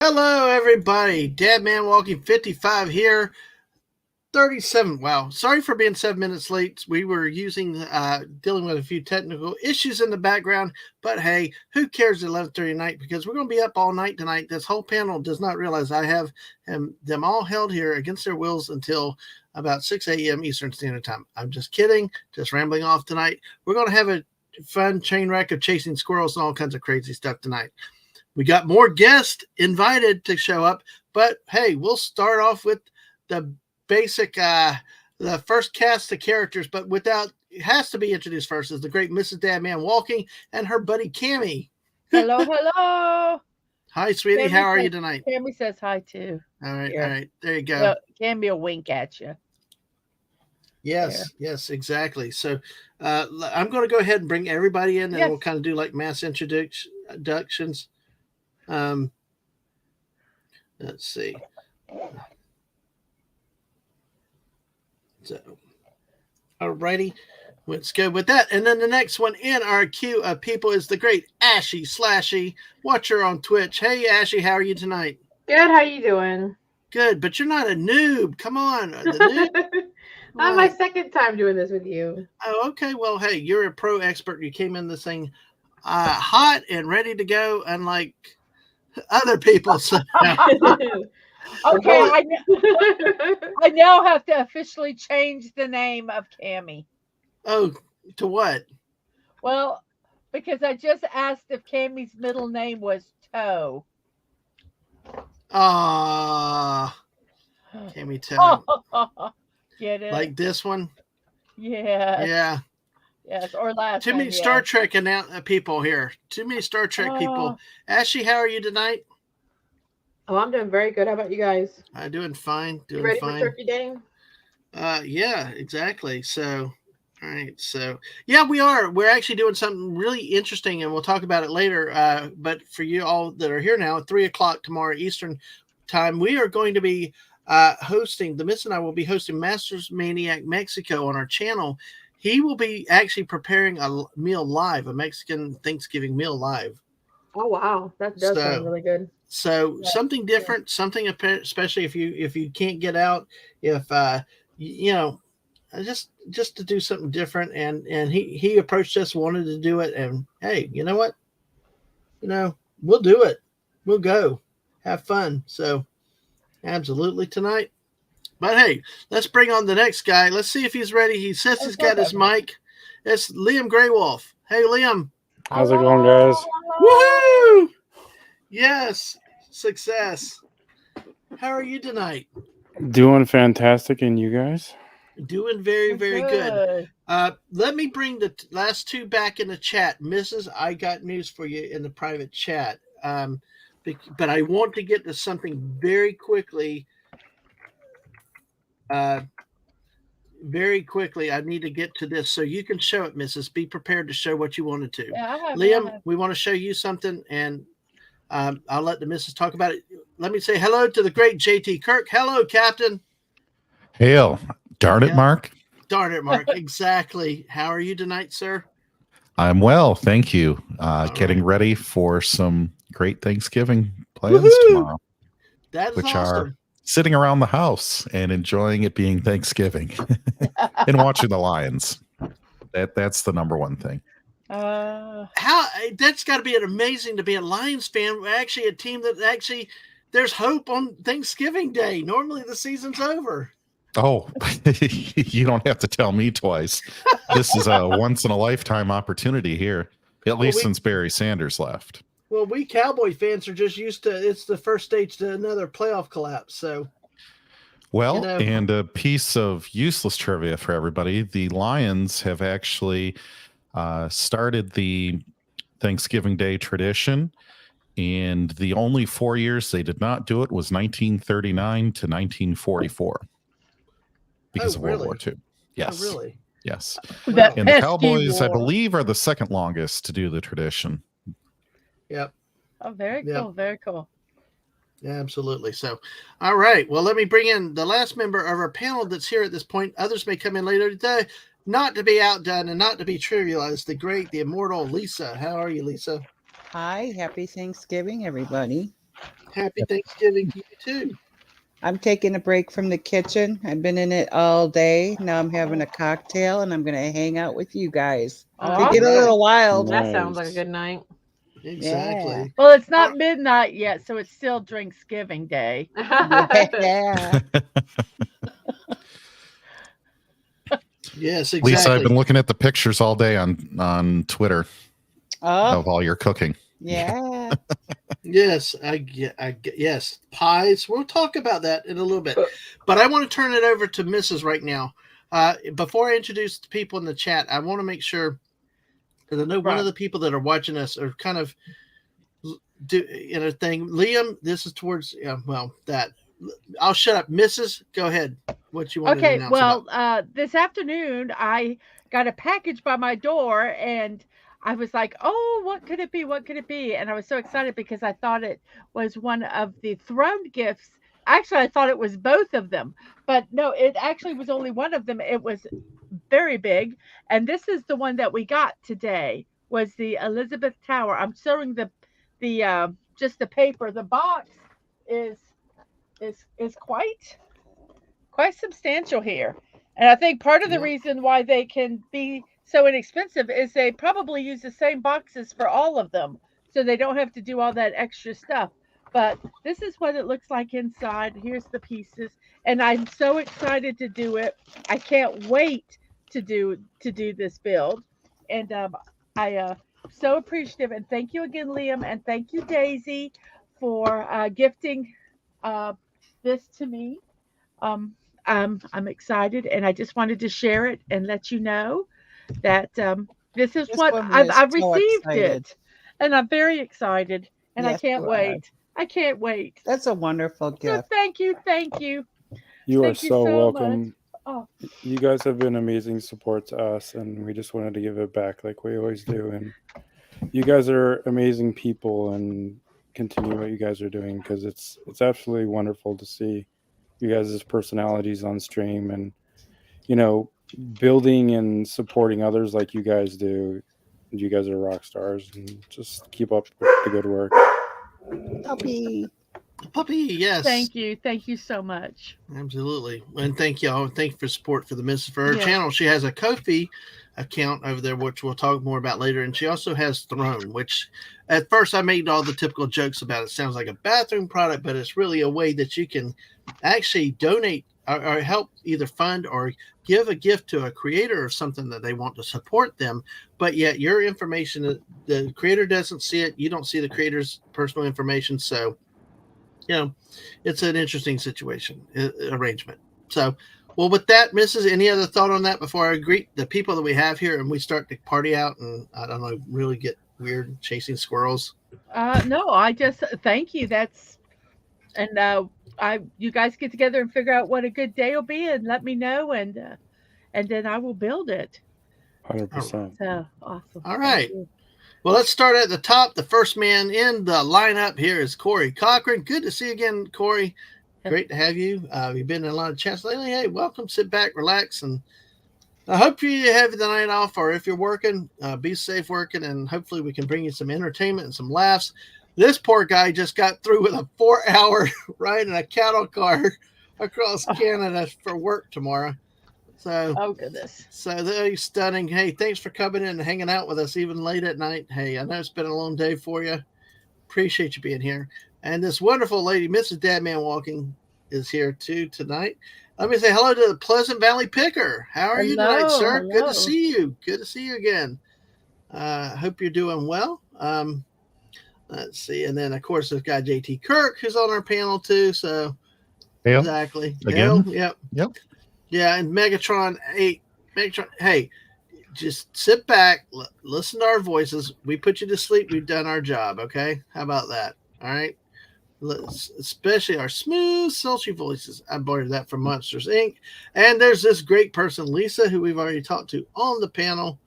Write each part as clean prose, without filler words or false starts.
Hello, everybody. Dadman Walking 55 here. 37. Wow. Sorry for being 7 minutes late. We were dealing with a few technical issues in the background, but hey, who cares at 11:30 at night? Because we're going to be up all night tonight. This whole panel does not realize I have them all held here against their wills until about 6 a.m. Eastern Standard Time. I'm just kidding. Just rambling off tonight. We're going to have a fun train wreck of chasing squirrels and all kinds of crazy stuff tonight. We got more guests invited to show up, but hey, we'll start off with the basic, the first cast of characters, but it has to be introduced first is the great Mrs. Dadman Walking and her buddy Cammie. Hello, hello. Hi, sweetie. How are you tonight? Cammie says hi too. All right. There you go. Well, Cammie will wink at you. Yes, exactly. So I'm going to go ahead and bring everybody in, and we'll kind of do like mass introductions. Let's see. So, alrighty, let's go with that. And then the next one in our queue of people is the great Ashy Slashy. Watch her on Twitch. Hey, Ashy, how are you tonight? Good. How you doing? Good, but you're not a noob. Come on, the noob. Not my second time doing this with you. Oh, okay. Well, hey, you're a pro expert. You came in this thing hot and ready to go, unlike other people. So. Okay, I now have to officially change the name of Cammie. Oh, to what? Well, because I just asked if Cammie's middle name was Toe. Cammie Toe. Get it? Like this one? Yeah. Yeah. Yes, or last Too many Star Trek people here. Too many Star Trek people. Ashley, how are you tonight? Oh, I'm doing very good. How about you guys? I'm doing fine. You ready for Turkey Day? Yeah, exactly. So, all right. So, yeah, we are. We're actually doing something really interesting, and we'll talk about it later. But for you all that are here now, at 3:00 tomorrow Eastern Time, we are going to be hosting. The Miss and I will be hosting Masters Maniac Mexico on our channel. He will be actually preparing a meal live, a Mexican Thanksgiving meal live. Oh wow, that does sound really good. So something different, something especially if you can't get out, if just to do something different. And he approached us, wanted to do it, and hey, you know what? We'll do it. We'll go, have fun. So absolutely tonight. But hey, let's bring on the next guy. Let's see if he's ready. He says he's got his mic. It's Liam Greywolf. Hey, Liam. How's it going, guys? Woohoo! Yes, success. How are you tonight? Doing fantastic, and you guys? Doing very, very good. Let me bring the last two back in the chat. Mrs., I got news for you in the private chat. But I want to get to something very quickly. Very quickly, I need to get to this so you can show it, Mrs. Be prepared to show what you wanted to. Liam, we want to show you something, and I'll let the missus talk about it. Let me say hello to the great JT Kirk. Hello, Captain. Hail. Darn it, Mark. Darn it, Mark. Exactly. How are you tonight, sir? I'm well, thank you. Getting ready for some great Thanksgiving plans tomorrow. That is awesome. Are sitting around the house and enjoying it being Thanksgiving and watching the Lions. That's the number one thing. That's got to be amazing to be a Lions fan. Actually, a team that actually there's hope on Thanksgiving Day. Normally the season's over. Oh, you don't have to tell me twice. This is a once in a lifetime opportunity here, at least since Barry Sanders left. Well, we Cowboy fans are just used to it's the first stage to another playoff collapse. So, well, and a piece of useless trivia for everybody: the Lions have actually started the Thanksgiving Day tradition, and the only 4 years they did not do it was 1939 to 1944 because of World War II. Yes, really? Yes. Wow. And the Cowboys, I believe, are the second longest to do the tradition. Yep. Oh, very cool. Very cool. Yeah, absolutely. So, all right. Well, let me bring in the last member of our panel that's here at this point. Others may come in later today. Not to be outdone and not to be trivialized, the great, the immortal Lisa. How are you, Lisa? Hi. Happy Thanksgiving, everybody. Happy Thanksgiving to you too. I'm taking a break from the kitchen. I've been in it all day. Now I'm having a cocktail and I'm going to hang out with you guys. Could get a little wild. That sounds like a Nice. good night. Exactly. Well, it's not midnight yet, so it's still Drinksgiving Day. Yeah. Yes, exactly. Lisa, I've been looking at the pictures all day on Twitter Oh, of all your cooking. yeah. Yes, yes, pies. We'll talk about that in a little bit, but I want to turn it over to Mrs. right now. Before I introduce the people in the chat, I want to make sure, because I know one of the people that are watching us are kind of thing. Liam, this is towards that. I'll shut up, Mrs. Go ahead. What you want to announce? Well, this afternoon I got a package by my door, and I was like, "Oh, what could it be? What could it be?" And I was so excited because I thought it was one of the throne gifts. Actually, I thought it was both of them, but no, it actually was only one of them. It was very big, and this is the one that we got today. Was the Elizabeth Tower. I'm showing the just the paper. The box is quite substantial here. And I think part of the reason why they can be so inexpensive is they probably use the same boxes for all of them, so they don't have to do all that extra stuff. But this is what it looks like inside. Here's the pieces, and I'm so excited to do it. I can't wait to do this build, and I so appreciative. And thank you again, Liam, and thank you, Daisy, for gifting this to me. I'm excited, and I just wanted to share it and let you know that this is what I've received it, and I'm very excited, and I can't wait. I can't wait. That's a wonderful gift. So thank you. You are Thank you so so welcome. Oh. You guys have been amazing support to us, and we just wanted to give it back like we always do. And you guys are amazing people, and continue what you guys are doing, because it's absolutely wonderful to see you guys' personalities on stream, and building and supporting others like you guys do. You guys are rock stars, and just keep up with the good work. Puppy, yes. Thank you so much. Absolutely, and thank y'all. Thank you for support for the Missus for her channel. She has a Ko-fi account over there, which we'll talk more about later, and she also has Throne, which at first I made all the typical jokes about. It sounds like a bathroom product, but it's really a way that you can actually donate or help either fund or give a gift to a creator of something that they want to support them, but yet your information, the creator doesn't see it. You don't see the creator's personal information, so it's an interesting situation arrangement. So, well, with that, Mrs., any other thought on that before I greet the people that we have here and we start to party out and I don't know, really get weird chasing squirrels? No, I just thank you. You guys get together and figure out what a good day will be and let me know, and then I will build it. 100%. So awesome. All right. Well, let's start at the top. The first man in the lineup here is Corey Cochran. Good to see you again, Corey. Great to have you. You've been in a lot of chats lately. Hey, welcome. Sit back, relax, and I hope you have the night off, or if you're working, be safe working, and hopefully we can bring you some entertainment and some laughs. This poor guy just got through with a 4-hour ride in a cattle car across Canada for work tomorrow. So, oh goodness. So they're stunning. Hey, thanks for coming in and hanging out with us even late at night. Hey, I know it's been a long day for you. Appreciate you being here. And this wonderful lady, Mrs. Dadman Walking, is here too tonight. Let me say hello to the Pleasant Valley Picker. How are you tonight, sir? Hello. Good to see you. Good to see you again. Hope you're doing well. Let's see. And then, of course, there's guy JT Kirk, who's on our panel too. So, exactly. Again? Yep. Yeah, and Megatron 8. Megatron, hey, just sit back, listen to our voices. We put you to sleep. We've done our job, okay? How about that? All right? Especially our smooth, sultry voices. I borrowed that from Monsters, Inc. And there's this great person, Lisa, who we've already talked to on the panel.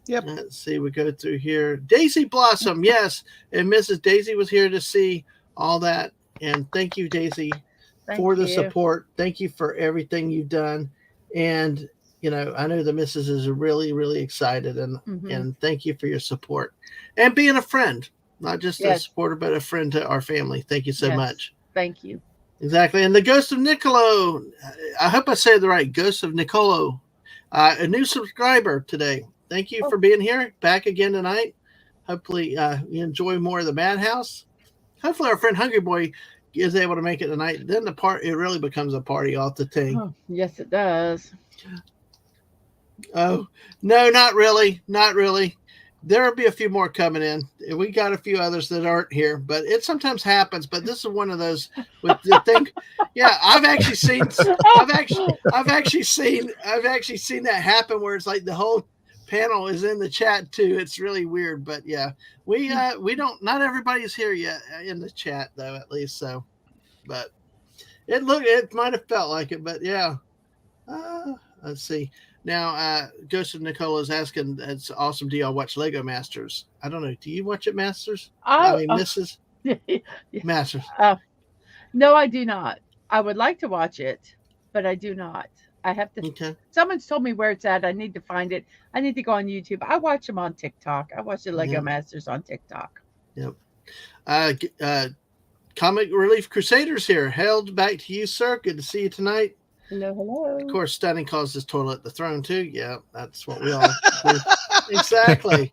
Yep. Let's see. We go through here. Daisy Blossom, yes. And Mrs. Daisy was here to see all that. And thank you, Daisy, for the support. Thank you for everything you've done. And, I know the missus is really, really excited. And thank you for your support and being a friend. Not just a Yes. supporter, but a friend to our family. Thank you so Yes. much. Thank you. Exactly. And the Ghost of Nicolo, I hope I said the right, Ghost of Nicolo, a new subscriber today. Thank you for being here. Back again tonight. Hopefully you enjoy more of the Madhouse. Hopefully our friend Hungry Boy is able to make it tonight. Then it really becomes a party off the thing. Oh, yes, it does. Oh, no, not really. Not really. There'll be a few more coming in. We got a few others that aren't here, but it sometimes happens. But this is one of those with the thing. Yeah, I've actually seen that happen where it's like the whole panel is in the chat too. It's really weird, but yeah, we don't. Not everybody's here yet in the chat though, at least. So, but it might have felt like it, but yeah. Let's see. Now, Ghost of Nicola is asking, it's awesome. Do y'all watch Lego Masters? I don't know. Do you watch it, Masters? Mrs. Masters. No, I do not. I would like to watch it, but I do not. I have to. Okay. Someone's told me where it's at. I need to find it. I need to go on YouTube. I watch them on TikTok. I watch the Lego Masters on TikTok. Yep. Comic Relief Crusaders here. Held back to you, sir. Good to see you tonight. Hello, hello. Of course, Stunning calls his toilet the throne too. Yeah, that's what we all do. Exactly.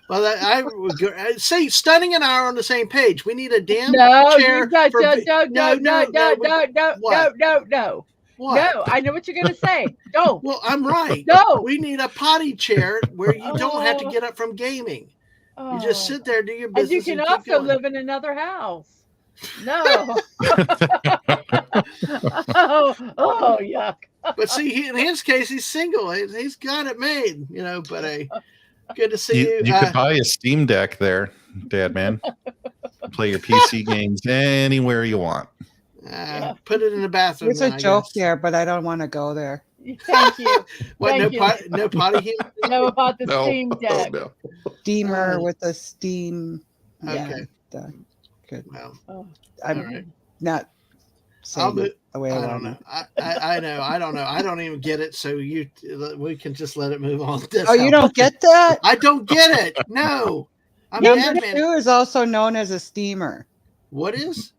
Well, I see. Stunning and I are on the same page. We need a damn chair. No. What? No, I know what you're gonna say. Don't. Well, I'm right. No. We need a potty chair where you don't have to get up from gaming. You just sit there, do your business. And you can also live in another house. No. oh, yuck. But see, in his case, he's single. He's got it made, But good to see you. You could buy a Steam Deck there, Dadman. Play your PC games anywhere you want. Put it in the bathroom. There's a joke there, but I don't want to go there. Thank you. What? No potty humor? No, about the Steam Deck. No. Steamer with a steam. Okay. Yeah, good. Well, I'm not saying the way I don't know. I know. I don't know. I don't even get it. So we can just let it move on. You don't get that? I don't get it. No. Number 2 is also known as a steamer. What is?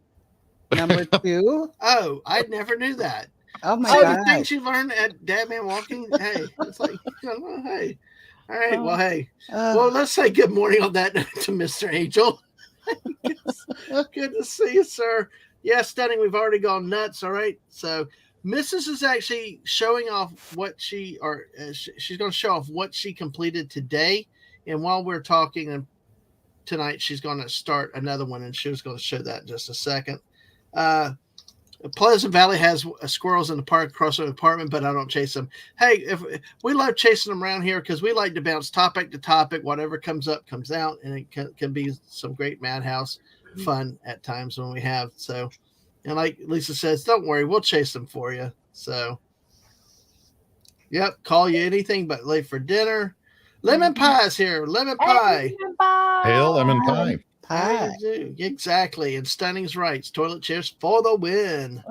Number 2? Oh, I never knew that. Oh my God. The things you learn at Dadman Walking. Hey, it's like, hey. All right. Well, hey. Well, let's say good morning on that to Mr. Angel. Good to see you, sir. Yeah, Stunning. We've already gone nuts. All right. So Mrs. is actually showing off what she's going to show off what she completed today. And while we're talking tonight, she's going to start another one, and she was going to show that in just a second. Pleasant Valley has squirrels in the park across the apartment, but I don't chase them. Hey, if we love chasing them around here because we like to bounce topic to topic. Whatever comes up comes out, and it can be some great Madhouse fun at times when we have. So, and like Lisa says, don't worry, we'll chase them for you. So, yep, call you anything but late for dinner. Lemon pie's here. Lemon pie. Hail lemon pie. Pie. Exactly. And Stunning's right. Toilet chairs for the win.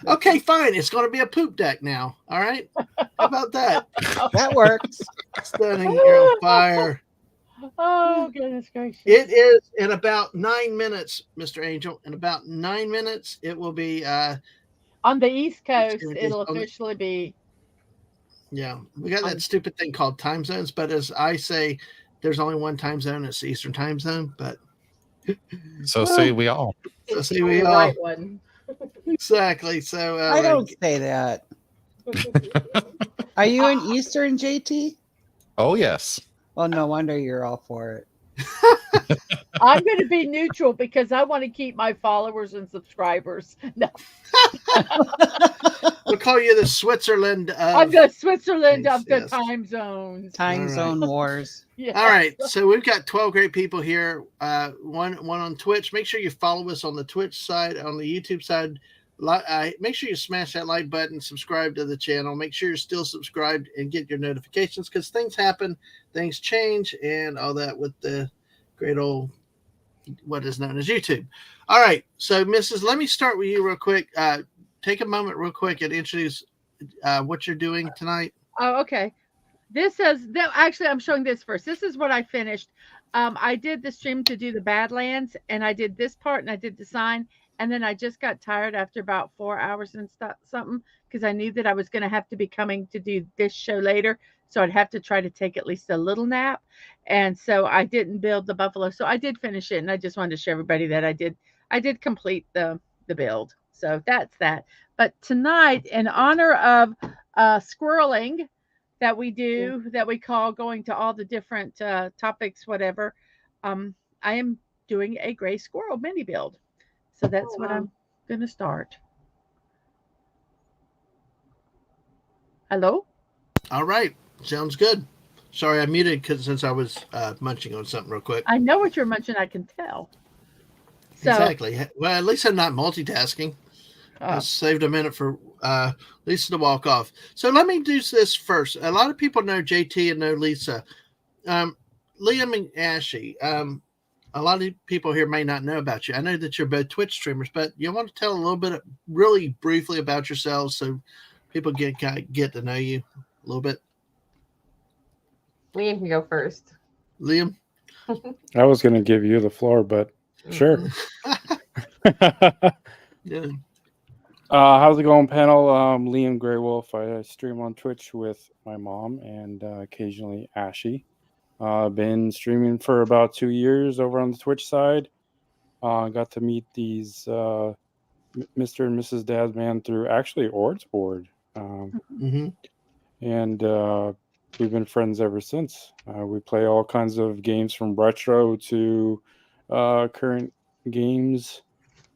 Okay, fine. It's going to be a poop deck now. All right. How about that? That works. Stunning. You're on fire. Oh, goodness gracious. It is in about 9 minutes, Mr. Angel. In about 9 minutes, it will be. On the East Coast, it'll officially be. Yeah. We got that stupid thing called time zones. But as I say, there's only one time zone. It's the Eastern time zone. But so say we all. So say we all. Right one. Exactly. So I don't say that. Are you in Eastern, JT? Oh, yes. Well, no wonder you're all for it. I'm going to be neutral because I want to keep my followers and subscribers. No. We'll call you the Switzerland. I'm the Switzerland of the yes. time zones. Time zone wars. Yeah. All right. So we've got 12 great people here. One on Twitch. Make sure you follow us on the Twitch side, on the YouTube side. Make sure you smash that like button, subscribe to the channel. Make sure you're still subscribed and get your notifications because things happen, things change, and all that with the great old what is known as YouTube. All right. So, Mrs., let me start with you real quick. Take a moment real quick and introduce what you're doing tonight. Oh, okay. this is actually I'm showing this first. This is what I finished. I did the stream to do the Badlands, and I did this part, and I did the sign, and then I just got tired after about 4 hours and something because I knew that I was going to have to be coming to do this show later, so I'd have to try to take at least a little nap, and so I didn't build the buffalo. So I did finish it, and I just wanted to show everybody that I did complete the build. So that's that. But tonight, in honor of squirreling that we do, that we call going to all the different topics, whatever, I am doing a gray squirrel mini build. So that's what I'm going to start. Hello? All right. Sounds good. Sorry, I muted since I was munching on something real quick. I know what you're munching. I can tell. So, exactly. Well, at least I'm not multitasking. I saved a minute for Lisa to walk off. So let me do this first. A lot of people know JT and know Lisa. Liam and Ashley, a lot of people here may not know about you. I know that you're both Twitch streamers, but you want to tell a little bit, really briefly about yourselves so people get to know you a little bit. Liam can go first. Liam? I was going to give you the floor, but sure. Yeah. How's it going, panel? Liam Greywolf. I stream on Twitch with my mom and occasionally Ashy. Been streaming for about 2 years over on the Twitch side. Got to meet these Mr. and Mrs. Dadman through actually Ord's board. And we've been friends ever since. We play all kinds of games from retro to current games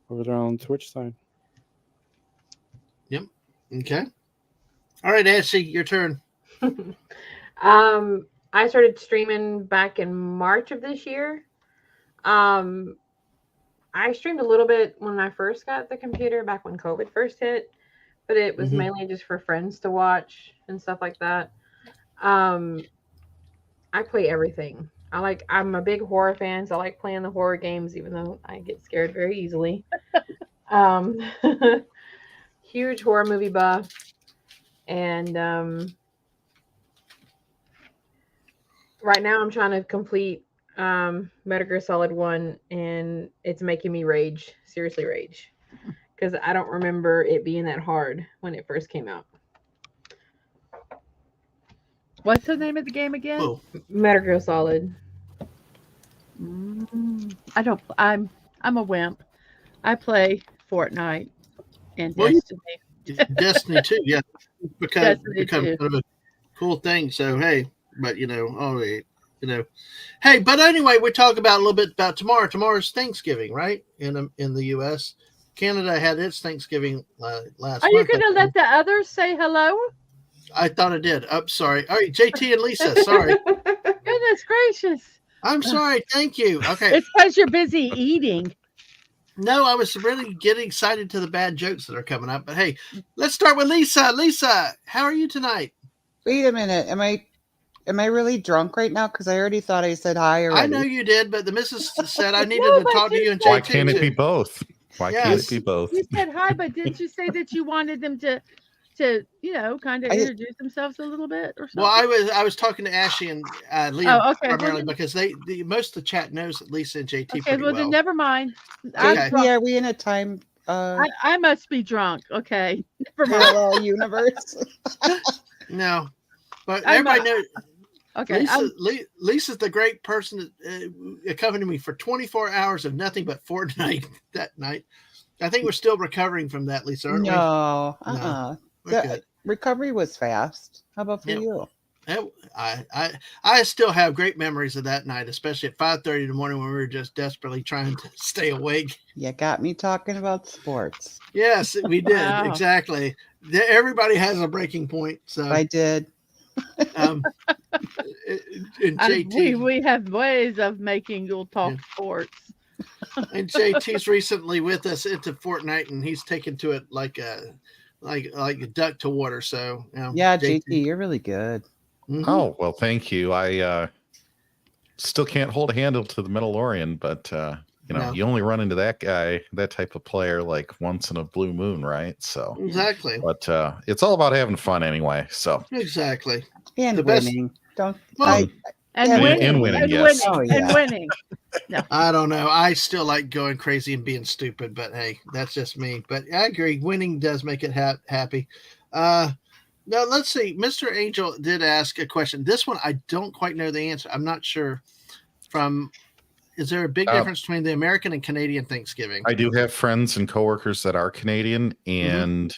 over there on the Twitch side. Yep. Okay. All right, Ashley, your turn. I started streaming back in March of this year. I streamed a little bit when I first got the computer, back when COVID first hit, but it was mainly just for friends to watch and stuff like that. I play everything. I'm a big horror fan, so I like playing the horror games, even though I get scared very easily. Huge horror movie buff. And right now I'm trying to complete Metal Gear Solid 1, and it's making me rage, seriously rage, because I don't remember it being that hard when it first came out. What's the name of the game again? Oh. Metal Gear Solid. I don't. I'm a wimp. I play Fortnite and Destiny. Destiny too, yeah, because Destiny become too. kind of a cool thing. So hey, but hey, but anyway, we talk about a little bit about tomorrow. Tomorrow's Thanksgiving, right? In the U.S., Canada had its Thanksgiving last. Are you going to let the others say hello? I thought I did. Oh, sorry. All right, JT and Lisa. Sorry. Goodness gracious. I'm sorry. Thank you. Okay. It's because you're busy eating. No, I was really getting excited to the bad jokes that are coming up. But hey, let's start with Lisa. Lisa, how are you tonight? Wait a minute. Am I really drunk right now? Because I already thought I said hi already. I know you did, but the missus said I needed to talk to you and JT. Why can't it be both? Why can't it be both? You said hi, but didn't you say that you wanted them to kind of introduce themselves a little bit or something? Well, I was talking to Ashley and Liam primarily because most of the chat knows that Lisa and JT pretty well. Then never mind. Okay. Are we in a time? I must be drunk. Okay. Never mind. Parallel universe. No, but everybody knows. Okay. Lisa's the great person that accompanied me for 24 hours of nothing but Fortnite that night. I think we're still recovering from that, Lisa, aren't we? No. The recovery was fast. How about for you? I still have great memories of that night, especially at 5:30 in the morning when we were just desperately trying to stay awake. You got me talking about sports. Yes, we did. Wow. Exactly. Everybody has a breaking point. So I did. And JT, we have ways of making you talk sports. And JT's recently with us into Fortnite, and he's taken to it like a duck to water. So JT, you're really good. Mm-hmm. Oh well, thank you. I still can't hold a handle to the Mandalorian, but you only run into that guy, that type of player, like once in a blue moon, right? So exactly. But it's all about having fun anyway. So exactly. And The best- winning. Don't Well, And Yeah, winning, and winning, and yes. winning, Oh, and yeah. winning. I don't know. I still like going crazy and being stupid, but hey, that's just me. But I agree. Winning does make it happy. Now, let's see. Mr. Angel did ask a question. This one, I don't quite know the answer. I'm not sure. Is there a big difference between the American and Canadian Thanksgiving? I do have friends and coworkers that are Canadian, and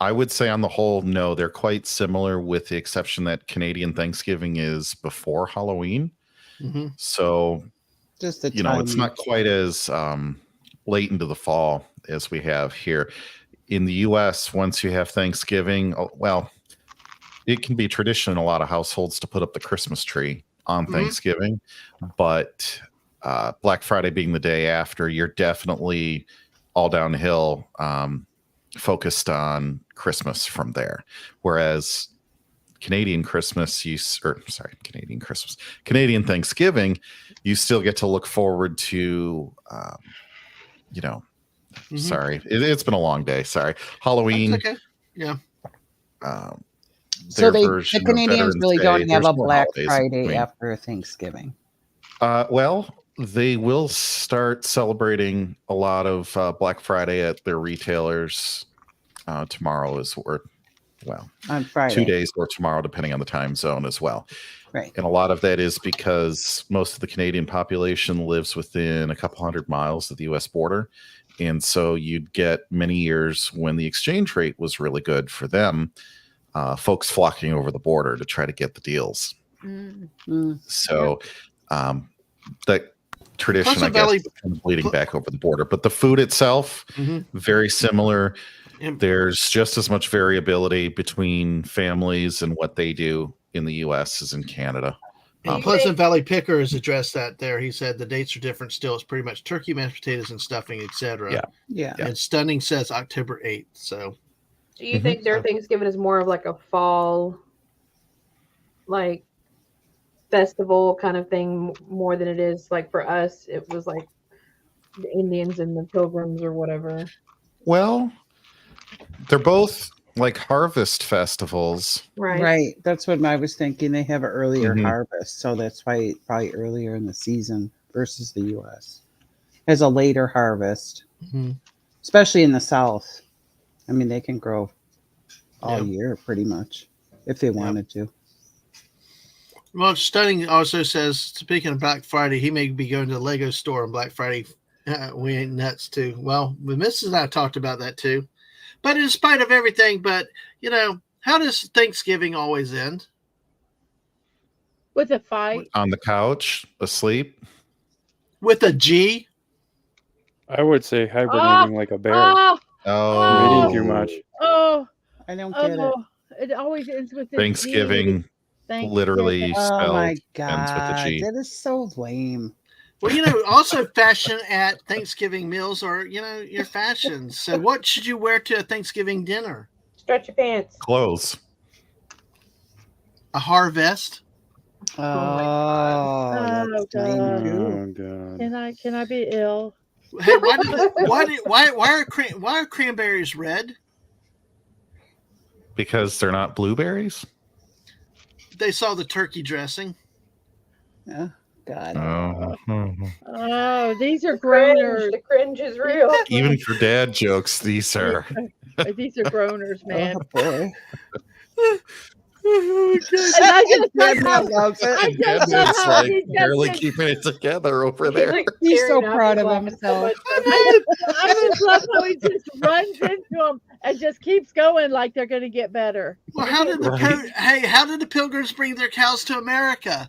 I would say on the whole, no, they're quite similar with the exception that Canadian Thanksgiving is before Halloween. Mm-hmm. So, just the it's not quite as late into the fall as we have here. In the U.S., once you have Thanksgiving, it can be tradition in a lot of households to put up the Christmas tree on Thanksgiving, but Black Friday being the day after, you're definitely all downhill, focused on Christmas from there. Whereas Canadian Thanksgiving, you still get to look forward to, sorry, it's been a long day. Sorry. Halloween. That's okay. Yeah. So their the version of Canadians Veterans really Day, don't have there's a more Black holidays in Friday between. after Thanksgiving. They will start celebrating a lot of Black Friday at their retailers tomorrow On Friday. 2 days or tomorrow, depending on the time zone as well. Right. And a lot of that is because most of the Canadian population lives within a couple hundred miles of the U.S. border. And so you'd get many years when the exchange rate was really good for them, folks flocking over the border to try to get the deals. So that tradition, Pleasant I guess, Valley- is kind of bleeding back over the border. But the food itself, very similar. There's just as much variability between families and what they do in the U.S. as in Canada. Pleasant Valley Picker has addressed that there. He said the dates are different still. It's pretty much turkey, mashed potatoes, and stuffing, etc. Yeah. And Stunning says October 8th. So Do you think their Thanksgiving is more of like a fall, like festival kind of thing, more than it is like for us? It was like the Indians and the Pilgrims or whatever. Well, they're both like harvest festivals. Right. That's what I was thinking. They have an earlier Mhm. harvest, so that's why probably earlier in the season versus the U.S. has a later harvest, especially in the South. I mean, they can grow all year pretty much if they wanted to. Well, Stunning also says, speaking of Black Friday, he may be going to the Lego store on Black Friday. We ain't nuts too. Well, the missus and I talked about that too. But in spite of everything, how does Thanksgiving always end? With a fight. On the couch, asleep. With a G? I would say hibernating like a bear. Eating too much. I don't get it. It always ends with a Thanksgiving. G. Literally Oh spelled my ends with a God. G. That is so lame. Well, also fashion at Thanksgiving meals or, your fashions. So what should you wear to a Thanksgiving dinner? Stretch your pants. Clothes. A harvest? Oh, that's lame too. God. Can I be ill? Hey, why are cranberries red? Because they're not blueberries? They saw the turkey dressing. Oh, God. Oh, these are Cringe. groaners. The cringe is real. Even for dad jokes, these are. These are groaners, man. Oh, boy. And I just love how loves it. I just love It's how like he barely just keeping it together over He's there. like He's so tearing up. proud He's of laughing so himself. much. I just love how he just runs into them and just keeps going like they're going to get better. Well, how did the Pilgrims bring their cows to America?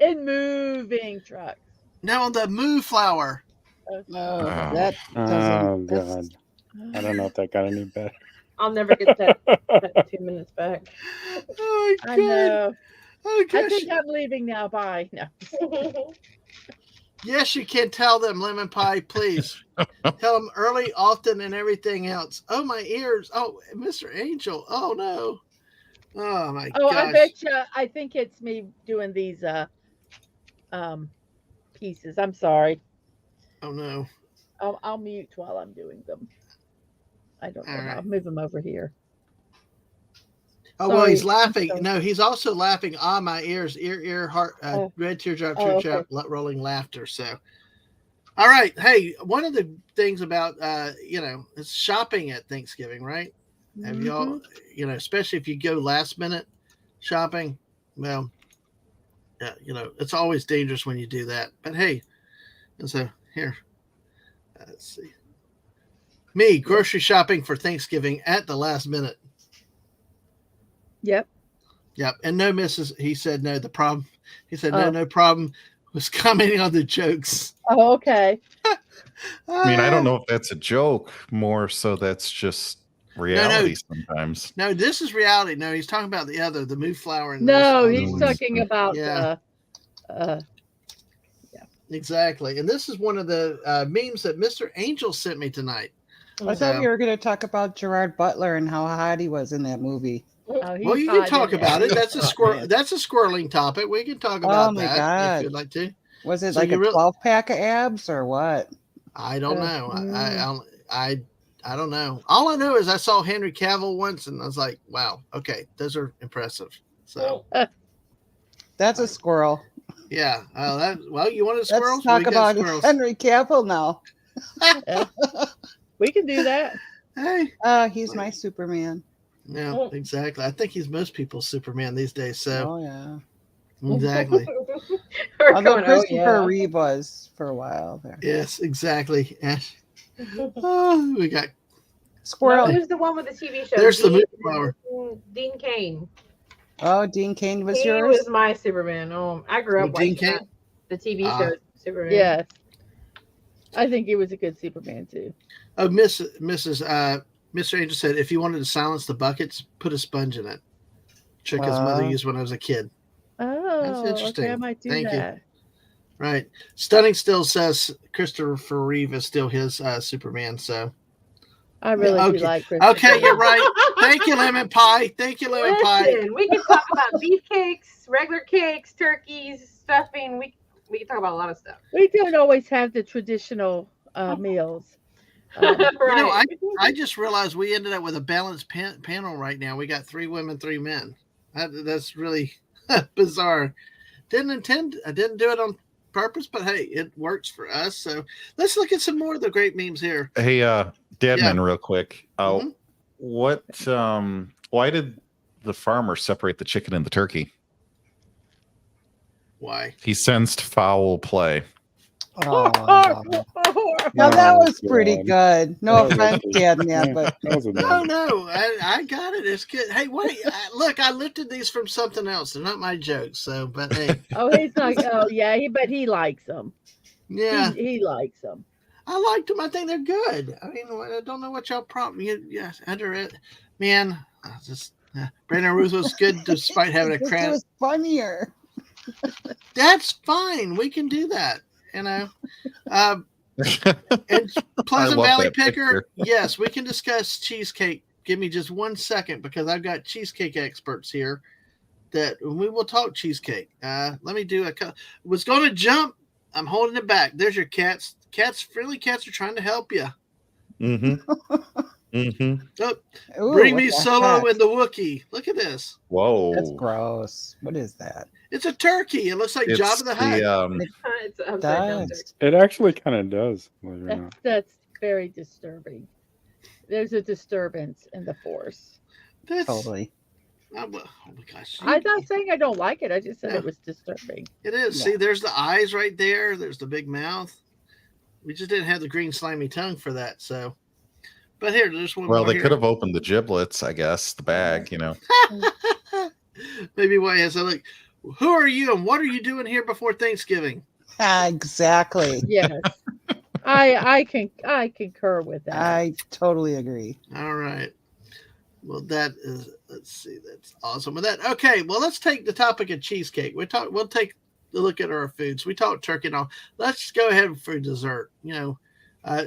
In moving trucks. No, on the moo flower. That Oh doesn't. God. I don't know if that got any better. I'll never get that 2 minutes back. Oh my God. I know. Oh gosh. I think I'm leaving now. Bye. No. Yes, you can tell them, Lemon Pie, please. Tell them early, often, and everything else. Oh, my ears. Oh, Mr. Angel. Oh, no. Oh, my gosh. I bet you. I think it's me doing these pieces. I'm sorry. Oh, no. I'll mute while I'm doing them. I don't know. All right. I'll move them over here. Oh, well, he's Sorry, I'm laughing. sorry. No, he's also laughing. Ah, my ears, ear, heart, Oh. red teardrop, Oh, teardrop, rolling laughter. So, all right. Hey, one of the things about, it's shopping at Thanksgiving, right? Have you all, especially if you go last minute shopping, well, it's always dangerous when you do that. But hey, and so here, let's see. Me grocery shopping for Thanksgiving at the last minute. Yep. Yep. And no misses. He said no. The problem. He said Oh. no problem. Was commenting on the jokes. Oh, okay. I mean, I don't know if that's a joke. More so, that's just reality sometimes. No, this is reality. No, he's talking about the Moonflower. And No, he's talking about yeah. Exactly. And this is one of the memes that Mr. Angel sent me tonight. I thought we were going to talk about Gerard Butler and how hot he was in that movie. Oh, well, you can talk about it. That's a That's a squirreling topic. We can talk about that God. if you'd like to. Was it like a 12-pack of abs or what? I don't know. I don't know. All I know is I saw Henry Cavill once, and I was like, "Wow, okay, those are impressive." So that's a squirrel. Yeah. Well, you wanted squirrels? Let's talk about Henry Cavill now. We can do that. Hey. He's my Superman. Yeah, exactly. I think he's most people's Superman these days. So. Oh yeah. Exactly. Although Christopher Reeve was for a while there. Yes, exactly. Oh, we got Squirrel. Who's the one with the TV show? There's the Moonflower. Dean Cain. Oh, Dean Cain was yours? He was my Superman. Oh, I grew up watching the TV show Superman. Yes. I think he was a good Superman too. Oh, Mr. Angel said if you wanted to silence the buckets, put a sponge in it. Trick his mother used when I was a kid. Oh, that's interesting. Okay, I might do that. You. Right. Stunning still says Christopher Reeve is still his Superman. So I really do like Christopher. Okay, you're right. Thank you, Lemon Pie. Thank you, Lemon Pie. We can talk about beefcakes, regular cakes, turkeys, stuffing. We can talk about a lot of stuff. We don't always have the traditional meals. Right. I just realized we ended up with a balanced panel right now. We got 3 women, 3 men. That's really bizarre. I didn't do it on purpose, but hey, it works for us. So let's look at some more of the great memes here. Hey, Dadman, real quick. What? Why did the farmer separate the chicken and the turkey? Why? He sensed foul play. Oh. Now that was pretty good. No offense, Dadman, but no, I got it. It's good. Hey, wait, look, I lifted these from something else. They're not my jokes. So, but hey. He's not. Oh, yeah, but he likes them. Yeah, he likes them. I liked them. I think they're good. I mean, I don't know what y'all problem. Yes, under it, man. Brandon Ruth was good despite having a crash. It was funnier. That's fine. We can do that. And Pleasant Valley Picker, yes, we can discuss cheesecake. Give me just 1 second because I've got cheesecake experts here that we will talk cheesecake. Let me do was going to jump. I'm holding it back. There's your cats. Friendly cats are trying to help you. Oh, bring me Solo and the Wookiee. Look at this. Whoa. That's gross. What is that? It's a turkey. It looks like Jabba the Hutt. It actually kind of does. That's very disturbing. There's a disturbance in the Force. Totally. Oh my gosh. I'm not saying I don't like it. I just said it was disturbing. It is. Yeah. See, there's the eyes right there. There's the big mouth. We just didn't have the green slimy tongue for that. So, but here, there's one. Well, they could have opened the giblets, I guess, the bag, Maybe why I said, like, who are you and what are you doing here before Thanksgiving? Exactly. Yes. I concur with that. I totally agree. All right. Well, let's see, that's awesome with that. Okay, well, let's take the topic of cheesecake. We'll take a look at our foods. We talked turkey and all. Let's go ahead for dessert.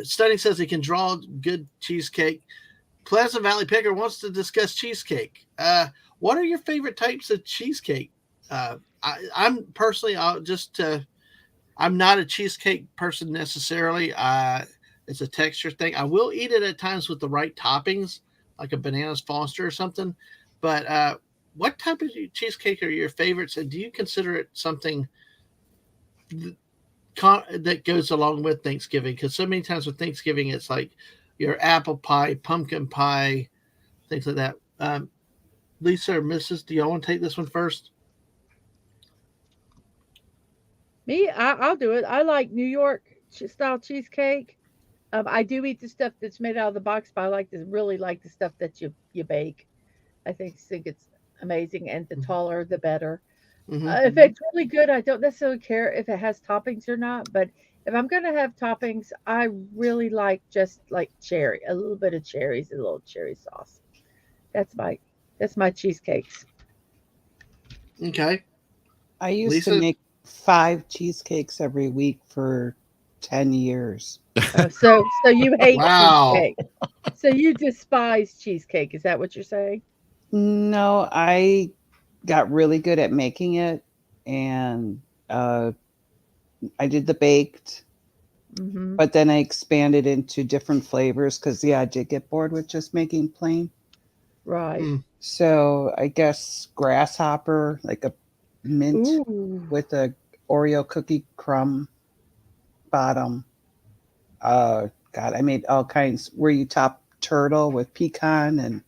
Stunning says he can draw good cheesecake. Pleasant Valley Picker wants to discuss cheesecake. What are your favorite types of cheesecake? I'm personally, I'm not a cheesecake person necessarily. It's a texture thing. I will eat it at times with the right toppings, like a bananas Foster or something. But what type of cheesecake are your favorites, and do you consider it something that goes along with Thanksgiving? Because so many times with Thanksgiving, it's like your apple pie, pumpkin pie, things like that. Lisa or Mrs., do y'all want to take this one first? Me, I'll do it. I like New York style cheesecake. I do eat the stuff that's made out of the box, but I really like the stuff that you bake. I think it's amazing, and the taller the better. If Mm-hmm. it's really good, I don't necessarily care if it has toppings or not. But if I'm gonna have toppings, I really like just like cherry, a little bit of cherries, a little cherry sauce. That's my that's my cheesecakes. Okay. I used to Lisa? make 5 cheesecakes every week for 10 years. So you hate Wow. cheesecake. So you despise cheesecake. Is that what you're saying? No, I got really good at making it, and I did the baked, Hmm. but then I expanded into different flavors because, yeah, I did get bored with just making plain. Right. Mm. So I guess grasshopper, like a mint Ooh. with a Oreo cookie crumb bottom. God, I made all kinds where you top turtle with pecan and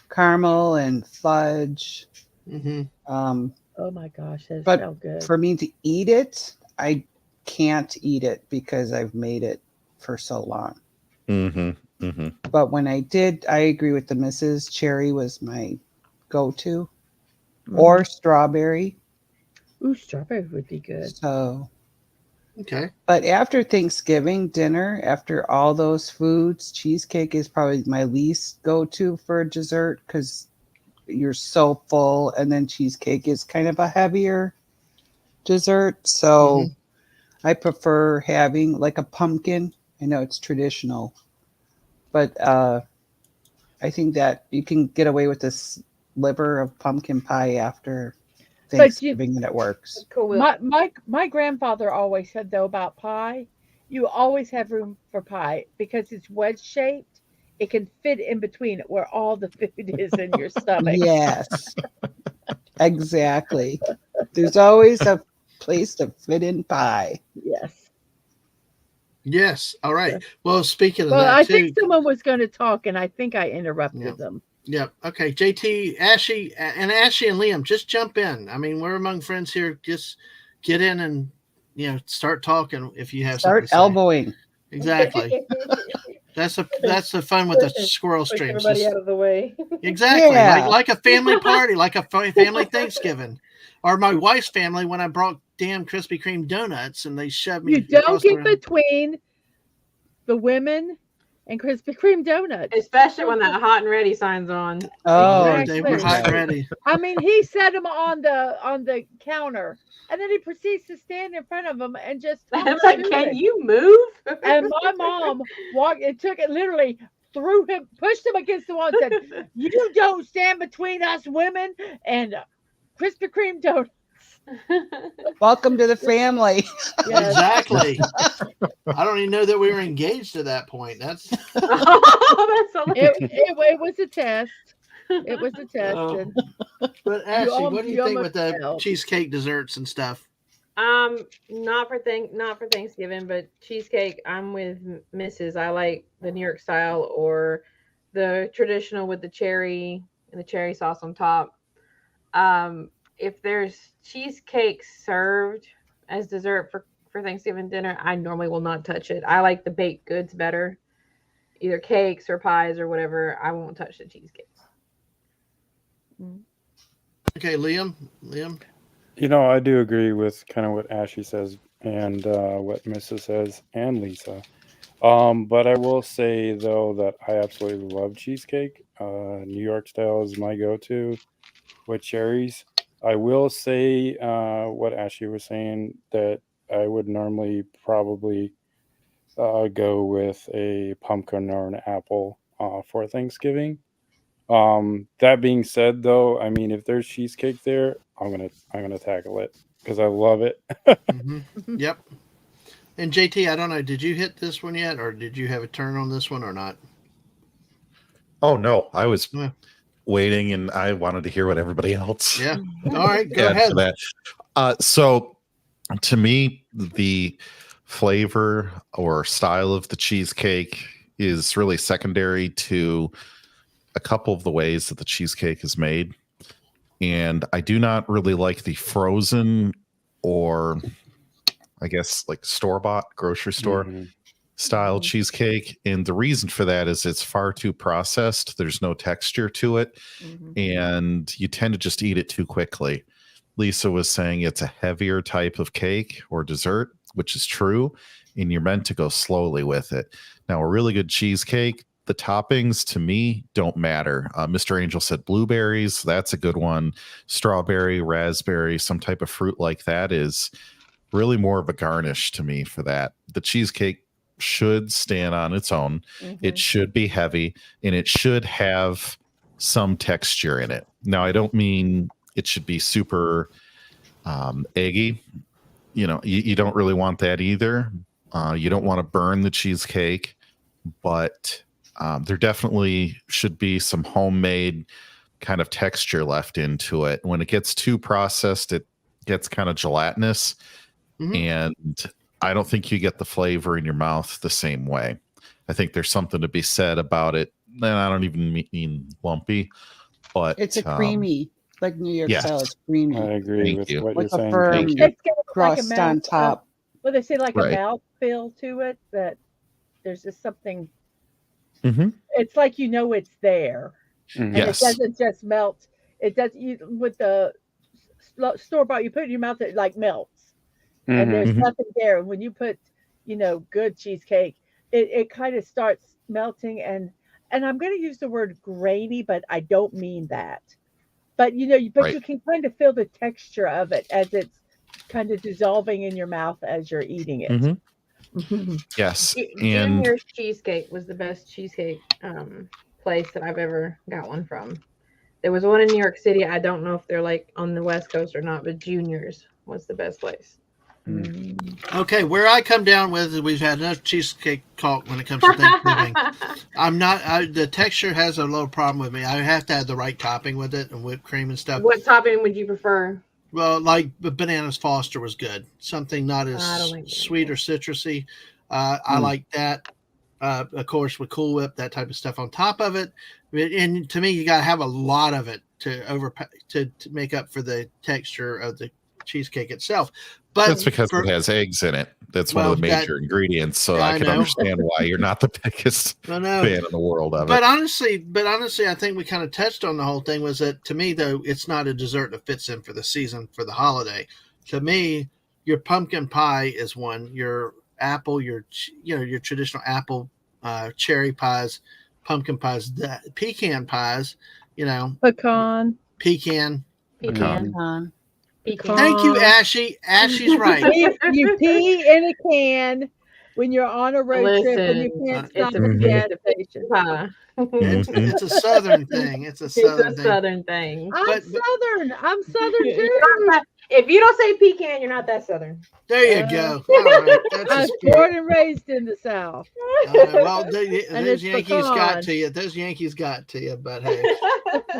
caramel and fudge. Mm-hmm. Oh my gosh, that But sounds good. for me to eat it, I can't eat it because I've made it for so long. Mm-hmm. Mm-hmm. But when I did, I agree with the missus. Cherry was my go-to, Hmm. or strawberry. Ooh, strawberry would be good. So, Okay. but after Thanksgiving dinner, after all those foods, cheesecake is probably my least go-to for dessert because you're so full, and then cheesecake is kind of a heavier dessert. So Mm-hmm. I prefer having like a pumpkin. I know it's traditional, but I think that you can get away with this liver of pumpkin pie after But you Thanksgiving, and it works. Cool. my grandfather always said though about pie, you always have room for pie because it's wedge shaped. It can fit in between where all the food is in your stomach. Yes, exactly. There's always a place to fit in pie. Yes. Yes. All right. So- Well, speaking of Well, that I think too. someone was going to talk, and I think I Yeah. interrupted them. Yeah. Okay. JT, Ashley, and Liam, just jump in. I mean, we're among friends here. Just get in and start talking if you have something Start to say. elbowing. Exactly. That's the fun with the squirrel Push streams. everybody Just out of the way. exactly Yeah. like a family party, like a family Thanksgiving, or my wife's family when I brought damn Krispy Kreme donuts and they shoved You me don't across the get room. between the women and Krispy Kreme donuts. Especially when that hot and ready sign's on. Oh, Oh, they were Exactly. hot and right. ready. I mean, he set them on the counter, and then he proceeds to stand in front of them and just I talk was like, to can it. you move? And my mom walked and took it literally, threw him, pushed him against the wall, and said, "You don't stand between us women and Krispy Kreme donuts." Welcome to the family. Yes, Exactly. I don't even know that we were engaged at that point. That's Oh, that's hilarious. it was a test. It was a test, oh. and But Ashley, what do you you think almost with the fell. cheesecake desserts and stuff? Not for Thanksgiving, but cheesecake. I'm with Mrs. I like the New York style or the traditional with the cherry and the cherry sauce on top. If there's cheesecake served as dessert for Thanksgiving dinner, I normally will not touch it. I like the baked goods better, either cakes or pies or whatever. I won't touch the cheesecakes. Okay, Liam. I do agree with kind of what Ashley says and what Mrs. says and Lisa. But I will say though that I absolutely love cheesecake. New York style is my go-to with cherries. I will say what Ashley was saying that I would normally probably go with a pumpkin or an apple for Thanksgiving. That being said, though, I mean, if there's cheesecake there, I'm gonna tackle it because I love it. Mm-hmm. Yep. And JT, I don't know. Did you hit this one yet, or did you have a turn on this one or not? Oh no, I was Yeah. waiting, and I wanted to hear what everybody else. Yeah. All right, go had ahead. for that. So, to me, the flavor or style of the cheesecake is really secondary to a couple of the ways that the cheesecake is made. And I do not really like the frozen or I guess like store-bought grocery store style cheesecake. And the reason for that is it's far too processed. There's no texture to it. And you tend to just eat it too quickly. Lisa was saying it's a heavier type of cake or dessert, which is true. And you're meant to go slowly with it. Now, a really good cheesecake, the toppings to me don't matter. Mr. Angel said blueberries. That's a good one. Strawberry, raspberry, some type of fruit like that is really more of a garnish to me for that. The cheesecake should stand on its own. It should be heavy and it should have some texture in it. Now, I don't mean it should be super eggy. You know, you don't really want that either. You don't want to burn the cheesecake, but there definitely should be some homemade kind of texture left into it. When it gets too processed, it gets kind of gelatinous, and I don't think you get the flavor in your mouth the same way. I think there's something to be said about it. And I don't even mean lumpy, but It's a creamy, like New York style. It's creamy. I agree Thank with you. what Like you're a saying. firm It's got like a crust on mouth, top. well, they say like Right. a mouth feel to it that there's just something. Mhm. It's like it's there, and Yes. it doesn't just melt. It does with the store bought. You put it in your mouth, it like melts, and there's nothing there. And when you put, good cheesecake, it kind of starts melting, and I'm going to use the word grainy, but I don't mean that. But Right. you can kind of feel the texture of it as it's kind of dissolving in your mouth as you're eating it. Yes. And Junior's Cheesecake was the best cheesecake place that I've ever got one from. There was one in New York City. I don't know if they're like on the West Coast or not, but Junior's was the best place. Okay, where I come down with is we've had enough cheesecake talk when it comes to Thanksgiving. The texture has a little problem with me. I have to have the right topping with it and whipped cream and stuff. What topping would you prefer? Well, like Bananas Foster was good. Something not as I don't like sweet or citrusy. I like that. Of course, with Cool Whip, that type of stuff on top of it. And to me, you got to have a lot of it to make up for the texture of the cheesecake itself. But that's because it has eggs in it. That's one of the major ingredients. So I can understand why you're not the biggest fan in the world of it. Honestly, I think we kind of touched on the whole thing was that to me, though, it's not a dessert that fits in for the season, for the holiday. To me, your pumpkin pie is one. Your apple, your traditional apple, cherry pies, pumpkin pies, pecan pies, Pecan. Thank you, Ashy. Ashy's right. You pee in a can when you're on a road trip and you can't stop at the gas station. It's a southern thing. It's a southern thing. I'm southern too. If you don't say pecan, you're not that southern. There you go. All right. I was born and raised in the South. Well, those Yankees got to you. Those Yankees got to you, but hey.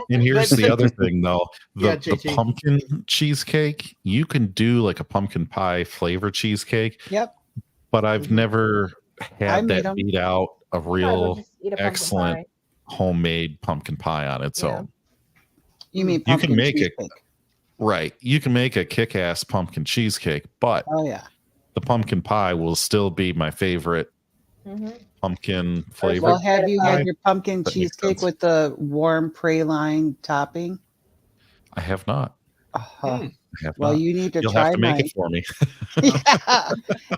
And here's the other thing, though. The pumpkin cheesecake, you can do like a pumpkin pie flavor cheesecake. Yep. But I've never had that beat out a real excellent homemade pumpkin pie on its own. You mean pumpkin cheesecake? Right. You can make a kick-ass pumpkin cheesecake, but the pumpkin pie will still be my favorite pumpkin flavor. Well, have you had your pumpkin cheesecake with the warm praline topping? I have not. Well, you need to You'll try have to make it for me.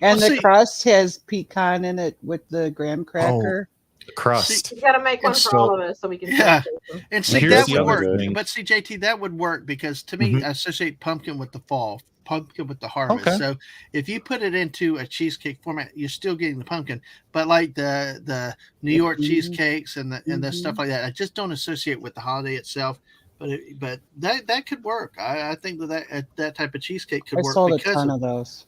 And the crust has pecan in it with the graham cracker. Crust. You got to make one for all of us so we can. And see, that would work. But see, JT, that would work because to me, I associate pumpkin with the fall, pumpkin with the harvest. Okay. So if you put it into a cheesecake format, you're still getting the pumpkin. But like the New York cheesecakes and the stuff like that, I just don't associate with the holiday itself. But that could work. I think that type of cheesecake could work. I sold a ton of those.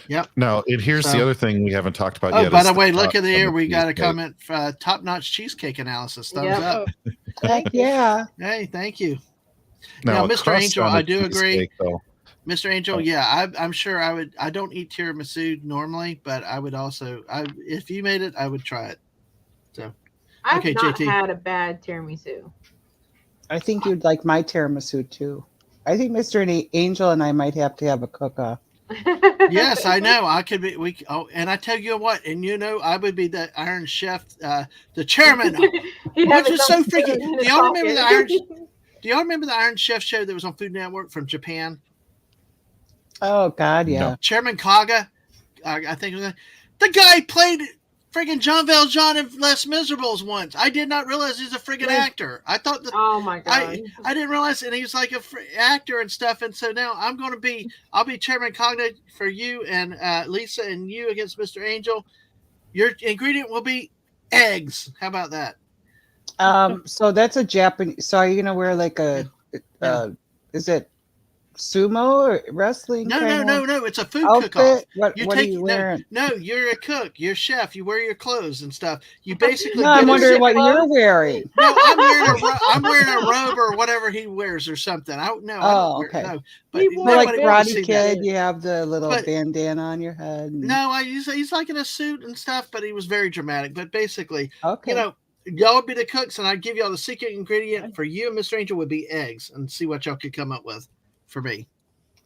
Yep. Now, here's the other thing we haven't talked about yet. By the way, look at the air. We got a comment. Top-notch cheesecake analysis. Thumbs up. Heck yeah. Hey, thank you. Now, Now, a Mr. crust Angel, on a I do agree. cheesesteak, though. Mr. Angel, Oh. yeah, I'm sure I would. I don't eat tiramisu normally, but I would also. If you made it, I would try it. So, I've okay, not JT. had a bad tiramisu. I think you'd like my tiramisu too. I think Mr. Angel and I might have to have a cook-off. Yes, I know. I could be. Oh, and I tell you what, and I would be the Iron Chef, the chairman, He'd have which his is so own freaky. spoon in Do his y'all remember the Iron? pocket. Do y'all remember the Iron Chef show that was on Food Network from Japan? Oh God, No. yeah. Chairman Kaga, I think it was the guy played friggin' Jean Valjean in Les Miserables once. I did not realize he's a friggin' actor. I thought that Oh my god! I didn't realize, and he's like a actor and stuff. And so now I'll be Chairman Cogna for you and Lisa, and you against Mr. Angel. Your ingredient will be eggs. How about that? So that's a Japanese. So are you gonna wear like a? Is it sumo or wrestling? No. It's a food outfit? cook-off. What are you wearing? No, you're a cook. You're a chef. You wear your clothes and stuff. You basically. No, I'm wondering what clothes? you're wearing. No, I'm wearing a robe or whatever he wears or something. I don't Okay. no, but He So wore like nobody wants to Karate see Kid, that. you have the little But- bandana on your head. and- No, he's like in a suit and stuff, but he was very dramatic. But basically, Okay. y'all would be the cooks, and I'd give y'all the secret ingredient for you and Mr. Angel would be eggs, and see what y'all could come up with for me.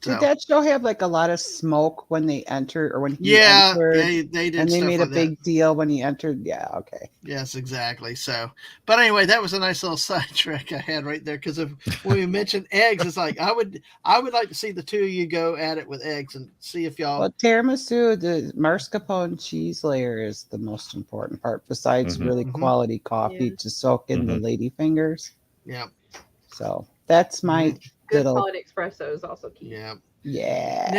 Did that show have like a lot of smoke when they entered or when he Yeah, entered? they did, And they stuff made a like big that. deal when he entered. Yeah, okay. Yes, exactly. So, but anyway, that was a nice little side trick I had right there because when we mentioned eggs, it's like I would like to see the two of you go at it with eggs and see if y'all. Well, tiramisu, the mascarpone cheese layer is the most important part, besides really quality coffee to soak in the lady fingers. Yeah. So that's my Good little. quality espresso is also key. Yeah. Yeah.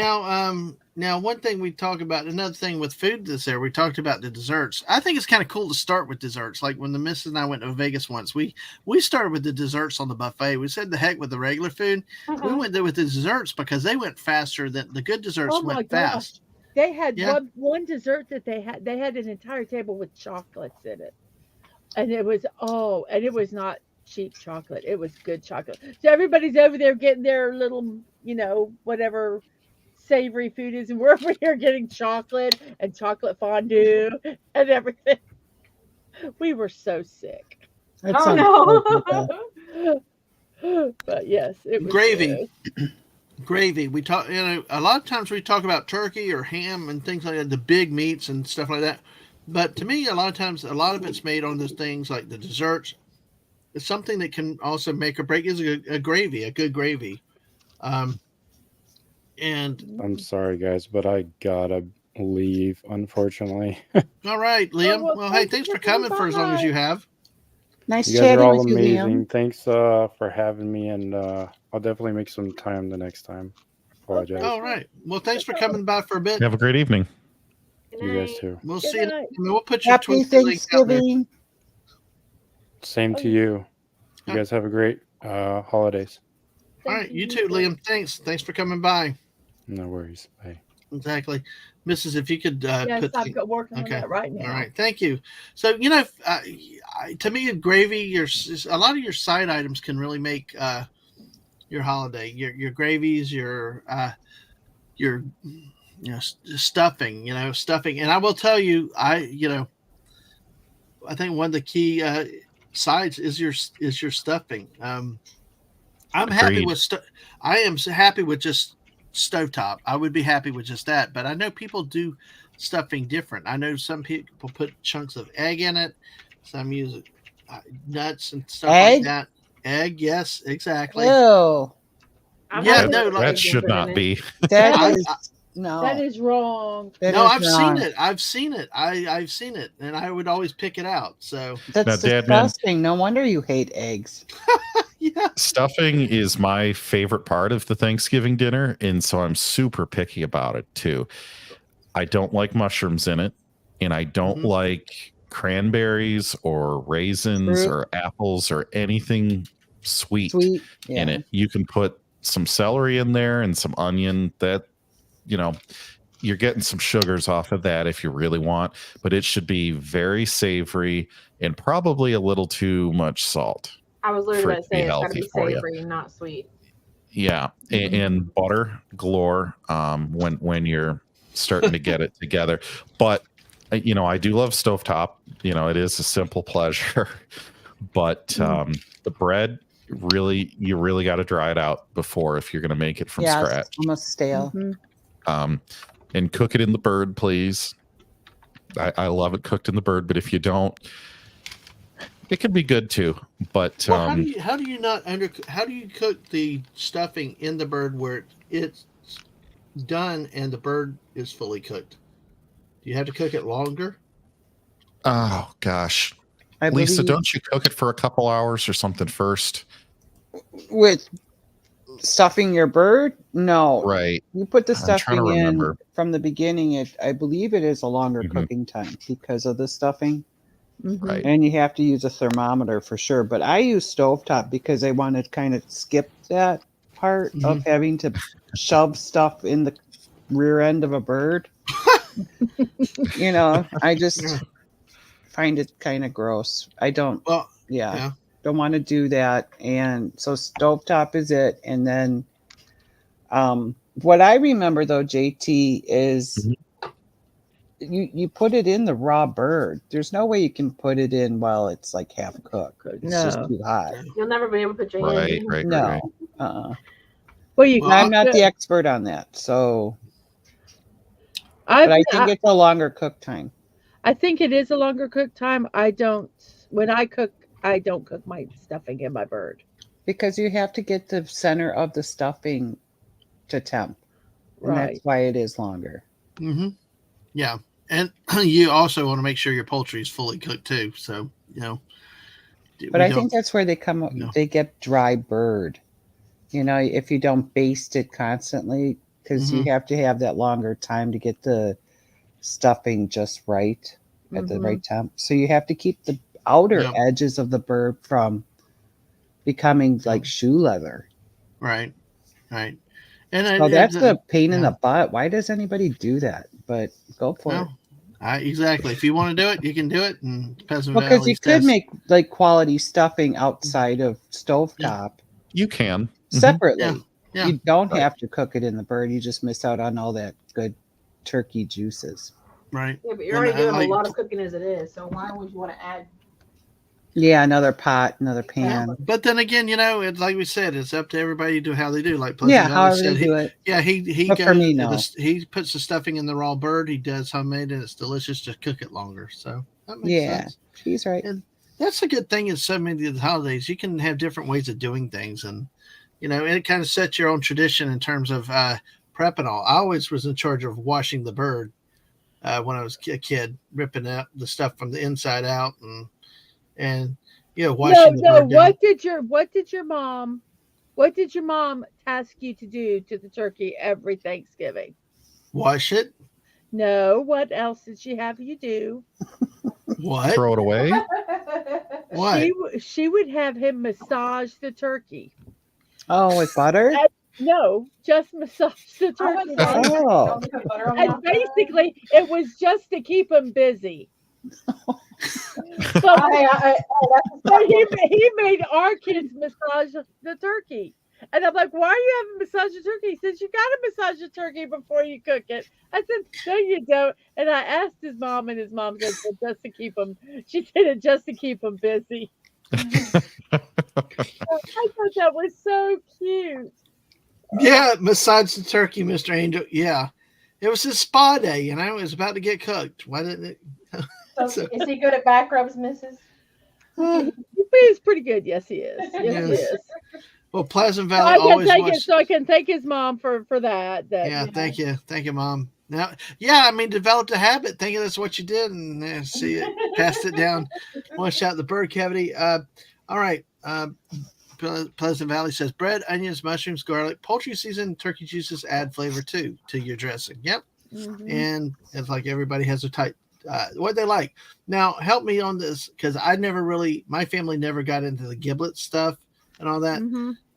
Now one thing we talk about, another thing with food this year, we talked about the desserts. I think it's kind of cool to start with desserts. Like when the missus and I went to Vegas once, we started with the desserts on the buffet. We said the heck with the regular food. We went there with the desserts because they went faster than the good desserts Oh my went gosh. fast. They had Yeah. one dessert that they had an entire table with chocolates in it. And it was not cheap chocolate. It was good chocolate. So everybody's over there getting their little, whatever savory food is, and we're over here getting chocolate and chocolate fondue and everything. We were so sick. That Oh sounds no! good. But yes, it was Gravy. good. Gravy. We talk, a lot of times we talk about turkey or ham and things like that, the big meats and stuff like that. But to me, a lot of times, a lot of it's made on those things like the desserts. It's something that can also make or break is a gravy, a good gravy. And I'm sorry, guys, but I gotta leave, unfortunately. all right, Liam. well, Well, hey, thanks for coming for as long as you have. Nice You guys chatting are all with you, amazing. Liam. Thanks for having me, and I'll definitely make some time the next time. Apologize. All right. Well, thanks for coming by for a bit. Have a great evening. Good You guys night. too. We'll Good see you. night. We'll put your Happy Twitter link out there. Thanksgiving. Same to you. You guys have a great holidays. All right, you too, Liam. Thanks for coming by. No worries. Bye. Exactly, Mrs. If you could Yes, put. I'm working on that right now. All right, thank you. So to me, gravy, a lot of your side items can really make your holiday. Your gravies, your stuffing. And I will tell you, I think one of the key sides is your stuffing. I'm happy Agreed. with I am so happy with just stovetop. I would be happy with just that, but I know people do stuffing different. I know some people put chunks of egg in it. Some use nuts and stuff like that. Egg, yes, exactly. Ew. Yeah, I've no, never like- That should put in not it. be. That is no. That is wrong. That No, is I've wrong. seen it. I've seen it. I've seen it, and I would always pick it out. So That's Now, Dadman- disgusting. No wonder you hate eggs. yeah, Stuffing is my favorite part of the Thanksgiving dinner, and so I'm super picky about it too. I don't like mushrooms in it, and I don't like cranberries or raisins Fruit. or apples or anything sweet, Sweet. in Yeah. it. You can put some celery in there and some onion. That, you're getting some sugars off of that if you really want, but it should be very savory and probably a little too much salt. I was literally for about it to to be say it's got to healthy be for you. savory, not sweet. Yeah, and butter galore when you're starting to get it together. But I do love stovetop. It is a simple pleasure. But the bread, you really got to dry it out before if you're going to make it from Yeah, scratch. it's almost stale. And cook it in the bird, please. I love it cooked in the bird, but if you don't, it can be good too. But Well, how do you cook the stuffing in the bird where it's done and the bird is fully cooked? Do you have to cook it longer? Oh gosh, I Lisa, believe don't you cook it for a couple hours or something first? with stuffing your bird, no. Right. You put the I'm trying to stuffing in remember. from the beginning. I believe it is a longer Mhm. cooking time because of the stuffing. Right. And you have to use a thermometer for sure. But I use stovetop because I want to kind of skip that part of having to shove stuff in the rear end of a bird. I just find it kind of gross. I don't, Well, don't want to do that. And so stovetop is it. And then what I remember though, JT, is you put it in the raw bird. There's no way you can put it in while it's like half cooked. It's just too hot. You'll never be able to put your hand in. Right. No. Well, I'm not the expert on that, so. But I think it's a longer cook time. I think it is a longer cook time. When I cook, I don't cook my stuffing in my bird. Because you have to get the center of the stuffing to temp. And Right. that's why it is longer. Yeah. And you also want to make sure your poultry is fully cooked too. So, But I think that's where they get dry bird. If you don't baste it constantly, because you have to have that longer time to get the stuffing just right at the right temp. So you have to keep the outer edges of the bird from becoming like shoe leather. Right. And that's a pain in the butt. Why does anybody do that? But go for it. Exactly. If you want to do it, you can do it. And because you could make like quality stuffing outside of stovetop. You can separately. Yeah. You don't have to cook it in the bird. You just miss out on all that good turkey juices. Right. Yeah, but you're already doing a lot of cooking as it is. So why would you want to add? Yeah, another pot, another pan. But then again, it's like we said, it's up to everybody to do how they do. Like however they do it. Yeah, he but goes, for me, no. He puts the stuffing in the raw bird. He does homemade, and it's delicious. Just cook it longer. So that makes sense. He's right. And that's a good thing in so many of the holidays. You can have different ways of doing things, and it kind of sets your own tradition in terms of prep and all. I always was in charge of washing the bird when I was a kid, ripping out the stuff from the inside out, and washing the bird down. What did your mom task you to do to the turkey every Thanksgiving? Wash it. No, what else did she have you do? What? Throw it away? What? She would have him massage the turkey. Oh, with butter? No, just massage the turkey. Oh. And basically, it was just to keep him busy. But he made our kids massage the turkey. And I'm like, why are you having massage the turkey? He says, you got to massage the turkey before you cook it. I said, no, you don't. And I asked his mom, and his mom said, well, just to keep him. She said it just to keep him busy. I thought that was so cute. Yeah, massage the turkey, Mr. Angel. Yeah. It was his spa day, it was about to get cooked. Why didn't it? So, is he good at back rubs, Mrs.? He's pretty good. Yes, he is. Yes, he is. Well, Pleasant Valley always watched. So I can thank his mom for that. Thank you, Mom. Now, developed a habit thinking that's what you did, and see it, passed it down, washed out the bird cavity. All right. Pleasant Valley says bread, onions, mushrooms, garlic, poultry seasoned turkey juices add flavor to your dressing. Yep. And it's like everybody has a type what they like. Now help me on this, because my family never got into the giblet stuff and all that.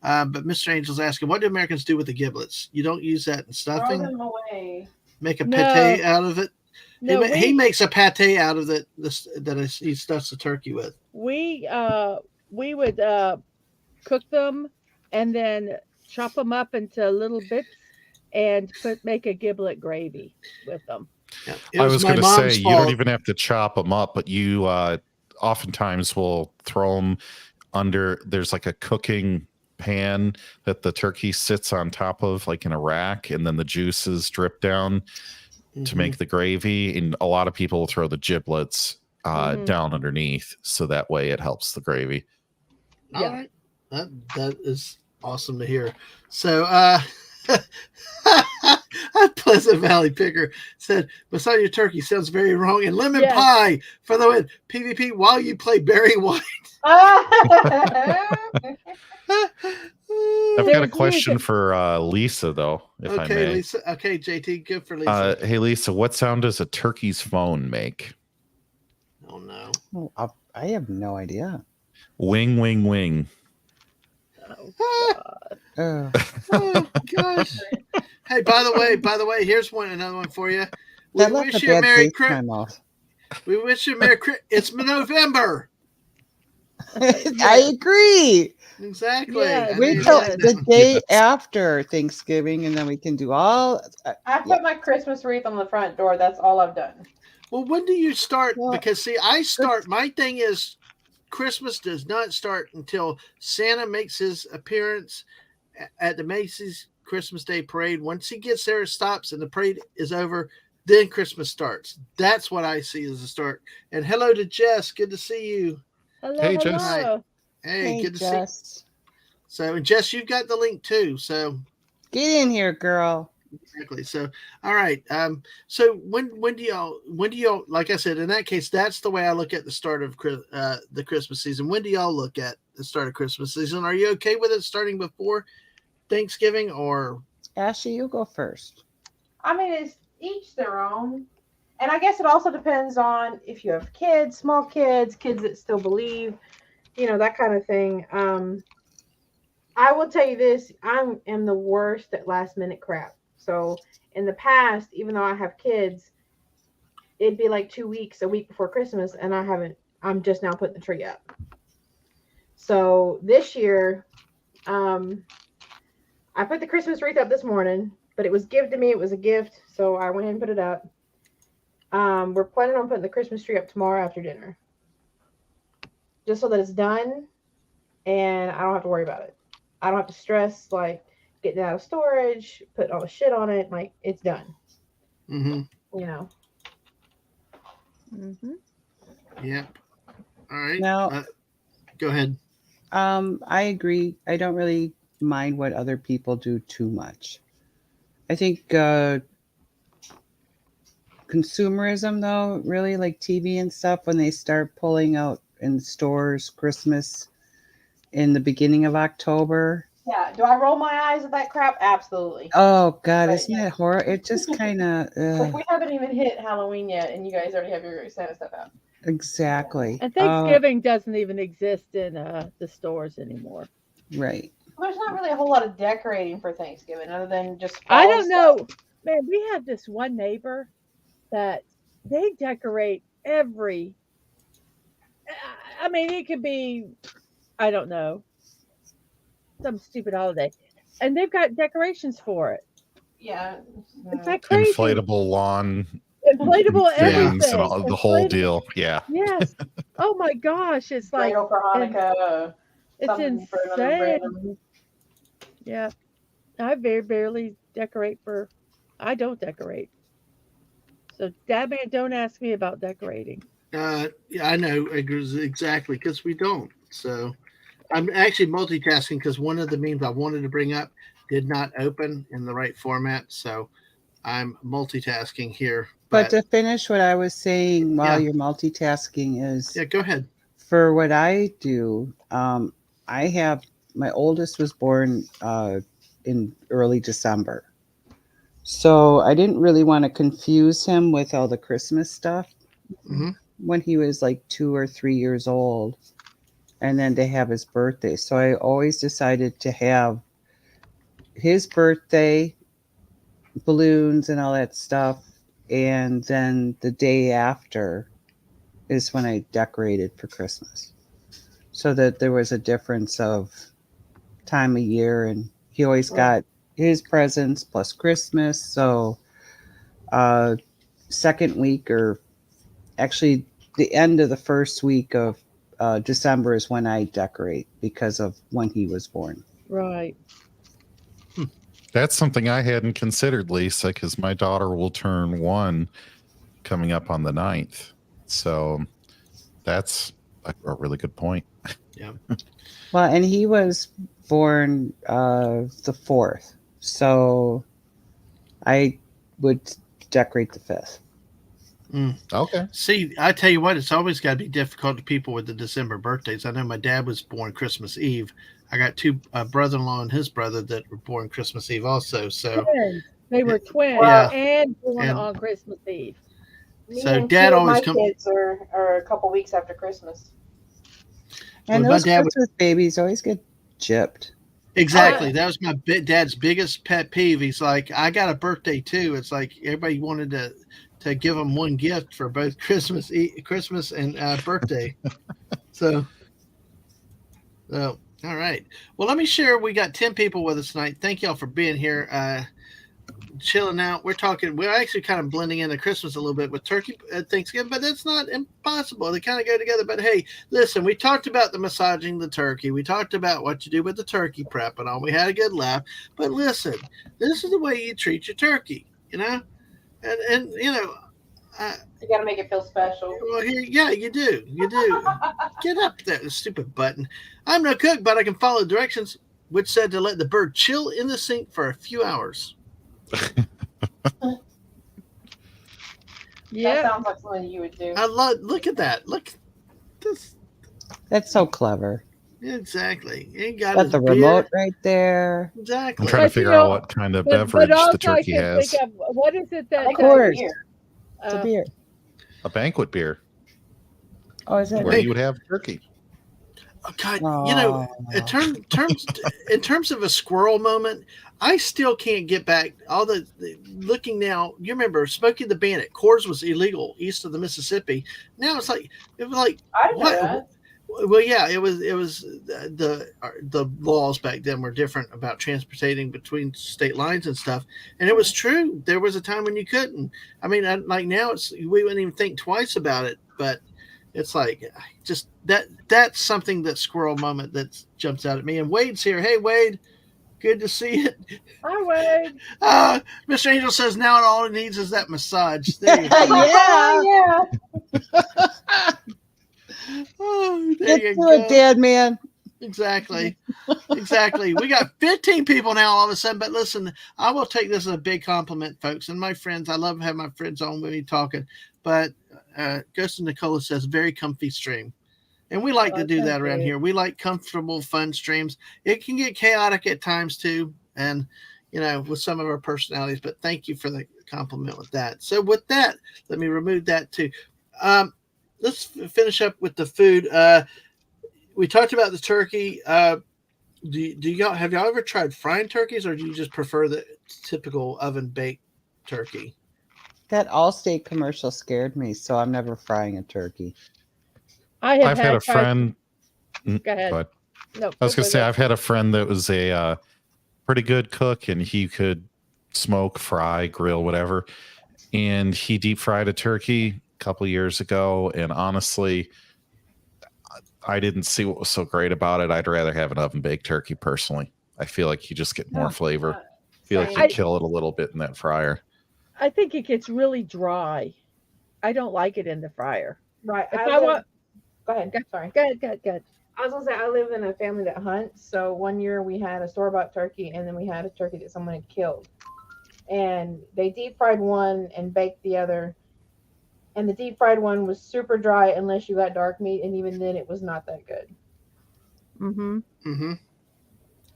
But Mr. Angel's asking, what do Americans do with the giblets? You don't use that in stuffing? Throw them away. Make a pate out of it? No, he makes a pate out of it that he stuffs the turkey with. We we would cook them and then chop them up into little bits and make a giblet gravy with them. Yeah, I was going to say, you don't fault. even have to chop them up, but you oftentimes will throw them under. There's like a cooking pan that the turkey sits on top of, like in a rack, and then the juices drip down to make the gravy. And a lot of people will throw the giblets down underneath, so that way it helps the gravy. All right, that is awesome to hear. So, Pleasant Valley Picker said, "Beside your turkey sounds very wrong." And lemon pie for the win. PvP while you play Barry White. I've got a question for Lisa, though, if I may. Lisa. Okay, JT, good for Lisa. Hey, Lisa, what sound does a turkey's phone make? Oh, no. Oh, I have no idea. Wing, wing, wing. Oh gosh. Hey, by the way, here's another one for you. We wish you a Merry Christmas. We wish you a Merry Christmas. It's November. I agree. Exactly. Yeah, wait till the day after Thanksgiving, and then we can do all. I put my Christmas wreath on the front door. That's all I've done. Well, when do you start? Because see, I start. My thing is, Christmas does not start until Santa makes his appearance at the Macy's Christmas Day Parade. Once he gets there, it stops, and the parade is over. Then Christmas starts. That's what I see as the start. And hello to Jess. Good to see you. Hello, hey, hello. Jess. Hey, good to Jess. see you. So, and Jess, you've got the link too. So get in here, girl. Exactly. So, all right. So when do y'all, like I said, in that case, that's the way I look at the start of the Christmas season. When do y'all look at the start of Christmas season? Are you okay with it starting before Thanksgiving, or Ashley, you go first? I mean, it's each their own. And I guess it also depends on if you have kids, small kids that still believe, that kind of thing. I will tell you this, I am the worst at last minute crap. So in the past, even though I have kids, it'd be like 2 weeks, a week before Christmas, and I'm just now putting the tree up. So this year, I put the Christmas wreath up this morning, but it was given to me. It was a gift. So I went ahead and put it up. We're planning on putting the Christmas tree up tomorrow after dinner, just so that it's done and I don't have to worry about it. I don't have to stress like getting out of storage, putting all the shit on it. Like, it's done. Yep. All right. Now, go ahead. I agree. I don't really mind what other people do too much. I think consumerism, though, really like TV and stuff, when they start pulling out in stores Christmas in the beginning of October. Yeah. Do I roll my eyes at that crap? Absolutely. Oh God, isn't it horror? It just kind of. Like, we haven't even hit Halloween yet, and you guys already have your Santa stuff out. Exactly. And Thanksgiving doesn't even exist in the stores anymore. Right. Well, there's not really a whole lot of decorating for Thanksgiving other than just. I don't know, man. We have this one neighbor that they decorate every. I mean, it could be, I don't know, some stupid holiday, and they've got decorations for it. Yeah, it's like crazy. Inflatable lawn, inflatable everything, and all, the whole deal. Yeah. Yes. Oh my gosh, it's like for Hanukkah. It's insane. Yeah, I very barely decorate for. I don't decorate. So, Dadman, don't ask me about decorating. Yeah, I know exactly, because we don't. So I'm actually multitasking because one of the memes I wanted to bring up did not open in the right format. So I'm multitasking here. But to finish what I was saying while you're multitasking is... Yeah, go ahead. For what I do, I have... My oldest was born in early December. So I didn't really want to confuse him with all the Christmas stuff when he was like 2 or 3 years old, and then to have his birthday. So I always decided to have his birthday, balloons and all that stuff, and then the day after is when I decorated for Christmas. so that there was a difference of time of year, and he always got his presents plus Christmas. So second week, or actually the end of the first week of December is when I decorate because of when he was born. Right. That's something I hadn't considered, Lisa, because my daughter will turn 1 coming up on the 9th. So that's a really good point. Yeah. Well, and he was born the 4th. So I would decorate the 5th. Okay. See, I tell you what, it's always got to be difficult to people with the December birthdays. I know my dad was born Christmas Eve. I got 2 brother-in-law and his brother that were born Christmas Eve also. So Twins. They were twins and born on Christmas Eve. Me So and Dad 2 of always my kids are a couple weeks after Christmas. And Well, my those dad Christmas babies always get gypped. Exactly. That was my dad's biggest pet peeve. He's like, I got a birthday too. It's like everybody wanted to give him one gift for both Christmas and birthday. So, all right. Well, let me share. We got 10 people with us tonight. Thank y'all for being here. Chilling out. We're actually kind of blending into Christmas a little bit with turkey Thanksgiving, but that's not impossible. They kind of go together. But hey, listen, we talked about the massaging the turkey. We talked about what you do with the turkey prep and all. We had a good laugh. But listen, this is the way you treat your turkey, and you got to make it feel special. Well, you do. Get up there, the stupid button. I'm no cook, but I can follow directions, which said to let the bird chill in the sink for a few hours. That sounds like something you would do. Look at that. Look, this. That's so clever. Exactly. He got the beer. Remote right there. Exactly. I'm trying to figure out what kind of beverage the turkey has. What is it that? Of course, it's a beer. A banquet beer. Oh, is it? Where you would have turkey. Oh, God, in terms of a squirrel moment, I still can't get back all the looking now. You remember Smokey the Bandit? Coors was illegal east of the Mississippi. Now it was like I didn't know that. Well, yeah, it was the laws back then were different about transporting between state lines and stuff, and it was true. There was a time when you couldn't. I mean, like now we wouldn't even think twice about it, but it's like just that's something that squirrel moment that jumps out at me. And Wade's here. Hey, Wade, good to see you. Hi, Wade. Mr. Angel says now all it needs is that massage. There you go. Yeah. Oh, there Get you to go. it, Dad, man. Exactly. We got 15 people now all of a sudden, but listen, I will take this as a big compliment, folks. And my friends, I love having my friends on with me talking, but Ghost and Nicola says very comfy stream. And we like to do that around here. We like comfortable, fun streams. It can get chaotic at times too. And, with some of our personalities, but thank you for the compliment with that. So with that, let me remove that too. Let's finish up with the food. We talked about the turkey. Have y'all ever tried frying turkeys, or do you just prefer the typical oven baked turkey? That Allstate commercial scared me, so I'm never frying a turkey. I've had a friend. Go ahead. No, I was going to say I've had a friend that was a pretty good cook, and he could smoke, fry, grill, whatever. And he deep fried a turkey a couple of years ago, and honestly, I didn't see what was so great about it. I'd rather have an oven baked turkey personally. I feel like you just get more flavor. I feel like you kill it a little bit in that fryer. I think it gets really dry. I don't like it in the fryer. Right. Go ahead. Sorry. Go ahead. I was gonna say I live in a family that hunts. So one year we had a store-bought turkey, and then we had a turkey that someone had killed, and they deep fried one and baked the other. And the deep fried one was super dry unless you got dark meat, and even then it was not that good.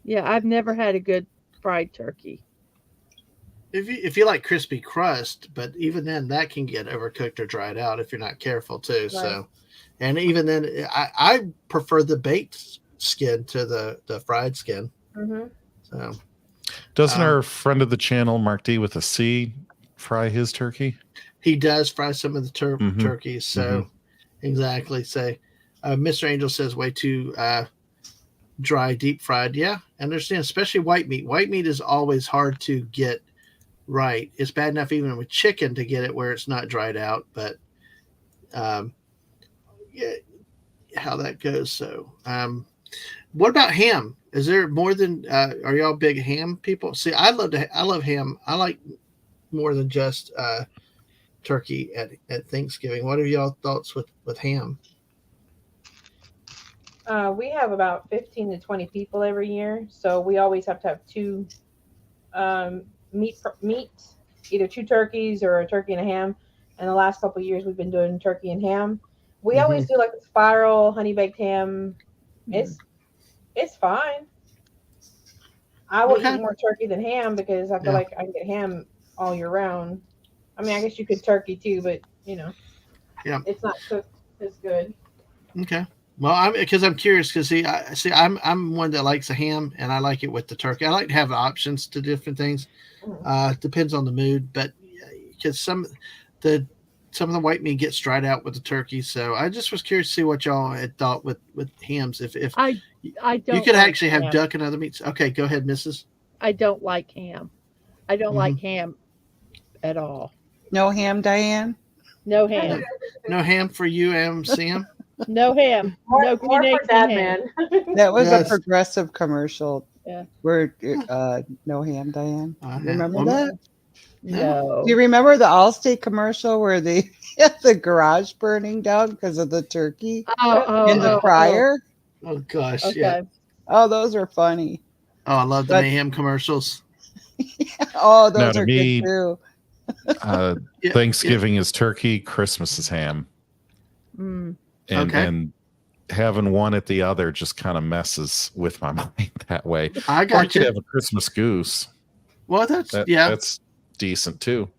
Yeah, I've never had a good fried turkey. If you like crispy crust, but even then that can get overcooked or dried out if you're not careful too. Right. So, and even then, I prefer the baked skin to the fried skin. So, doesn't our friend of the channel, Mark D with a C, fry his turkey? He does fry some of the turkeys. So exactly. Say, Mr. Angel says way too dry, deep fried. Yeah, I understand, especially white meat. White meat is always hard to get right. It's bad enough even with chicken to get it where it's not dried out, but yeah, how that goes. So, what about ham? Is there more than? Are y'all big ham people? See, I love ham. I like more than just turkey at Thanksgiving. What are y'all thoughts with ham? We have about 15 to 20 people every year, so we always have to have two meat, either two turkeys or a turkey and a ham. And the last couple of years, we've been doing turkey and ham. We always do like a spiral honey baked ham. It's fine. I will eat more turkey than ham because I feel like I can get ham all year round. I mean, I guess you could turkey too, but it's not cooked as good. Okay. Well, I'm curious because I'm one that likes a ham and I like it with the turkey. I like to have options to different things. Depends on the mood, but because some of the white meat gets dried out with the turkey, so I just was curious to see what y'all had thought with hams. If I don't, you could like actually ham. have duck and other meats. Okay, go ahead, Mrs. I don't like ham. I don't like ham at all. No ham, Diane? No ham. No ham for you, Sam. No ham. No More green for eggs and ham. Dadman. That was Yes. a progressive commercial. Yeah. Where no ham, Diane. Remember that? No. Do you remember the Allstate commercial where they had the garage burning down because of the turkey in the fryer? Oh gosh, Okay. yeah. Oh, those are funny. Oh, I love the mayhem commercials. Oh, those to are me, good too. Thanksgiving is turkey, Christmas is ham. And having one at the other just kind of messes with my mind that way. I got or you could have a Christmas goose. Well, that's decent too.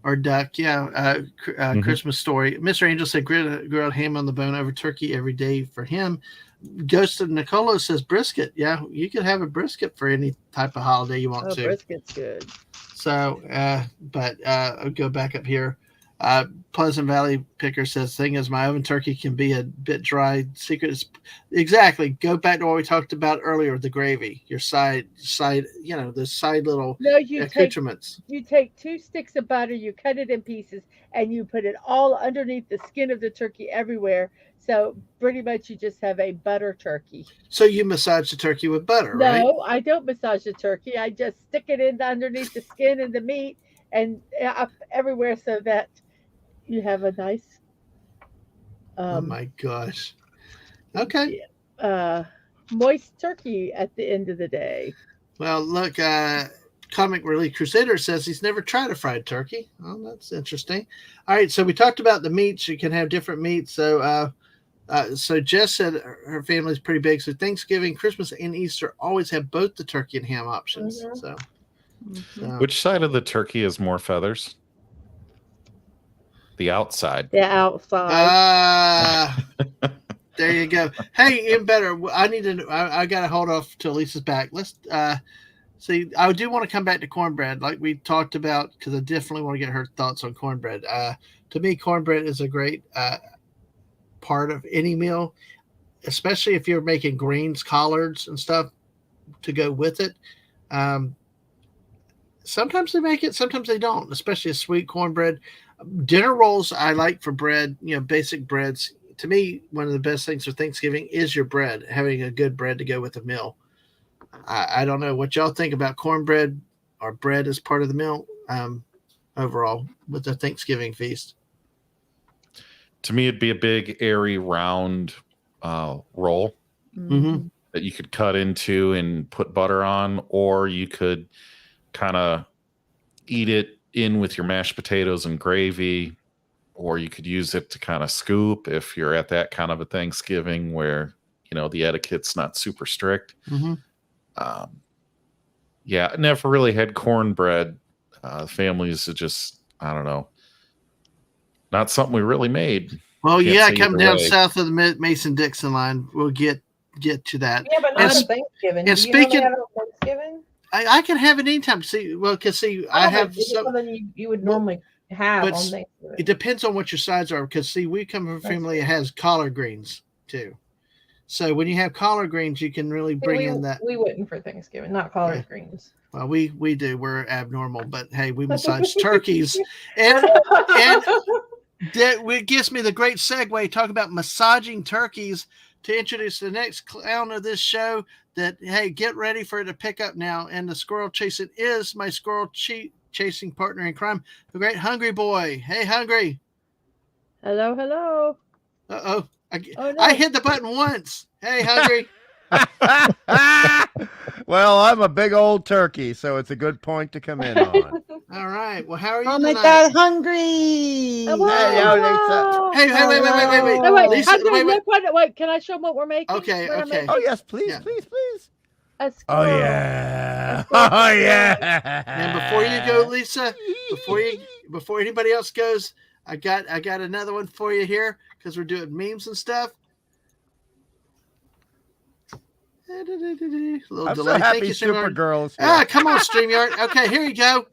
Or duck, Christmas Story. Mr. Angel said grilled ham on the bone over turkey every day for him. Ghost of Nicolo says brisket. Yeah, you could have a brisket for any type of holiday you want to. Brisket's good. So, but I'll go back up here. Pleasant Valley Picker says, thing is, my oven turkey can be a bit dry. Secret is exactly. Go back to what we talked about earlier, the gravy, your side, the side little accoutrements. You take 2 sticks of butter, you cut it in pieces, and you put it all underneath the skin of the turkey everywhere. So pretty much you just have a butter turkey. So you massage the turkey with butter, right? No, I don't massage the turkey. I just stick it in underneath the skin and the meat and up everywhere so that you have a nice oh my gosh. Okay. Moist turkey at the end of the day. Well, look, Comic Relief Crusader says he's never tried a fried turkey. Oh, that's interesting. All right, so we talked about the meats. You can have different meats. So Jess said her family's pretty big. So Thanksgiving, Christmas, and Easter always have both the turkey and ham options. So, which side of the turkey has more feathers? The outside. The outside. There you go. Hey, even better. I got to hold off till Lisa's back. Let's see. I do want to come back to cornbread, like we talked about, because I definitely want to get her thoughts on cornbread. To me, cornbread is a great part of any meal, especially if you're making greens, collards, and stuff to go with it. Sometimes they make it, sometimes they don't, especially a sweet cornbread. Dinner rolls I like for bread, basic breads. To me, one of the best things for Thanksgiving is your bread, having a good bread to go with the meal. I don't know what y'all think about cornbread or bread as part of the meal overall with the Thanksgiving feast. To me, it'd be a big, airy, round roll that you could cut into and put butter on, or you could kind of eat it in with your mashed potatoes and gravy, or you could use it to kind of scoop if you're at that kind of a Thanksgiving where, the etiquette's not super strict. Never really had cornbread. Families are just, I don't know, not something we really made. Well, come down south of the Mason-Dixon line. We'll get to that. Yeah, but not on Thanksgiving. And speaking, have it on Thanksgiving? I can have it anytime. I have some than you would normally have on Thanksgiving. It depends on what your sides are. Because we come from a family that has collard greens. too. So when you have collard greens, you can really bring in that. We wouldn't for Thanksgiving, not collard greens. Well, we do. We're abnormal, but hey, we massage turkeys, and that gives me the great segue. Talk about massaging turkeys to introduce the next clown of this show. That hey, get ready for it to pick up now. And the squirrel chasing is my squirrel chasing partner in crime, the great Hungry Boy. Hey, Hungry. Hello, hello. Uh-oh. Oh, no. I hit the button once. Hey, Hungry. Well, I'm a big old turkey, so it's a good point to come in on. All right. Well, how are you Oh my tonight? God, hungry! Hello. Hey, Hey, wait. No, wait, Lisa, Hungry, wait. wait, can I show them what we're making? Okay, What I'm okay. making? Oh yes, please, Yeah. please, please. A Oh squirrel. yeah. A squirrel. Oh yeah. And before you go, Lisa, before anybody else goes, I got another one for you here because we're doing memes and stuff. Little I'm delay. so happy Thank you, StreamYard. Supergirl is here. Ah, come on, StreamYard. Okay, here you go.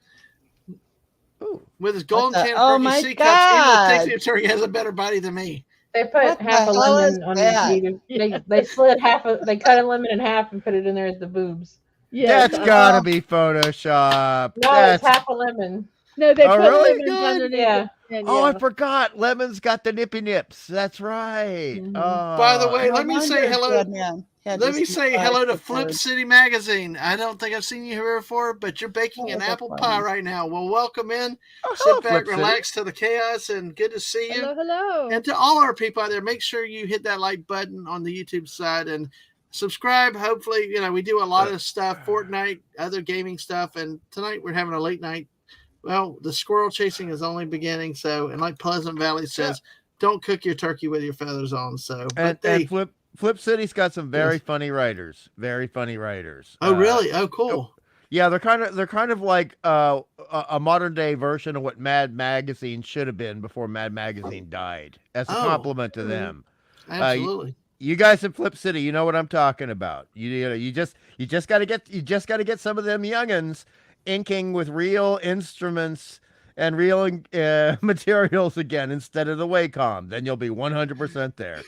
Ooh. With his golden What the- tan oh Perky my C cups, even God. the Texas turkey has a better body than me. They put What half the a hell is lemon on that? either. They split they cut a lemon in half and put it in there as the boobs. Yes, That's gotta be Photoshop. No, That's it's half a lemon. No, they Oh, put really? lemons Good. underneath. Yeah. And oh, I yeah. forgot. Lemon's got the nippy nips. That's right. Mhm. By the way, No let me say wonder hello. Dadman had Let this me say massage hello to the Flip bird. City Magazine. I don't think I've seen you here before, but you're baking Oh, an that's apple funny. pie right now. Well, welcome in. Oh, hello, Sit back, Flip City. relax to the chaos, and good to see you. Hello, hello. And to all our people out there, make sure you hit that like button on the YouTube side and subscribe. Hopefully, we do a lot of stuff, Fortnite, other gaming stuff, and tonight we're having a late night. Well, the squirrel chasing is only beginning, so and like Pleasant Valley says, don't cook your turkey with your feathers on. So, but And Flip City's got some very funny writers. Very funny writers. Oh, really? Oh, cool. Yeah, they're kind of like a modern day version of what Mad Magazine should have been before Mad Magazine died. As a compliment to them. Absolutely. You guys in Flip City, you know what I'm talking about. You just got to get some of them youngins inking with real instruments and real materials again instead of the Wacom. Then you'll be 100% there.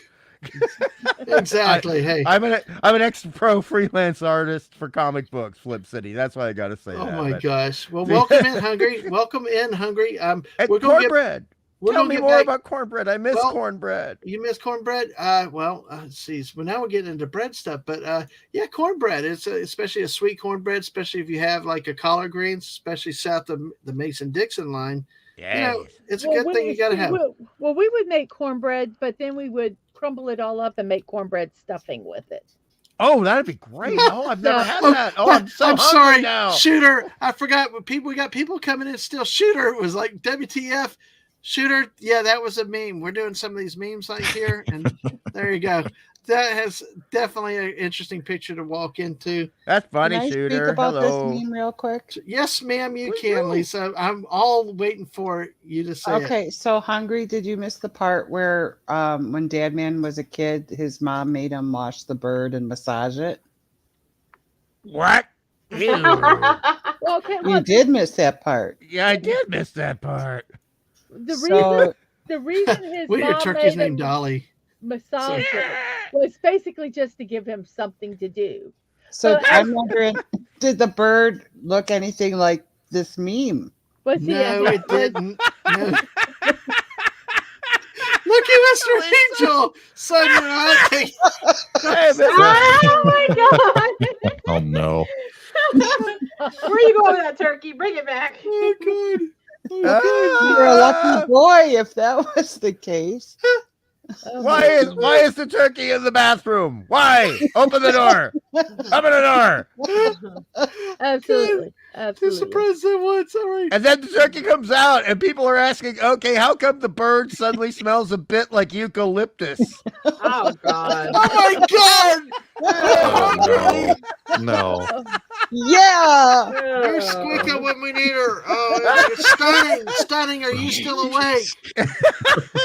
Exactly. Hey, I'm an ex-pro freelance artist for comic books, Flip City. That's why I got to say that. oh my gosh. Well, welcome in, Hungry. Welcome in, Hungry. And we're gonna cornbread. Tell me more about cornbread. I miss cornbread. You miss cornbread? Let's see. Well, now we're getting into bread stuff, but yeah, cornbread. It's especially a sweet cornbread, especially if you have like a collard greens, especially south of the Mason-Dixon line. Yeah. It's a good thing you got to have. Well, we would make cornbread, but then we would crumble it all up and make cornbread stuffing with it. Oh, that'd be great. Oh, I've never had that. Oh, I'm so hungry sorry, now. Shooter. I forgot. We got people coming in still. Shooter was like WTF. Shooter, yeah, that was a meme. We're doing some of these memes like here, and there you go. That has definitely an interesting picture to walk into. That's funny, Can I Shooter. speak about Hello. this meme real quick? Yes, ma'am, you can, Lisa. I'm all waiting for you to say it. Okay, so Hungry, did you miss the part where when Dadman was a kid, his mom made him wash the bird and massage it? What? Ew. Well, okay, You look, did miss that part. Yeah, I did miss that part. the reason his Well, your mom turkey's made him named Dolly. massage it was basically just to give him something to do. So Well, I'm wondering, did the bird look anything like this meme? Was he? No, it didn't. No. Look at Mr. Angel. Son, you're out. Hey, Mr. Oh my god! Oh no. Where are you going with that turkey? Bring it back. Oh, good. You're a lucky boy if that was the case. Oh, Why is the turkey in the bathroom? Why? Open the door. Open the door. absolutely, To absolutely. surprise them once. All right. And then the turkey comes out, and people are asking, okay, how come the bird suddenly smells a bit like eucalyptus? Oh god! Oh my God! Oh, no. Yeah. You're squeaking when we need her. Oh, you're stunning. Are you still awake?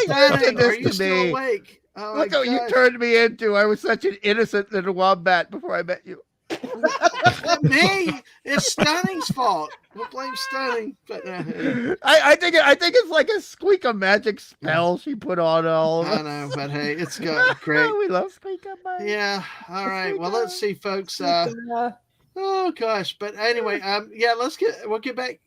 Stunning. Are you still awake? Oh, Look my what you gosh. turned me into. I was such an innocent little wombat before I met you. Me, it's Stunning's fault. We'll blame Stunning. But I think it's like a squeak of magic spell she put on all of us. I know, but hey, it's good. Great. We love squeak of magic. Yeah. All right. Well, let's see, folks. Uh, Oh gosh, but anyway, yeah, we'll get back.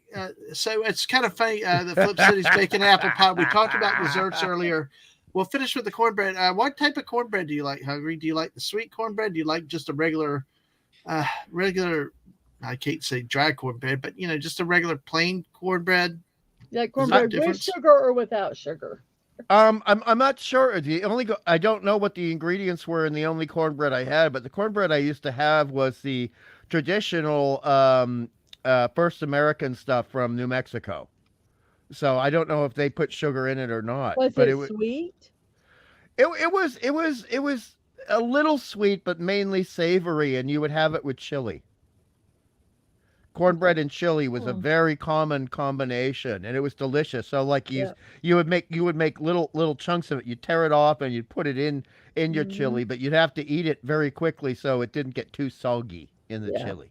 So it's kind of funny. The Flip City's baking apple pie. We talked about desserts earlier. We'll finish with the cornbread. What type of cornbread do you like, Hungry? Do you like the sweet cornbread? Do you like just a regular? I can't say dry cornbread, but just a regular plain cornbread. Like cornbread with sugar or without sugar? I'm not sure. I don't know what the ingredients were in the only cornbread I had, but the cornbread I used to have was the traditional First American stuff from New Mexico. So I don't know if they put sugar in it or not. Was but it sweet? It was a little sweet, but mainly savory, and you would have it with chili. Cornbread and chili was a very common combination, and it was delicious. So like you would make little chunks of it. You'd tear it off and you'd put it in your chili, but you'd have to eat it very quickly so it didn't get too soggy in the chili.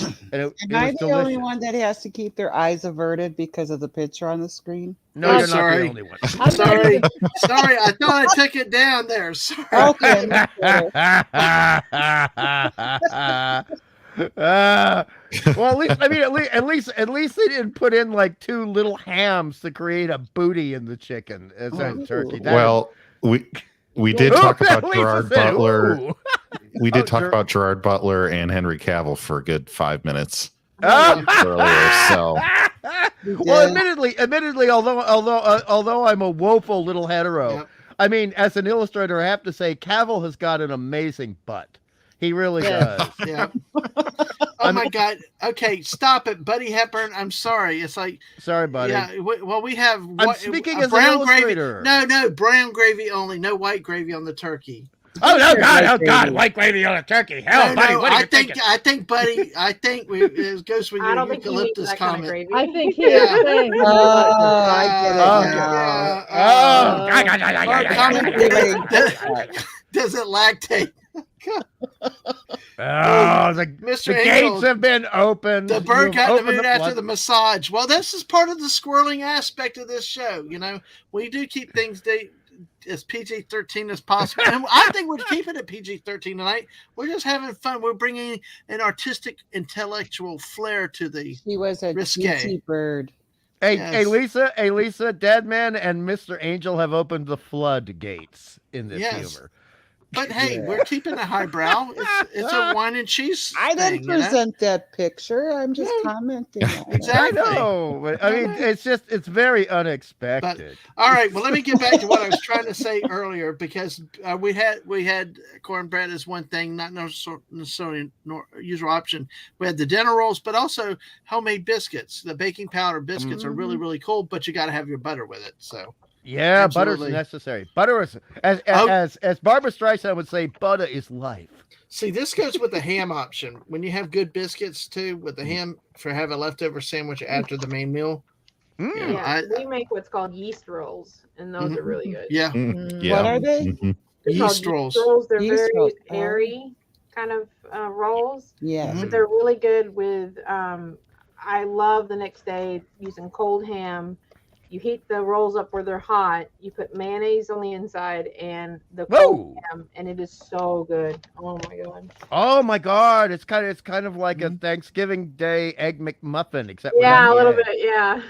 And it Am I was the delicious. only one that has to keep their eyes averted because of the picture on the screen? No, you're not the only one. Sorry, I thought I took it down there. Sorry. Okay. Well, at least they didn't put in like two little hams to create a booty in the chicken as a turkey. Well, we did talk about Gerard Butler. We did talk about Gerard Butler and Henry Cavill for a good 5 minutes earlier. So, well, admittedly, although I'm a woeful little hetero, I mean, as an illustrator, I have to say Cavill has got an amazing butt. He really does. Yeah. Oh my God. Okay, stop it, Buddy Hepburn. I'm sorry. It's like sorry, buddy. Yeah. Well, we have. I'm speaking as brown an illustrator. Gravy. No, brown gravy only. No white gravy on the turkey. Oh no, God! White gravy on a turkey. Hell, buddy, what are you thinking? I think, Buddy. It goes with your eucalyptus comment. Kind of I think he is saying. Does it lactate? The gates have been opened. The bird got in the mood after the massage. Well, this is part of the squirreling aspect of this show. We do keep things as PG-13 as possible. And I think we're keeping it PG-13 tonight. We're just having fun. We're bringing an artistic, intellectual flair to the He was a risque bird. Hey, Lisa, Dadman and Mr. Angel have opened the floodgates in this humor. But hey, we're keeping it highbrow. It's a wine and cheese. I didn't present that picture. I'm just commenting. Exactly. I know. But, I mean, it's very unexpected. But, all right. Well, let me get back to what I was trying to say earlier, because we had cornbread as one thing, not necessarily usual option. We had the dinner rolls, but also homemade biscuits. The baking powder biscuits are really, really cool, but you got to have your butter with it. So. Yeah, absolutely. Butter's necessary. Butter is, as Barbara Streisand would say, butter is life. See, this goes with the ham option. When you have good biscuits too, with the ham for have a leftover sandwich after the main meal. We make what's called yeast rolls, and those are really good. Yeah. What are they? Yeast rolls. They're very airy kind of rolls. Yeah. But they're really good with. I love the next day using cold ham. You heat the rolls up where they're hot. You put mayonnaise on the inside and the cold ham, and it is so good. Oh my god! Oh my god! It's kind of like a Thanksgiving Day egg McMuffin, except a little bit, yeah.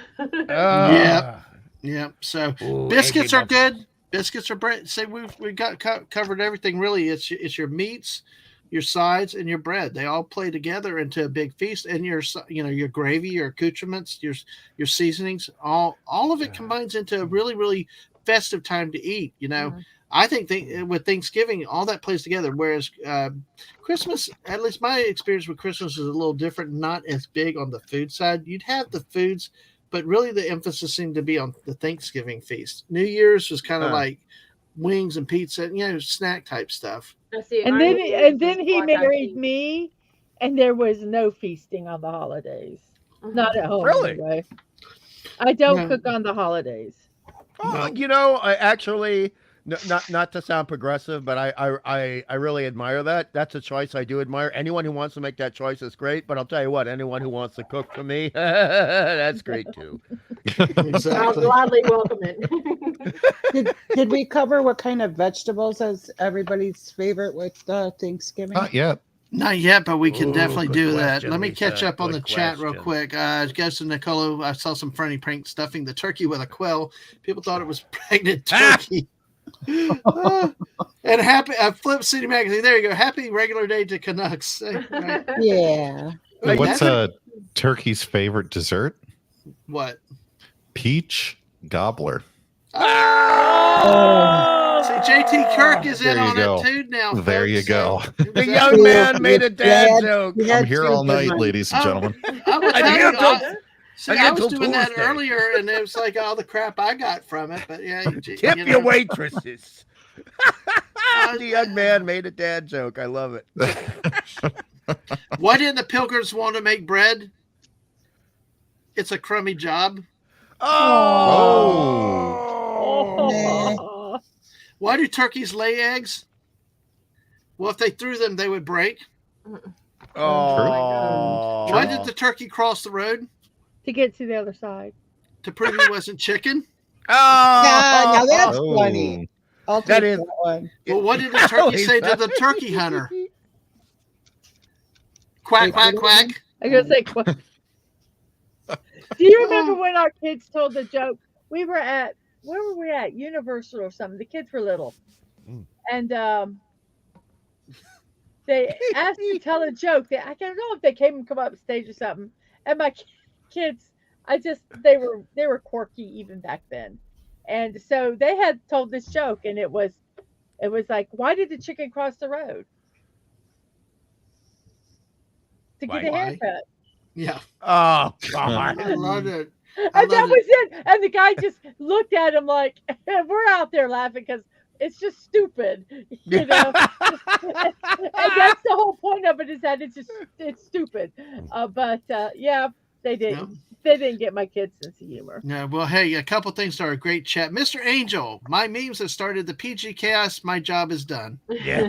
Yeah. So biscuits are good. Biscuits are bread. Say we got covered everything. Really, it's your meats, your sides, and your bread. They all play together into a big feast. And your gravy, your accoutrements, your seasonings, all of it combines into a really, really festive time to eat. I think with Thanksgiving, all that plays together. Whereas Christmas, at least my experience with Christmas is a little different. Not as big on the food side. You'd have the foods, but really the emphasis seemed to be on the Thanksgiving feast. New Year's was kind of like wings and pizza, snack type stuff. And then he married me, and there was no feasting on the holidays. Not at home. Really? Anyway. I don't cook on the holidays. Oh, I actually not to sound progressive, but I really admire that. That's a choice I do admire. Anyone who wants to make that choice is great. But I'll tell you what, anyone who wants to cook for me, that's great too. I'll Exactly. gladly welcome it. Did we cover what kind of vegetables is everybody's favorite with Thanksgiving? Not yet. Not yet, but we can Ooh, definitely good do that. question, Let me Lisa. catch up on the Good chat real question. quick. Guess to Nicolo, I saw some funny prank stuffing the turkey with a quill. People thought it was pregnant Ah! turkey. And happy Flip City Magazine. There you go. Happy regular day to Canucks. Right. Yeah. Wait, What's that's- turkey's favorite dessert? what? Peach gobbler. Oh! See, JT Kirk is in There you on go. it too now. There folks, you go. The exactly. young man made a dad joke. You had I'm here two all good night, ones. ladies and gentlemen. I was I telling get you, till- see, I get I was till doing that Tuesday. earlier, and it was like all the crap I got from it. But yeah, Tip you your know. waitresses. The young man made a dad joke. I love it. Why didn't the Pilgrims want to make bread? It's a crummy job. Oh. Why do turkeys lay eggs? Well, if they threw them, they would break. Oh, Why did the turkey cross the road? To get to the other side. To prove he wasn't chicken. Yeah, now that's Oh. funny. I'll That take is- that one. Well, what did the turkey say to the turkey hunter? Quack, quack, quack. I'm gonna say, do you remember when our kids told the joke? We were at where were we at? Universal or something. The kids were little, and they asked to tell a joke. I don't know if they came and come up stage or something. And my kids, they were quirky even back then, and so they had told this joke, and it was like, why did the chicken cross the road? To get a Why? haircut. Yeah. Oh, God. I love it. And that was it. And the guy just looked at him like, we're out there laughing because it's just stupid, you know. And that's the whole point of it, is that it's stupid. But yeah, they didn't. Yeah. They didn't get my kids' sense of humor. Yeah, well, hey, a couple things are a great chat. Mr. Angel, my memes have started the PG chaos. My job is done. Yeah.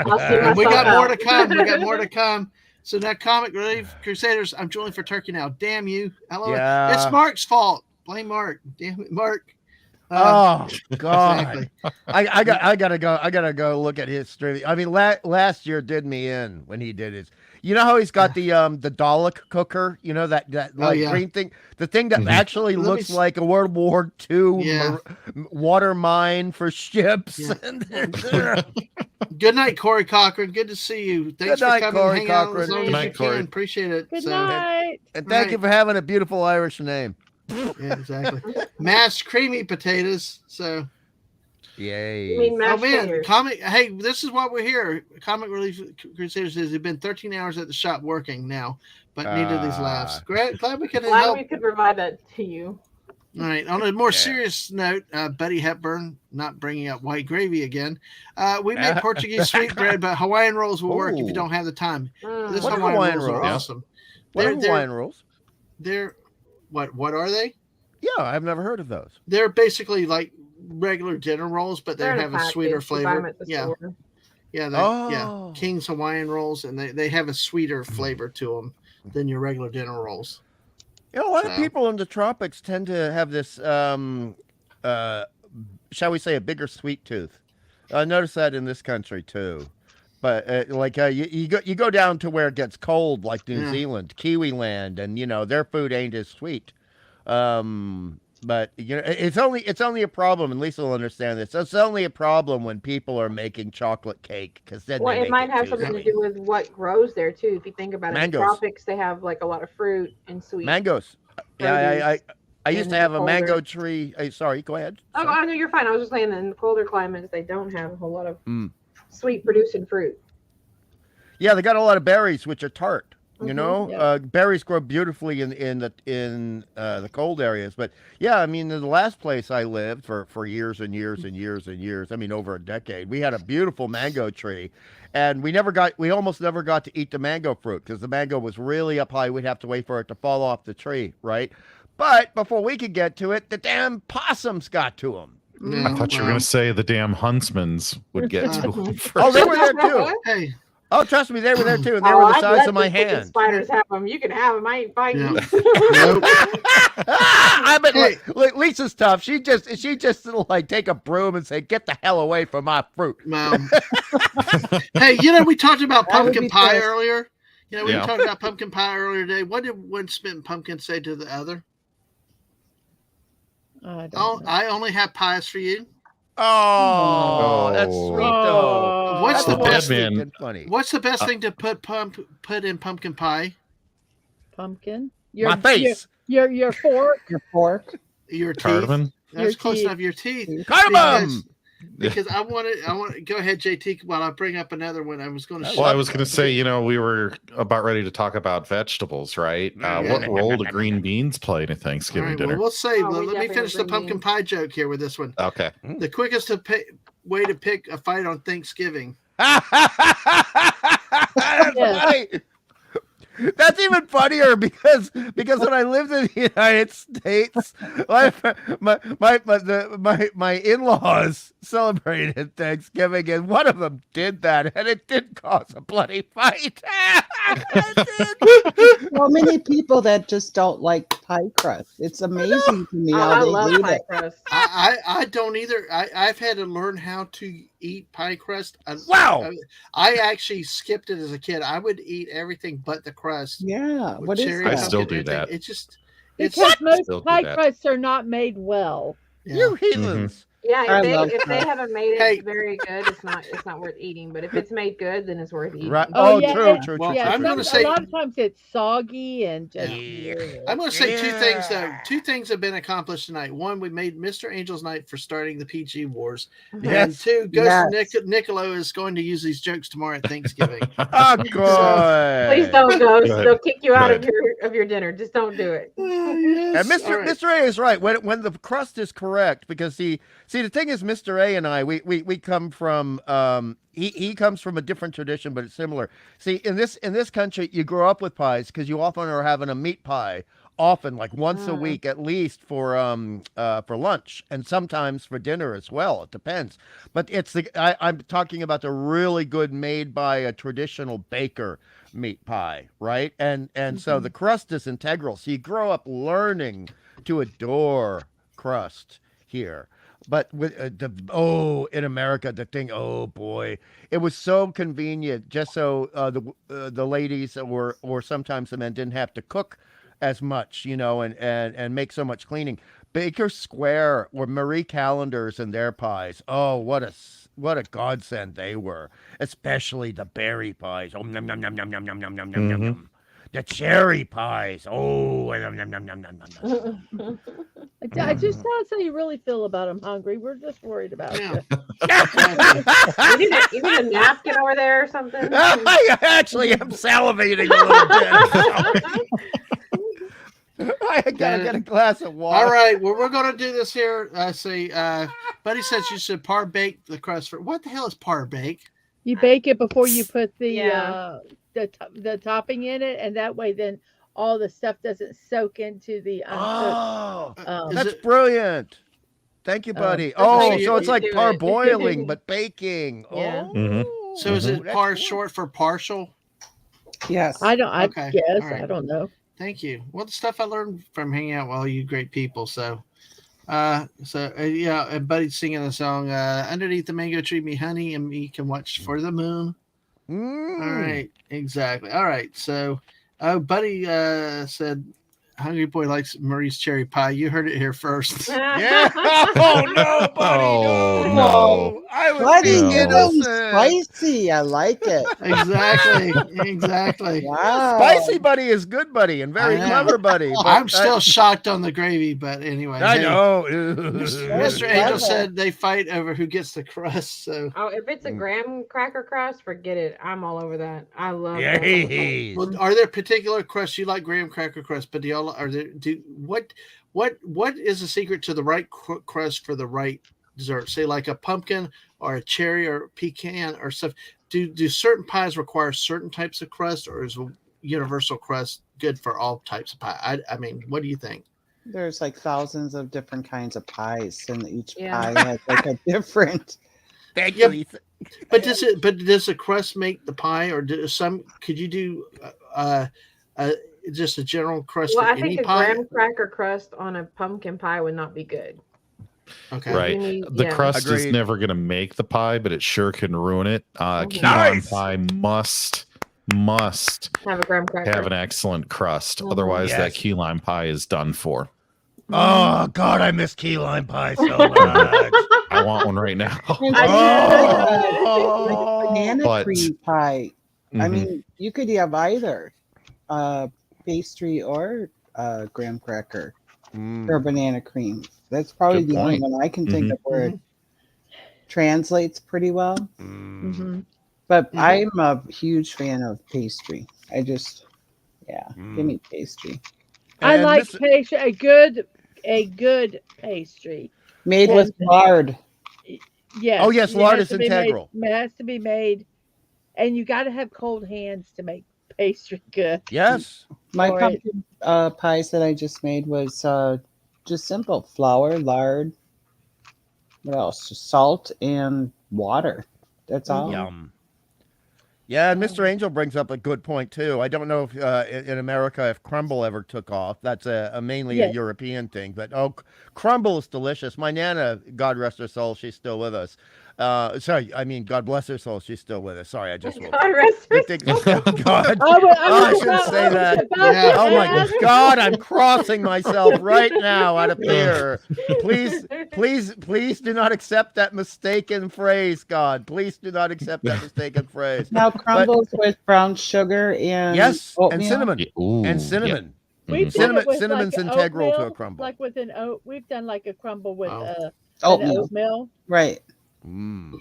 I'll see And we myself got more out. to come. We got more to come. So now, Comic Relief Crusaders, I'm drooling for turkey now. Damn you. I love it. It's Mark's fault. Blame Mark. Damn it, Mark. Oh God! Exactly. I gotta go look at his stream. I mean, last year did me in when he did his. You know how he's got the Dalek cooker. You know that like yeah. green thing, the thing that Mhm. actually Let me looks s- like a World War II Yeah. water mine for ships. Yeah. Good night, Corey Cochran. Good to see you. Thanks Good night, for coming Corey and hanging out Cochran. as long Good as night, you Corey. can. Appreciate it. Good So, night. And thank you for having a beautiful Irish name. Yeah, exactly. Mashed creamy potatoes. So, Yay! I mean, oh mashed man, taters. hey, this is what we're here. Comic Relief Crusaders says they've been 13 hours at the shop working now, but needed these laughs. Glad we could Glad help. we could provide that to you. All right. On a more Yeah. serious note, Betty Hepburn not bringing up white gravy again. We make Portuguese sweetbread, but Hawaiian rolls will work if you Ooh. don't have the time. Mm. This What are Hawaiian, Hawaiian rolls are rolls? awesome. What are They're Hawaiian rolls? they're what are they? Yeah, I've never heard of those. They're basically like regular dinner rolls, but they They're in have a sweeter package. You buy 'em flavor. at the Yeah. store. Yeah, Oh. King's Hawaiian rolls, and they have a sweeter flavor to them than your regular dinner rolls. You know, a lot of So- people in the tropics tend to have this, shall we say, a bigger sweet tooth. I noticed that in this country too. But you go down to where it gets cold, like New Yeah. Zealand, Kiwi land, and you know their food ain't as sweet. But you know, it's only a problem, and Lisa will understand this. It's only a problem when people are making chocolate cake, because then Well, they it make might have too something to sweet. do with what grows there too. If you think about it, in the Mangoes. tropics they have like a lot of fruit and sweet. Mangoes. Yeah, I used in to have the a mango colder- tree. Sorry, go ahead. Oh, Sorry. I know you're fine. I was just saying that in the colder climates they don't have a whole lot of Mm. sweet producing fruit. Yeah, they got a lot of berries, which are tart. You Mhm, know, yeah. berries grow beautifully in the cold areas. But yeah, I mean, in the last place I lived for years and years and years and years, I mean, over a decade, we had a beautiful mango tree, and we almost never got to eat the mango fruit because the mango was really up high. We'd have to wait for it to fall off the tree, right? But before we could get to it, the damn possums got to them. No, I thought you were well, going to say the damn huntsmans would get to them first. Oh, they were there too. hey, Oh, trust me, they were there too, and they were the I'd size let of my the freaking hand. spiders have them. You can have them. I ain't fighting. Yeah. Nope. I bet Hey. Lisa's tough. She just like take a broom and say, "Get the hell away from my fruit." Well, hey, we talked about That would pumpkin be pie first. earlier. We Yeah. talked about pumpkin pie earlier today. What did one smitten pumpkin say to the other? I don't Oh, know. I only have pies for you. Oh, that's Oh. sweet though. Oh. What's That's the best sweet thing- and funny? What's the best thing to put in pumpkin pie? Pumpkin? My face. Your fork. Your fork. Your teeth. Cardamom? That's Your close teeth. enough. Your teeth. Cardamom. Because I want to go ahead, JT, while I bring up another one. I was going to Well, I was going to say, we were about ready to talk about vegetables, right? What role do green beans play in a Thanksgiving All right, dinner? well, we'll say, Oh, we let me definitely finish the have green pumpkin beans. pie joke here with this one. Okay. The quickest way to pick a fight on Thanksgiving. That's funny. That's even funnier because when I lived in the United States, my in-laws celebrated Thanksgiving, and one of them did that, and it did cause a bloody fight. So many people that just don't like pie crust. It's amazing to me Oh, how I they love hate pie it. crust. I don't either. I've had to learn how to eat pie crust. Wow. I actually skipped it as a kid. I would eat everything but the crust. Yeah. with What is cherry, I that? still pumpkin, do everything. that. It's just it's Because most Still do pie that. crusts are not made well. yeah. You heathens. Yeah, I if love they crust. haven't made it Hey. very good, it's not worth eating. But if it's made good, then it's worth eating. Right. Oh, Oh, yeah, true, and- true, Well, true, Yeah, true, I'm true, gonna a true. say- lot of times it's soggy and just. I'm going to say two things though. Yeah. Two things have been accomplished tonight. One, we made Mr. Angel's night for starting the PG Wars, and Yes. two, Ghost Yes. Niccolo is going to use these jokes tomorrow at Thanksgiving. Oh, good. Please don't go. Good. They'll kick you out Good. of your dinner. Just don't do it. And Yes. Mr. All right. Mr. A is right. When the crust is correct, because see the thing is, Mr. A and I we come from he comes from a different tradition, but it's similar. See, in this country, you grow up with pies because you often are having a meat pie, often like once a week at least for lunch, and sometimes for dinner as well. It depends. But I'm talking about the really good made by a traditional baker meat pie, right? And so the crust is integral. So you grow up learning to adore crust here. But with in America, the thing, oh boy, it was so convenient. Just so the ladies or sometimes the men didn't have to cook as much, and make so much cleaning. Baker Square or Marie Callender's and their pies. Oh, what a godsend they were, especially the berry pies. Oh, nom nom nom nom nom nom nom nom nom nom nom. The cherry pies. Oh, nom nom nom nom nom nom. I just tell us how you really feel about them, Hungry. We're just worried about Yeah. you. You need a napkin over there or something. I actually am salivating a little bit. I gotta get a glass of water. All right. Well, we're going to do this here. Buddy says you should par bake the crust for. What the hell is par bake? You bake it before you put the Yeah. the topping in it, and that way then all the stuff doesn't soak into the uncooked. Oh, Is that's it- brilliant. Thank you, buddy. That's how Oh, you so it's like do it. parboiling, but baking. Yeah. Oh, So is it that's par cool. short for partial? Yes. I don't. I Okay, guess all right. I don't know. Thank you. Well, the stuff I learned from hanging out with all you great people. So, yeah, and Buddy's singing a song. Underneath the mango tree, me honey, and me can watch for the moon. Mm. All right, exactly. All right, so, Buddy said, "Hungry Boy likes Marie's cherry pie." You heard it here first. Yeah. Oh no, buddy. Oh, no. no. I was Buddy, being you're No. going innocent. spicy. I like it. Exactly. Wow. Spicy buddy is good buddy and very I know. clever buddy. but I'm still shocked on the gravy, but anyway. I hey, know. Mr. Yeah. Angel said they fight over who gets the crust. So, Oh, if it's a graham cracker crust, forget it. I'm all over that. I love Yeah. that. well, are there particular crusts you like? Graham cracker crust, but do y'all are there? What is the secret to the right crust for the right dessert? Say like a pumpkin or a cherry or pecan or stuff. Do certain pies require certain types of crust, or is a universal crust good for all types of pie? I mean, what do you think? There's like thousands of different kinds of pies, and each Yeah. pie has like a different. Thank Yep. you, Ethan. But does the crust make the pie, or could you do just a general crust Well, for I think any a pie? graham cracker crust on a pumpkin pie would not be good. Okay. Right. The crust is Agreed. never going to make the pie, but it sure can ruin it. Key Nice. lime pie must Have a graham cracker. have an excellent crust. Mhm. Otherwise, that Yes. key lime pie is done for. Oh God, I miss key lime pie so much. I want one right now. And Oh. banana But- cream pie. I Mhm. mean, you could have either pastry or graham cracker or banana cream. That's probably Good the only point. one I can think Mhm. of where it translates pretty well. Mm-hmm. But Mhm. I'm a huge fan of pastry. Give Mm. me pastry. I And like Mr. pastry, a good pastry. Made And- with lard. Yes. Oh, yes, it lard has is to be integral. It has to be made, and you got to have cold hands to make pastry good. Yes. My Or it- pumpkin pies that I just made was just simple flour, lard. What else? Just salt and water. That's all. Yum. Yeah, and Mr. Angel brings up a good point too. I don't know if in America if crumble ever took off. That's mainly a Yes. European thing. But crumble is delicious. My Nana, God rest her soul, she's still with us. Sorry, I mean God bless her soul, she's still with us. Sorry, I just woke up. God rest her soul. God. I I shouldn't say that. Yeah. Oh my God, I'm crossing myself right now out of fear. Please do not accept that mistaken phrase, God. Please do not accept that mistaken phrase. Now crumbles with brown sugar and Yes, oatmeal. and cinnamon. Ooh, And cinnamon. We've Mhm. done it with Cinnamon's like integral to a oatmeal, crumble. Like with an oat, we've done like a crumble with Oh. an Oatmeal. oatmeal. Right. Mm.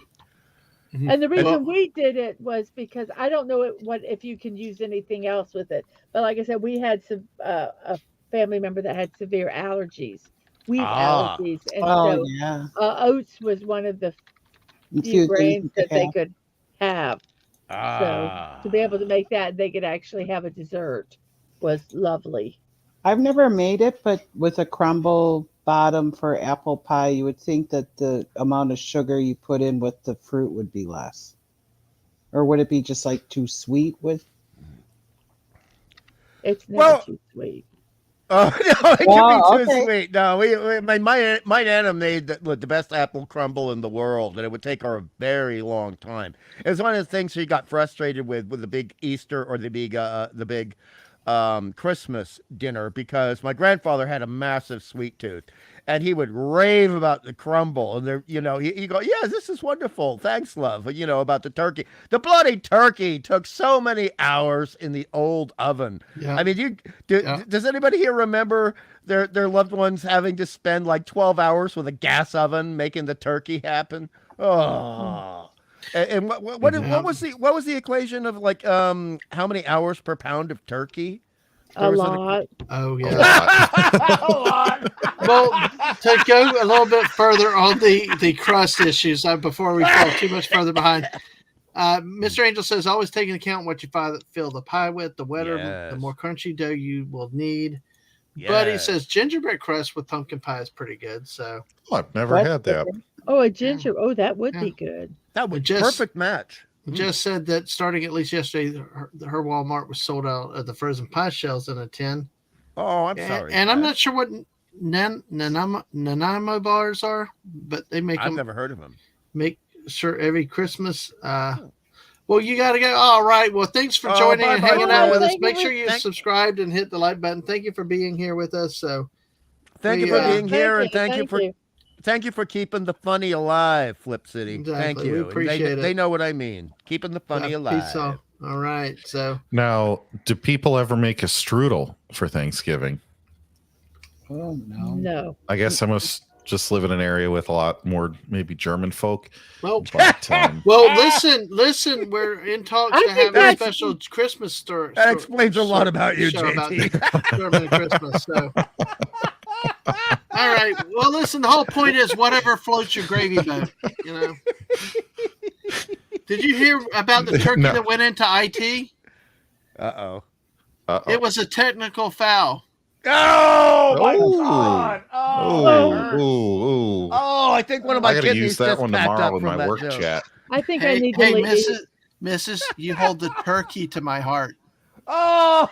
And the reason Well- we did it was because I don't know what if you can use anything else with it. But like I said, we had some a family member that had severe allergies, wheat Ah. allergies, and Oh so yeah. oats was one of the A few few grains things that to they have. could have. Ah. So to be able to make that, they could actually have a dessert was lovely. I've never made it, but with a crumble bottom for apple pie, you would think that the amount of sugar you put in with the fruit would be less. Or would it be just like too sweet with? It's never Well- too sweet. Oh no, it Wow, can be too okay. sweet. No, my Nana made the best apple crumble in the world, and it would take her a very long time. It was one of the things she got frustrated with the big Easter or the big Christmas dinner, because my grandfather had a massive sweet tooth, and he would rave about the crumble, and there, he go, yeah, this is wonderful, thanks, love, about the turkey. The bloody turkey took so many hours in the old oven. Yeah. I mean, does anybody here remember their loved ones having to spend like 12 hours with a gas oven making the turkey happen? Oh. And what was the equation of like how many hours per pound of turkey? A lot. Oh A yeah. lot. A lot. Well, to go a little bit further on the crust issues before we fall too much further behind, Mr. Angel says always take into account what you fill the pie with. The wetter, the Yes. more crunchy dough you will need. But he Yes. says gingerbread crust with pumpkin pie is pretty good. So I've never That's had that. different. Oh, a ginger. Oh, that would Yeah. be good. That would Just- perfect match. Just said that starting at least yesterday, her Walmart was sold out of the frozen pie shells in a tin. Oh, I'm And- sorry. And I'm Matt. not sure what Nanaimo bars are, but they make I've them never heard of him. make sure every Christmas. Well, you got to go. All right. Well, thanks for Oh, joining and bye-bye. hanging out with us. Thank Make you. sure you Thank- subscribed and hit the like button. Thank you for being here with us. So Thank you We, for uh, being here, and Thank thank you for keeping the funny alive, Flip City. Thank Exactly. We you. And appreciate they it. know what I mean. Keeping the funny alive. peace out. All right. So Now, do people ever make a strudel for Thanksgiving? Oh no. No. I guess I must just live in an area with a lot more maybe German folk. well. But Well, listen. We're in talks I to think have a that's- special Christmas story. That explains a lot about you, show about JT. German Christmas. So, all right. Well, listen. The whole point is whatever floats your gravy boat. You know. Did you hear about the turkey No. that went into IT? Uh-oh. Uh-oh. It was a technical foul. Oh my Oh. God! Oh, Oh, it hurts. ooh. Oh, I think one of my I gotta kidneys use that just one packed tomorrow up in from my that work joke. chat. I think I Hey, need to hey, leave. Mrs., you hold the turkey to my heart. Oh,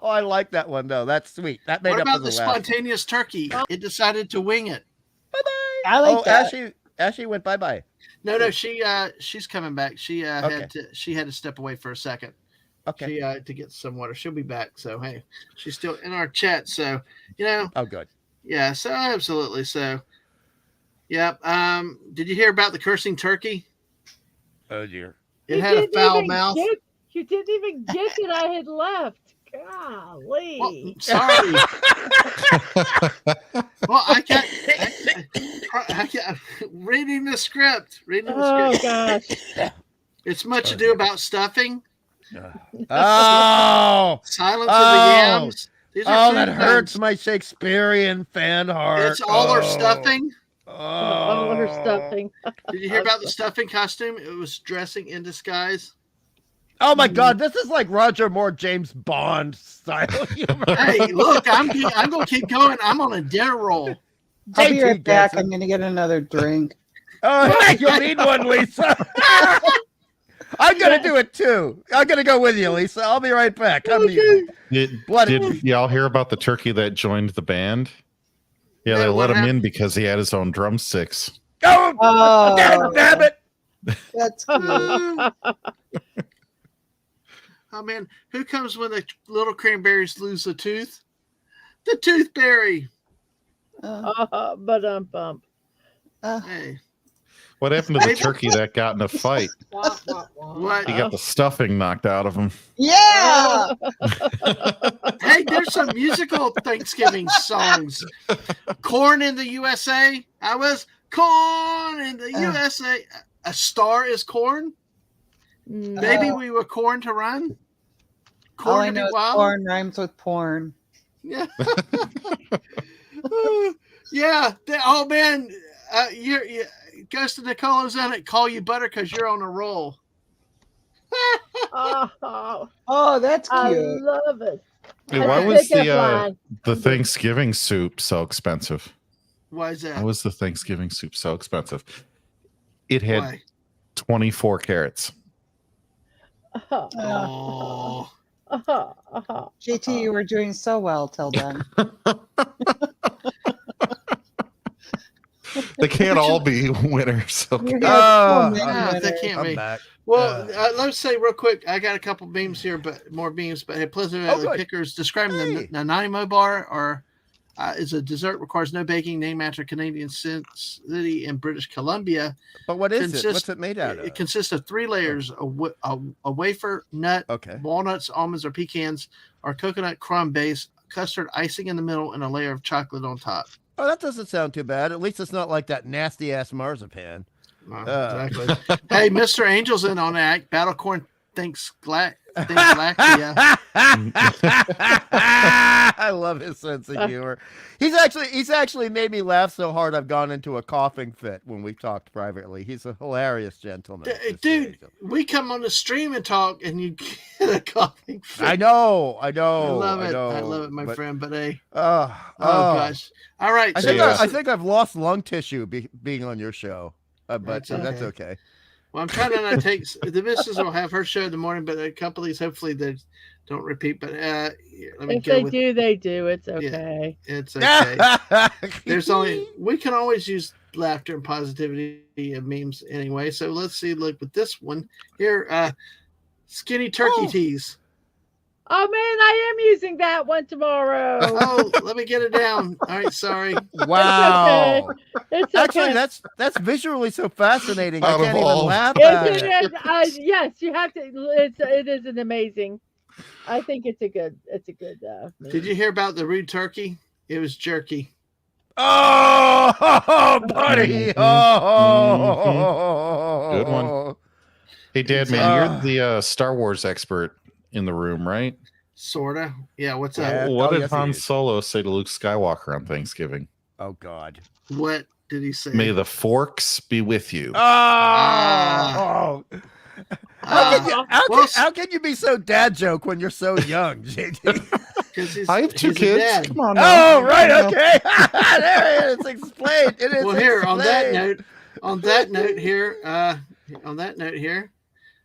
I like that one though. That's sweet. That made What up about for the the last one. spontaneous turkey? It decided to wing it. Bye bye. I like that. Ashley went bye bye. No, she's coming back. She Okay. had to step away for a second. Okay. She to get some water. She'll be back. So hey, she's still in our chat. So Oh, good. yeah. So absolutely. So yeah. Did you hear about the cursing turkey? Oh dear. It had a foul mouth. You didn't even get that I had left. Golly. Well, sorry. Well, I can't. Reading the script. Oh gosh. It's much ado about stuffing. Oh. Silence of the yams. These are that food hurts puns. my Shakespearean fan heart. It's all our stuffing. All her stuffing. Did you hear about the stuffing costume? It was dressing in disguise. Oh my God, this is like Roger Moore, James Bond style humor. Hey, look, I'm gonna keep going. I'm on a dinner roll. I'll be JT right back. gets it. I'm going to get another drink. Oh, you'll need one, Lisa. I'm gonna do it too. I'm gonna go with you, Lisa. I'll be right back. Come to you. Did y'all hear about the turkey that joined the band? Yeah, No, they what let him happened? in because he had his own drumsticks. Oh, Oh, damn it. that's cute. Oh man, who comes when the little cranberries lose a tooth? The toothberry. But bump. Hey, What happened to the turkey that got in a fight? what? He got the stuffing knocked out of him. Yeah. Hey, there's some musical Thanksgiving songs. Corn in the USA. I was corn in the USA. A Star is Corn. Maybe we were corn to run. All I Corn to know be is wild. porn rhymes with porn. Yeah. Yeah. Oh man, you're Ghost of Nicolo's on it. Call you butter because you're on a roll. Oh, that's I cute. love it. Hey, That's why a was pickup line. the Thanksgiving soup so expensive? Why is that? Why was the Thanksgiving soup so expensive? It had Why? 24 carrots. Oh. JT, you were doing so well till then. They can't all be winners. Okay. You Oh, had so many yeah, they winners. can't I'm be. back. Well, let's say real quick, I got a couple memes here, but more memes. But hey, Pleasant Valley good. Pickers describing Hey. the Nanaimo bar or is a dessert requires no baking, named after Canadian city in British Columbia. But what is it? Consists- What's it made out It of? consists of 3 layers: a wafer, nut, Okay. walnuts, almonds, or pecans, or coconut crumb base, custard icing in the middle, and a layer of chocolate on top. Oh, that doesn't sound too bad. At least it's not like that nasty ass marzipan. Exactly. Hey, Mr. Angel's in on that. Battlecorn thinks Galactia. I love his sense of humor. He's actually made me laugh so hard I've gone into a coughing fit when we've talked privately. He's a hilarious gentleman. Mr. Dude, Angel. we come on the stream and talk, and you get a coughing fit. I know. I love it. I love it, my but- friend. But hey, Oh gosh. All right. I so think Yeah. I think I've lost lung tissue being on your show, but That's that's okay. okay. Well, I'm trying to not take the missus will have her show in the morning, but a couple of these hopefully they don't repeat. But let me If go they with do, they do. It's okay. it's okay. There's only we can always use laughter and positivity and memes anyway. So let's see. Look with this one here. Skinny turkey teas. Oh man, I am using that one tomorrow. Oh, let me get it down. All right, sorry. Wow. It's okay. Actually, that's visually so fascinating. I Out of can't even all- laugh at Yes, it. it is. Yes, you have to. It is an amazing. I think it's a good. It's a good. Did you hear about the rude turkey? It was jerky. Oh, buddy. Mhm. Oh, Good one. Hey, Dadman, you're the Star Wars expert in the room, right? Sorta. Yeah. What's Yeah. up? What Oh, did yes, he Han is. Solo say to Luke Skywalker on Thanksgiving? Oh God. What did he say? May the forks be with you. Oh. Ah. How Uh, can well, how can you be so dad joke when you're so young, JT? because I have two he's a kids. dad. Come on. Now. Oh, right. You know. Okay. There it is. Explained. It is. Well, here explained. on that note here,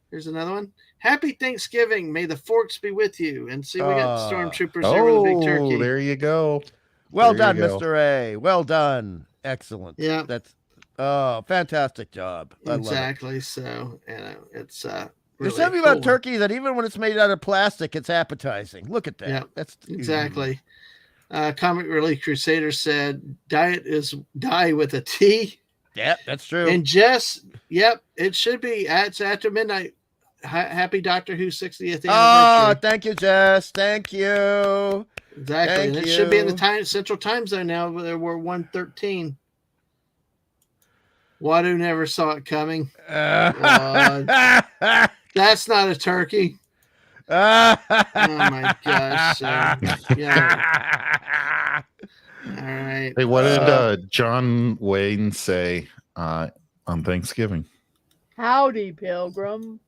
here's another one. Happy Thanksgiving. May the forks be with you. And see, we got stormtroopers there with a big turkey. There you go. Well There done, you go. Mr. A. Well done. Excellent. Yeah. That's fantastic job. I Exactly. So, it's There's really something about cool. turkey that even when it's made out of plastic, it's appetizing. Look at that. Yeah, That's exactly. Comic Relief Crusader said, "Diet is die with a T." Yeah, that's true. And Jess, yep, it should be. It's after midnight. Happy Doctor Who 60th Oh, anniversary. thank you, Jess. Thank you. Exactly. Thank And it should be in the you. Central Time Zone now. There were 1:13. Wadu never saw it coming. That's not a turkey. Oh my gosh. Yeah. All right. Hey, what did John Wayne say on Thanksgiving? Howdy, Pilgrim.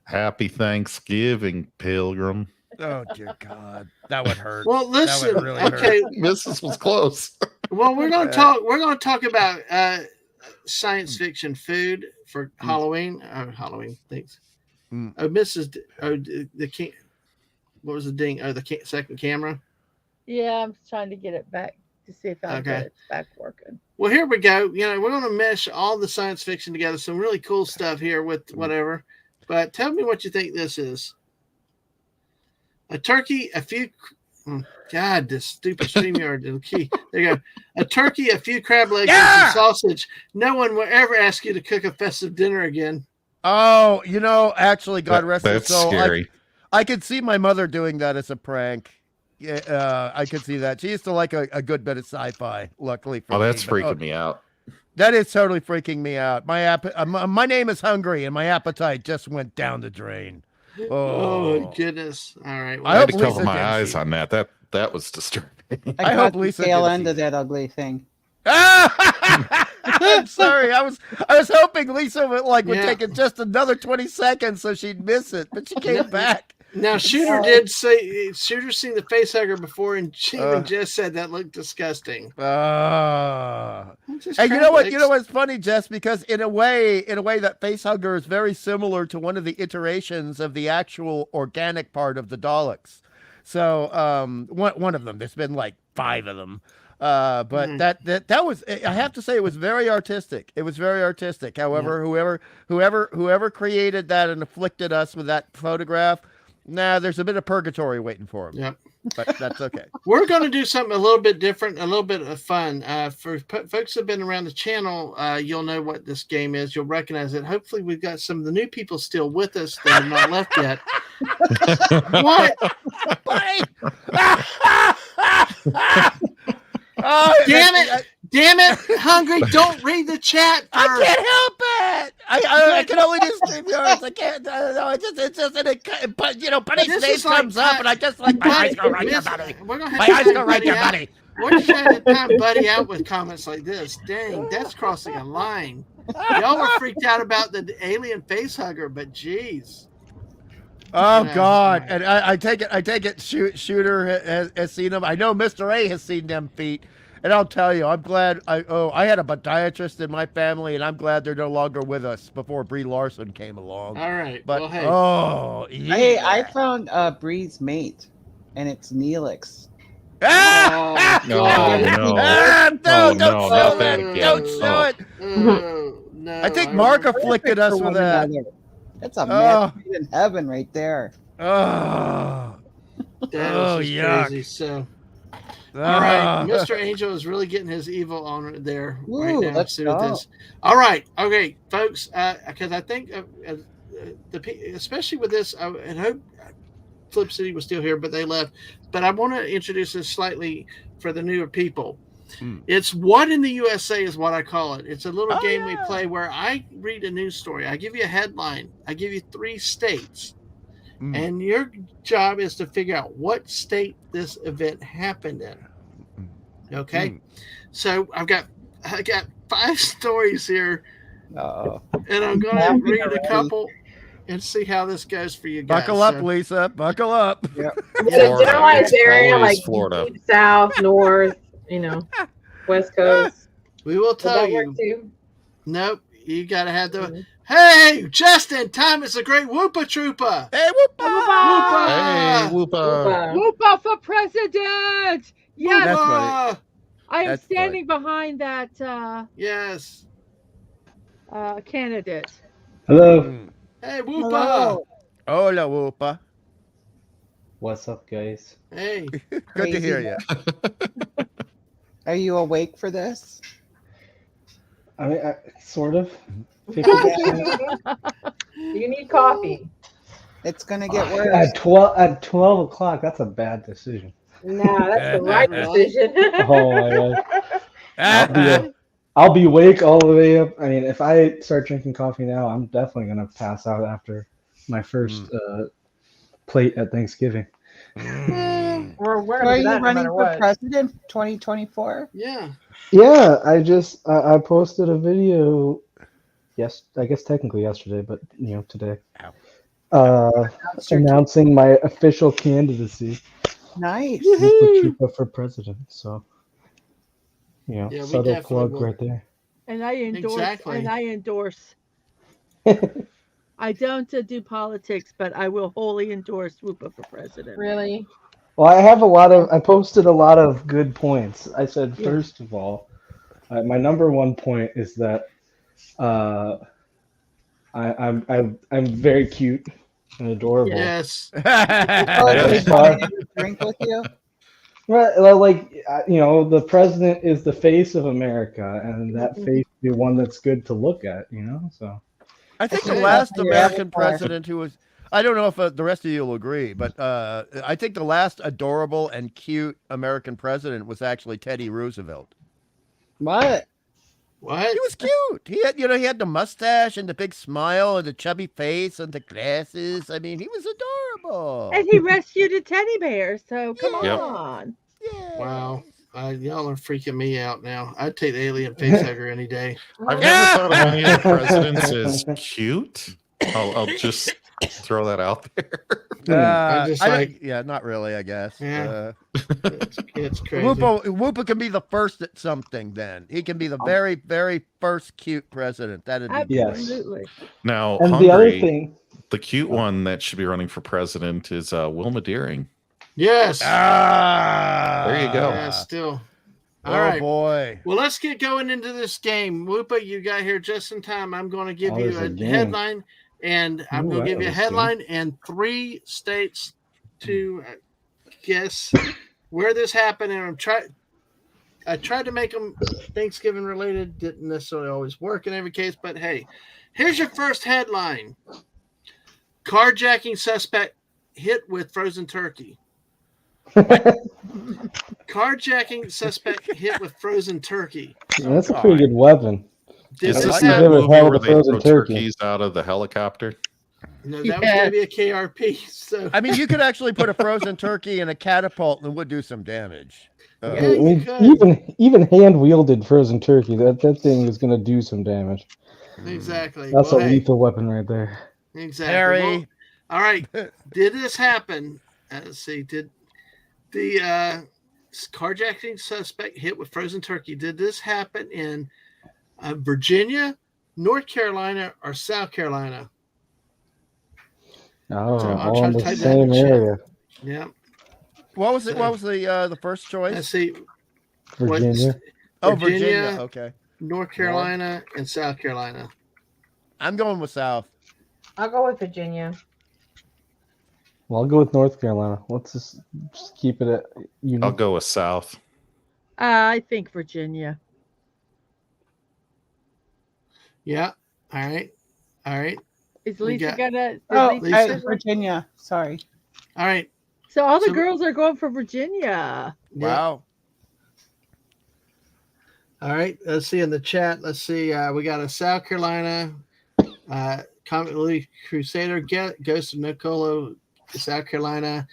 Happy Thanksgiving, Pilgrim. Oh dear God, that would hurt. Well, listen. That would really Okay. Mrs. was close. Well, we're going to talk. We're going to talk about science fiction food for Halloween. Halloween things. Oh, the king. What was the ding? Oh, the second camera. Yeah, I'm trying to get it back to see if I Okay. get it back working. Well, here we go. We're going to mesh all the science fiction together. Some really cool stuff here with whatever. But tell me what you think this is. A turkey, a few. God, this stupid StreamYard the key. There you go. A turkey, a few crab legs, and some sausage. No one will ever ask you to cook a festive dinner again. Oh, actually, God rest his That's soul. scary. I could see my mother doing that as a prank. Yeah, I could see that. She used to like a good bit of sci-fi. Luckily for Oh, that's me, but, freaking me out. That is totally freaking me out. My name is hungry, and my appetite just went down the drain. Oh my goodness! All right, I had to hope cover Lisa my didn't eyes see. on that. That was disturbing. I got hope the Lisa tail didn't end see of that ugly thing. I'm sorry. I was hoping Lisa would Yeah. take it just another 20 seconds so she'd miss it, but she came back. Now, Shooter did say Shooter's seen the face hugger before, and she even just said that looked disgusting. Hey, you know what? You know what's funny, Jess? Because in a way, that face hugger is very similar to one of the iterations of the actual organic part of the Daleks. So, one of them. There's been like 5 of them. But that was, I have to say, it was very artistic. It was very artistic. However, whoever created that and afflicted us with that photograph, there's a bit of purgatory waiting for him. Yep. But that's okay. We're going to do something a little bit different, a little bit of fun. For folks that have been around the channel, you'll know what this game is. You'll recognize it. Hopefully, we've got some of the new people still with us that have not left yet. What? Oh, Damn it! Damn it! Hungry, don't read the chat first. I can't help it. I can only do StreamYards. I can't. No, it's just Buddy's This name is like comes up, and I just like my eyes go right there, Buddy. We're gonna have My to eyes time go right there, out. Buddy. We're just trying to time Buddy out with comments like this. Dang, that's crossing a line. Y'all were freaked out about the alien face hugger, but geez. Oh Yeah, God! right. And I take it. Shooter has seen them. I know Mr. A has seen them feet. And I'll tell you, I'm glad. I had a podiatrist in my family, and I'm glad they're no longer with us. Before Brie Larson came along. All right. But Well, hey. oh yeah. Hey, I found Bree's mate, and it's Neelix. Ah! Oh, No, God. no. No, Oh, don't no, show not it. that again. Don't show it. Oh, no. I think Mark afflicted us with that. That's a match made in heaven right there. Oh. That Oh, was just yuck. crazy. So, all right, Mr. Angel is really getting his evil on there right Ooh, now. let's See what go. this. All right, okay, folks. Because I think especially with this, I hope Flip City was still here, but they left. But I want to introduce this slightly for the newer people. It's What in the USA is what I call it. It's a little game we play where I read a news story. I give you a headline. I give you 3 states. And your job is to figure out what state this event happened in. Okay? So I got 5 stories here. Uh-oh. And I'm going to read a couple. and see how this goes for you guys. Buckle up, So, Lisa. Buckle up. Yep. The Florida. generalized It's area, always like Florida. deep south, north, West Coast. we will Would tell that you. work too? Nope, you gotta have the. Mhm. Hey, just in time! It's a great Whoopa Troopa. Hey, whoop! Whoopa! Hey, Whoopa. Whoopa. Whoopa for president! Yes, That's Whoopa! funny. I am That's standing behind that Yes. candidate. Hello. Mm. Hey, Whoopa! Hello. Hola, whoopa. What's up, guys? Hey. Good to Crazy. hear you. Are you awake for this? I mean, sort of. 50%. You need coffee. It's gonna get worse. At 12 o'clock, that's a bad decision. No, that's the right Really? decision. Oh my god. I'll be awake all the way up. I mean, if I start drinking coffee now, I'm definitely gonna pass out after my first plate at Thanksgiving. Or we're So gonna are do you that no running matter for what. president 2024? Yeah. Yeah, I posted a video. Yes, I guess technically yesterday, but today. Announcing my official candidacy Nice. for president. So, Yeah, we subtle definitely plug will. right there. And I endorse. Exactly. And I endorse. I don't do politics, but I will wholly endorse Whoopa for president. Really? Well, I posted a lot of good points. I said, first of all, my number one point is that I'm very cute and adorable. Yes. Drink with you. Well, the president is the face of America, and that face be one that's good to look at. So. I think the Okay. last Yeah. American president who was, I don't know if the rest of you will agree, but I think the last adorable and cute American president was actually Teddy Roosevelt. What? What? He was cute. He had the mustache and the big smile and the chubby face and the glasses. I mean, he was adorable. And he rescued a teddy bear, so come Yep. on. Yeah. Wow. Y'all are freaking me out now. I'd take the alien face hugger any day. I've never thought of any of the presidents as cute. I'll just throw that out there. I just not really, I guess. Yeah. It's crazy. Whoopa can be the first at something then. He can be the very, very first cute president. That'd be Yes. Absolutely. Now, And Hungry, the other thing, the cute one that should be running for president is Wilma Deering. Yes. There you go. Yeah, still. All Oh right. boy. Well, let's get going into this game. Whoopa, you got here just in time. I'm going to give you there's a a game. headline, and I'm Ooh, going to I give you a know this game. headline and 3 states to guess where this happened. And I tried to make them Thanksgiving related. Didn't necessarily always work in every case, but hey, here's your first headline: carjacking suspect hit with frozen turkey. Carjacking suspect hit with frozen turkey. that's a pretty good weapon. Did Is this this Give that it happen? movie hell where of a they frozen throw turkey. turkeys out of the helicopter? No, that was going to be a KRP. So I mean, you could actually put a frozen turkey in a catapult and it would do some damage. Yeah, I you mean, could. even hand wielded frozen turkey, that thing is gonna do some damage. Exactly. That's Well, a hey, lethal weapon right there. exactly. Harry. Well, all right. Did this happen? Let's see. Did the carjacking suspect hit with frozen turkey? Did this happen in Virginia, North Carolina, or South Carolina? Oh, So I'll all try in to the type that in same the chat. area. Yeah. What was it? What was the first choice? Let's see. Virginia. Oh, Virginia. Virginia. Okay. North Carolina and South Carolina. I'm going with South. I'll go with Virginia. Well, I'll go with North Carolina. Let's just keep it at I'll go with South. I think Virginia. Yeah. All right. All right. Is We Lisa got- gonna? Is Oh, Lisa? Virginia. Sorry. All right. So all the So- girls are going for Virginia. Yeah. Wow. All right. Let's see in the chat. Let's see. We got a South Carolina. Comet Crusader goes to Nicolo, South Carolina.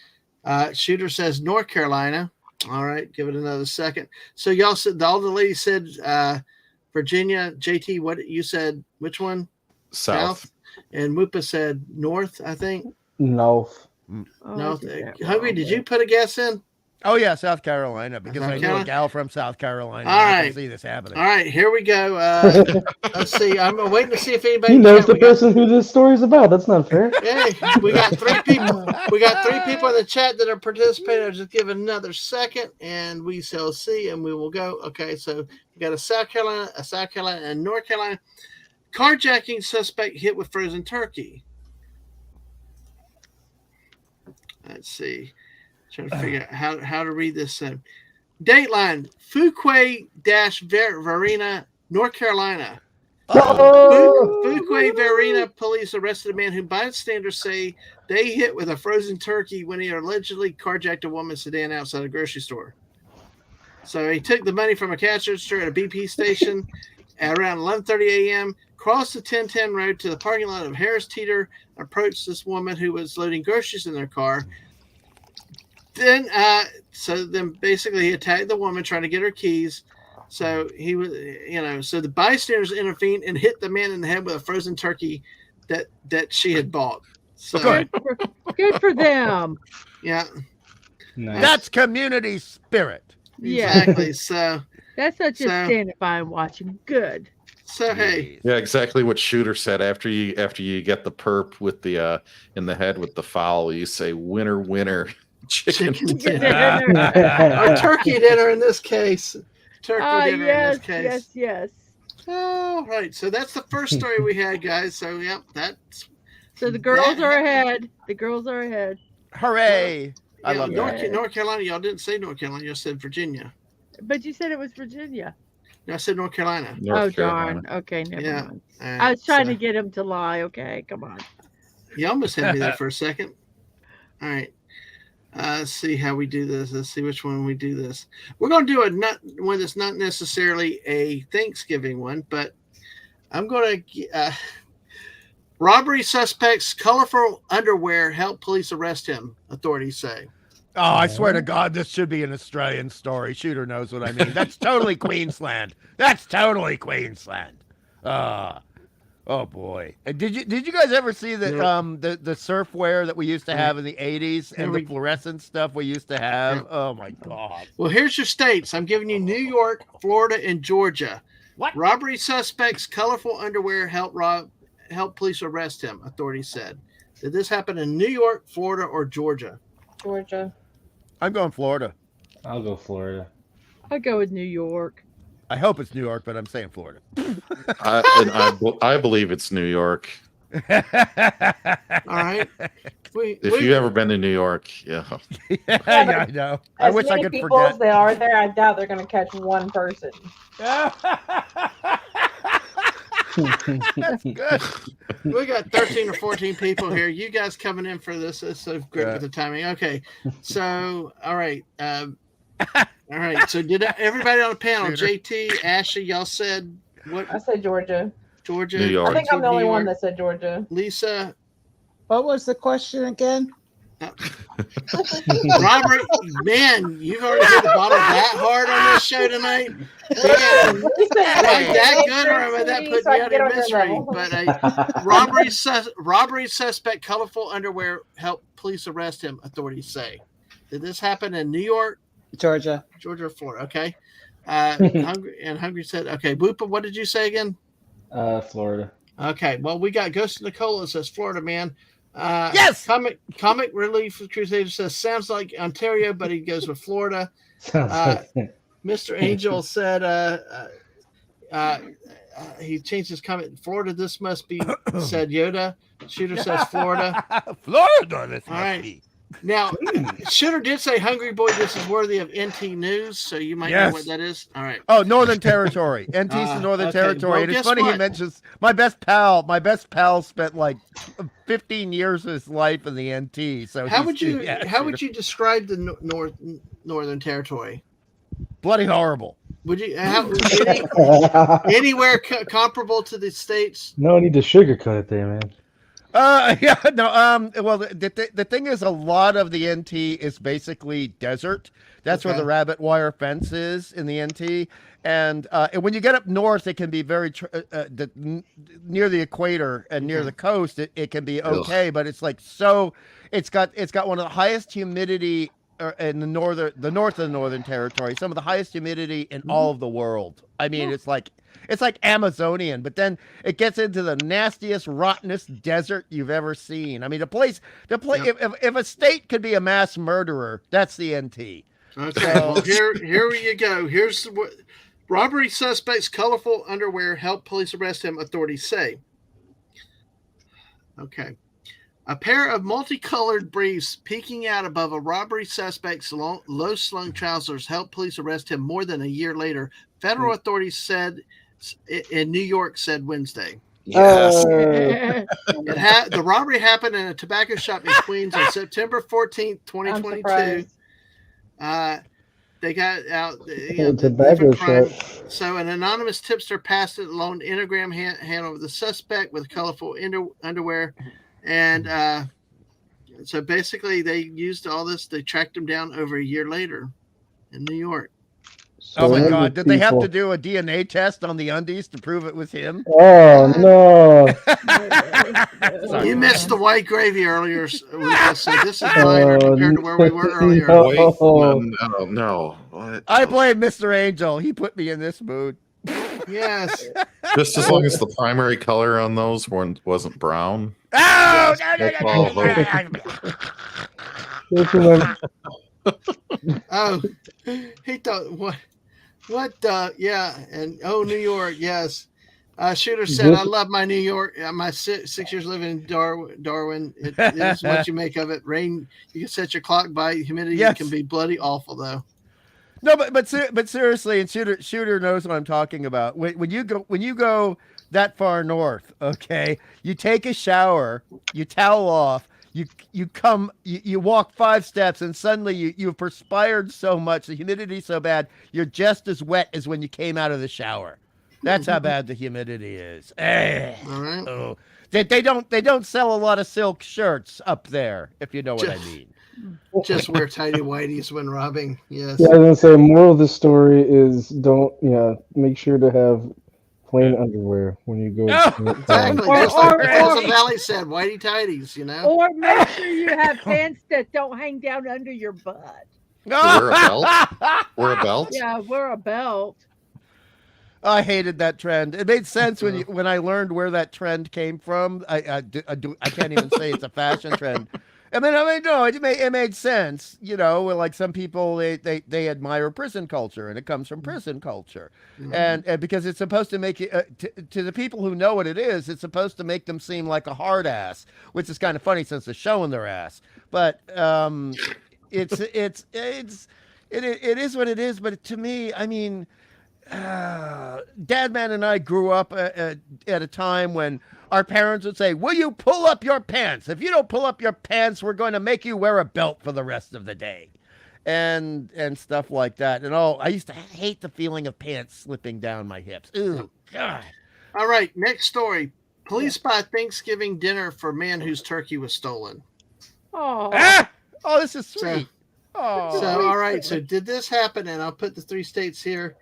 Shooter says North Carolina. All right. Give it another second. So y'all said all the ladies said Virginia. JT, what you said? Which one? South. and Whoopa said north, I think. No. Oh, No, I did that Hungry, wrong. did you put a guess in? Oh yeah, South Carolina, because South I knew a Carolina? gal from South Carolina. All I right. can see this happening. All right, here we go. Let's see. I'm waiting to see if anybody. He in knows chat- the we got- person who this story's about. That's not fair. Hey, we got 3 people. We got 3 people in the chat that are participating. I'll just give it another second, and we shall see, and we will go. Okay, so we got a South Carolina, and North Carolina. Carjacking suspect hit with frozen turkey. Let's see. Trying to figure out how to read this. Dateline: Fuquay-Varina, North Carolina. Fuquay-Varina police arrested a man who bystanders say they hit with a frozen turkey when he allegedly carjacked a woman's sedan outside a grocery store. So he took the money from a cash register at a BP station at around 11:30 a.m., crossed the 1010 road to the parking lot of Harris Teeter, approached this woman who was loading groceries in their car. Then basically he attacked the woman trying to get her keys. So he was, so the bystanders intervened and hit the man in the head with a frozen turkey that she had bought. So Good for them. yeah, Nice. That's community spirit. Yeah. exactly. So That's not just standing by and watching. Good. So hey, Yeah, exactly what Shooter said. After you get the perp with the in the head with the foul, you say winner winner chicken dinner. Or turkey dinner in this case. Turkey dinner in this case. Yes. All right, so that's the first story we had, guys. So yep, that's So the girls are ahead. The girls are ahead. Hooray! I love North Carolina. Y'all didn't say North Carolina. You said Virginia. But you said it was Virginia. No, I said North Carolina. Darn. Okay, never mind. Right, I was trying to get him to lie. Okay, come on. You almost had me there for a second. All right. Let's see how we do this. Let's see which one we do this. We're going to do one that's not necessarily a Thanksgiving one, but I'm going to robbery suspect's colorful underwear help police arrest him, authorities say. Oh, I swear to God, this should be an Australian story. Shooter knows what I mean. That's totally Queensland. That's totally Queensland. Oh boy! Did you guys ever see the surf wear that we used to have in the 80s and the fluorescent stuff we used to have? Yeah. Oh my God! Well, here's your states. I'm giving you New York, Florida, and Georgia. What? Robbery suspect's colorful underwear help police arrest him, authorities said. Did this happen in New York, Florida, or Georgia? Georgia. I'm going Florida. I'll go Florida. I'll go with New York. I hope it's New York, but I'm saying Florida. I believe it's New York. All right. If you've ever been to New York, yeah. Yeah, I know. I wish I could people forget. As they are there, I doubt they're going to catch one person. That's good. We got 13 or 14 people here. You guys coming in for this. It's so great with the timing. Okay. So, all right. All right. So, did everybody on the panel, Shooter. JT, Ashley, y'all said what? I said Georgia. Georgia. New York. I think I'm the only one that said Georgia. Lisa. What was the question again? Robert, man, you've already hit the bottle that hard on this show tonight. Man, like that good, or am I that putting you out in misery? But robbery suspect, colorful underwear help police arrest him, authorities say. Did this happen in New York? Georgia, or Florida? Okay. Hungry said, okay. Whoopa, what did you say again? Florida. Okay. Well, we got Ghost Nicola says Florida, man. Yes. Comic Relief Crusader says sounds like Ontario, but he goes with Florida. Mr. Angel said he changed his comment. Florida, this must be said Yoda. Shooter says Florida. Florida, this All must right. be. Now, Shooter did say, Hungry Boy, this is worthy of NT News, so you might know what that is. All right. Oh, Northern Territory. NT's the Northern Territory. Well, and it's funny he mentions my best pal spent like 15 years of his life in the NT. So how would you describe the Northern Territory? Bloody horrible. Would you anywhere comparable to the States? No need to sugarcoat it there, man. Yeah, no, well, the thing is, a lot of the NT is basically desert. That's where the rabbit wire fence is in the NT. And when you get up north, it can be very near the equator and near the coast. It can be okay, but it's like it's got one of the highest humidity in the north of the Northern Territory. Some of the highest humidity in all of the world. I mean, it's like Amazonian, but then it gets into the nastiest, rottenest desert you've ever seen. I mean, if a state could be a mass murderer, that's the NT. Okay, well, here you go. Here's what robbery suspect's colorful underwear helped police arrest him, authorities say. Okay. A pair of multicolored briefs peeking out above a robbery suspect's low-slung trousers helped police arrest him more than a year later. Federal authorities said in New York said Wednesday. Yes. The robbery happened in a tobacco shop in Queens on September 14th, 2022. They got out tobacco shop. So an anonymous tipster passed it along the Instagram handle of the suspect with colorful underwear. And so basically they used all this. They tracked him down over a year later in New York. Oh my God! Did they have to do a DNA test on the undies to prove it was him? Oh no! You missed the white gravy earlier with us, so this is minor compared to where we were earlier. No. What? I blame Mr. Angel. He put me in this mood. Yes. Just as long as the primary color on those wasn't brown. Oh, Oh, he thought what? Yeah, and New York, yes. Shooter said, "I love my New York. My 6 years living in Darwin. It is what you make of it. Rain, you can set your clock by. Humidity can be bloody awful, though." No, but seriously, and Shooter knows what I'm talking about. When you go that far north, okay, you take a shower, you towel off. You walk 5 steps and suddenly you've perspired so much, the humidity so bad, you're just as wet as when you came out of the shower. That's how bad the humidity is. All right. Oh. They don't sell a lot of silk shirts up there, if you know what I mean. Just wear tidy whities when robbing. Yes. Yeah, I was gonna say moral of the story is make sure to have plain underwear when you go. Exactly. Just like Pleasant Valley said, whitey tidies, Or make sure you have pants that don't hang down under your butt. Wear a belt. Wear a belt. Yeah, wear a belt. I hated that trend. It made sense when I learned where that trend came from. I can't even say it's a fashion trend. I mean, no, it made sense. Like some people, they admire prison culture, and it comes from prison culture, and because it's supposed to make it to the people who know what it is, it's supposed to make them seem like a hard ass, which is kind of funny since they're showing their ass. But it is what it is. But to me, I mean, Dadman and I grew up at a time when our parents would say, "Will you pull up your pants? If you don't pull up your pants, we're going to make you wear a belt for the rest of the day," and stuff like that. And I used to hate the feeling of pants slipping down my hips. Ooh, God. All right, next story. Police buy Thanksgiving dinner for man whose turkey was stolen. Oh, this is sweet. All right. So did this happen? And I'll put the 3 states here.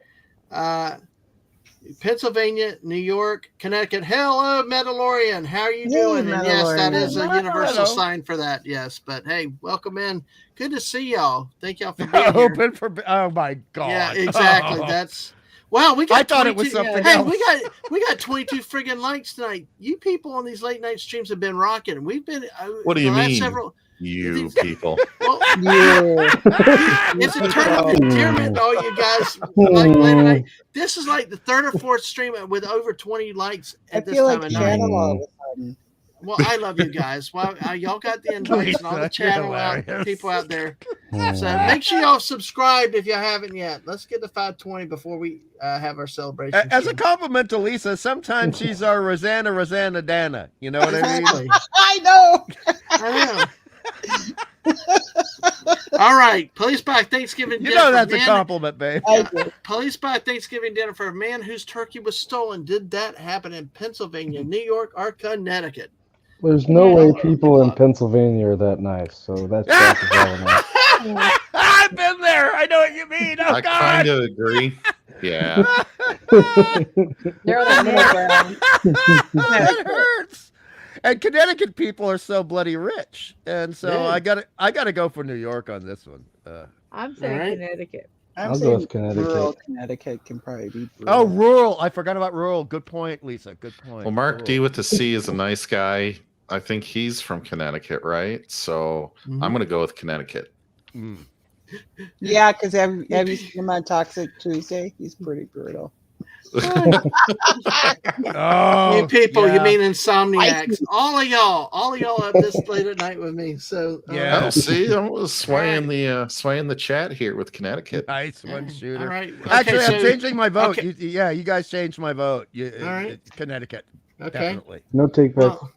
Pennsylvania, New York, Connecticut. Hello, Mandalorian. How are you doing? And yes, that is a universal sign for that. Yes, but hey, welcome in. Good to see y'all. Thank y'all for being here. Oh my God. Yeah, exactly. That's wow. We got. I thought it was something Hey, else. we got 22 friggin' likes tonight. You people on these late night streams have been rocking. We've been. What do you mean? You people. Well, it's a turn of endearment, all you guys. Like later night. This is like the 3rd or 4th stream with over 20 likes at this time of night. All of a sudden. Well, I love you guys. Well, y'all got the invites and all the channel people out there. So make sure y'all subscribe if you haven't yet. Let's get to 520 before we have our celebration. As a compliment to Lisa, sometimes she's our Rosanna Dana. You know what I mean? I know. All right, police buy Thanksgiving dinner. That's a compliment, babe. Police buy Thanksgiving dinner for a man whose turkey was stolen. Did that happen in Pennsylvania, New York, or Connecticut? There's no Yeah. way people in Pennsylvania are that nice, so that's all enough. I've been there. I know what you mean. Oh I God. kind of agree. Yeah. They're on the middle ground. That hurts. And Connecticut people are so bloody rich, and so Yeah. I gotta go for New York on this one. I'm saying Alright. Connecticut. I'm I'll go saying with Connecticut. rural Connecticut can probably be Oh, brutal. rural! I forgot about rural. Good point, Lisa. Good point. Well, Mark D Rural. with the C is a nice guy. I think he's from Connecticut, right? So I'm going to go with Connecticut. Mm. Yeah, because have you seen him on Toxic Tuesday? He's pretty brutal. Oh, You people, you yeah. mean insomniacs? All of y'all up this late at night with me. So Yeah. Oh, see, I'm swaying the chat here with Connecticut. Nice one, shooter. all right. Actually, Okay, I'm so- changing my vote. okay. You guys changed my vote. All right. Connecticut. Okay. Definitely. No take back. Well,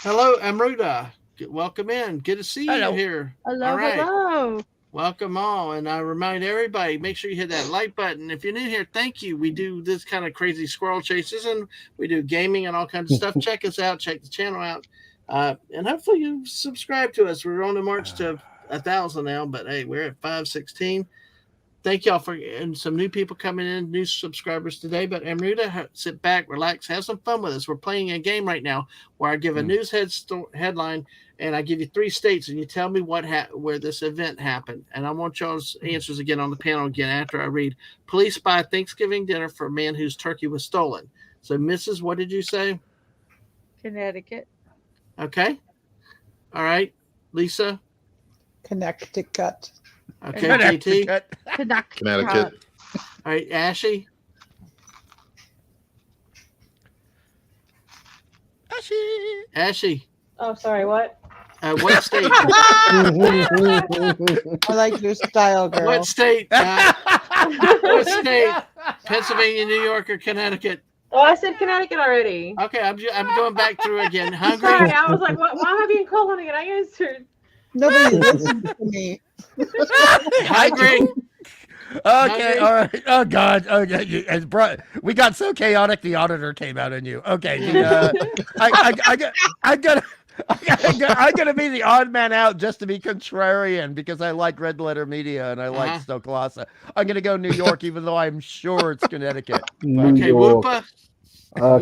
hello, Amruda. Welcome in. Good to see Hello. you here. Hello, All right. hello. Welcome all. And I remind everybody, make sure you hit that like button. If you're new here, thank you. We do this kind of crazy squirrel chases and we do gaming and all kinds of stuff. Check us out. Check the channel out. And hopefully you subscribe to us. We're on the march to 1,000 now, but hey, we're at 516. Thank y'all for and some new people coming in, new subscribers today. But Amruda, sit back, relax, have some fun with us. We're playing a game right now where I give a news headline and I give you 3 states, and you tell me where this event happened. And I want y'all's answers again on the panel again after I read. Police spy Thanksgiving dinner for a man whose turkey was stolen. So, Mrs., what did you say? Connecticut. Okay. All right. Lisa? Connecticut. Okay. JT? Connecticut. All right. Ashy? Ashy? Oh, sorry. What? What state? I like your style, girl. What state? What state? Pennsylvania, New York, or Connecticut? Oh, I said Connecticut already. Okay, I'm going back through again. Hungry? Sorry, I was like, what? Why am I being called on again? I answered. Nobody listens to me. Hungry? Okay, all right. Oh God, we got so chaotic. The auditor came out on you. Okay, I'm gonna be the odd man out just to be contrarian because I like Red Letter Media and I like Stoklasa. I'm gonna go New York, even though I'm sure it's Connecticut. New Okay, York. Whoopa?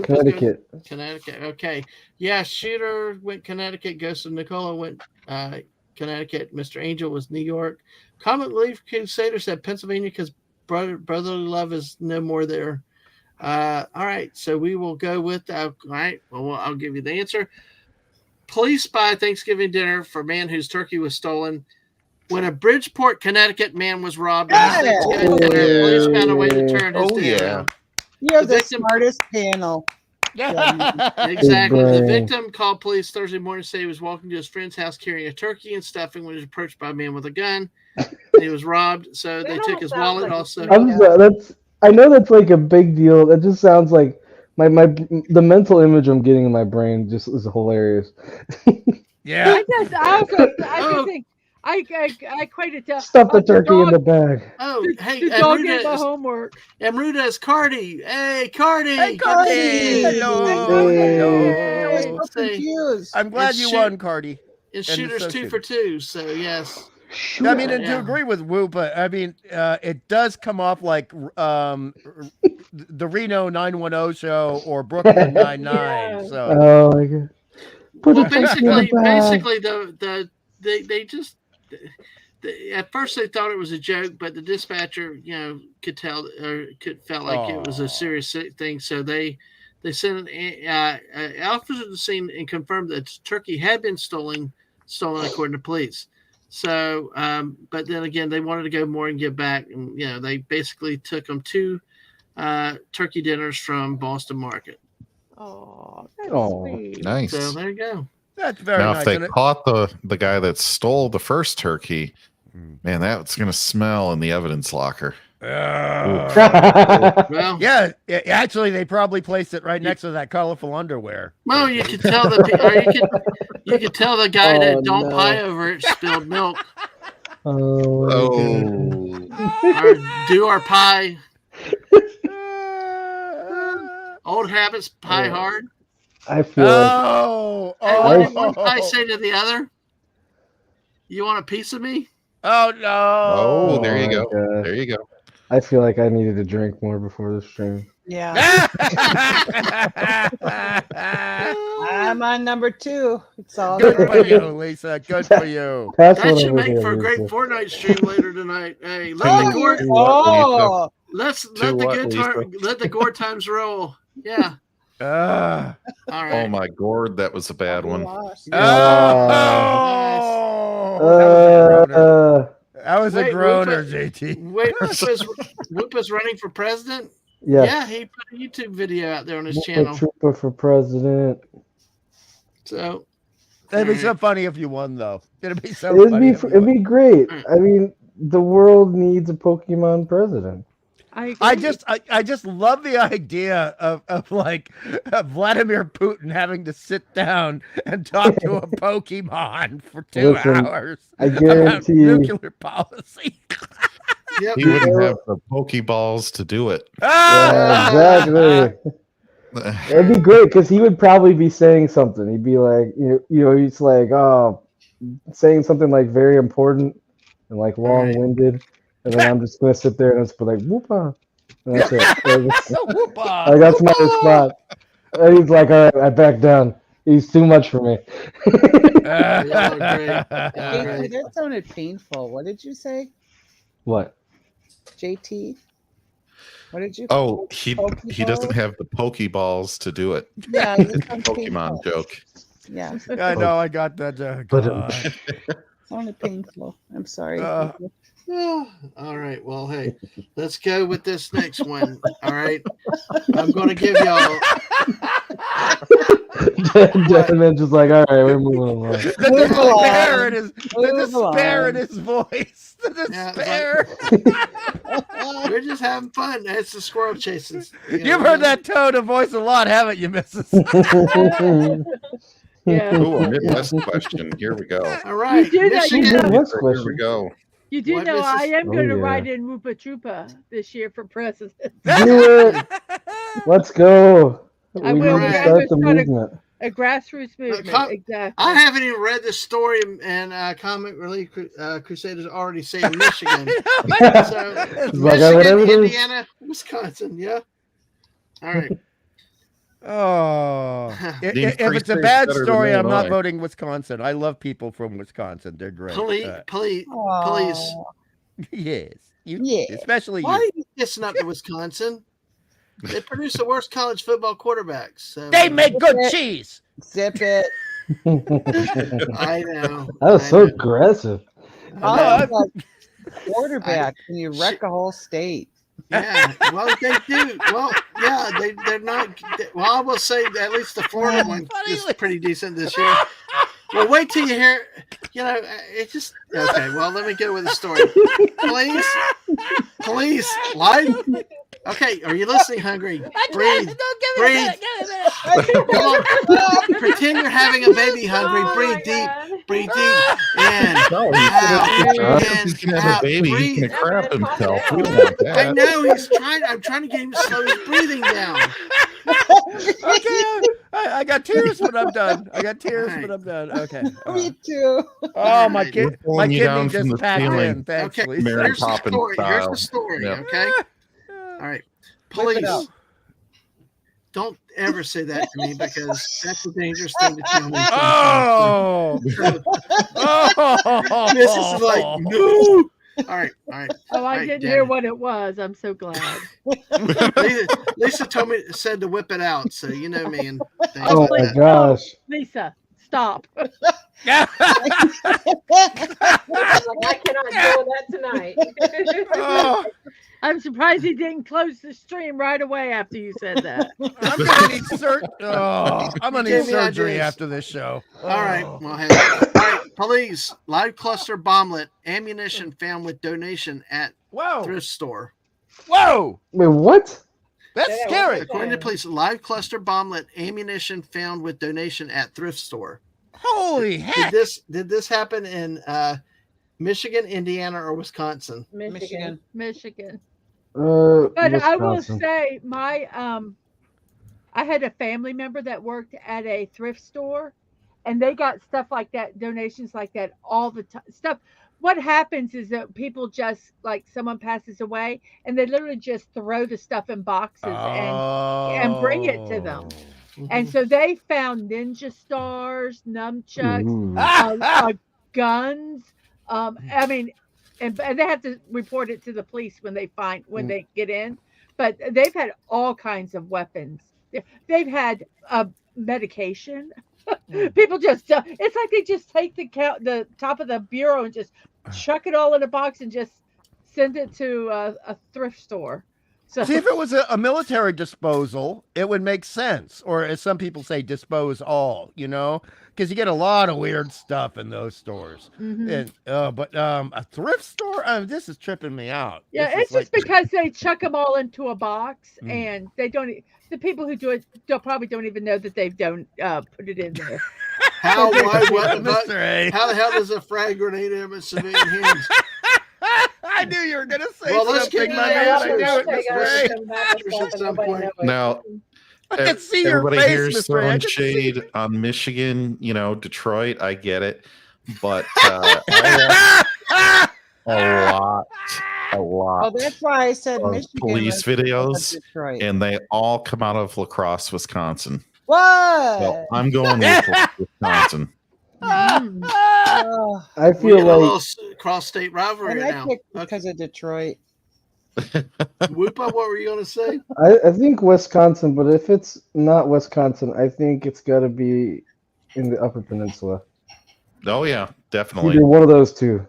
Connecticut. Connecticut. Okay. Yeah, Shooter went Connecticut. Ghost of Nicola went Connecticut. Mr. Angel was New York. Comet Leaf Crusader said Pennsylvania because brotherly love is no more there. All right, so we will go with all right. Well, I'll give you the answer. Police spy Thanksgiving dinner for man whose turkey was stolen. When a Bridgeport, Connecticut man was robbed, Got it. police found a way to turn his day around. You're The the victim- smartest panel. Exactly. The brain. victim called police Thursday morning to say he was walking to his friend's house carrying a turkey and stuffing when he was approached by a man with a gun. And he was robbed, so they took his wallet also. I know that's like a big deal. That just sounds like the mental image I'm getting in my brain just is hilarious. Yeah. I could think. I equated to Stuff the turkey in the bag. Oh, hey, the dog did my Amruda homework. is Cardi. Hey, Cardi. Hey, Cardi. Hello. I was Hello. so confused. I'm glad And you shoot- won, Cardi. And And Shooter's so 2 Shooter. for 2, so yes. I mean, and to Yeah. agree with Wu, but I mean, it does come off like the Reno 910 show or Brooklyn 99. Yeah. So Oh my god. Put Well, the turkey in the basically, bag. they just at first they thought it was a joke, but the dispatcher, could tell or felt like it was a serious thing. So they sent an officer to the scene and confirmed that the turkey had been stolen according to police. So, but then again, they wanted to go more and get back, and they basically took them 2 turkey dinners from Boston Market. Oh, that's Oh. sweet. Nice. So there you go. that's very Now, nice. if they And it- caught the guy that stole the first turkey, man, that's going to smell in the evidence locker. Well, yeah, actually, they probably placed it right next to that colorful underwear. well, you could tell you could tell the guy that don't pie over it spilled milk Oh. or do our pie. Old habits pie hard. I feel like Oh, Hey, what did oh, one guy say to the other? You want a piece of me? oh no! Oh, there you my go. God. There you go. I feel like I needed to drink more before the stream. Yeah. I'm on number 2. It's all Good good. for you, Lisa. Good for you. Pass That one should over make here, for a great Lisa. Fortnite stream later tonight. Hey, let Oh, the gore, you're, What, Lisa? let To the what, good Lisa? let the gore times roll. Yeah. Uh, All right. Oh my gourd, that was a bad one. lost. oh, that was a groaner. That was a Wait, groaner, Rupa- JT. Wait, Whoopa's running for president? Yes. Yeah, he put a YouTube video out there on his Whoopa channel. Troopa for president. So It'd be so funny if you won, though. It'd be so It'd funny. be if you it'd won. be great. Right. I mean, the world needs a Pokemon president. I just love the idea of like Vladimir Putin having to sit down and talk to a Pokemon for 2 Listen, hours I about guarantee nuclear policy. Yep. He wouldn't have the Pokeballs to do it. Yeah, exactly. It'd be great because he would probably be saying something. He'd be like, he's like, saying something like very important and like long-winded, and then I'm just gonna sit there and just be like, "Whoopa," and that's it. Whoopa. Like, that's my response. And he's like, "All right, I back down. He's too much for me." Great. JT, that sounded painful. What did you say, What? JT? What did you? Oh, he doesn't Pokeball? have the Pokeballs to do it. Yeah, It's it a sounded Pokemon painful. joke. Yeah, I know, I got that. But, God. sounded painful. I'm sorry. All right. Well, hey, let's go with this next one. All right. I'm going to give y'all. Dadman just like, all right, we're moving along. The Move despair along. in his, the Move despair in along. his voice. The Yeah, despair. We're just having fun. It's the squirrel chases. You've heard that tone of voice a lot, haven't you, Mrs.? yeah. Oh, a Midwest question. Here we go. All right. You do that, you Michigan. know. What's Here we question? go. You do What know is I this? am going to Oh, yeah. write in Whoopa Troopa this year for president. Do it. Let's go. I We will. need to Right. start the Start movement. a grassroots movement. Exactly. I haven't even read this story, and Comic Relief Crusaders already saying Michigan. So, It's like, Michigan, whatever it is. Indiana, Wisconsin. Yeah. All right. Oh, These if three it's a states bad better than story, I'm not Illinois. voting Wisconsin. I love people from Wisconsin; they're great. Police. Aw. Yes, Yeah. especially Why you. are you kissing up to Wisconsin? They produce the worst college football quarterbacks. So. They make good Okay. cheese. Zip it. I know. That was I so know. aggressive. I know. Oh, quarterback, and you wreck a whole state. Yeah, well, they do. Well, yeah, they're not. Well, I will say at least the Florida one is pretty decent this year. Well, wait till you hear. You know, it just okay. Well, let me get with the story. Police, live. Okay, are you listening, Hungry? Breathe. Breathe. Come on. Pretend you're having a baby, Hungry. Breathe deep. Breathe deep. In. No, Out. he's gonna have a Out. baby. He's Breathe. gonna crap himself. We don't want that. I know he's trying. I'm trying to get him to slow his breathing down. Okay, I got tears when I'm done. I got tears when I'm done. Okay. Me too. Oh, my We're kid, pulling my you kidney down from just the packed ceiling. in. Thanks, Okay, Lisa. Mary here's the Poppins story. Here's the style. story. Yep. Okay. All right. Whip it Police. out. Don't ever say that to me because that's a dangerous thing to tell me. Oh. Oh. This is like no. All right. Oh, I Right, didn't Danny. hear what it was. I'm so glad. Lisa told me said to whip it out, so you know me and things Oh like my that. gosh. Lisa, stop. I cannot deal with that tonight. Oh, I'm surprised he didn't close the stream right away after you said that. I'm gonna need I'm gonna need Give me surgery ideas. after this show. All right. Oh. Well, hey. All right. Police. Live cluster bomblet. Ammunition found with donation at Whoa. thrift store. Whoa. Wait, what? That's Yeah, scary. According to police, live cluster bomblet. Ammunition found with donation at thrift store. Holy heck. Did this happen in Michigan, Indiana, or Wisconsin? Michigan. Michigan. Wisconsin. But I will say my I had a family member that worked at a thrift store, and they got stuff like that, donations like that all the time. Stuff. What happens is that people just like someone passes away, and they literally just throw the stuff in boxes and bring it to them. And so they found ninja stars, nunchucks, guns. I mean, and they have to report it to the police when they get in. But they've had all kinds of weapons. They've had medication. People just it's like they just take the top of the bureau and just chuck it all in a box and just send it to a thrift store. So see, if it was a military disposal, it would make sense. Or as some people say, dispose all, because you get a lot of weird stuff in those stores. And but a thrift store, this is tripping me out. Yeah, it's just because they chuck them all into a box, and they don't. The people who do it probably don't even know that they've put it in there. How the hell does a frag grenade have a civilian hands? I knew you were going to say let's something, get my man. I knew it, Mr. Ray. Now, I can see your everybody face, here's Mr. Ray. I throwing can see shade it. on Michigan, Detroit. I get it, but I watch a lot. Oh, that's why I said of Michigan. police videos, Detroit. and they all come out of La Crosse, Wisconsin. What? So I'm going with Wisconsin. Oh, I We feel got a little like cross-state rivalry and I now. picked because of Detroit. Whoopa, what were you going to say? I think Wisconsin, but if it's not Wisconsin, I think it's got to be in the Upper Peninsula. Oh yeah, definitely. Either one of those two.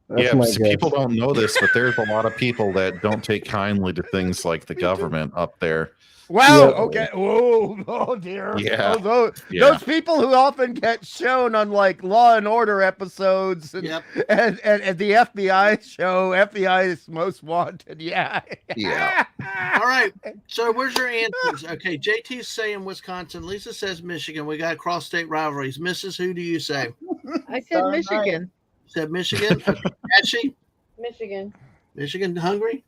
That's Yeah, my see, guess. people don't know this, but there's a lot of people that don't take kindly to things like the government up there. Wow. Yeah. Okay. Whoa. Oh dear. Yeah. Oh, those people who often get shown on like Law and Order episodes and, Yep. and the FBI show, FBI's Most Wanted. Yeah. Yeah. All right. So where's your answers? Okay, JT's saying Wisconsin. Lisa says Michigan. We got cross-state rivalries. Mrs. Who do you say? I said Michigan. Said Michigan. Okay. Ashley? Michigan. Hungry?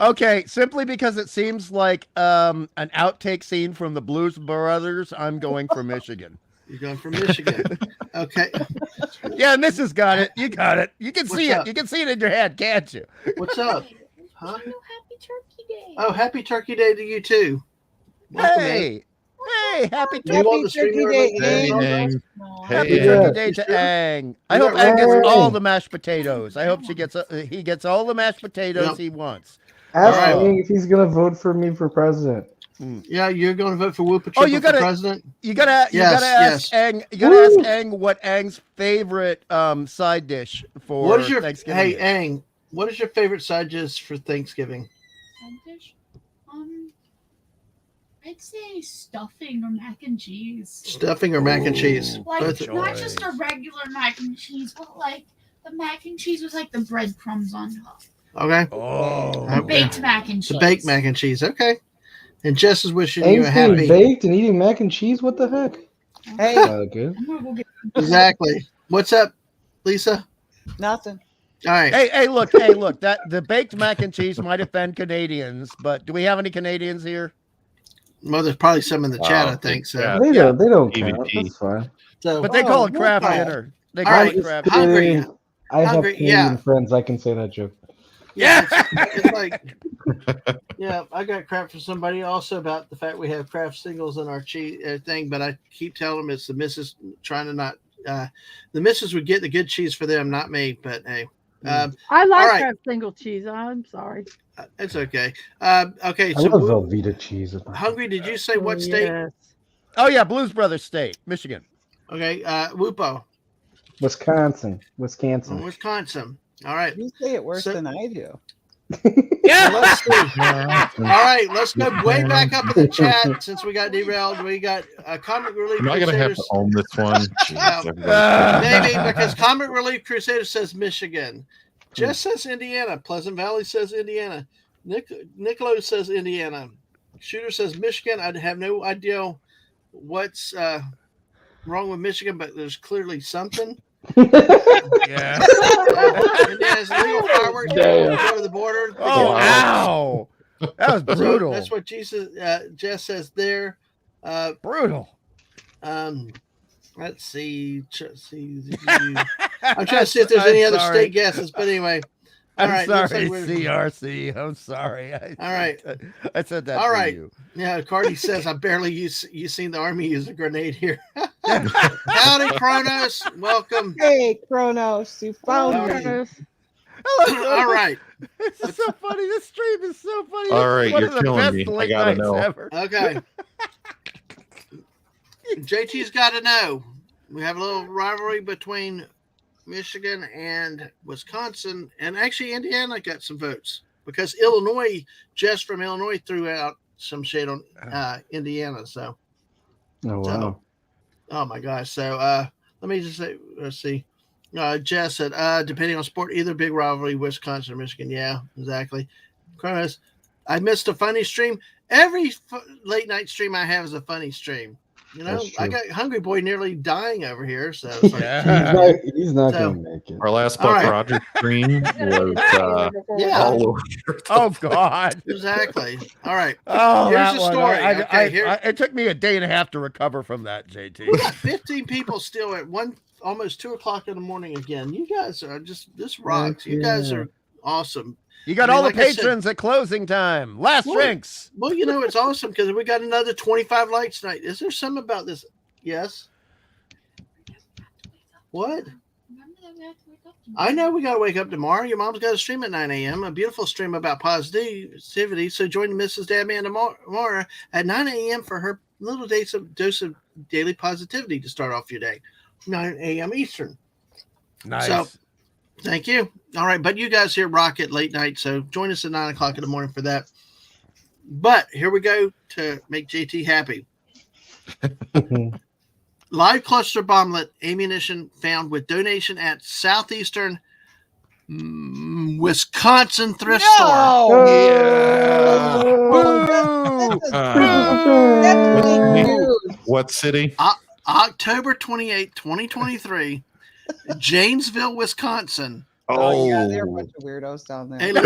Okay, simply because it seems like an outtake scene from the Blues Brothers, I'm going for Michigan. You're going for Michigan. Okay. Yeah, Mrs. got it. You got it. You can see What's up? it. You can see it in your head, can't you? What's up? Huh? Happy Turkey Day. Oh, happy Turkey Day to you too. Welcome, man. Hey, happy Do you want the Turkey streamer Day, link? Hey, Ang. Ang. Happy Hey, Turkey Yeah. Day to Ang. I You hope got Ang gets right. all the mashed potatoes. I hope he gets all the mashed potatoes Yep. he wants. Ask All right. Ang if he's gonna vote for me for president. Yeah, you're going to vote for Whoopa Oh, you Triple for gotta- president? You gotta Yes, ask yes. Ang. You gotta Woo. ask Ang what Ang's favorite side dish for What is your Thanksgiving. Hey is. Ang, what is your favorite side dish for Thanksgiving? Side dish? I'd say stuffing or mac and cheese. Stuffing or mac and cheese? Like Both- not just a regular mac and cheese, but like the mac and cheese with like the breadcrumbs on top. Okay. Oh, Okay. Baked mac and cheese. The baked mac and cheese. Okay. And Jess is wishing you Ang's a getting happy. baked and eating mac and cheese. What the heck? Hey, Good. I'm gonna go get Exactly. What's up, Lisa? nothing. All right. Hey, look, that the baked mac and cheese might offend Canadians, but do we have any Canadians here? Well, there's probably some in the chat, Oh, I think. So, yeah. They don't count. EVP. That's fine. so But they call it craft okay. dinner. They All call right. it craft. Hungry. I have Hungry, Canadian yeah. friends. I can say that joke. Yeah, it's like, yeah, I got crap from somebody also about the fact we have craft singles in our cheese thing, but I keep telling them it's the missus trying to not. The missus would get the good cheese for them, not me. But hey, I All like right. Kraft single cheese. I'm sorry. it's okay. Okay, I so love Velveeta cheese. Hungry, did you say what state? Yes. Oh yeah, Blues Brothers State, Michigan. Okay, Whoopo, Wisconsin. from Wisconsin. All right. You say it worse So- than I do. Yeah, let's see. All right, let's go way back up in the chat since we got derailed. We got Comic Relief Am I going to have Crusaders. to own this one? Jeez, Yeah. everybody- Maybe because Comic Relief Crusaders says Michigan. Jess says Indiana. Pleasant Valley says Indiana. Nicolo says Indiana. Shooter says Michigan. I have no idea what's wrong with Michigan, but there's clearly something. Yeah. Indiana's legal fireworks Damn. go to the border. Oh, ow. That was brutal. That's what Jess says there. Brutal. Let's see. I'm trying to see if there's any other state guesses, but anyway. I'm right, sorry, like CRC. I'm sorry. All right. I said that All for right. you. Yeah, Cardi says, I barely you seen the Army use a grenade here. Howdy, Kronos. Welcome. Hey, Kronos, you found me. All right. It's so funny. This stream is so funny. All right, One you're of the killing best me. I late gotta nights know. ever. Okay. JT's got to know. We have a little rivalry between Michigan and Wisconsin, and actually Indiana got some votes because Illinois, Jess from Illinois, threw out some shade on Indiana. So, wow. Oh my gosh. So let me just say, let's see. Jess said, depending on sport, either big rivalry, Wisconsin or Michigan. Yeah, exactly. Chronos, I missed a funny stream. Every late night stream I have is a funny stream. You know, I got Hungry Boy nearly dying over here. So it's like, he's not going to make it. Our last Buck Rogers stream was all over. Oh, God. Exactly. All right. Oh, here's that the one. story. It took me a day and a half to recover from that, JT. We got 15 people still at almost 2 o'clock in the morning again. You guys are this rocks. You guys are awesome. You got all the patrons at closing time. Last drinks. Well, you know, it's awesome because we got another 25 likes tonight. Is there something about this? Yes. What? I know we got to wake up tomorrow. Your mom's got a stream at 9 a.m., a beautiful stream about positivity. So join Mrs. Dadman tomorrow at 9 a.m. for her little dose of daily positivity to start off your day. 9 a.m. Eastern. Nice. So, thank you. All right, but you guys here rock it late night, so join us at 9 o'clock in the morning for that. But here we go to make JT happy. Live cluster bomblet ammunition found with donation at Southeastern Wisconsin thrift store. What city? October 28, 2023, Janesville, Wisconsin. Oh, yeah, there are a bunch of weirdos down there. Hey, Liz,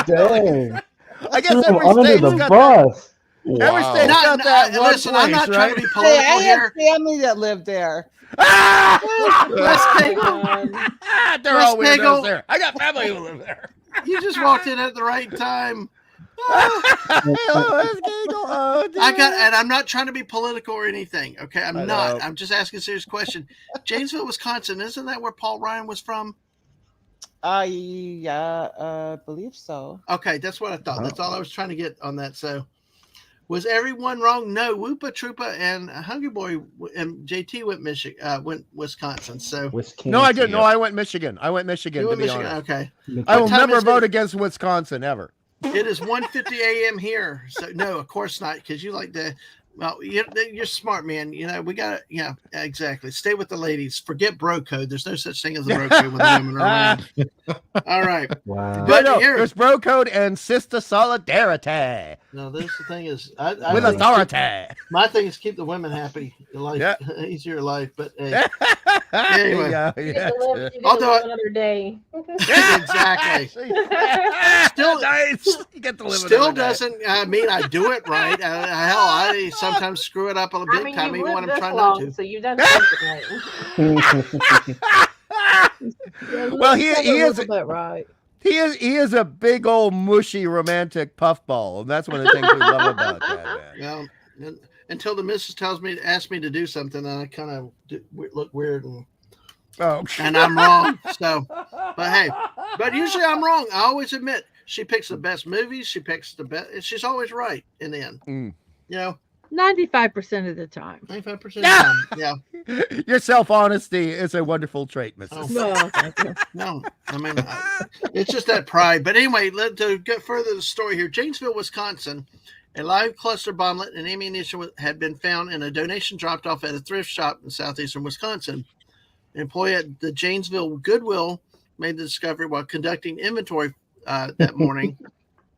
Dang. I guess every under state's the got bus. that. Every state's got that one listen, place, I'm not trying to be right? political Hey, I here. have family that lived there. They're all West weirdos Bagel. there. I got family who live there. You just walked in at the right time. And I'm not trying to be political or anything. Okay, I'm not. I'm just asking a serious question. Janesville, Wisconsin, isn't that where Paul Ryan was from? Yeah, believe so. Okay, that's what I thought. That's all I was trying to get on that. So, was everyone wrong? No, Whoopa Troopa and Hungry Boy and JT went Wisconsin. So no, I didn't. No, I went Michigan. To be Michigan. honest. Okay, I will never vote against Wisconsin ever. It is 1:50 a.m. here. So no, of course not, because you like to. Well, you're smart, man. You know we got to. Yeah, exactly. Stay with the ladies. Forget bro code. There's no such thing as a bro code when the women are around. All right. Wow. But no, here, there's bro code and sister solidarity. no. This the thing is, With authority. My thing is keep the women happy. Your life, easier life. But hey, anyway. Although another day. Exactly. Still, nice. You get to live still doesn't mean I do it right. Hell, I sometimes screw it up a big time, even when I'm trying not to. So you've done something right. Well, he is right. He is a big old mushy romantic puffball, and that's one of the things we love about that man. Yeah, until the missus asks me to do something, and I kind of look weird and I'm wrong. So, but usually I'm wrong. I always admit she picks the best movies. She picks the best. She's always right in the end. You know, 95% of the time. 95% of the time. Yeah. Your self-honesty is a wonderful trait, Mrs. No, I mean, it's just that pride. But anyway, to get further the story here, Janesville, Wisconsin, a live cluster bomblet and ammunition had been found in a donation dropped off at a thrift shop in southeastern Wisconsin. An employee at the Janesville Goodwill made the discovery while conducting inventory that morning,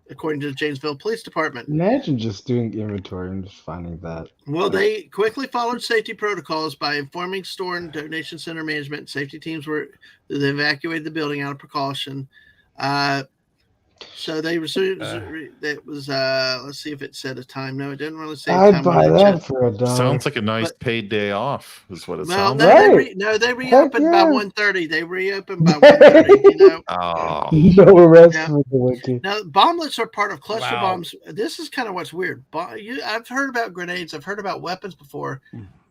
according to the Janesville Police Department. Imagine just doing inventory and just finding that. Well, they quickly followed safety protocols by informing store and donation center management. Safety teams they evacuated the building out of precaution. So they resumed. That was let's see if it said a time. No, it didn't really say. I'd buy that for $1. Sounds like a nice paid day off, is what it Well, sounds no, like. they reopened by yeah. 1:30. They reopened by 1:30. You know. Oh, No rest Yeah. for the wicked. Now, bomblets are part of cluster Wow. bombs. This is kind of what's weird. I've heard about grenades. I've heard about weapons before,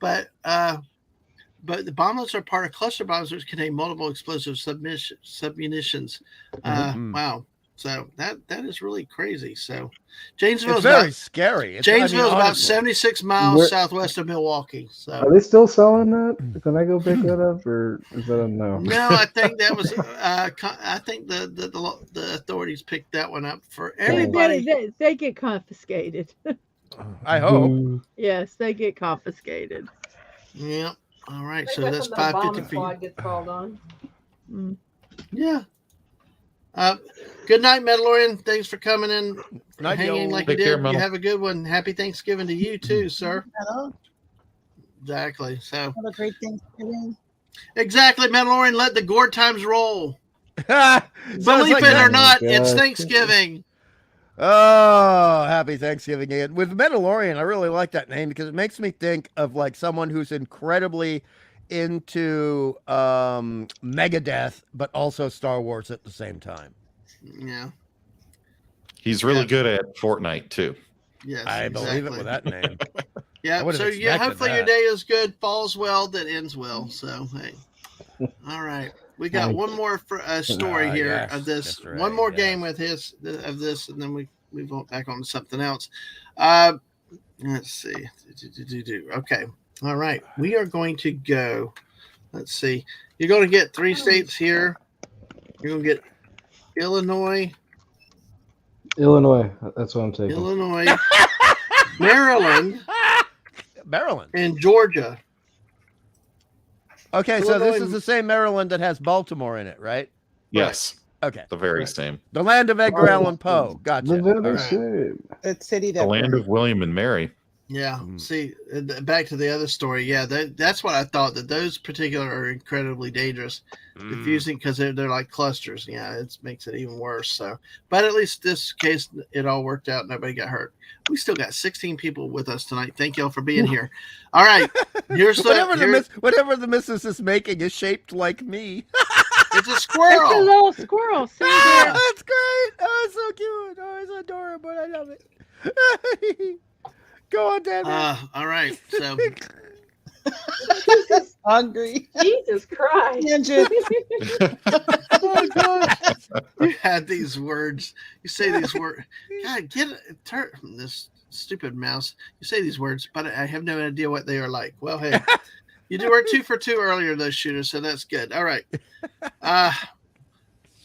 but the bomblets are part of cluster bombs, which contain multiple explosive submunitions. Wow. So that is really crazy. So Janesville It's very scary. Janesville is about honestly. 76 miles Where- southwest of Milwaukee. So Are they still selling that? Can I go pick that up, or is that a no? no, I think that was. I think the authorities picked that one up for everybody. They get confiscated. I hope. Boo. Yes, they get confiscated. Yeah. All right. I So guess that's when the bomb 550 for you. squad gets called on. Yeah. Good night, Mandalorian. Thanks for coming in, Night, hanging yo. like Take you care, did. Metal. You have a good one. Happy Thanksgiving to you too, sir. Hello. Exactly. So Have a great Thanksgiving. exactly, Mandalorian. Let the gourd times roll. Sounds Believe like it or that. not, God. it's Thanksgiving. Oh, happy Thanksgiving, Ian. With Mandalorian, I really like that name because it makes me think of like someone who's incredibly into Megadeth, but also Star Wars at the same time. Yeah. he's really Yeah. good at Fortnite too. Yes. I believe it exactly. with that name. I Yeah. would've So yeah, expected hopefully your that. day is good, falls well, that ends well. So hey. All right. We got one more story here yes, of this. that's right, One more yes. game with of this, and then we move on back on to something else. Let's see. Okay. All right. We are going to go. Let's see. You're going to get 3 states here. You're going to get Illinois, Illinois. That's what I'm taking. Illinois, Maryland, Maryland. and Georgia. Okay, so this Illinois- is the same Maryland that has Baltimore in it, right? Yes, Okay. the very same. The land of Edgar Allan Poe. Gotcha. The very All right. same. That city The that land burned. of William and Mary. Yeah. See, back to the other story. Yeah, that's what I thought, that those particular are incredibly dangerous, diffusing, because they're like clusters. Yeah, it makes it even worse. So, but at least this case, it all worked out. Nobody got hurt. We still got 16 people with us tonight. Thank y'all for being here. All right, here's whatever the missus is making is shaped like me. it's a It's a squirrel. little squirrel. See there? That's great. Oh, it's so cute. Oh, it's adorable. I love it. Go on, Dadman. All right. So Hungry. Jesus Christ. Tangent. oh gosh, you had these words. You say these words. God, turn this stupid mouse. You say these words, but I have no idea what they are like. Well, hey, you were 2 for 2 earlier, those shooters, so that's good. All right.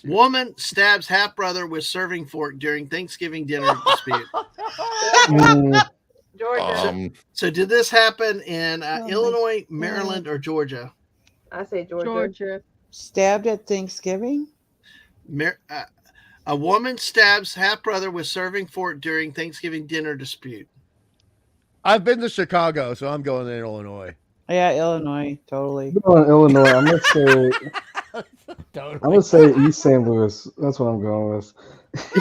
Woman stabs half brother with serving fork during Thanksgiving dinner dispute. Georgia. So did this happen in Oh, Illinois, my Maryland, or Georgia? I say Georgia. Georgia. Stabbed at Thanksgiving? A woman stabs half brother with serving fork during Thanksgiving dinner dispute. I've been to Chicago, so I'm going to Illinois. Yeah, Illinois, totally. Going to Illinois. I'm gonna say. Totally. I'm gonna say East St. Louis. That's what I'm going with.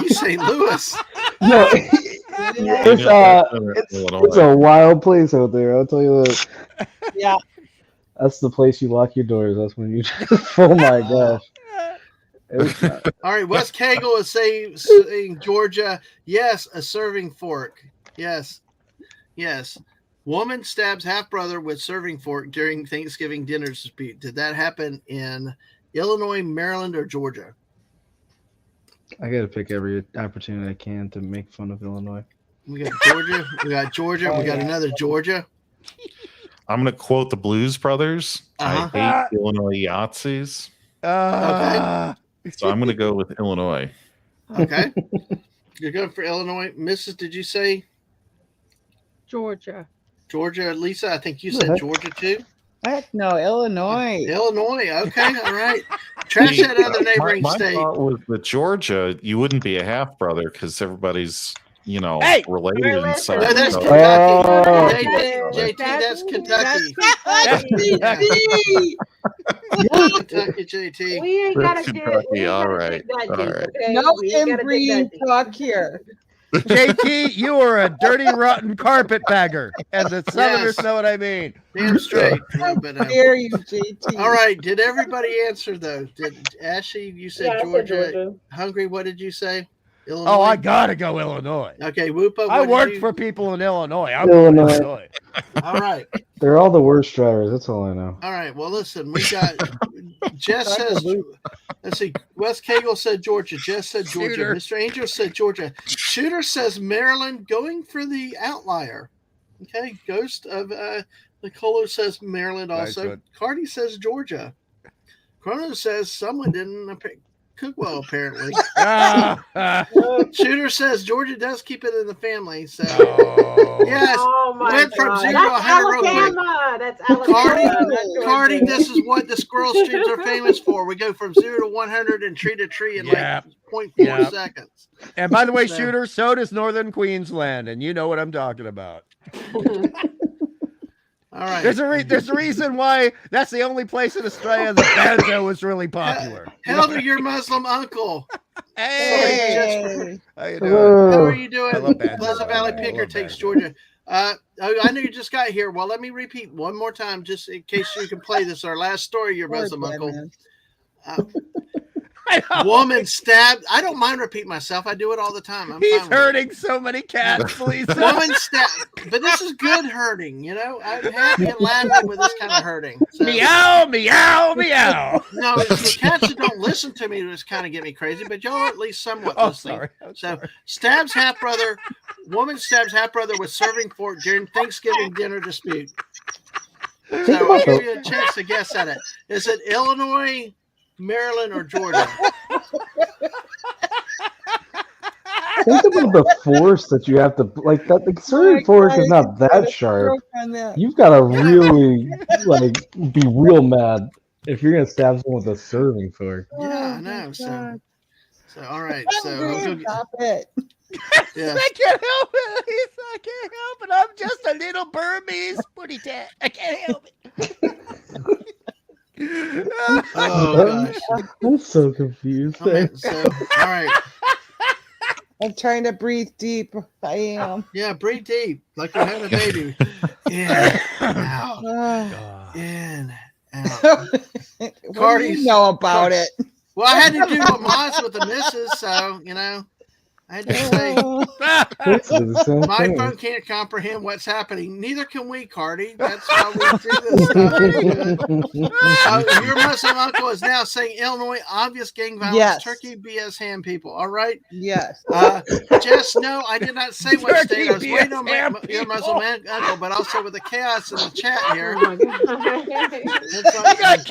East St. Louis. No, it's a wild place out there. I'll tell you that. Yeah. That's the place you lock your doors. That's when you. Oh my gosh. All right, Wes Cagle is saying Georgia. Yes, a serving fork. Yes. Woman stabs half brother with serving fork during Thanksgiving dinner dispute. Did that happen in Illinois, Maryland, or Georgia? I gotta pick every opportunity I can to make fun of Illinois. We got Georgia. We got another Georgia. I'm going to quote the Blues Brothers. Uh-huh. I hate Illinois Yahtzees. So I'm going to go with Illinois. Okay. You're going for Illinois. Mrs., did you say Georgia. Georgia? Lisa, I think you said Georgia too. Heck no, Illinois. Illinois. Okay. All right. Trash that other neighboring my state. thought was that Georgia, you wouldn't be a half brother because everybody's, Hey! related Hey, inside. No, that's So- Kentucky. Oh. JT, that's Kentucky. That's Kentucky. Kentucky, JT. We ain't That's gotta do Kentucky, we ain't all gotta right, dig that all deep, right. okay? No We ain't gotta dig inbreeding that deep. talk here. JT, you are a dirty, rotten carpetbagger, and the Southerners Yes. know what I mean. Damn straight. How But, dare you, JT? all right. Did everybody answer those? Did Ashley? You said Yeah, I Georgia. said Georgia. Hungry. What did you say? Illinois. Oh, I gotta go Illinois. Okay, Whoopa. I what did worked you- for people in Illinois. I'm going to Illinois. Illinois. All right. They're all the worst drivers. That's all I know. All right. Well, listen, we got Jess says, let's see. Wes Cagle said Georgia. Jess said Georgia. Shooter. Mr. Angel said Georgia. Shooter says Maryland, going for the outlier. Okay. Ghost of Nicolo says Maryland Nice also. one. Cardi says Georgia. Chrono says someone didn't cook well, apparently. Shooter says Georgia does keep it in the family. So, Oh. yes. Oh my Went from God. 0 to That's 100 real quick. Alabama. That's Alabama. Cardi, not Georgia. Cardi, this is what the squirrel streams are famous for. We go from 0 to 100 and tree to tree in Yep. like 0.4 Yep. seconds. And by the way, So- Shooter, so does Northern Queensland, and you know what I'm talking about. All right. There's a reason why that's the only place in Australia that banjo is really popular. Hell to your Muslim uncle. Hey, how you doing? How are you I doing? love banjo. Pleasant Valley I Picker love takes banjo. Georgia. I know you just got here. Well, let me repeat one more time, just in case you can play this. Our last story, your Poor Muslim uncle. Dadman. Woman stabbed. I don't mind repeating myself. I do it all the time. I'm He's fine with it. hurting so many cats, please. Woman stabbed. But this is good hurting, you know? I'm happy and laughing with this kind of hurting. So, Meow, meow, meow. no, it's the cats that don't listen to me just kind of get me crazy, but y'all are at least somewhat Oh, listening. sorry. I'm So, sorry. stabs half brother. Woman stabs half brother with serving fork during Thanksgiving dinner dispute. So I'll give you a chance to guess at it. Is it Illinois, Maryland, or Georgia? Think about the force that you have to like. That the serving fork is not that sharp. You've got to really like be real mad if you're gonna stab someone with a serving fork. Yeah, I know. So all right. So I'll go, Stop it. yeah. I can't help it. I can't help it. I'm just a little Burmese putty tat. I can't help it. Oh gosh. I'm so confused. Oh, man. So all right. I'm trying to breathe deep. I am. Yeah, breathe deep, like you're having a baby. In, out, Ah. in, out. What do Cardi's- you know about it? Well, I had to do what Moss with the missus, so you know, I had to say Basically the same my thing. phone can't comprehend what's happening. Neither can we, Cardi. That's how we do this stuff. Your Muslim uncle is now saying Illinois obvious gang violence, Yes. turkey BS ham people. All right. Yes. Jess, no, I did not say what state. I was Turkey waiting on BS your ham Muslim uncle, but also with the chaos in the chat here. Oh my God. It's like,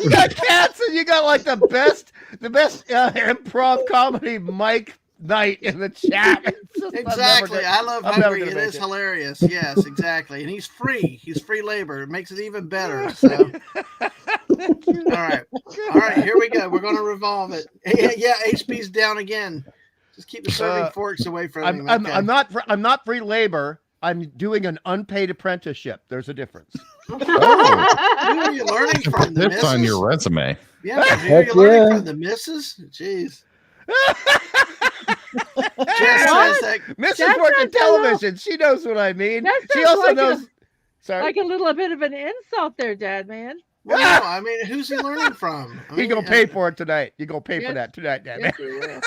You got cats and you got like the best improv comedy Mike Knight in the chat. It's just- I'm never exactly. gonna- I love I'm never Hungry. gonna It make is hilarious. Yes, exactly. And he's free. He's free labor. It makes it even better. So, all right. All right. Here we go. We're going to revolve it. Yeah, HP's down again. Just keep the serving forks away from him. Okay. I'm not free labor. I'm doing an unpaid apprenticeship. There's a difference. Who are you learning from? The It's on missus? your resume. Yeah, but who are Heck you learning yeah. from? The missus? Jeez. Jess says that. Mrs. That worked in sounds a little- television. She knows what I mean. That She sounds also like knows. Sorry. Like a little bit of an insult there, Dad, man. Well, no, I mean, who's he learning from? I He mean, gonna pay for it tonight. You gonna pay for Yes. that tonight, Dad. Yes, you will.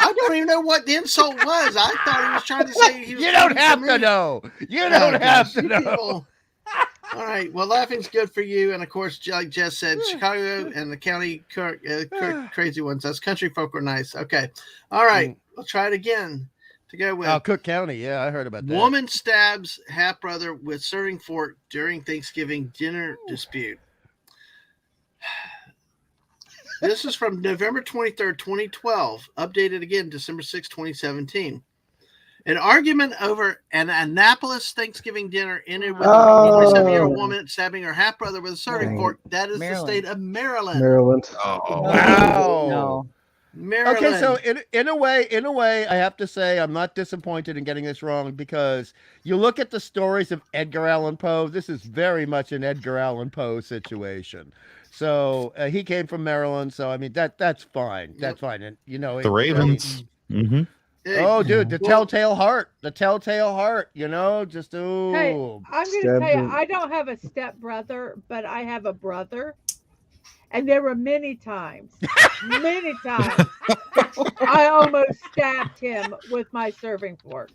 I don't even know what the insult was. I thought he was trying to say he was. You don't coming have for to me. know. You Oh, don't have gosh, to you know. people. All right. Well, laughing's good for you, and of course, like Jess said, Chicago and the county crazy ones. Us country folk are nice. Okay. All right. We'll try it again. To go with Oh, Cook County. Yeah, I heard about that. woman stabs half brother with serving fork during Thanksgiving dinner dispute. This is from November 23rd, 2012, updated again December 6, 2017. An argument over an Annapolis Thanksgiving dinner ended with a 47-year-old woman stabbing her half brother with a serving Right. fork. That is Maryland. the state of Maryland. Maryland. Oh, Wow. No. Maryland. Okay, so in a way, I have to say I'm not disappointed in getting this wrong, because you look at the stories of Edgar Allan Poe. This is very much an Edgar Allan Poe situation. So he came from Maryland, so I mean that's fine. That's fine, and The Ravens. Mm-hmm. Oh, dude, the Well- telltale heart, just Hey, ooh. I'm going to tell you, I don't have a step brother, but I have a brother. And there were many times I almost stabbed him with my serving fork.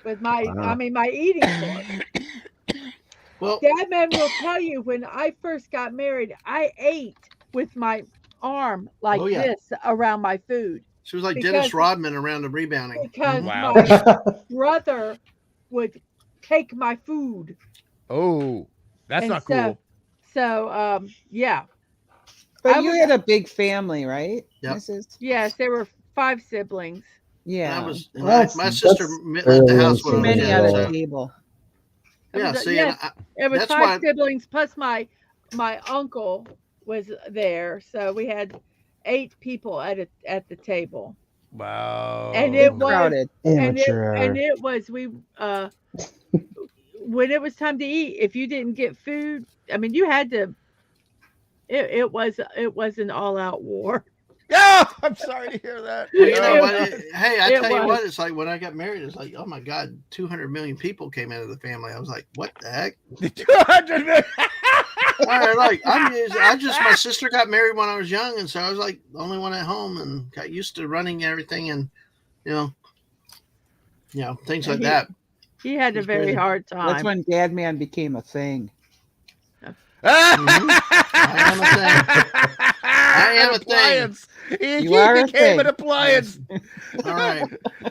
With my, Wow. my eating fork. Well, Dadman will tell you, when I first got married, I ate with my arm like Oh, yeah. this around my food. she was like Because- Dennis Rodman around the rebounding. Because Wow. my brother would take my food. Oh, that's And not cool. So, yeah. But I you was- had a big family, right, Yep. Mrs.? Yes, there were 5 siblings. Yeah. And I was, and That's- my sister that's left early the in house the when Too I was many season, young. at so- a table. Yeah, see, Yes, and it was that's 5 why- siblings plus my uncle was there, so we had 8 people at the table. Wow. And it was Crowded. Amateur and hour. it was when it was time to eat, if you didn't get food, I mean, you had to. It was an all-out war. Yeah, I'm sorry to hear that. well, you know It what? was. Hey, I It tell you was. what, it's like when I got married, it's like, oh my God, 200 million people came into the family. I was like, what the heck? 200 million. All right, like my sister got married when I was young, and so I was like the only one at home, and got used to running everything, and things like that. He had a It's very crazy. hard time. That's when Dadman became a thing. I am a thing. I am a thing. appliance. He You are a became an thing. appliance. All right,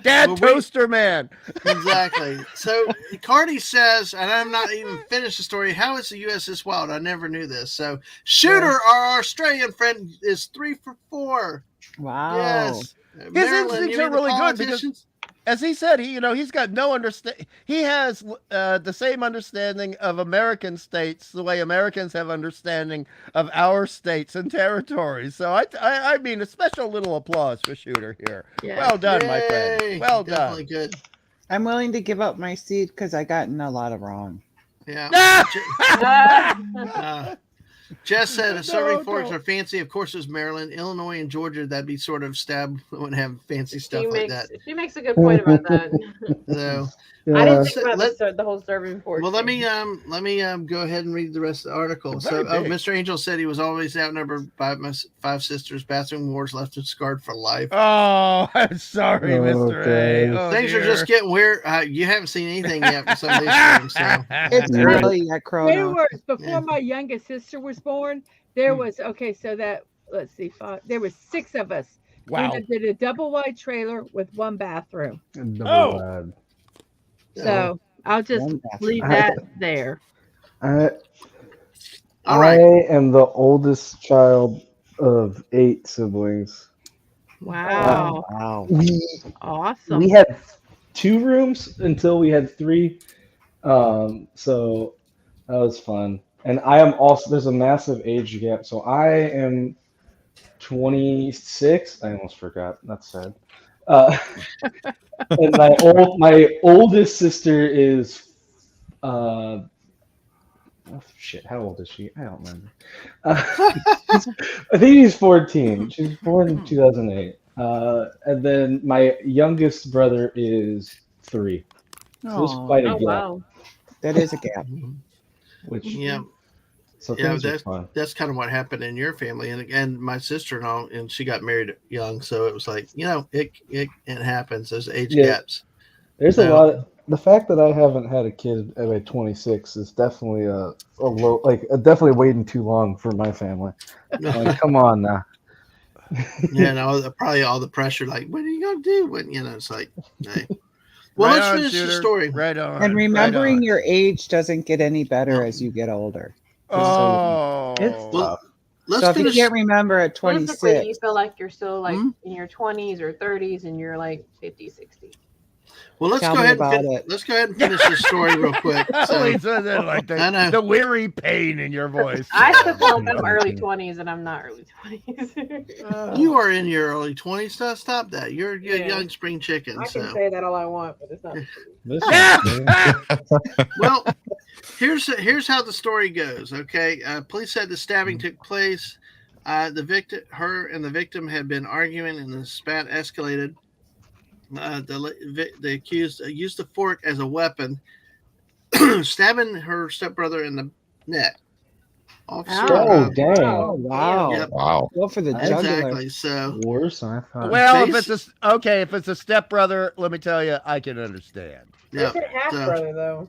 Dad Well, toaster man. exactly. So Cardi says, and I'm not even finished the story. How is the USS Wild? I never knew this. So Shooter, our Australian friend, is 3 for 4. Wow. Yes. instincts are really good because- As he said, he's got no understand. He has the same understanding of American states the way Americans have understanding of our states and territories. So I mean, a special little applause for Shooter here. Yeah. Well done, my Yay. friend. Well Definitely done. good. I'm willing to give up my seat because I gotten a lot of wrong. Yeah. Ah. Jess said No, serving forks don't. are fancy. Of course, it's Maryland, Illinois, and Georgia. That'd be sort of stab wouldn't have fancy stuff like that. She makes a good point about that. So I didn't Yeah. think about the whole serving fork. well, let thing. me go ahead and read the rest of the article. Very So, big. Mr. Angel said he was always outnumbered by my 5 sisters. Bathroom wars left him scarred for life. Oh, I'm sorry, Oh, Mr. A. guys. Oh, Things are dear. just getting weird. You haven't seen anything yet for some of these streams. So. It's Yeah. early at Way Chrono. worse. Before Yeah. my youngest sister was born, there was so that let's see, 5. There was 6 of us. Wow. We lived in a double wide trailer with 1 bathroom. Double Oh. wide. So I'll just One bathroom. leave that there. I All right. am the oldest child of 8 siblings. Wow. Wow. Awesome. We had 2 rooms until we had 3. So that was fun. And I am also, there's a massive age gap. So I am 26. I almost forgot. That's sad. And my oldest sister is oh shit, how old is she? I don't remember. I think she's 14. She was born in 2008. And then my youngest brother is 3. So there's Aw, quite a Oh gap. wow. that is a gap. Which Yeah. so Yeah, things are fun. that's kind of what happened in your family, and my sister-in-law, and she got married young, so it was like it happens. There's age Yeah. gaps. There's So- a lot of, the fact that I haven't had a kid at like 26 is definitely a low, like definitely waiting too long for my family. Like, come on now. Yeah, no, probably all the pressure. Like, what are you gonna do? When it's like, hey. Well, Right let's on, finish the Shooter. story. Right on. And remembering right on. your age doesn't get any better No. as you get older. Oh. It's Well, let's So if you finish. can't remember at Realistically, you 26, feel like you're still like Hmm? in your 20s or 30s, and you're like 50, 60. Well, let's Tell go me ahead about and it. let's go ahead and finish this story real quick. So, Lisa, like I know. the weary pain in your voice. I still feel like I'm early 20s and I'm not early 20s. you are in your early 20s. So stop that. You're a Yeah. young spring chicken. I can So, say that all I want, but it's not true. well, here's how the story goes. Okay, police said the stabbing took place. Her and the victim had been arguing, and the spat escalated. The accused used the fork as a weapon, stabbing her stepbrother in the neck. Officer, Oh, dang. Oh, wow. Yep. Wow. Go for the jugular. Exactly. So, Worse than I thought. Well, Base- if it's a stepbrother, let me tell you, I can understand. yeah. It's a half brother though.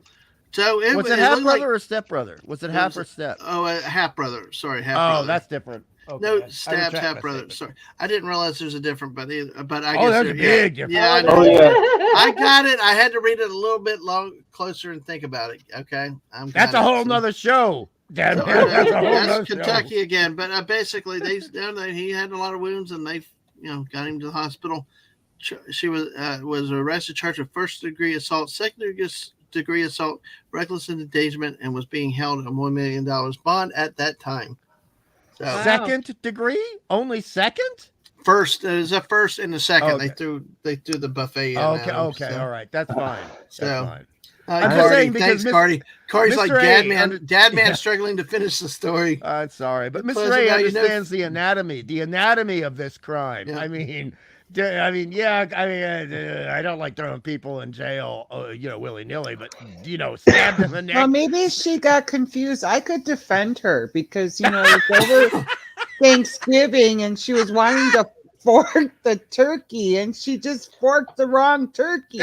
So Was it it half looked brother like, or stepbrother? Was it half or step? oh, a half brother. Sorry, half Oh, brother. that's different. Okay. No, I stabs retract half my brother. statement. Sorry, I didn't realize there's a different, but I Oh, guess that's a there- big yeah, difference. yeah, I know. Oh, yeah. I got it. I had to read it a little bit closer and think about it. Okay, That's a whole nother show. Damn it. That's That's a whole nother Kentucky show. again. But basically, he had a lot of wounds, and they got him to the hospital. She was arrested, charged with first-degree assault, second-degree assault, reckless endangerment, and was being held on $1 million bond at that time. So Wow. Second degree? Only second? first, it was a first and a second. Okay. They threw the buffet in. Okay, at him, okay, so. all right. That's fine. That's So- fine. I'm just saying because thanks, Miss- Cardi. Cardi's like Mr. A Dadman. Dadman struggling to finish the story. I'm sorry, but Close Mr. it A now, you know- understands the anatomy of this crime. Yeah. I mean, I don't like throwing people in jail, willy nilly, but stab them in the Well, neck. maybe she got confused. I could defend her because, it's over Thanksgiving and she was wanting to fork the turkey and she just forked the wrong turkey.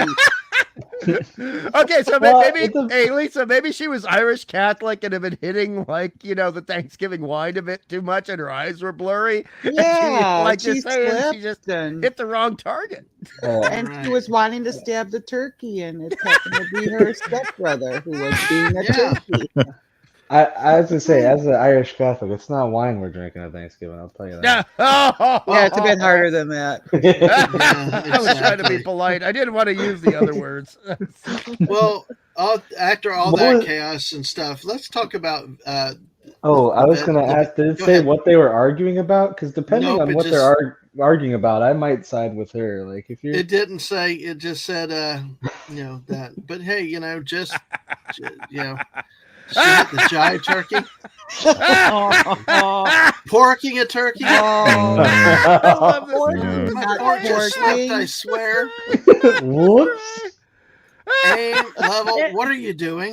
Okay, so Well, maybe, hey Lisa, maybe she was Irish Catholic and had been hitting the Thanksgiving wine a bit too much, and her eyes were blurry. Yeah, like she you're saying, she just slipped and, hit the wrong target. and Right. she was wanting to stab the turkey, and it happened to be her stepbrother who was being a Yeah. turkey. I was to say, as an Irish Catholic, it's not wine we're drinking at Thanksgiving. I'll tell you Yeah. that. Yeah, it's a bit harder than that. I was trying to be exactly. polite. I didn't want to use the other words. Well, after all What that was- chaos and stuff, let's talk about. Oh, I was gonna ask. Did it Go say ahead. what they were arguing about? Because depending Nope, on it what just- they're arguing about, I might side with her. Like if you're, It didn't say. It just said, that. But hey, just she hit the jive turkey, porking a turkey. I love this. Oh, My not fork just slipped, I porking. swear. Whoops. Aim level. What are you doing?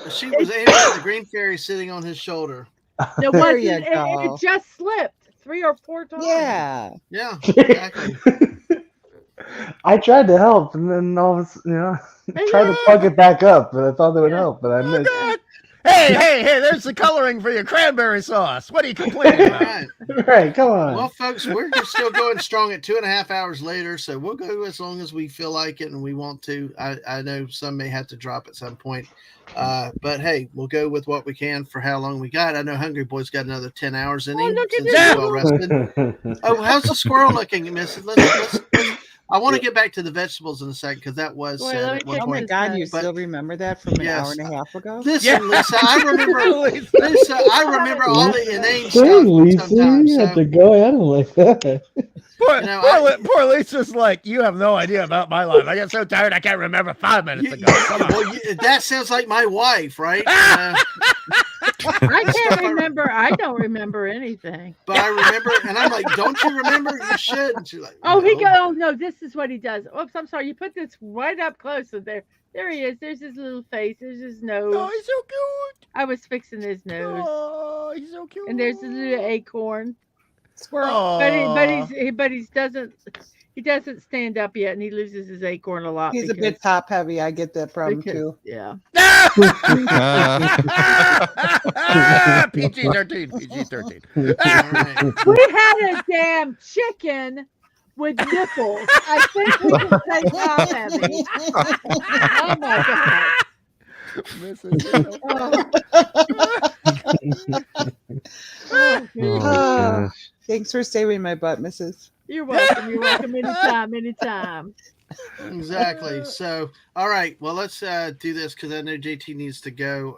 She was aiming at the green fairy sitting on his shoulder. It There wasn't. you It go. just slipped 3 or 4 times. Yeah. Yeah, exactly. I tried to help, and then all of a tried to plug it back up, but I thought that would help, but I Oh, missed. God. Hey, there's the coloring for your cranberry sauce. What are you complaining All about? right. Right, come on. Well, folks, we're just still going strong at 2.5 hours later, so we'll go as long as we feel like it and we want to. I know some may have to drop at some point, but hey, we'll go with what we can for how long we got. I know Hungry Boy's got another 10 hours in him look at since this he's well rested. Oh, how's the squirrel looking, Mrs.? Let's I want to get back to the vegetables in a second because that was Wait, said let me at one check Oh my point. God, you But- still remember that from an Yes. hour and a half ago? Listen, Lisa, I remember. Lisa, I remember all the inane Dang, stuff Lisa, sometimes. you have So, to go at him like that. Poor Lisa's like, you have no idea about my life. I get so tired I can't remember 5 minutes ago. Come on. well, that sounds like my wife, right? I can't remember. I don't remember anything. But I remember, and I'm like, "Don't you remember? You should." And she's like, Oh, he "No." go. Oh no, this is what he does. Oops, I'm sorry. You put this right up close. So there he is. There's his little face. There's his nose. Oh, he's so cute. I was fixing his nose. Oh, he's so cute. And there's his little acorn. Squirrel. But he doesn't stand up yet, and he loses his acorn a lot. He's a bit top heavy. I get that problem too. Yeah. PG-13. PG-13. All right. We had a damn chicken with nipples. I think we can say top heavy. Oh my god. Oh, gosh. Thanks for saving my butt, Mrs. You're welcome. You're welcome anytime, anytime. Exactly. So, all right. Well, let's do this because I know JT needs to go.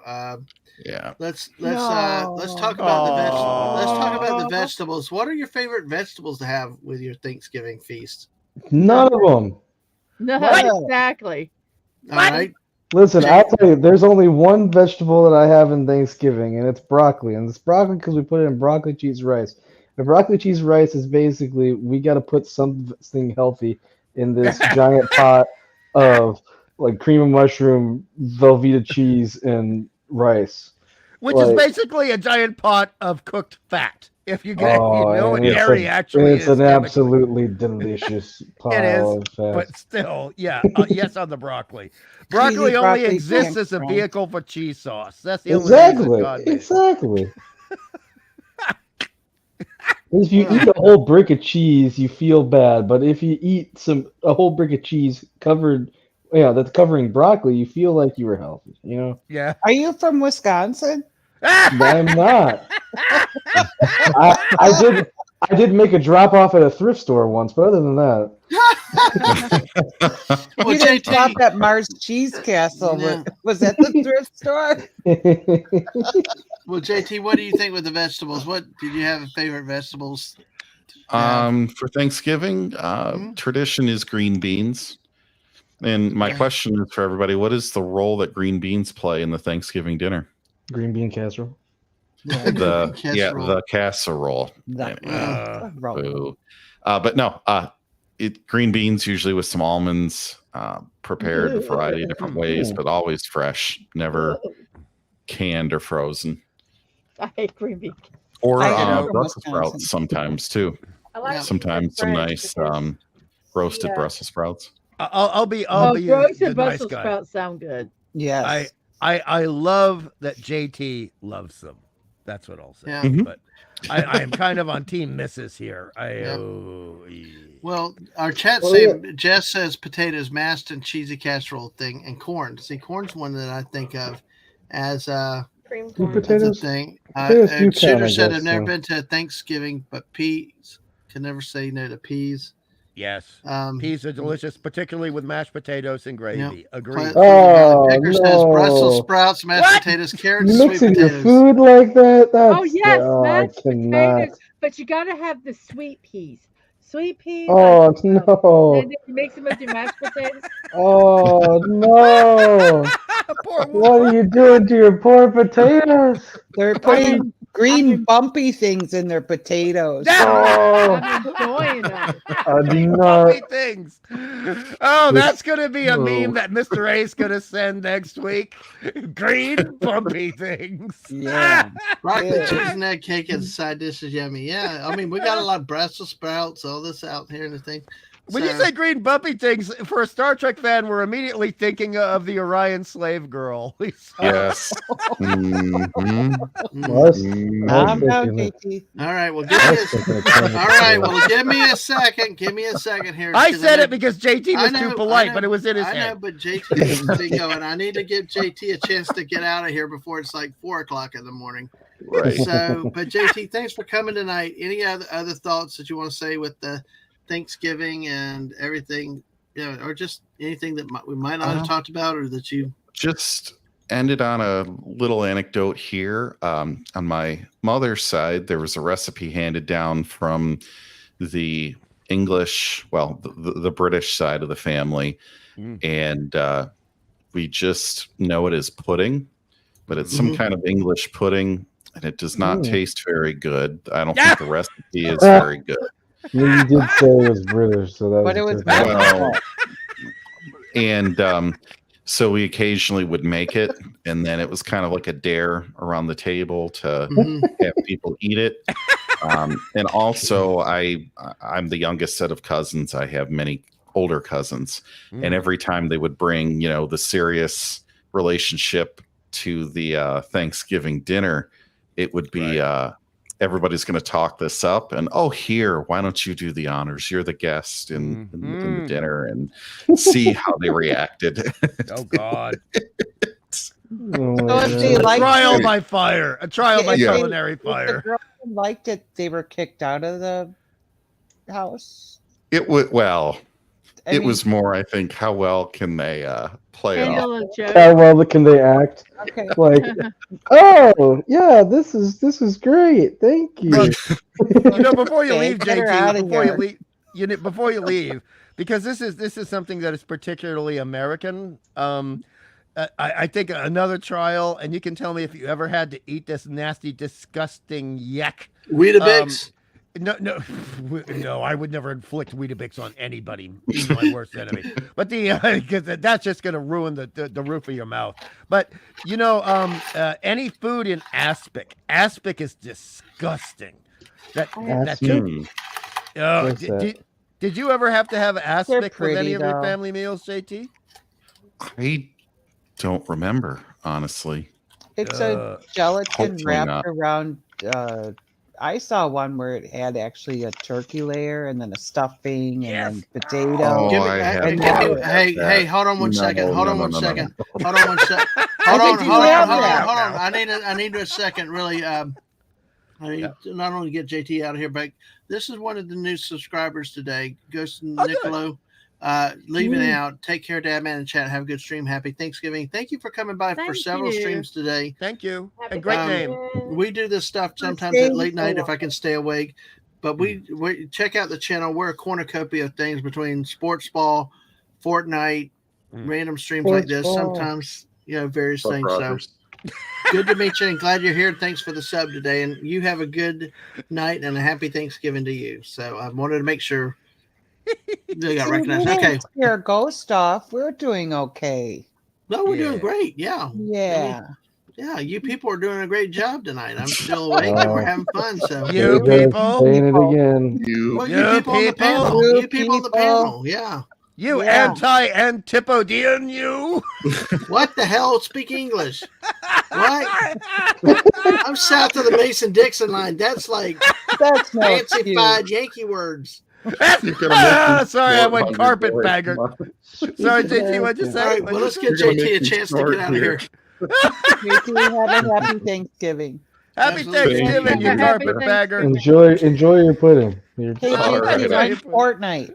Yeah. Let's No. talk about the vegetables. Let's talk about the Aw. vegetables. What are your favorite vegetables to have with your Thanksgiving feast? None of them. No, What? exactly. All right. Listen, Jake. I'll tell you, there's only one vegetable that I have in Thanksgiving, and it's broccoli. And it's broccoli because we put it in broccoli cheese rice. The broccoli cheese rice is basically we got to put something healthy in this giant pot of like cream of mushroom, Velveeta cheese, and rice. Which is Like, basically a giant pot of cooked fat. If you get, oh, you know what and dairy actually it's is. an damn it. absolutely delicious It is, pile of fat. but still, yeah. Yes, on the broccoli. Cheesy Broccoli only broccoli exists as a pancake. vehicle for cheese sauce. That's the only reason God made it. Exactly. If you eat a whole brick of cheese, you feel bad, but if you eat a whole brick of cheese that's covering broccoli, you feel like you were healthy. You know, Yeah. Are you from Wisconsin? I'm not. I did make a drop off at a thrift store once, but other than that, Well, You didn't JT. stop at Mars Cheese Castle. No. Was that the thrift store? Well, JT, what do you think with the vegetables? What did you have favorite vegetables? For Thanksgiving, tradition is green beans. And my question is for everybody: what is the role that green beans play in the Thanksgiving dinner? green bean casserole. The casserole. Boo. But no, green beans usually with some almonds, prepared a variety of different ways, but always fresh, never canned or frozen. I hate green beans. Or I am from Brussels Wisconsin. sprouts sometimes too. I like Sometimes some French nice because- roasted Yeah. Brussels sprouts. I'll be Oh, the roasted nice Brussels guy. sprouts sound good. Yes. I love that JT loves them. That's what I'll say. Yeah. Mhm. But I am kind of on team Mrs. here. Well, our chat Well, saying Jess says potatoes, mashed and cheesy casserole thing, and corn. See, corn's one that I think of as cream Do corn. as a potatoes? thing. Potatoes do Shooter count, I said guess, I've never so. been to Thanksgiving, but peas can never say no to peas. Yes. Um, Peas are delicious, particularly with mashed potatoes and gravy. Agreed. Oh, Picker says Brussels no. sprouts, mashed What? potatoes, carrots, sweet Mixing your potatoes. food like that? That's, Oh yes, I mashed cannot. potatoes. But you gotta have the sweet peas. Sweet peas. Oh, Then no. you mix them with your mashed potatoes. Oh, no. Poor What are you doing to your poor potatoes? They're putting green bumpy things in their potatoes. Oh, I'm enjoying them. I do not. bumpy things. Oh, This- that's gonna be a no. meme that Mr. A's gonna send next week. Green bumpy things. Yeah. Broccoli, Yeah. cheese, and egg cake as a side dish is yummy. Yeah, I mean, we got a lot of Brussels sprouts, all this out here and the thing. When you say green bumpy things, for a Star Trek fan, we're immediately thinking of the Orion slave girl. Yes. Mhm. Well, Calm that's down, thinking JT. All right, well, All right, well, give me a second. Give me a second here. I 'cause said know- it because JT I was know, too polite, I but it was in his I know, head. but JT needs to be going. I need to give JT a chance to get out of here before it's like 4:00 in the morning. Right. So, but JT, thanks for coming tonight. Any other thoughts that you want to say with the Thanksgiving and everything, or just anything that we might not have talked about, or that you Just ended on a little anecdote here. On my mother's side, there was a recipe handed down from the English, well, the British side of the family, and we just know it as pudding, but it's some kind of English pudding, and it does not taste very good. I don't think the recipe is very good. You did say it was British, so that But was it was good. Well, and so we occasionally would make it, and then it was kind of like a dare around the table to have people eat it. And also, I'm the youngest set of cousins. I have many older cousins, and every time they would bring, the serious relationship to the Thanksgiving dinner, it would be everybody's going to talk this up, and here, why don't you do the honors? You're the guest in the dinner, and see how they reacted. Oh God! Oh, So my if they God. liked Trial it, by fire. A trial by if they- culinary if the fire. girl liked it, they were kicked out of the house? It would I it mean, was more, I think, how well can they play it off? Handle a joke. How well can they act? okay. Like, oh yeah, this is great. Thank you. Well, before you Okay, leave, get her outta JT, before you here. leave, before you leave, because this is something that is particularly American. I think another trial, and you can tell me if you ever had to eat this nasty, disgusting yuck. Weetabix. No, I would never inflict Weetabix on anybody, even my worst enemy. But because that's just going to ruin the roof of your mouth. But any food in aspic is disgusting. That Aspic? What's that? did you ever have to have aspic with any pretty, of your though. family meals, JT? I don't remember, honestly. It's a gelatin Hopefully wrapped not. around. I saw one where it had actually a turkey layer and then a stuffing and then potato. Oh, Give me, I have and not then- had hey, that. hey, hold on one No, second. Hold on no, one no, second. no. Hold on one second. Hold think on, you hold on, have hold on, that. hold on. I need a second, really. I need to not only get JT out of here, but this is one of the new subscribers today. Ghost Nicolo. Leaving out. Take care, Dadman and chat. Have a good stream. Happy Thanksgiving. Thank you for coming by for Thank several you. streams today. Thank you. Happy And great name. Thanksgiving. We do this stuff sometimes at late night if I can stay awake. But we check out the channel. We're a cornucopia of things between sports ball, Fortnite, random streams like this. Sports ball. Sometimes, various Buck things. Rogers. So good to meet you and glad you're here. Thanks for the sub today. And you have a good night and a happy Thanksgiving to you. So I wanted to make sure they got recognized. Okay. Your ghost stuff. We're doing okay. No, we're Yeah. doing great. Yeah. Yeah. Yeah, you people are doing a great job tonight. I'm still awake and we're having fun. So You There you go, people. saying it again. well, You you people on the people. panel. You You people on the people. panel. Yeah. You Yeah. anti-antipodian, you. What the hell? Speak English. What? I'm south of the Mason-Dixon line. That's like That's no excuse. fancy-fied Yankee words. Sorry, I went carpetbagger. Sorry, JT, what'd you All say? right, well, let's give You're gonna JT a make me chance to snort get out of here. JT, have a happy Thanksgiving. Happy Absolutely. Thanksgiving, you Happy carpetbagger. Enjoy your pudding. Hey, All JT, right. when's Fortnite?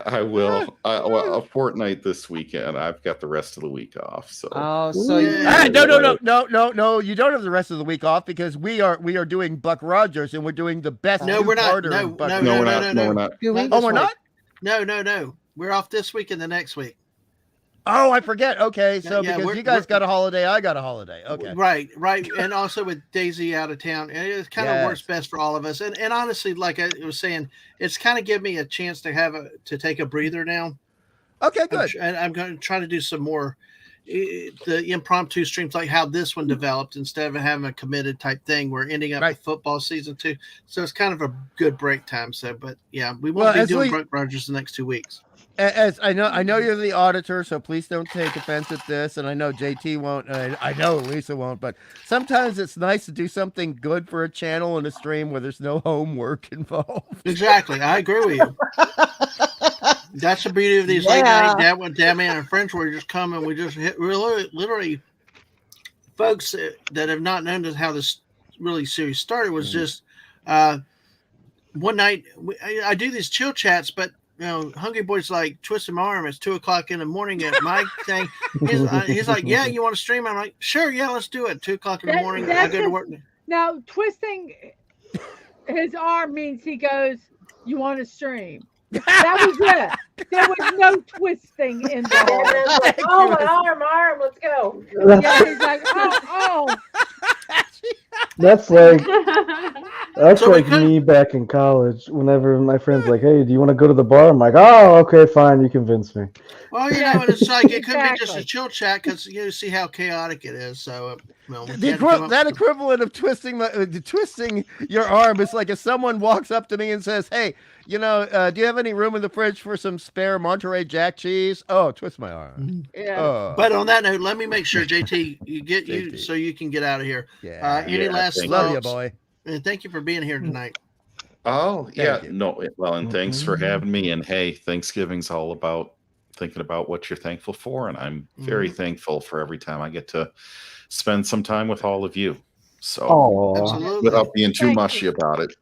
I will. A fortnight this weekend. I've got the rest of the week off. So Oh, so Yeah. No. You don't have the rest of the week off because we are doing Buck Rogers and we're doing the best No, we're not. two-parter No, of Buck no, Rogers. no, we're no, not. no, No, no. we're not. do we? Not Oh, this we're week. not? No. We're off this week and the next week. Oh, I forget. Okay, so Yeah, because we're- you guys we're- got a holiday, I got a holiday. Okay. Right. And also with Daisy out of town, and it kind of Yes. works best for all of us. And honestly, like I was saying, it's kind of give me a chance to take a breather now. Okay, good. And I'm going to try to do some more the impromptu streams, like how this one developed. Instead of having a committed type thing, we're ending up Right. with football season 2, so it's kind of a good break time. So, but yeah, we Well, won't be as doing we- Brooke Rogers the next 2 weeks. As I know you're the auditor, so please don't take offense at this. And I know JT won't. I know Lisa won't. But sometimes it's nice to do something good for a channel and a stream where there's no homework involved. Exactly, I agree with you. That's the beauty of these late night Dadman and Friends, where we just come and we just hit literally folks that have not known how this really series started was just one night I do these chill chats, but Hungry Boy's like twisting my arm. It's 2:00 in the morning at my thing. He's like, "Yeah, you want to stream?" I'm like, "Sure, yeah, let's do it." 2:00 in the morning. I go to work. Now, twisting his arm means he goes, "You want to stream?" That was it. There was no twisting in And the then like, oh, my arm, let's go. Yeah, he's like, oh. That's like So we could- me back in college. Whenever my friends like, "Hey, do you want to go to the bar?" I'm like, "Oh, okay, fine. You convince me." Well, and it's like it could be just Exactly. a chill chat because you see how chaotic it is. So, we The can't come up- that equivalent of twisting your arm is like if someone walks up to me and says, "Hey, do you have any room in the fridge for some spare Monterey Jack cheese?" Oh, twist my arm. Yeah. Oh, But on that note, let me make sure, JT, you JT. so you can get out of here. yeah. Any last thank Love you, thoughts? boy. And thank you for being here tonight. Oh, yeah. Thank you. No, well, and thanks for having me. And hey, Thanksgiving's all about thinking about what you're thankful for. And I'm very thankful for every time I get to spend some time with all of you. So Oh, Absolutely. without being too Thank mushy you. about it.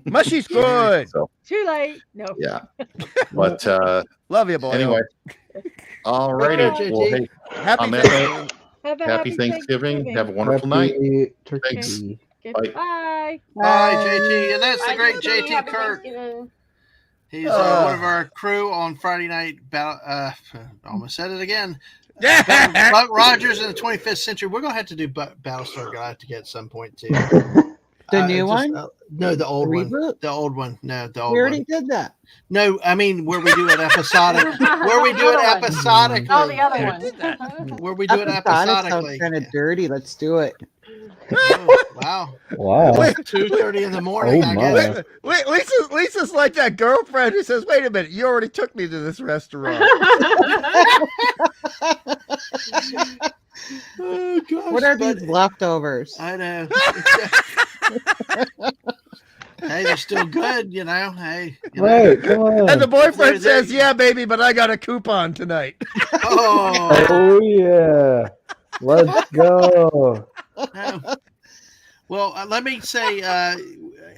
Mushy's good. So Too late. No. yeah, but Love you, boy. anyway, all righty. Okay, Well, JT. hey, Happy on that note, Thanksgiving. Have a happy Thanksgiving. Have a wonderful night. Happy turkey. Thanks. Okay, Bye. bye. Bye, JT. And that's the Bye, great JT. JT Happy Kirk. Thanksgiving. He's one of our crew on Friday night. Almost said it again. Buck Rogers in the 25th century. We're going to have to do Battlestar Galactica at some point, too. The new one? No, the old one. Reboot? The old one. No, the old We already one. did that. No, I mean where we do it episodic. Where we do it episodically. Oh, the other one. Where we do it episodically. Sounds kind of dirty. Let's do it. Oh, wow. Wow. 2:30 in the morning, Oh, I my. guess. Lisa's like that girlfriend who says, "Wait a minute, you already took me to this restaurant." Oh, gosh, What are these leftovers? I know. Hey, they're still good, you know. Hey, you know. Right, come on. And the boyfriend They're- says, "Yeah, baby, but I got a coupon tonight." Oh, Oh, yeah. Let's go. no. Well, let me say,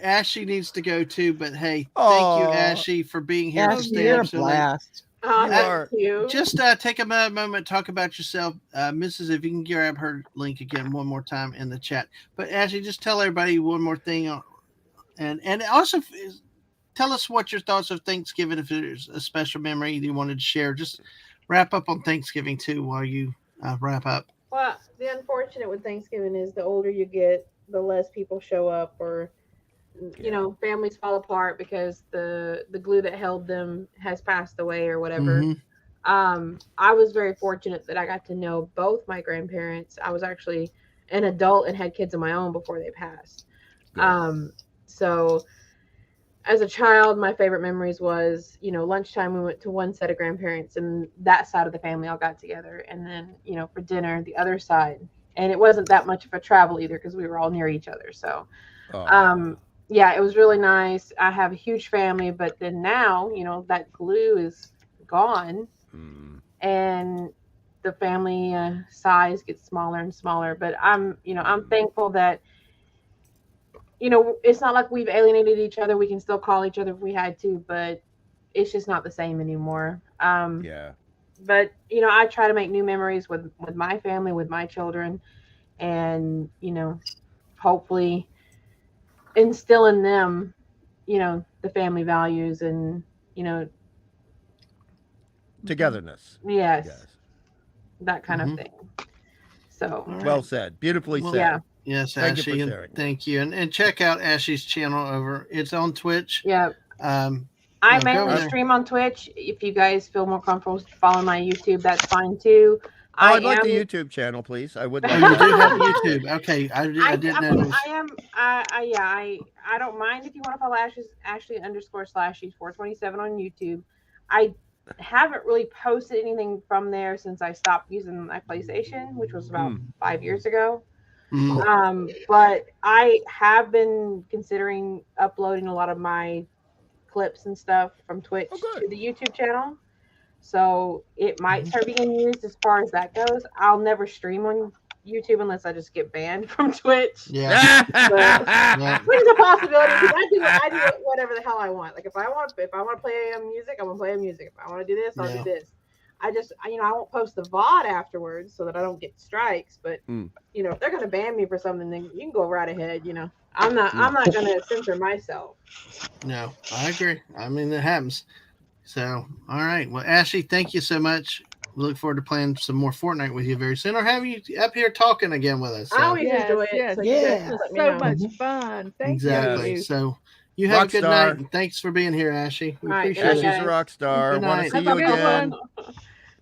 Ashley needs to go too. But hey, thank you, Aw. Ashley, for being here. Yeah, to stay you're up a so late. blast. Oh, You thank are. you. Just take a moment, talk about yourself, Mrs. If you can grab her link again one more time in the chat. But Ashley, just tell everybody one more thing, and also tell us what your thoughts of Thanksgiving. If there's a special memory you wanted to share, just wrap up on Thanksgiving too while you wrap up. Well, the unfortunate with Thanksgiving is the older you get, the less people show up, or families fall apart because the glue that held them has passed away or whatever. Mhm. I was very fortunate that I got to know both my grandparents. I was actually an adult and had kids of my own before they passed. So as a child, my favorite memories was, lunchtime we went to one set of grandparents and that side of the family all got together. And then, for dinner, the other side. And it wasn't that much of a travel either because we were all near each other. So, yeah, it was really nice. I have a huge family, but then now, that glue is gone and the family size gets smaller and smaller. But I'm thankful that, it's not like we've alienated each other. We can still call each other if we had to, but it's just not the same anymore. Yeah. But, I try to make new memories with my family, with my children, and, hopefully instill in them, the family values and, Togetherness. yes, that kind of thing. So, All right. Well said. Beautifully Well, said. yeah. Yes, Thank you Ashley, for and sharing. thank you, and check out Ashley's channel over. It's on Twitch. Yeah. I Yeah, go mainly there. stream on Twitch. If you guys feel more comfortable following my YouTube, that's fine too. I'd like the YouTube channel, please. I would Oh, like you that. do have YouTube. Okay, I didn't know this. I don't mind if you want to follow Ashley_Slashies 427 on YouTube. I haven't really posted anything from there since I stopped using my PlayStation, which was about 5 years ago. But I have been considering uploading a lot of my clips and stuff from Twitch to the YouTube channel. So it might start being used as far as that goes. I'll never stream on YouTube unless I just get banned from Twitch. Yeah. Which is a possibility because I do whatever the hell I want. Like if I want to play music, I'm gonna play music. If I want to do this, I'll do this. I won't post the VOD afterwards so that I don't get strikes. But if they're gonna ban me for something, then you can go right ahead. I'm not gonna censor myself. No, I agree. I mean, it happens. So, all right. Well, Ashley, thank you so much. We look forward to playing some more Fortnite with you very soon, or have you up here talking again with us. So. I always enjoy it. Yes, So you guys yes. just let me So know. much fun. Thank Exactly. you. So you have a good Rockstar. night, and thanks for being here, Ashley. We All right, appreciate Ashley's it. a rock star. Good Want night. to see Have you a good again. one.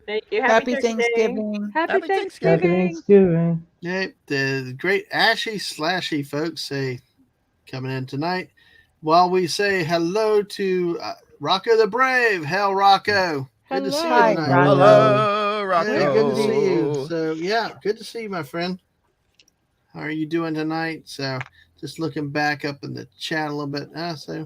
Thank you. Happy Turkey Day. Thanksgiving. Happy Happy Thanksgiving. Happy Thanksgiving. Yeah, the great Ashley Slashy folks say coming in tonight. While we say hello to Rocco the Brave. Hell, Rocco. Good to see you Hi, tonight. Rocco. Hello, Rocco. Hey, good to see you. So, yeah, good to see you, my friend. How are you doing tonight? So, just looking back up in the chat a little bit. Okay,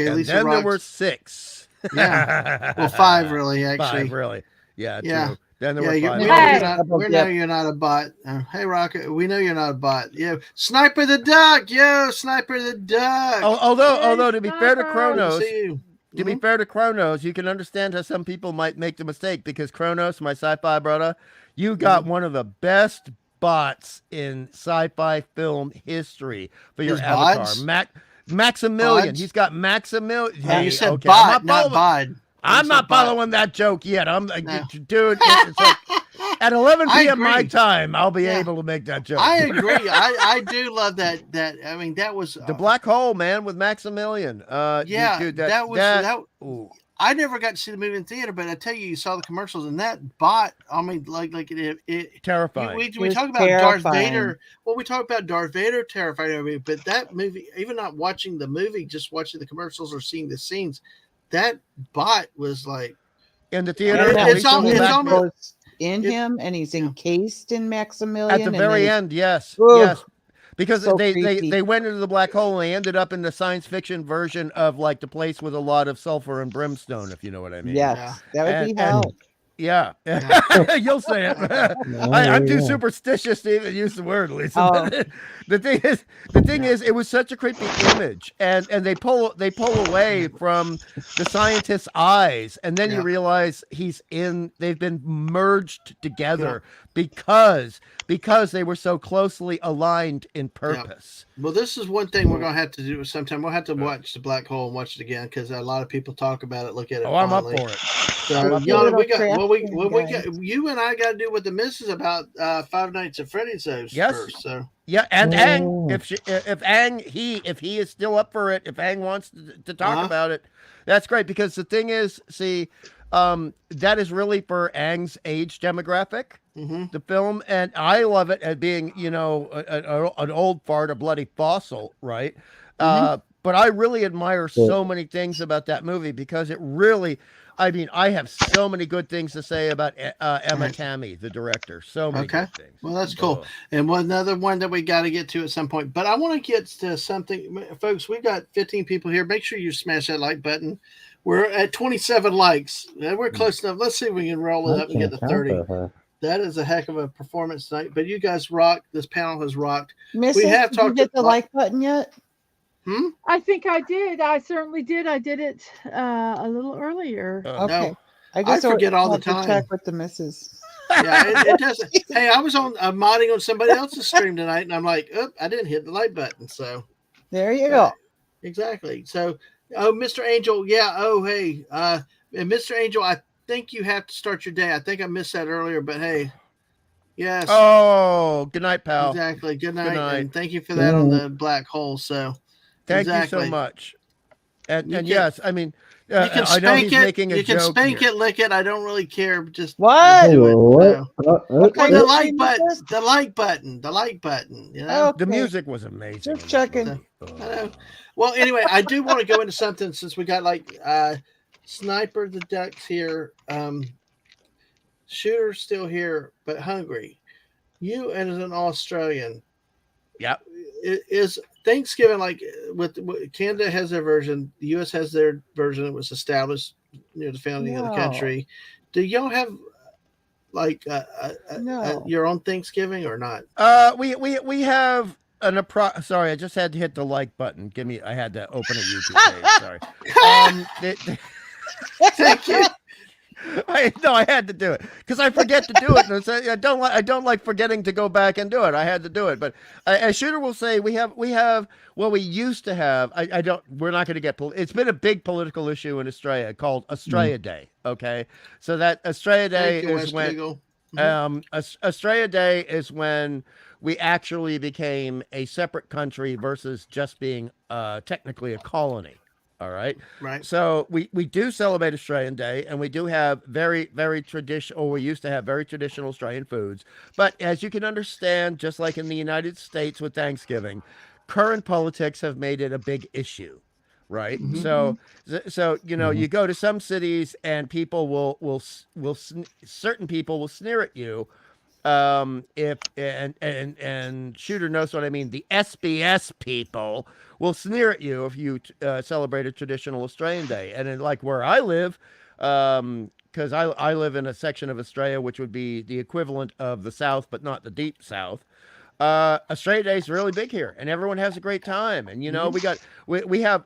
And Lisa then there Rocks. were 6. Yeah. Well, 5 really, actually. 5 really. Yeah, Yeah. true. Then there Yeah, were you, five. we, Hey. know you're not, we know you're not a bot. Hey, Rocket, we know you're not a bot. Yeah, Sniper the Duck, yo, Sniper the Duck. Although to be fair to Sniper. Kronos, Good to see you. to be fair to Kronos, you can understand how some people might make the mistake because Kronos, my sci-fi brother, you got one of the best bots in sci-fi film history for your His avatar. bods? Maximilian. Bods? He's got Maximilian. Yeah, you said okay, bot, not bod. I'm not following that joke yet. Dude, it's like at 11 I p.m. my agree. time, I'll be Yeah. able to make that joke. I agree. I do love that. I mean, that was The black hole, man, with Maximilian. yeah, dude, that was that. that. Ooh. I never got to see the movie in theater, but I tell you, you saw the commercials and that bot. I mean, like it Terrifying. We It was talk about Darth terrifying. Vader. Well, we talk about Darth Vader terrifying everybody, but that movie, even not watching the movie, just watching the commercials or seeing the scenes, that bot was like In the theater, It's at least al- on the it's back- almost- goes in him, and he's encased in Maximilian. at the and very then end, yes, Ooh, yes, because so they creepy. went into the black hole and they ended up in the science fiction version of like the place with a lot of sulfur and brimstone, if you know what I mean. Yes, that would be And- hell. Yeah, you'll say it. I'm too superstitious to even use the word, Lisa. Oh. The thing is, it was such a creepy image, and they pull away from the scientist's eyes, and then you realize they've been merged together because they were so closely aligned in purpose. Well, this is one thing we're gonna have to do sometime. We'll have to watch the black hole and watch it again because a lot of people talk about it. Look at it. Oh, I'm up fondly. for it. So, I'm up Yana, for we it. got we got you and I got to do what the missus about Five Nights at Freddy's those Yes. first. So Yeah, and Oh. Ang, if he is still up for it, if Ang wants to talk Uh-huh. about it, that's great because the thing is, see, that is really for Ang's age demographic. The film, and I love it as being, you know, an old fart, a bloody fossil, right? But I really admire so many things about that movie because it really, I mean, I have so many good things to say about Emma Tammy, the director. So many good things. Well, that's cool. And another one that we got to get to at some point. But I want to get to something, folks. We've got 15 people here. Make sure you smash that like button. We're at 27 likes. We're close enough. Let's see if we can roll it up and get to 30. That is a heck of a performance tonight. But you guys rock. This panel has rocked. Mrs., we have did you talked hit the like button yet? I think I did. I certainly did. I did it a little earlier. Okay. No. I just forget all the have to time. check with the missus. Yeah, it doesn't. Hey, I was modding on somebody else's stream tonight, and I'm like, oh, I didn't hit the like button. So there you go. Exactly. So, oh, Mr. Angel, yeah. Oh, hey, and Mr. Angel, I think you have to start your day. I think I missed that earlier, but hey, yes. Oh, good night, pal. Exactly. Good night. Good night. And thank you for that on the black hole. So, Thank you exactly. so much. And You can- yes, I mean, You can I know spank he's it. making a You can joke spank here. it, lick it. I don't really care. Just What? do it. So. Well, kind the of like stream is button. this? The like button. The like button. You know. The Okay. music was amazing. Just checking. I know. Well, anyway, I do want to go into something since we got like Sniper the Duck's here, Shooter's still here, but hungry. You as an Australian, Yep. is Thanksgiving like with Canada has their version, the U.S. has their version. It was established near the founding of the No. country. Do y'all have like No. your own Thanksgiving or not? We have an sorry, I just had to hit the like button. I had to open a YouTube page. Sorry. Thank you. I had to do it because I forget to do it. And I don't like forgetting to go back and do it. I had to do it, but as Shooter will say, we used to have. We're not going to get. It's been a big political issue in Australia called Australia Day. Okay, so that Australia Day Thank you, is West when. Eagle. Australia Day is when we actually became a separate country versus just being technically a colony. All right. Right. So we do celebrate Australian Day, and we do have very, very traditional, or we used to have very traditional Australian foods. But as you can understand, just like in the United States with Thanksgiving, current politics have made it a big issue. Right. So you know, you go to some cities and people will certain people will sneer at you. If and Shooter knows what I mean. The SBS people will sneer at you if you celebrate a traditional Australian Day. And in, like where I live, because I live in a section of Australia which would be the equivalent of the South, but not the deep South. Australia Day is really big here, and everyone has a great time. And we have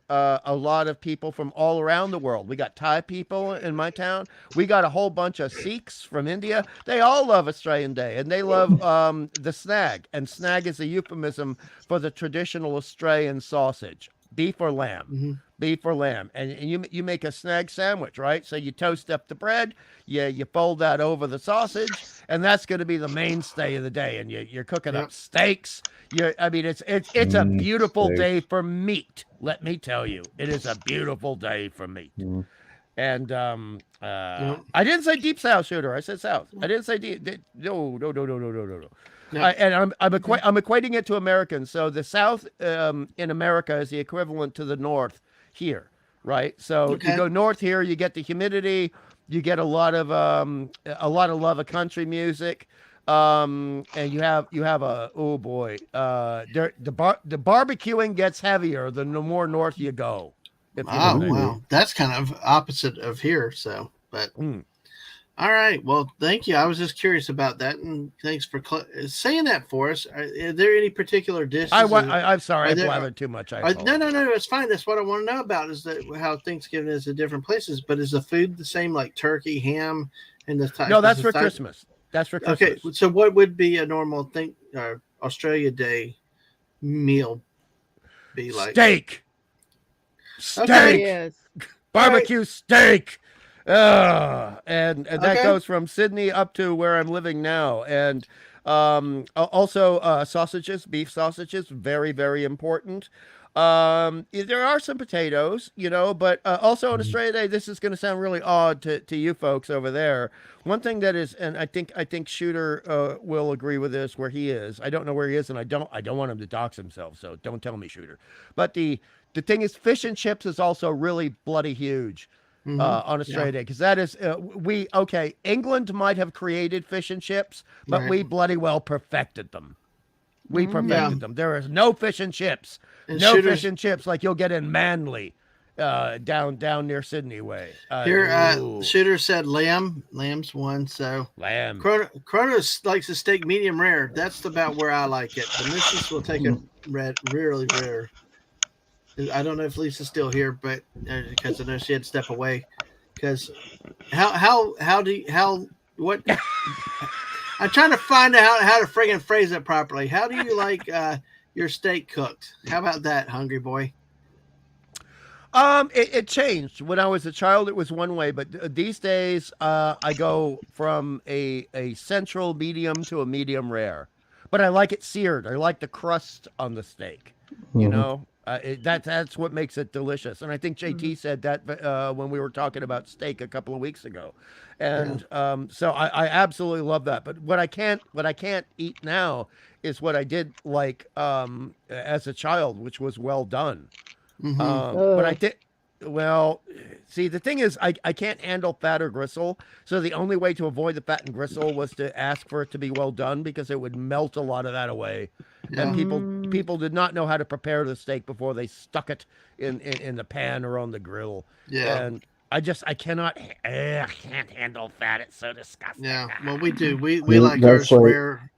a lot of people from all around the world. We got Thai people in my town. We got a whole bunch of Sikhs from India. They all love Australian Day, and they love the snag. And snag is a euphemism for the traditional Australian sausage, beef or lamb. Beef or lamb, and you make a snag sandwich, right? So you toast up the bread, you fold that over the sausage, and that's going to be the mainstay of the day. And you're cooking up steaks. It's a beautiful day for meat. Let me tell you, it is a beautiful day for meat. And I didn't say deep South, Shooter. I said South. I didn't say deep. No. No. And I'm equating it to Americans. So the South in America is the equivalent to the North here, right? So you go north here, you get the humidity, you get a lot of love of country music, and you have a the barbecuing gets heavier the more north you go. Wow, that's kind of opposite of here. So, but. All right. Well, thank you. I was just curious about that, and thanks for saying that for us. Are there any particular dishes? I'm sorry, I blathered too much. No. It's fine. That's what I want to know about. Is that how Thanksgiving is in different places? But is the food the same, like turkey, ham, and the type? No, that's for Christmas. That's for Christmas. Okay. So, what would be a normal Australia Day meal be like? Steak. Yes. Barbecue steak. And that goes from Sydney up to where I'm living now. And also sausages, beef sausages, very, very important. There are some potatoes, but also on Australia Day, this is going to sound really odd to you folks over there. One thing that is, and I think Shooter will agree with this where he is. I don't know where he is, and I don't want him to dox himself, so don't tell me, Shooter. But the thing is, fish and chips is also really bloody huge. On Australia Day, because that is England might have created fish and chips, but we bloody well perfected them. We perfected them. There is no fish and chips, fish and chips like you'll get in Manly, down near Sydney way. Shooter said lamb. Lamb's one. So lamb. Kronos likes a steak medium rare. That's about where I like it. The missus will take it really rare. I don't know if Lisa's still here, but because I know she had to step away. Because what? I'm trying to find out how to friggin' phrase it properly. How do you like your steak cooked? How about that, hungry boy? It changed. When I was a child, it was one way, but these days I go from a central medium to a medium rare. But I like it seared. I like the crust on the steak. That's what makes it delicious. And I think JT said that when we were talking about steak a couple of weeks ago. And so I absolutely love that. But what I can't eat now is what I did like as a child, which was well done. But I did. Well, see, the thing is, I can't handle fat or gristle. So the only way to avoid the fat and gristle was to ask for it to be well done, because it would melt a lot of that away. And people did not know how to prepare the steak before they stuck it in the pan or on the grill. And I can't handle fat. It's so disgusting. Yeah, well, we do. We like ours rare.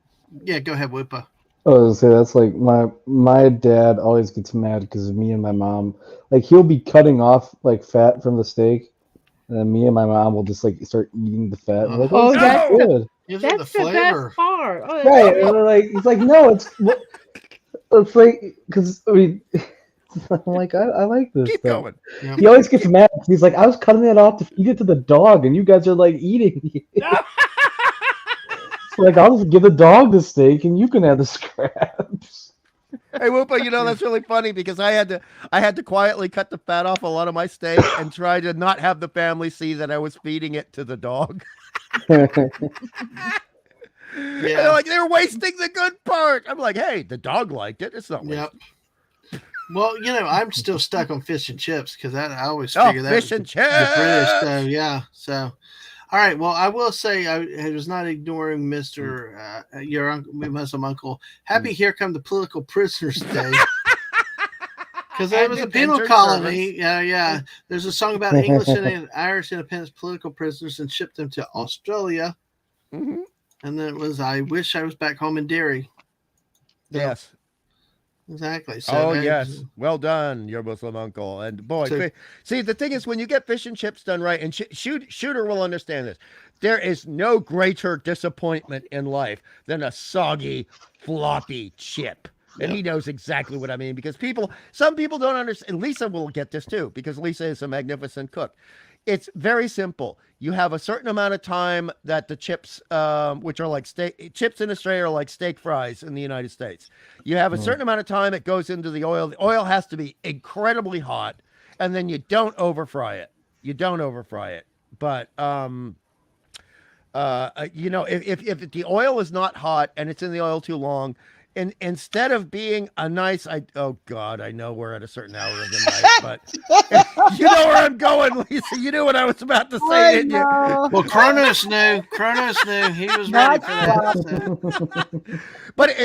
Yeah, go ahead, Whoopa. I was gonna say that's like my dad always gets mad because me and my mom, like, he'll be cutting off like fat from the steak, and then me and my mom will just like start eating the fat. And we're like, that's good. That's the best part. Oh, Right? And we're like, he's like, no, it's like, because I mean, I'm like, I like this. Keep stuff. going. Yeah. He always gets mad. He's like, I was cutting it off to feed it to the dog, and you guys are like eating it. Like, I'll just give the dog the steak, and you can have the scraps. Hey, Whoopa, that's really funny because I had to quietly cut the fat off a lot of my steak and try to not have the family see that I was feeding it to the dog. They're like, they're wasting the good part. I'm like, hey, the dog liked it. It's not wasted. Well, I'm still stuck on fish and chips because I always figure that fish and chips. British, so. All right. Well, I will say I was not ignoring Mr. Your Muslim uncle. Happy Here Come the Political Prisoners Day. Because it was a penal colony. Yeah. There's a song about English and Irish independence political prisoners and shipped them to Australia. Mm-hmm. And then it was, I wish I was back home in Derry. So, Yes. Exactly. So, yes. Well done, your Muslim uncle. And boy, see, the thing is, when you get fish and chips done right, and Shooter will understand this, there is no greater disappointment in life than a soggy, floppy chip. And he knows exactly what I mean, because some people don't understand. Lisa will get this too, because Lisa is a magnificent cook. It's very simple. You have a certain amount of time that the chips, which are like chips in Australia are like steak fries in the United States. You have a certain amount of time it goes into the oil. The oil has to be incredibly hot, and then you don't over fry it. But if the oil is not hot and it's in the oil too long, and instead of being a nice, oh God, I know we're at a certain hour of the night, but you know where I'm going, Lisa. You knew what I was about to say, didn't you? Well, Kronos knew. He was ready for that. So. But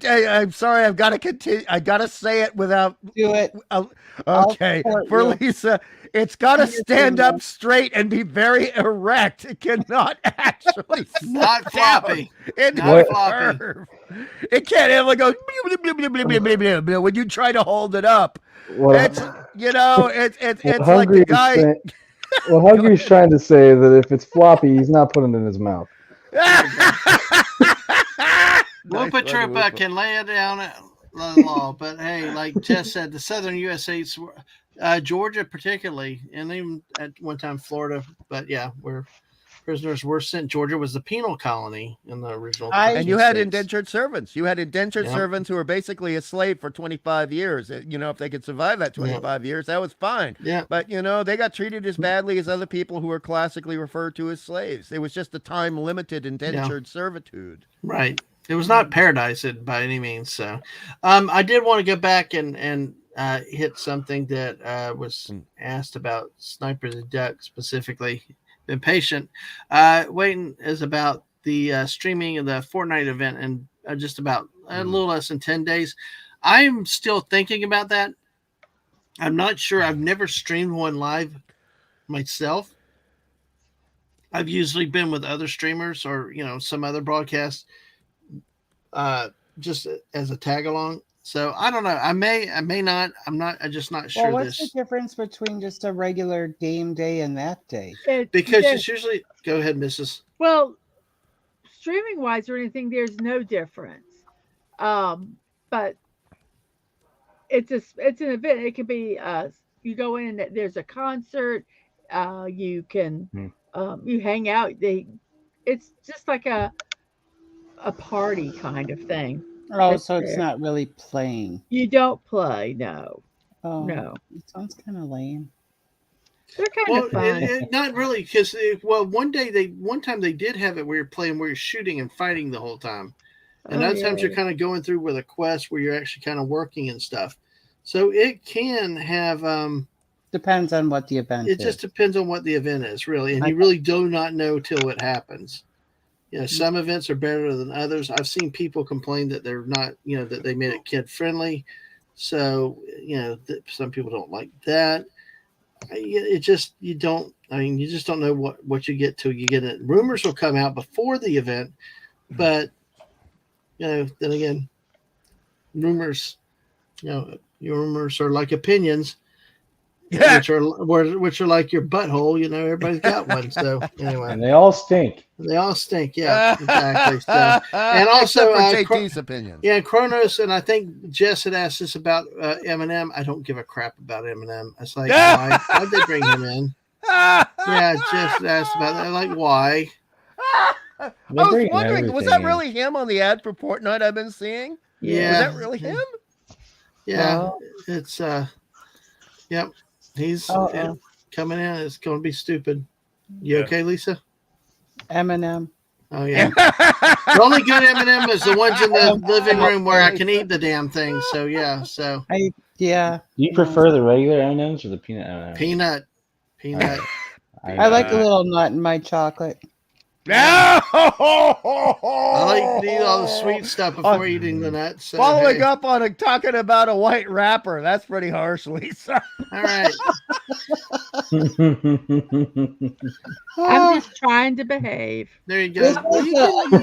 I'm sorry, I've got to continue. I got to say it without. Do it. Okay, for Lisa, it's got to stand up straight and be very erect. It cannot actually not floppy. Not floppy. It can't ever go when you try to hold it up. It's like the guy. What Hungry's trying to say that if it's floppy, he's not putting it in his mouth. Whoopa Troopa can lay it down at the law, but hey, like Jess said, the southern USA, Georgia particularly, and even at one time Florida, but yeah, where prisoners were sent. Georgia was the penal colony in the original. And you had indentured servants. You had indentured servants who were basically a slave for 25 years. If they could survive that 25 years, that was fine. Yeah. But, they got treated as badly as other people who were classically referred to as slaves. It was just a time-limited indentured servitude. Right. It was not paradise by any means. So I did want to go back and hit something that was asked about Snipers and Duck specifically. Been patient. Waiting is about the streaming of the Fortnite event in just about a little less than 10 days. I'm still thinking about that. I'm not sure. I've never streamed one live myself. I've usually been with other streamers or, some other broadcast just as a tag along. So I don't know. I may not. I'm just not sure. Well, what's the difference between just a regular game day and that day? Because it's usually. Go ahead, Mrs. Well, streaming wise or anything, there's no difference. But it's an event. It can be you go in. There's a concert. You can you hang out. It's just like a party kind of thing. Oh, so it's not really playing. You don't play, no. Oh, no. It sounds kind of lame. They're kind of fun. Not really, because one time they did have it where you're playing, where you're shooting and fighting the whole time, and other times you're kind of going through with a quest where you're actually kind of working and stuff. So it can have. Depends on what the event is. It just depends on what the event is, really, and you really do not know till it happens. Some events are better than others. I've seen people complain that they're not, that they made it kid friendly. So, some people don't like that. You just don't know what you get till you get it. Rumors will come out before the event, but, then again, rumors, rumors are like opinions. Which are like your butthole, everybody's got one. So anyway, and they all stink. Yeah, exactly. So, and also JT's opinion. Yeah, Kronos, and I think Jess had asked us about Eminem. I don't give a crap about Eminem. It's like why'd they bring him in? Yeah, Jess asked about that. Like why? I was wondering, was that really him on the ad for Fortnite I've been seeing? Yeah, was that really him? Yeah, it's yep. He's coming in. It's going to be stupid. You okay, Lisa? Eminem. Oh, yeah. The only good M&M is the ones in the living room where I can eat the damn thing. So, yeah. So, yeah. Do you prefer the regular M&Ms or the peanut M&Ms? Peanut. I like a little nut in my chocolate. I like to eat all the sweet stuff before eating the nuts. So, Following up on talking about a white rapper. That's pretty harsh, Lisa. All right. I'm just trying to behave. There you go. This Well, is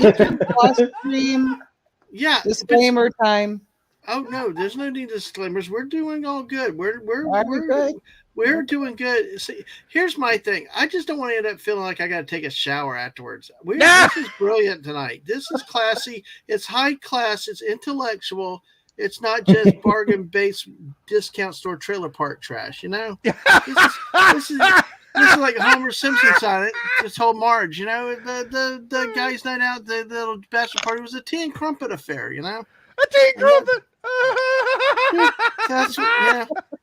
you can plus stream. yeah. Disclaimer time. Oh no, there's no need disclaimers. We're doing all good. We're good? We're doing good. See, here's my thing. I just don't want to end up feeling like I got to take a shower afterwards. This is brilliant tonight. This is classy. It's high class. It's intellectual. It's not just bargain based discount store trailer park trash. You know, this is like Homer Simpson on it. This whole Marge. You know, the guys' night out, the little bachelor party was a tea and crumpet affair. You know, a tea and crumpet. That's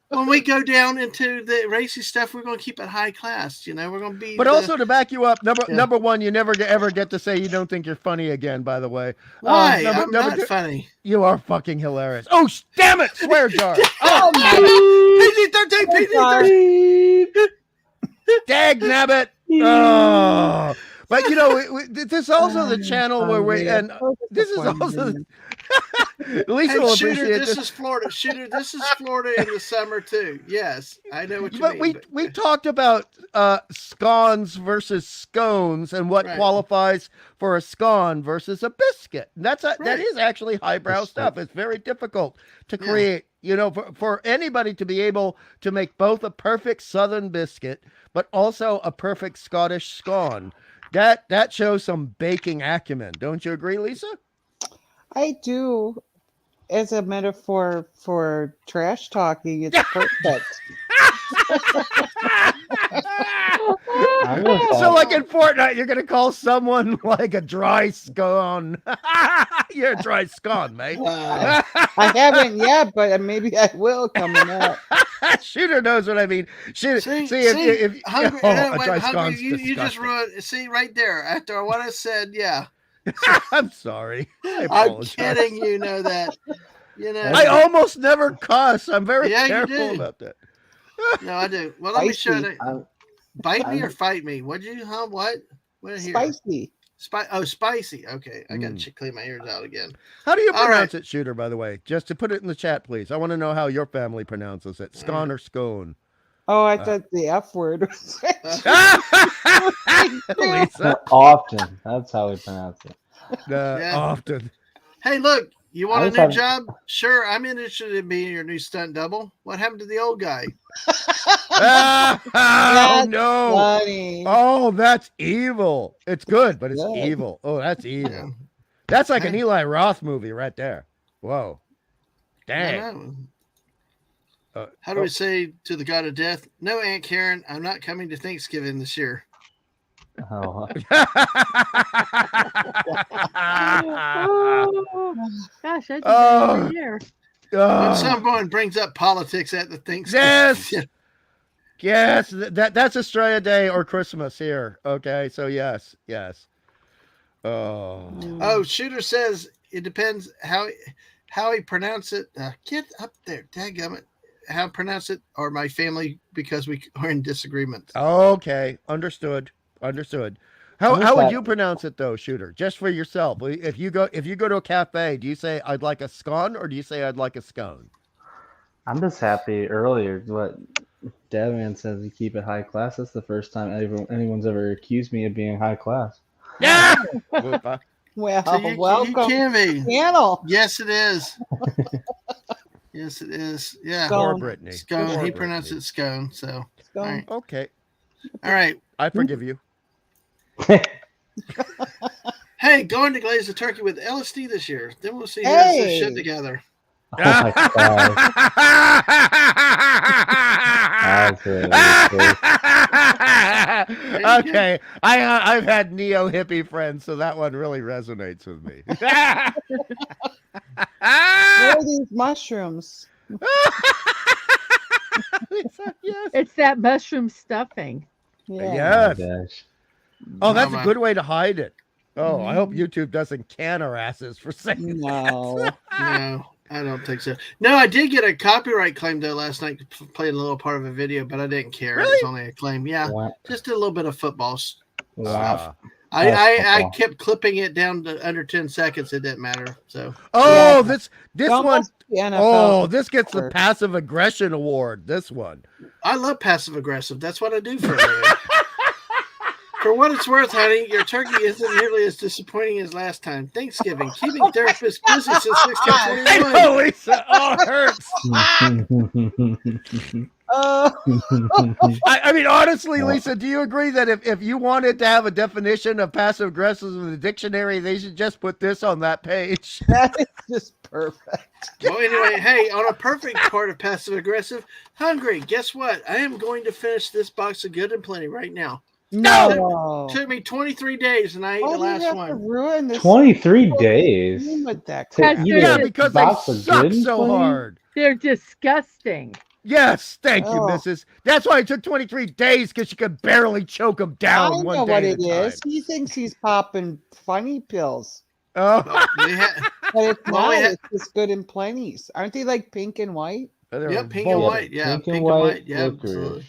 when we go down into the racy stuff, we're going to keep it high class. You know, we're going to be. But also to back you up, number one, you never ever get to say you don't think you're funny again. By the way, why? I'm not funny. You are fucking hilarious. Oh, damn it! Swear jar. Oh my PG-13. Dag nabbit. Oh. But you know, this is also the channel where we and this is also. Lisa will appreciate this. Is Florida. Shooter, this is Florida in the summer too. Yes, I know what you mean. But we talked about scones versus scones and what qualifies for a scone versus a biscuit. And that is actually highbrow stuff. It's very difficult to create. You know, for anybody to be able to make both a perfect Southern biscuit, but also a perfect Scottish scone. That shows some baking acumen. Don't you agree, Lisa? I do. As a metaphor for trash talking, it's perfect. So like in Fortnite, you're going to call someone like a dry scone. You're a dry scone, mate. I haven't yet, but maybe I will coming up. Shooter knows what I mean. If hungry, a dry hungry, scone's you just ruined. See right there after what I said. Yeah. I'm sorry. I'm kidding. You know that. You know. I almost never cuss. I'm very careful about that. No, I do. Well, let me show you. Bite me or fight me? What'd you? Huh? What? What spicy. Spicy. Okay, I got to clean my ears out again. How do you pronounce it, Shooter? By the way, just to put it in the chat, please. I want to know how your family pronounces it. Scone or scone? Oh, I thought the F word. Lisa. Often. That's how we pronounce it. Often. Hey, look. You want a new job? Sure, I'm interested in being your new stunt double. What happened to the old guy? Oh no! Funny. Oh, that's evil. It's good, but it's evil. Oh, that's evil. Yeah. That's like an Eli Roth movie right there. Whoa. Dang. How do we say to the god of death? No, Aunt Karen, I'm not coming to Thanksgiving this year. Oh. Gosh, I do that every year. When someone brings up politics at the Thanksgiving. Yes, that's Australia Day or Christmas here. Okay, so yes. Oh, Shooter says it depends how he pronounce it. Get up there, dadgummit. How pronounce it or my family because we are in disagreement. Okay, understood. How would you pronounce it though, Shooter? Just for yourself. If you go to a cafe, do you say I'd like a scone or do you say I'd like a scone? I'm just happy earlier what Dadman says you keep it high class. That's the first time anyone's ever accused me of being high class. Yeah. Well, so welcome you can be. to the channel. Yes, it is. Yes, it is. Yeah. Poor Brittany. Scone. He pronounced it scone. So. Scone. All right. Okay. All right. I forgive you. Hey, going to glaze the turkey with LSD this year. Then we'll see who does this shit together. Oh my God. Okay, I've had neo hippie friends, so that one really resonates with me. What are these mushrooms? Yes. It's that mushroom stuffing. Yes. Oh, that's No, a good way to hide it. Oh, I hope YouTube doesn't can our asses for saying No. No, I don't think so. No, I did get a copyright claim though last night. Played a little part of a video, but I didn't care. Really? It was only a claim. Yeah, What? just did a little bit of football stuff. Wow. I kept clipping it down to under 10 seconds. It didn't matter. So this one. This gets the passive aggression award. This one. I love passive aggressive. That's what I do for a living. For what it's worth, honey, your turkey isn't nearly as disappointing as last time. Thanksgiving, keeping therapists busy since 1621. I know, Lisa. Oh, it hurts. I mean, honestly, Lisa, do you agree that if you wanted to have a definition of passive aggressive in the dictionary, they should just put this on that page? That is just perfect. Well, anyway, hey, on a perfect part of passive aggressive, hungry. Guess what? I am going to finish this box of Good and Plenty right now. No, took me 23 days, and I ate the last one. Ruin this 23 days. With that yeah, because they suck so hard. They're disgusting. Yes, thank you, Mrs. That's why it took 23 days, because she could barely choke them down I one know day what at it a time. is. He thinks he's popping funny pills. Oh, but it's not. It's just Good and Plenty's. Aren't they like pink and white? Yeah, pink and white. Yeah, pink and white. Yeah, absolutely.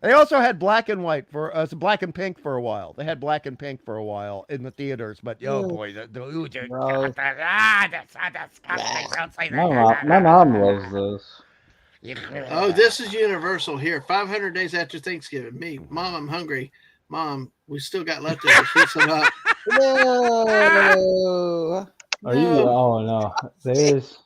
They also had black and white for black and pink for a while. They had black and pink for a while in the theaters, but oh boy, that's so disgusting. Don't say that. My mom loves those. Oh, this is universal here. 500 days after Thanksgiving. Me, Mom, I'm hungry. Mom, we still got leftovers. Heat some up. No. Are you? Oh no, there's.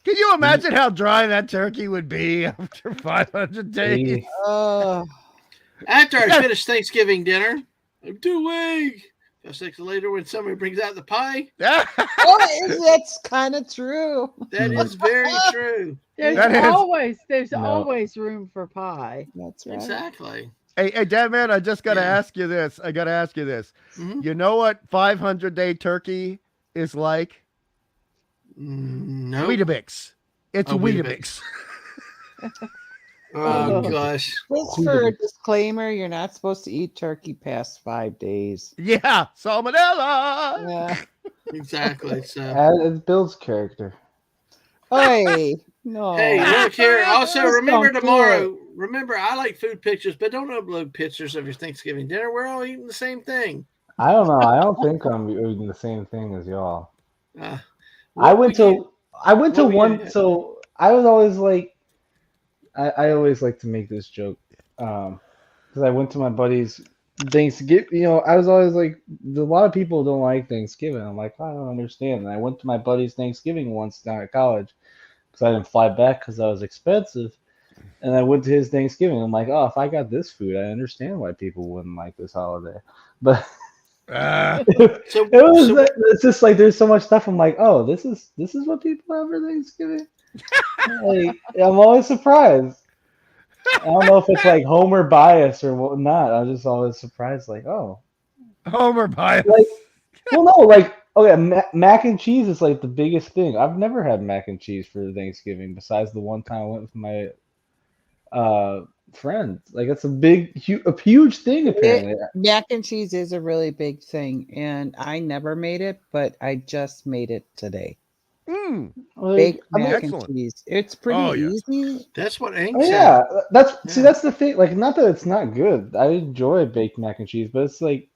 Can you imagine how dry that turkey would be after 500 days? After I finish Thanksgiving dinner, I'm too weak. 5 seconds later, when somebody brings out the pie. That's kind of true. That is very true. There's always room for pie. That's right. Exactly. Hey, Dadman, I just got to ask you this. Mm-hmm. You know what 500-day turkey is like? No. Weetabix. It's Weetabix. Oh, gosh. Just for a disclaimer, you're not supposed to eat turkey past 5 days. Yeah, salmonella. Yeah. Exactly. So It builds character. Hey, no. Hey, look here. Also, remember tomorrow. Remember, I like food pictures, but don't upload pictures of your Thanksgiving dinner. We're all eating the same thing. I don't know. I don't think I'm eating the same thing as y'all. I went to one. So I was always like, I always like to make this joke, because I went to my buddy's Thanksgiving. You know, I was always like, a lot of people don't like Thanksgiving. I'm like, I don't understand. And I went to my buddy's Thanksgiving once down at college, because I didn't fly back because that was expensive. And I went to his Thanksgiving. I'm like, oh, if I got this food, I understand why people wouldn't like this holiday. But it's just like there's so much stuff. I'm like, oh, this is what people have for Thanksgiving. Like, I'm always surprised. I don't know if it's like Homer bias or whatnot. I'm just always surprised, like, oh, Homer bias. Like, well, no, like, okay, mac and cheese is like the biggest thing. I've never had mac and cheese for Thanksgiving, besides the one time I went with my friends. Like, it's a huge thing apparently. Mac and cheese is a really big thing, and I never made it, but I just made it today. Baked mac and cheese. It's pretty easy. That's what Hank said. Yeah, that's the thing. Like, not that it's not good. I enjoy baked mac and cheese, but it's like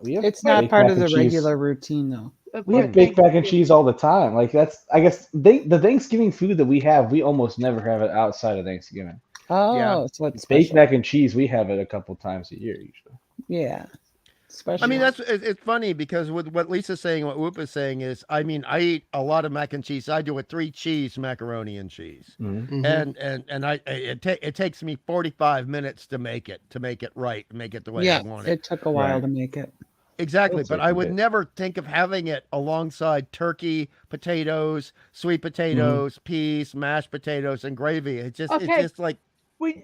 it's not part of the regular routine, though. We have baked mac and cheese all the time. Like, that's, I guess, the Thanksgiving food that we have, we almost never have it outside of Thanksgiving. Oh, yeah. So it's baked mac and cheese. We have it a couple times a year usually. Yeah. Especially. I mean, it's funny because with what Lisa's saying, what Whoop is saying is, I mean, I eat a lot of mac and cheese. I do a 3-cheese macaroni and cheese, and it takes me 45 minutes to make it right, make it the way I want it. It took a while to make it. Exactly, but I would never think of having it alongside turkey, potatoes, sweet potatoes, peas, mashed potatoes, and gravy. It's just like.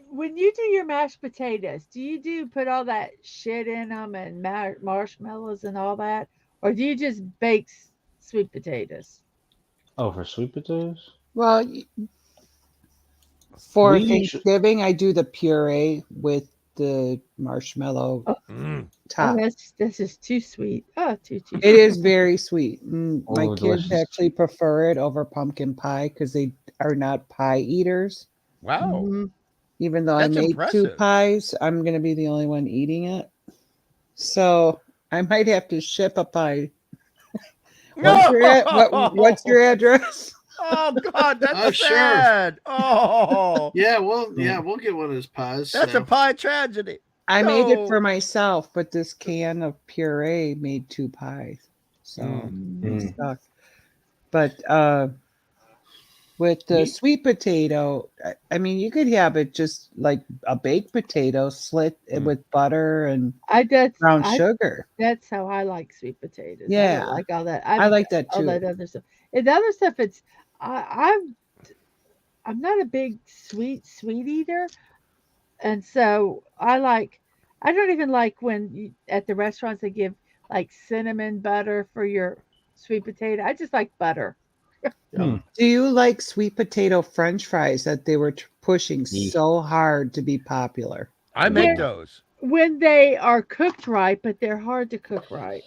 When you do your mashed potatoes, do you put all that shit in them and marshmallows and all that, or do you just bake sweet potatoes? Oh, for sweet potatoes? Well, for Thanksgiving, I do the puree with the marshmallow top. Oh, this is too sweet. Oh, too sweet. It is very sweet. My kids actually prefer it over pumpkin pie because they are not pie eaters. Wow. Even though I made 2 pies, I'm going to be the only one eating it. So I might have to ship a pie. What's your address? Oh God, that's Oh, sure. sad. Oh, Yeah, we'll get one of those pies. that's a pie tragedy. I made it No. for myself, but this can of puree made 2 pies, so it stuck. But with the sweet potato, I mean, you could have it just like a baked potato, slit with butter and brown sugar. That's how I like sweet potatoes. Yeah. I don't like all that. I like that all too. that other stuff. And the other stuff, I'm not a big sweet eater, and so I don't even like when at the restaurants they give like cinnamon butter for your sweet potato. I just like butter. Do you like sweet potato French fries that they were pushing so hard to be popular? I make those when they are cooked right, but they're hard to cook right.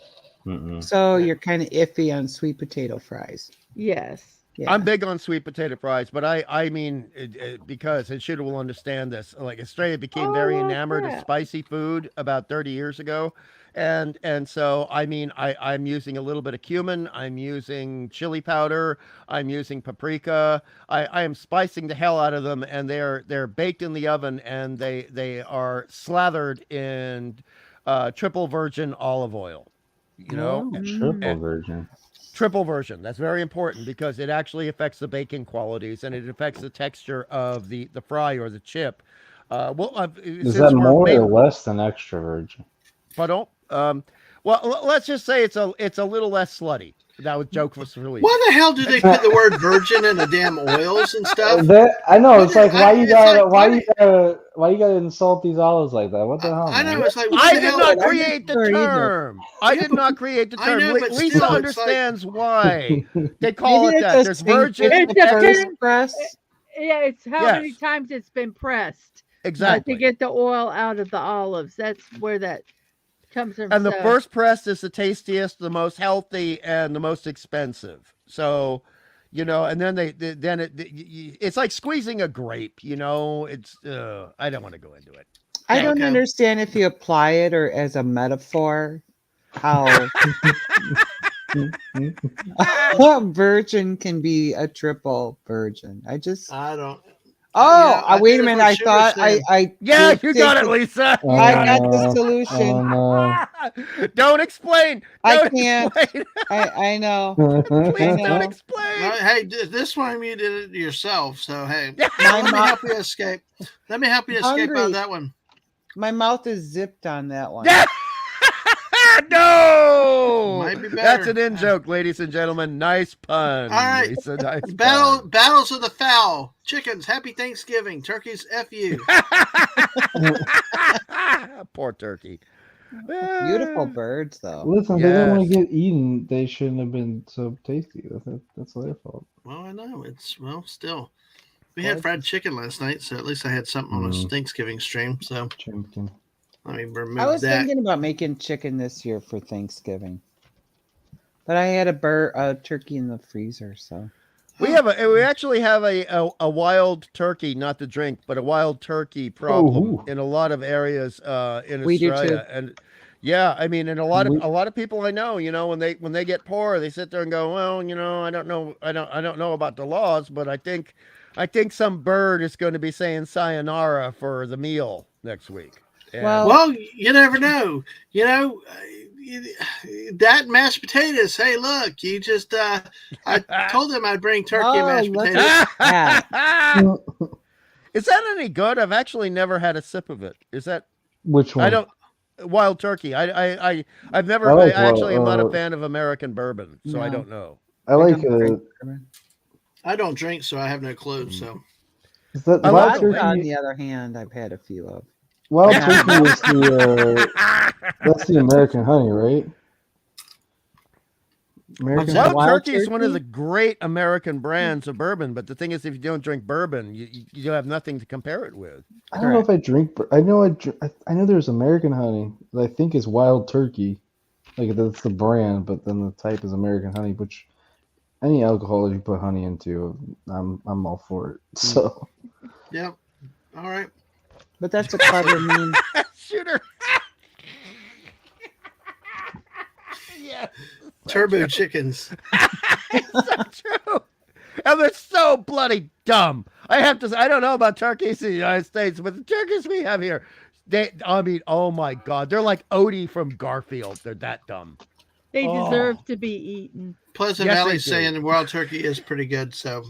So you're kind of iffy on sweet potato fries. Yes. Yeah. I'm big on sweet potato fries, but I mean, because and Shooter will understand this. Like Australia became very enamored of spicy food about 30 years ago, and so I mean, I'm using a little bit of cumin, I'm using chili powder, I'm using paprika. I am spicing the hell out of them, and they're baked in the oven, and they are slathered in triple virgin olive oil. You know, triple virgin. Triple version. That's very important because it actually affects the baking qualities and it affects the texture of the fry or the chip. Is that more or less than extra virgin? Pardon? Well, let's just say it's a little less slutty. That was joke was released. Why the hell do they put the word virgin in the damn oils and stuff? I know it's like why you gotta insult these olives like that? What the hell? I know it's like I did not create the term. I did not create the term. know, but Lisa still, understands why they call it that. There's virgin. Press. Yeah, it's how many times it's been pressed. Exactly. To get the oil out of the olives. That's where that comes from. And the first press is the tastiest, the most healthy, and the most expensive. So, you know, and then it's like squeezing a grape. You know, it's I don't want to go into it. I don't understand if you apply it or as a metaphor. How virgin can be a triple virgin. I don't. Oh, wait a minute! I thought I. Yeah, you got it, Lisa. I got the solution. Don't explain. I can't. I know. Please don't explain. Hey, this one you did it yourself. So hey, let me help you escape. Let me help you escape out of that one. My mouth is zipped on that one. No, might be better. That's an in joke, ladies and gentlemen. Nice pun. All right, Lisa, nice battles of the fowl. Chickens, happy Thanksgiving. Turkeys, F you. Poor turkey. Beautiful birds, though. Listen, if they didn't want to get eaten, they shouldn't have been so tasty. That's their fault. Well, I know still. We had fried chicken last night, so at least I had something on a Thanksgiving stream. So let me remove that. I was thinking about making chicken this year for Thanksgiving, but I had a turkey in the freezer. So we actually have a wild turkey, not to drink, but a wild turkey problem in a lot of areas in we Australia. do too. And yeah, I mean, and a lot of people I know, you know, when they get poor, they sit there and go, well, you know, I don't know about the laws, but I think some bird is going to be saying sayonara for the meal next week. And well, you never know. You know, that mashed potatoes. Hey, look, you just I told them I'd bring turkey and mashed potatoes. Is that any good? I've actually never had a sip of it. Is that which one? I don't. Wild turkey. I've never. I actually am not a fan of American bourbon, so I don't know. I like. I don't drink, so I have no clue. So, on the other hand, I've had a few of. Wild turkey is that's the American honey, right? Wild turkey is one of the great American brands of bourbon, but the thing is, if you don't drink bourbon, you have nothing to compare it with. I don't know if I drink. I know there's American honey that I think is wild turkey, like that's the brand, but then the type is American honey. Which any alcohol you put honey into, I'm all for it. So. Yep. All right. But that's a clever mean. Shooter. Yes. Turbo chickens. It's so true. And they're so bloody dumb. I have to say, I don't know about turkeys in the United States, but the turkeys we have here, I mean, oh my God. They're like Odie from Garfield. They're that dumb. They deserve to be eaten. Pleasant Yes, Valley's they do. saying the wild turkey is pretty good. So,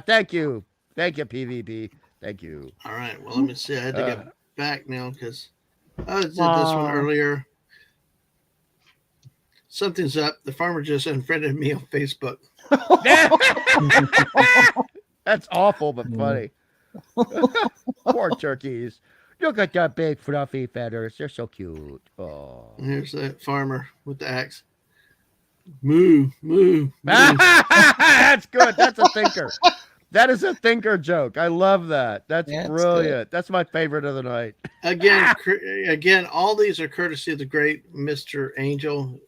Thank you. Thank you, PvP. Thank you. all right. Well, let me see. I had to get back now because I did this one earlier. Something's up. The farmer just unfriended me on Facebook. That's awful, but funny. Poor turkeys. Look at that big fluffy feathers. They're so cute. Oh. Here's that farmer with the axe. Moo, moo, moo. That's good. That's a thinker. That is a thinker joke. I love that. That's brilliant. That's my favorite of the night. Again, all these are courtesy of the great Mr. Angel,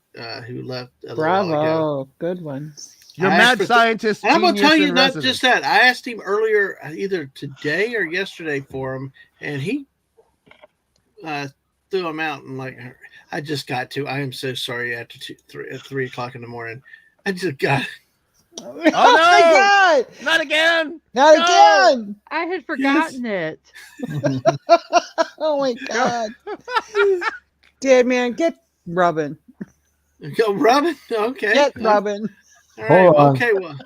who left a while ago. Bravo. Good ones. You're mad scientist. I'm going to tell you in not residence. just that. I asked him earlier, either today or yesterday for him, and he threw them out and like, I just got to. I am so sorry after 3 o'clock in the morning. I just got. Oh no! my God! Not again! Not No! again! I had forgotten it. Oh my God! Dadman, get Robin. Go, Robin. Okay. Get Robin. All right. Hold on. Okay. Well,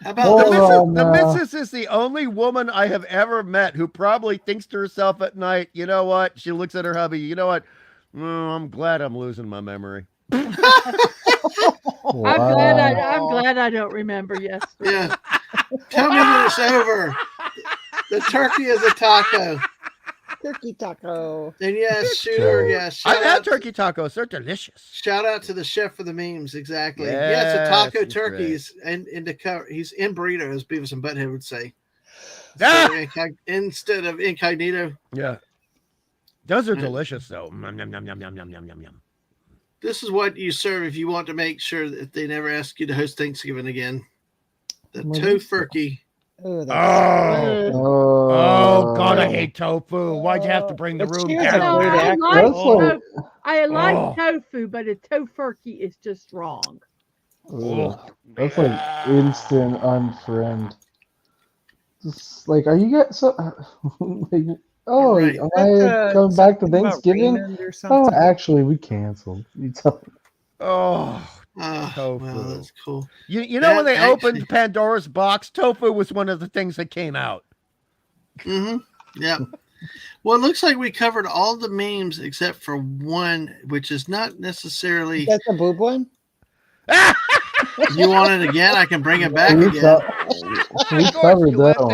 how about The missus is the only woman I have ever met who probably thinks to herself at night, you know what? She looks at her hubby, you know what? I'm glad I'm losing my memory. I'm glad I don't remember yesterday. Yeah. Tell me when it's over. The turkey is a taco. Turkey taco. And yes, shooter. Yes. I've had turkey tacos. They're delicious. Shout out to the chef for the memes. Exactly. Yes, Yes, a taco he's turkeys and in the cover. He's in burrito, as Beavis and Butthead would say. Ah! Instead of incognito. Yeah. Those are delicious, though. Yum, yum, yum, yum, yum, yum, yum, yum. This is what you serve if you want to make sure that they never ask you to host Thanksgiving again. The tofurkey. Oh, God, I hate tofu. Why'd you have to bring the room down? I like tofu, but a tofurkey is just wrong. That's like instant unfriend. Just like, are you guys so like? Oh, Right. am I coming back to Thanksgiving? Or Oh, something. actually, we canceled. You tell me. Tofu. Well, that's cool. You know when they opened Pandora's box, tofu was one of the things that came out. Mm-hmm. Yeah. Well, it looks like we covered all the memes except for one, which is not necessarily. That's the boob one? You want it again? I can bring it back We again. We covered that one.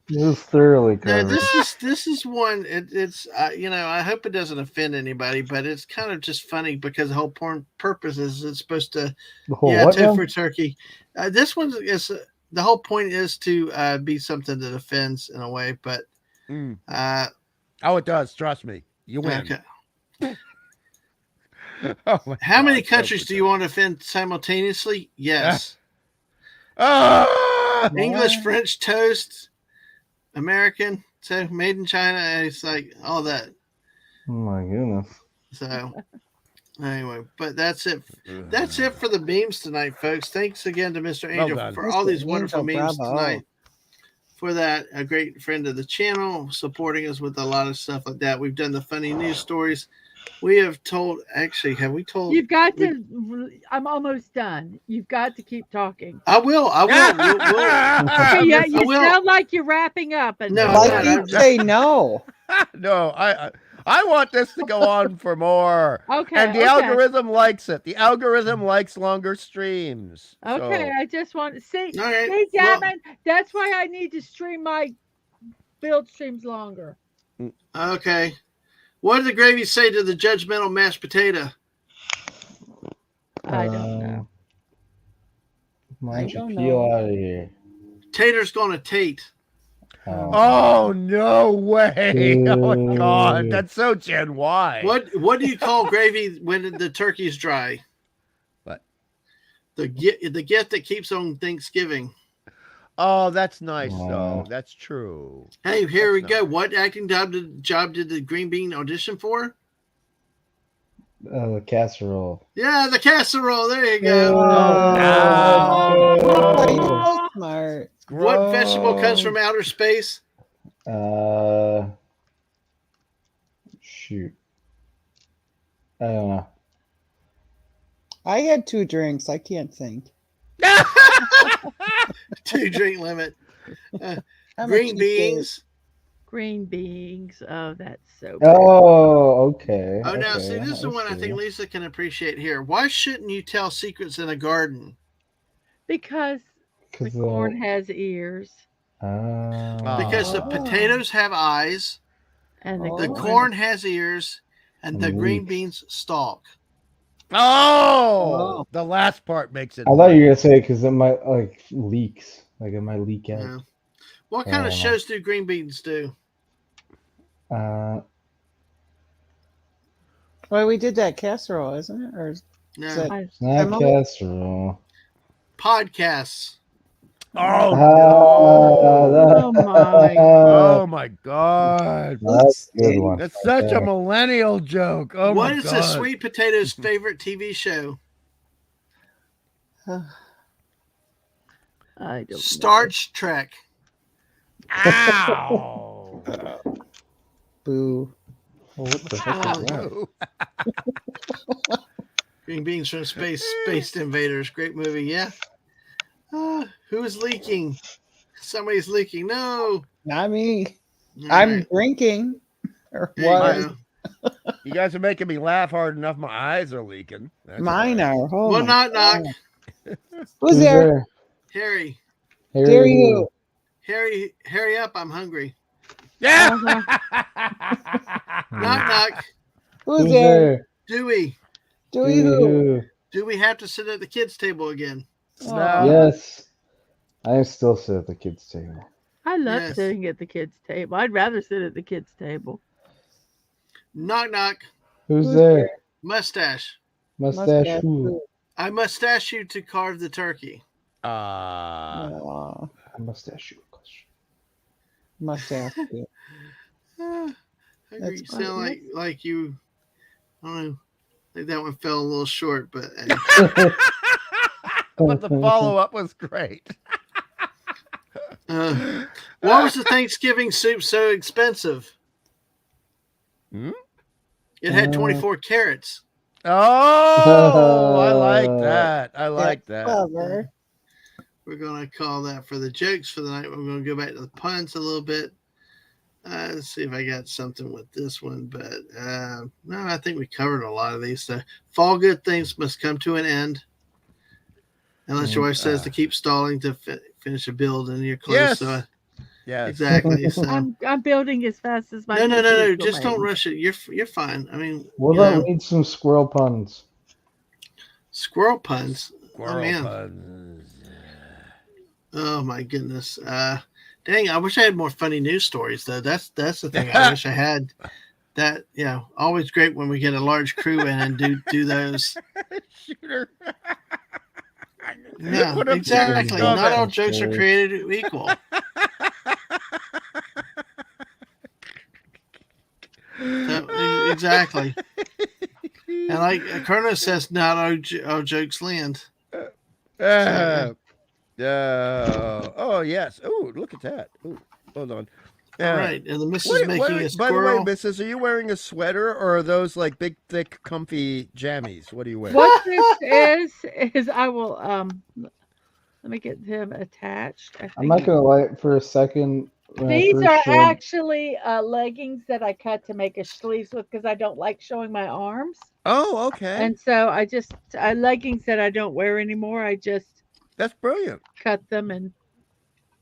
It was thoroughly No, covered. this is one. It's I hope it doesn't offend anybody, but it's kind of just funny because the whole purpose is it's supposed to tofu turkey. This one is the whole point is to be something that offends in a way, but it does. Trust me, you win. Okay. Oh How many countries do you want to offend simultaneously? Yes. English, French, toast, American, so made in China. It's like all that. Oh my goodness. So anyway, but that's it. That's it for the memes tonight, folks. Thanks again to Mr. Angel for all these wonderful memes tonight. For that, a great friend of the channel, supporting us with a lot of stuff like that. We've done the funny news stories. We have told, actually, have we told? You've got to, I'm almost done. You've got to keep talking. I will. Okay, yeah, you sound like you're wrapping up. And no, why do you say no? No, I want this to go on for more. Okay. And the algorithm likes it. The algorithm likes longer streams. Okay, So. I just want to see. All right, Hey, Dadman, that's why I need to stream my build streams longer. Okay. What did the gravy say to the judgmental mashed potato? I don't know. Why don't you peel out of here? Tater's gonna Tate. Oh no way! Oh my God, that's so Gen Y. What do you call gravy when the turkey's dry? What? The gift that keeps on Thanksgiving. Oh, that's nice though. That's true. Hey, here we go. What acting job did the Green Bean audition for? Casserole. Yeah, the casserole. There you go. Oh, Oh, you're so smart. What vegetable comes from outer space? Shoot. I don't know. I had 2 drinks. I can't think. 2 drink limit. I'm a Green cheapskate. beans. Green beans. Oh, that's so. Oh, okay. Oh, now okay, see, this is the one I think see. Lisa can appreciate here. Why shouldn't you tell secrets in a garden? Because the 'Cause corn they'll- has ears Because the Ah. potatoes have eyes, and the the Oh. corn has ears, and the And green leeks. beans stalk. Oh, the last part makes it. I thought you were gonna say because it might like leaks, like it might leak out. Yeah. What I kind of don't know. shows do green beans do? Well, we did that casserole, isn't it? Or is No. that Not Emily? casserole. Podcasts. Oh Oh my! Oh my God! That's a good one. That's right such a there. millennial joke. Oh What my is God! the sweet potato's favorite TV show? I don't Starch Trek. Ow! Boo? Well, what the heck is that? Oh. Green beans from space. Space Invaders. Great movie. Yeah. Who is leaking? Somebody's leaking. No. Not me. All I'm right. drinking. Or There you was. go. You guys are making me laugh hard enough. My eyes are leaking. That's Mine all right. are. Oh Well, my knock, knock. God. Who's there? Harry. Dare you? Harry, hurry up. I'm hungry. Yeah. Knock, knock. Who's there? Dewey. Dewey who? Do we have to sit at the kids' table again? No. Yes. I still sit at the kids' table. I love Yes. sitting at the kids' table. I'd rather sit at the kids' table. Knock, knock. Who's there? Mustache. Mustache who? I mustache you to carve the turkey. Aw, Mustache who? mustache. Hungry. That's You sound fine. like you. I don't know. I think that one fell a little short, but But the follow up was great. why was the Thanksgiving soup so expensive? Hmm? It had 24 carrots. Oh, I like that. I like that. Clever. We're going to call that for the jokes for the night. We're going to go back to the puns a little bit. Let's see if I got something with this one. But no, I think we covered a lot of these. So, fall good things must come to an end. Unless your wife says to keep stalling to finish a build and you're close. Yes. So, Yes. exactly. So, I'm building as fast as my. no. computer Just don't will. rush it. You're fine. I mean, What you about know, we need some squirrel puns? squirrel puns. Squirrel Oh, man. puns. Oh my goodness. Dang, I wish I had more funny news stories though. That's the thing I wish I had. That always great when we get a large crew in and do those. Shooter. Yeah, What a exactly. stop Not it. all jokes are created equal. So, exactly. And like Colonel says, not all jokes land. Oh yes. Oh, look at that. Ooh, hold on. All right, and the missus making a By the way, squirrel. missus, are you wearing a sweater or are those like big, thick, comfy jammies? What are you wearing? What this is I will let me get them attached. I I'm not think gonna lie for a second. When I these first are showed- actually leggings that I cut to make a sleeves with because I don't like showing my arms. Oh, okay. And so I leggings that I don't wear anymore. I just That's brilliant. cut them and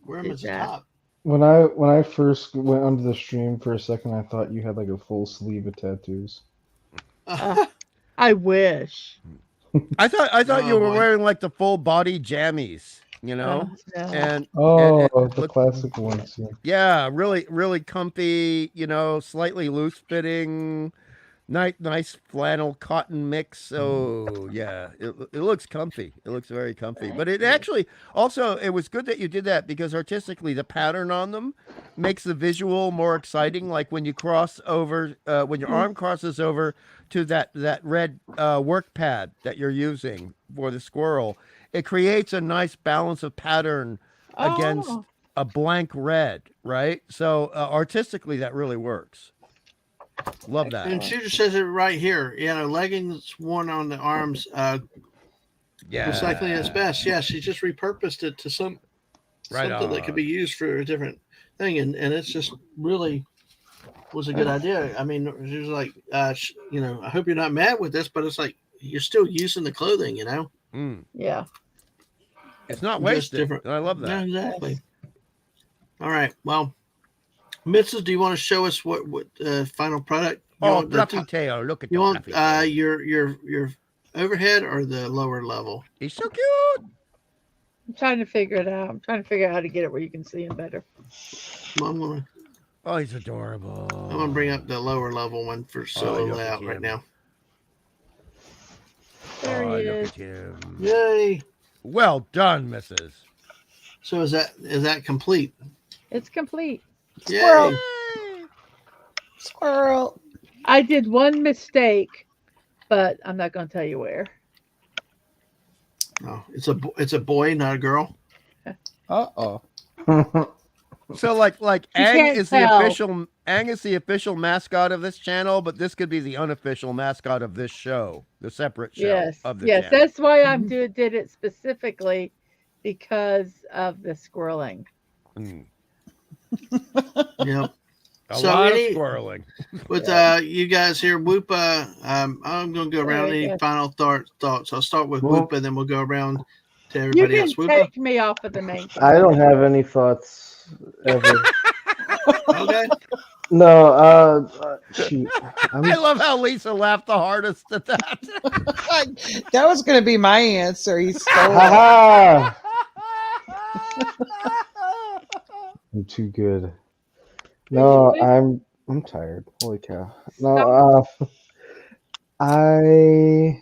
Wear them did as a that. top. when I first went onto the stream for a second, I thought you had like a full sleeve of tattoos. I wish. I thought you Oh, were boy. wearing like the full body jammies, you know, No. and Oh, and the look- classic ones. Yeah. yeah, really, really comfy, you know, slightly loose fitting, Nice flannel cotton mix. Oh yeah, it looks comfy. It looks very comfy. But it actually also it was good that you did that because artistically the pattern on them makes the visual more exciting. Like when you cross over, when your arm crosses over to that red work pad that you're using for the squirrel, it creates a nice balance of pattern against Oh. a blank red, right? So artistically that really works. Love that. And Shooter says it right here. Leggings worn on the arms. Yeah. Recycling is best. Yeah, she just repurposed it to something that could be used for a different thing, and it's just really was a good idea. I mean, she was like, I hope you're not mad with this, but it's like you're still using the clothing, Yeah. It's not Just wasted. different. I love that. Yeah, exactly. All right. Well, Mrs., do you want to show us what final product? Fluffy tail. Look at you the want fluffy tail. your overhead or the lower level? He's so cute. I'm trying to figure it out. I'm trying to figure out how to get it where you can see him better. Oh, he's adorable. I'm gonna bring up the lower level one for solo look at layout right him. now. There he Look is. at him. Yay! Well done, Mrs. So is that complete? It's complete. Yay! Squirrel. I did one mistake, but I'm not going to tell you where. No, it's a boy, not a girl. Uh-oh. So like Ang can't is tell. the official mascot of this channel, but this could be the unofficial mascot of this show, the separate show Yes. of the Yes. channel. That's why I did it specifically because of the squirreling. Mm. Yep. A So lot any- of squirreling. With you guys here, Whoopa, I'm gonna go around. Very Any good. final thoughts? I'll start with Well- Whoopa, then we'll go around to You everybody can else. Whoopa, take me off of the main. I don't have any thoughts ever. okay. No, shoot. I love how Lisa laughed the hardest at that. That was going to be my answer. He stole it. Ha I'm too good. No, I'm tired. Holy cow. No, I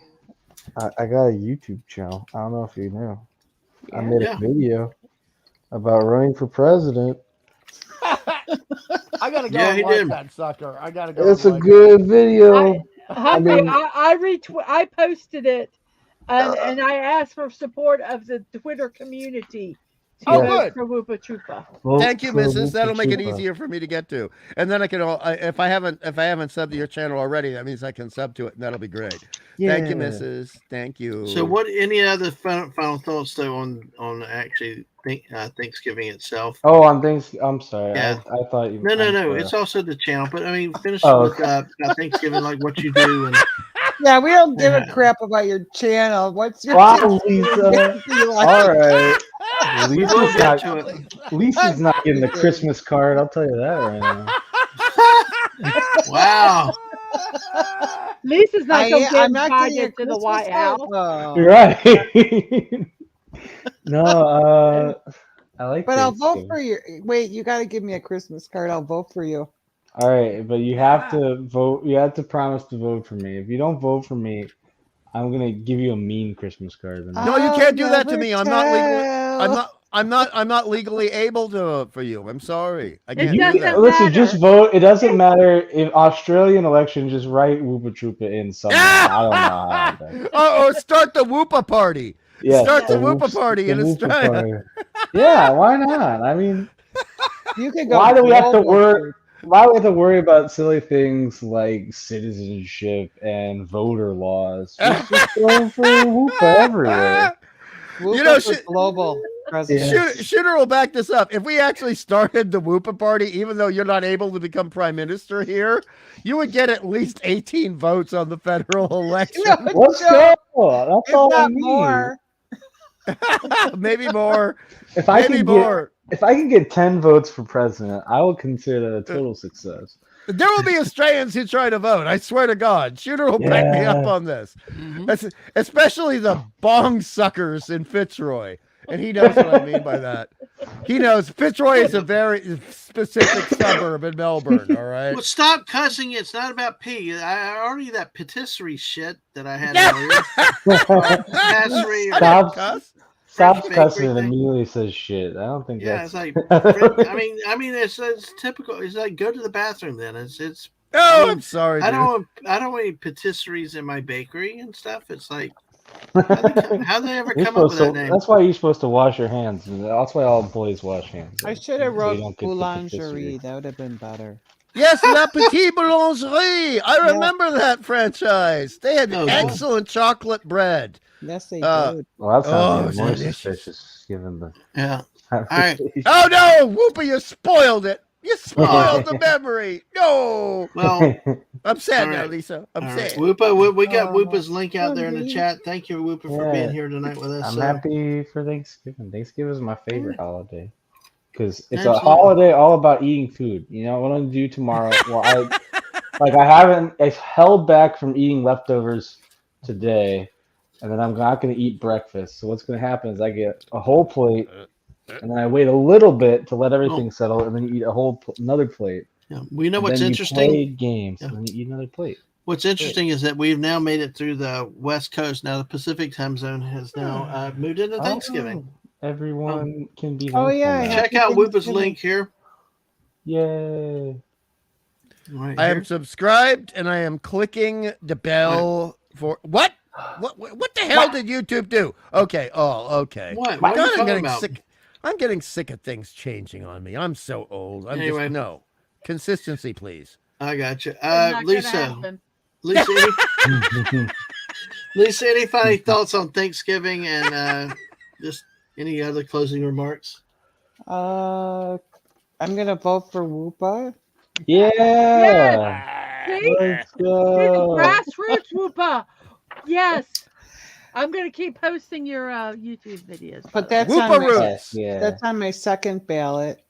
got a YouTube channel. I don't know if you know. I made Yeah. a video about running for president. I gotta go Yeah, and he like did. that sucker. I gotta go. It's and a like good video. Humphrey, mean- I posted it, and I asked for support of the Twitter community to Oh, vote good. for Whoopa Troopa. Vote Thank you, for Mrs. That'll make it Chupa. easier for me to get to. And then I can, if I haven't subbed to your channel already, that means I can sub to it, and that'll be great. Thank you, Yeah. Mrs. Thank you. So, what? Any other final thoughts though on actually Thanksgiving itself? Oh, on things. I'm sorry. Yeah. I thought you. No. I'm sorry. It's also the channel, but I mean, finish Oh, with about Thanksgiving, like what you do, and Yeah, we don't give a Yeah. crap about your channel. What's your Wow, Lisa. All right. we will Lisa's get not, to it. Lisa's not getting the Christmas card. I'll tell you that right now. Wow. Lisa's not going to get I'm not getting your invited to the Christmas White card. House. Oh. You're right. No, I like. But I'll vote Thanksgiving. for you. Wait, you got to give me a Christmas card. I'll vote for you. All right, but you have to vote. You have to promise to vote for me. If you don't vote for me, I'm gonna give you a mean Christmas card. No, you I'll can't do that to never me. I'm not legally. tell. I'm not legally able to vote for you. I'm sorry. I It can't do doesn't that. Listen, matter. just vote. It doesn't matter if Australian election. Just write Whoopa Troopa in somewhere. I don't know how. That, Or start the Whoopa party. yeah, Start the Whoopa party in Whoopa Australia. party. Yeah, why not? I mean, You can go. why do we have to global. worry? Why do we have to worry about silly things like citizenship and voter laws? Just going for Whoopa everywhere. We'll You know, go for global president. Yeah. Shooter will back this up. If we actually started the Whoopa party, even though you're not able to become prime minister here, you would get at least 18 votes on the federal election. No, Let's Joe, go. That's if all I not need. more. Maybe more. If I Maybe can more. if I can get 10 votes for president, I will consider that a total success. There will be Australians who try to vote. I swear to God. Shooter will back me up Yeah. on this. Mhm. Especially the bong suckers in Fitzroy. and he knows what I mean by that. He knows Fitzroy is a very specific suburb in Melbourne. All right. Well, stop cussing. It's not about pee. I already that patisserie shit that I had earlier. Patisserie. Stop cussing and immediately says shit. I don't think that's. It's like. I mean, it's typical. It's like go to the bathroom. Then it's. Oh, I'm sorry. I don't want any patisseries in my bakery and stuff. It's like. How they ever come up with that name? That's why you're supposed to wash your hands. That's why all employees wash hands. I should have wrote boulangerie. That would have been better. Yes, La Petite Boulangerie. I remember that franchise. They had excellent chocolate bread. Yes, they did. Well, that sounds more suspicious given the. Yeah. All right. Oh no, Whooper, you spoiled it. You spoiled the memory. No. Well, I'm sad now, Lisa. I'm sad. Whoopa, we got Whoopa's link out there in the chat. Thank you, Whoopa, for being here tonight with us. I'm happy for Thanksgiving. Thanksgiving is my favorite holiday because it's a holiday all about eating food. You know what I'm gonna do tomorrow? Well, I've held back from eating leftovers today, and then I'm not gonna eat breakfast. So what's gonna happen is I get a whole plate. And then I wait a little bit to let everything settle, and then you eat another plate. Yeah, we know what's then interesting. You play games, and then you eat another plate. What's interesting is that we've now made it through the West Coast. Now the Pacific time zone has now moved into Thanksgiving. Everyone can be. Oh yeah! Check out Whoopa's link here. Yay! Right I am subscribed, and I am clicking the bell for what? What the hell did YouTube do? Okay. Oh, okay. What? God, are you I'm getting about? sick. I'm getting sick of things changing on me. I'm so old. Anyway. No consistency, please. I got you. Not gonna Lisa, happen. Lisa, any final thoughts on Thanksgiving and just any other closing remarks? I'm gonna vote for Whoopa. Yeah. See? Let's go. Grassroots Whoopa. Yes. I'm gonna keep posting your YouTube videos. But that's that's on my second ballot.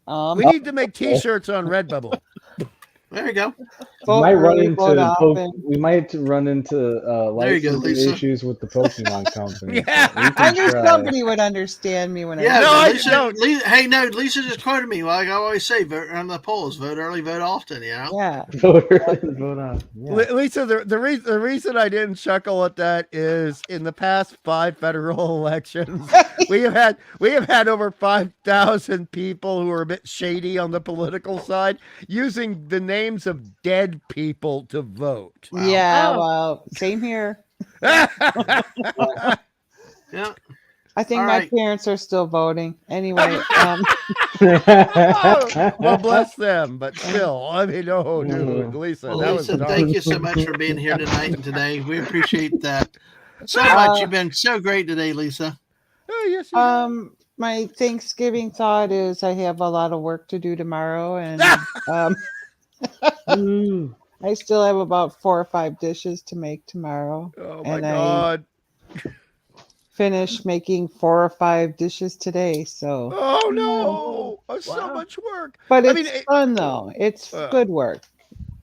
We need to make T-shirts on Redbubble. There you go. We might run into licensing issues with the Pokemon company. Yeah. I knew somebody would understand me when Lisa just quoted me. Like I always say, vote on the polls. Vote early, vote often. You know. Yeah. Vote early, vote on. Yeah. Lisa, the reason I didn't chuckle at that is in the past 5 federal elections, we have had over 5,000 people who are a bit shady on the political side using the names of dead people to vote. Wow. Yeah, well, same here. Yeah. I think my parents are still voting. Anyway. Well, bless them, but still, I mean, no, dude, Lisa. Well, Lisa, thank you so much for being here tonight and today. We appreciate that so much. You've been so great today, Lisa. Oh, yes. My Thanksgiving thought is I have a lot of work to do tomorrow, and I still have about 4 or 5 dishes to make tomorrow. Oh my God! I finished making 4 or 5 dishes today. So. Oh no! So much work. But it's fun though. It's good work.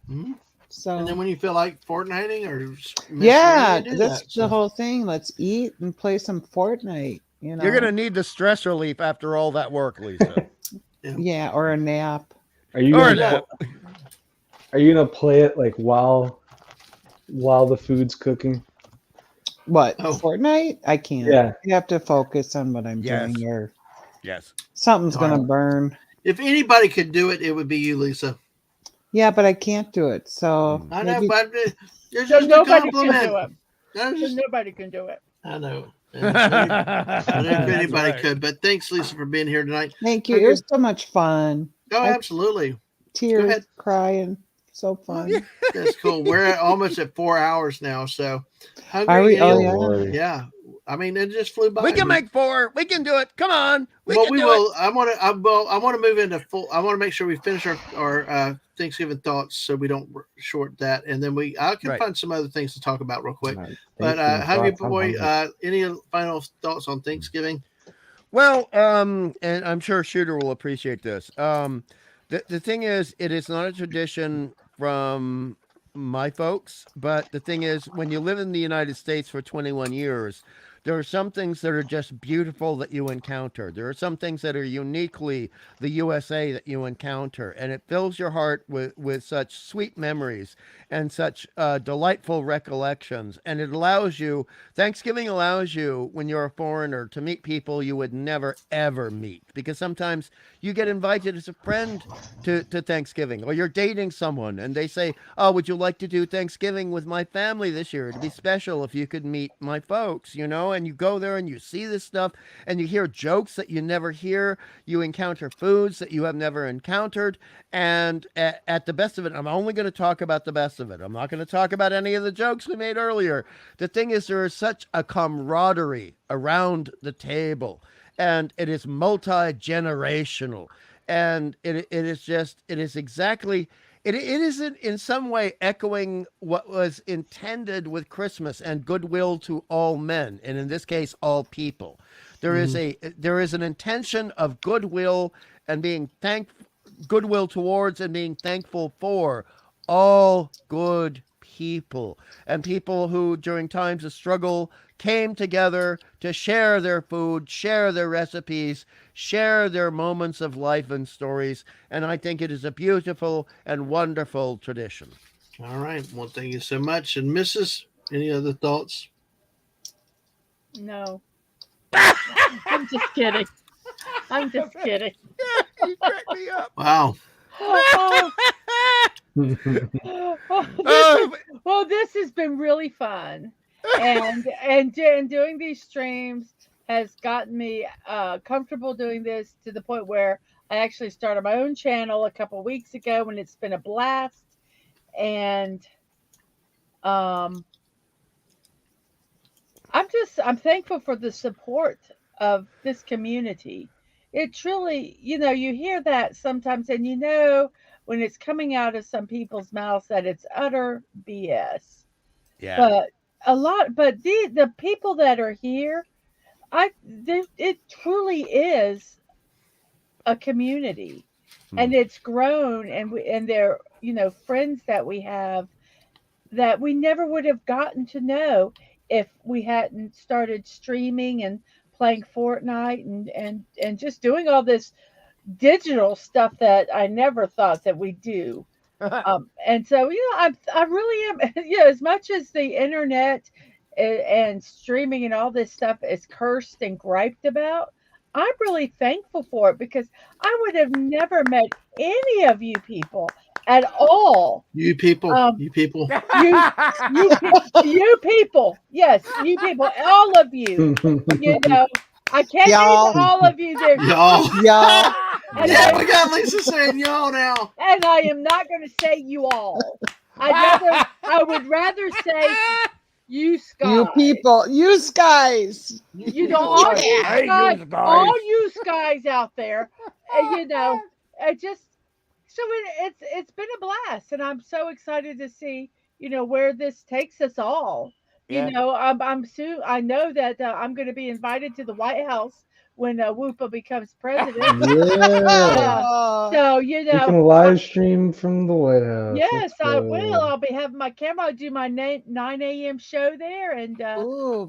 Mm-hmm. So. And then when you feel like Fortniting or that's the whole thing. Let's eat and play some Fortnite. You know. You're gonna need the stress relief after all that work, Lisa. Yeah, or a nap. Are you gonna play it like while the food's cooking? What? Fortnite? I can't. Yeah. You have to focus on what I'm doing here. Yes. Something's gonna burn. If anybody could do it, it would be you, Lisa. Yeah, but I can't do it. So I know, but there's So just nobody a can compliment. do it. Nobody can do it. I know. Anybody could, but thanks, Lisa, for being here tonight. Thank you. It was so much fun. Oh, absolutely. Tears, crying. So fun. That's cool. We're almost at 4 hours now. So, are we? Oh, yeah. I mean, it just flew by. We can make 4. We can do it. Come on. We will. I want to move into full. I want to make sure we finish our Thanksgiving thoughts so we don't short that, and then I can find some other things to talk about real quick. Right. But have you, boy, any final thoughts on Thanksgiving? Well, and I'm sure Shooter will appreciate this. The thing is, it is not a tradition from my folks, but the thing is, when you live in the United States for 21 years, There are some things that are just beautiful that you encounter. There are some things that are uniquely the USA that you encounter, and it fills your heart with such sweet memories and such delightful recollections. And it allows you, Thanksgiving allows you, when you're a foreigner, to meet people you would never, ever meet. Because sometimes you get invited as a friend to Thanksgiving, or you're dating someone and they say, oh, would you like to do Thanksgiving with my family this year? It'd be special if you could meet my folks, you know? And you go there and you see this stuff and you hear jokes that you never hear. You encounter foods that you have never encountered. And at the best of it, I'm only going to talk about the best of it. I'm not going to talk about any of the jokes we made earlier. The thing is, there is such a camaraderie around the table, and it is multi-generational. And it is exactly, it is in some way echoing what was intended with Christmas and goodwill to all men, and in this case, all people. There is an intention of goodwill and being goodwill towards and being thankful for all good people, and people who during times of struggle came together to share their food, share their recipes, share their moments of life and stories. And I think it is a beautiful and wonderful tradition. All right. Well, thank you so much. And Mrs., any other thoughts? No. I'm just kidding. I'm just kidding. You crack me up. Wow. This has been really fun, and doing these streams has gotten me comfortable doing this to the point where I actually started my own channel a couple weeks ago, and it's been a blast. And I'm thankful for the support of this community. It truly, you hear that sometimes, and when it's coming out of some people's mouths that it's utter BS. Yeah. But the people that are here, it truly is a community, and it's grown, and they're friends that we have that we never would have gotten to know if we hadn't started streaming and playing Fortnite and just doing all this digital stuff that I never thought that we'd do. And so, I really am, as much as the internet and streaming and all this stuff is cursed and griped about, I'm really thankful for it, because I would have never met any of you people at all. You people, you people, you people, yes, you people, all of you. I can't name all of you there. Y'all. And we got Lisa saying y'all now. And I am not going to say you all. I would rather say you guys. You people, you guys. All you guys out there. It's been a blast, and I'm so excited to see where this takes us all. Yeah. I'm soon. I know that I'm going to be invited to the White House when Whoopa becomes president. So you can live stream from the White House. Yes, I will. I'll be having my camera. I'll do my 9 a.m. show there, and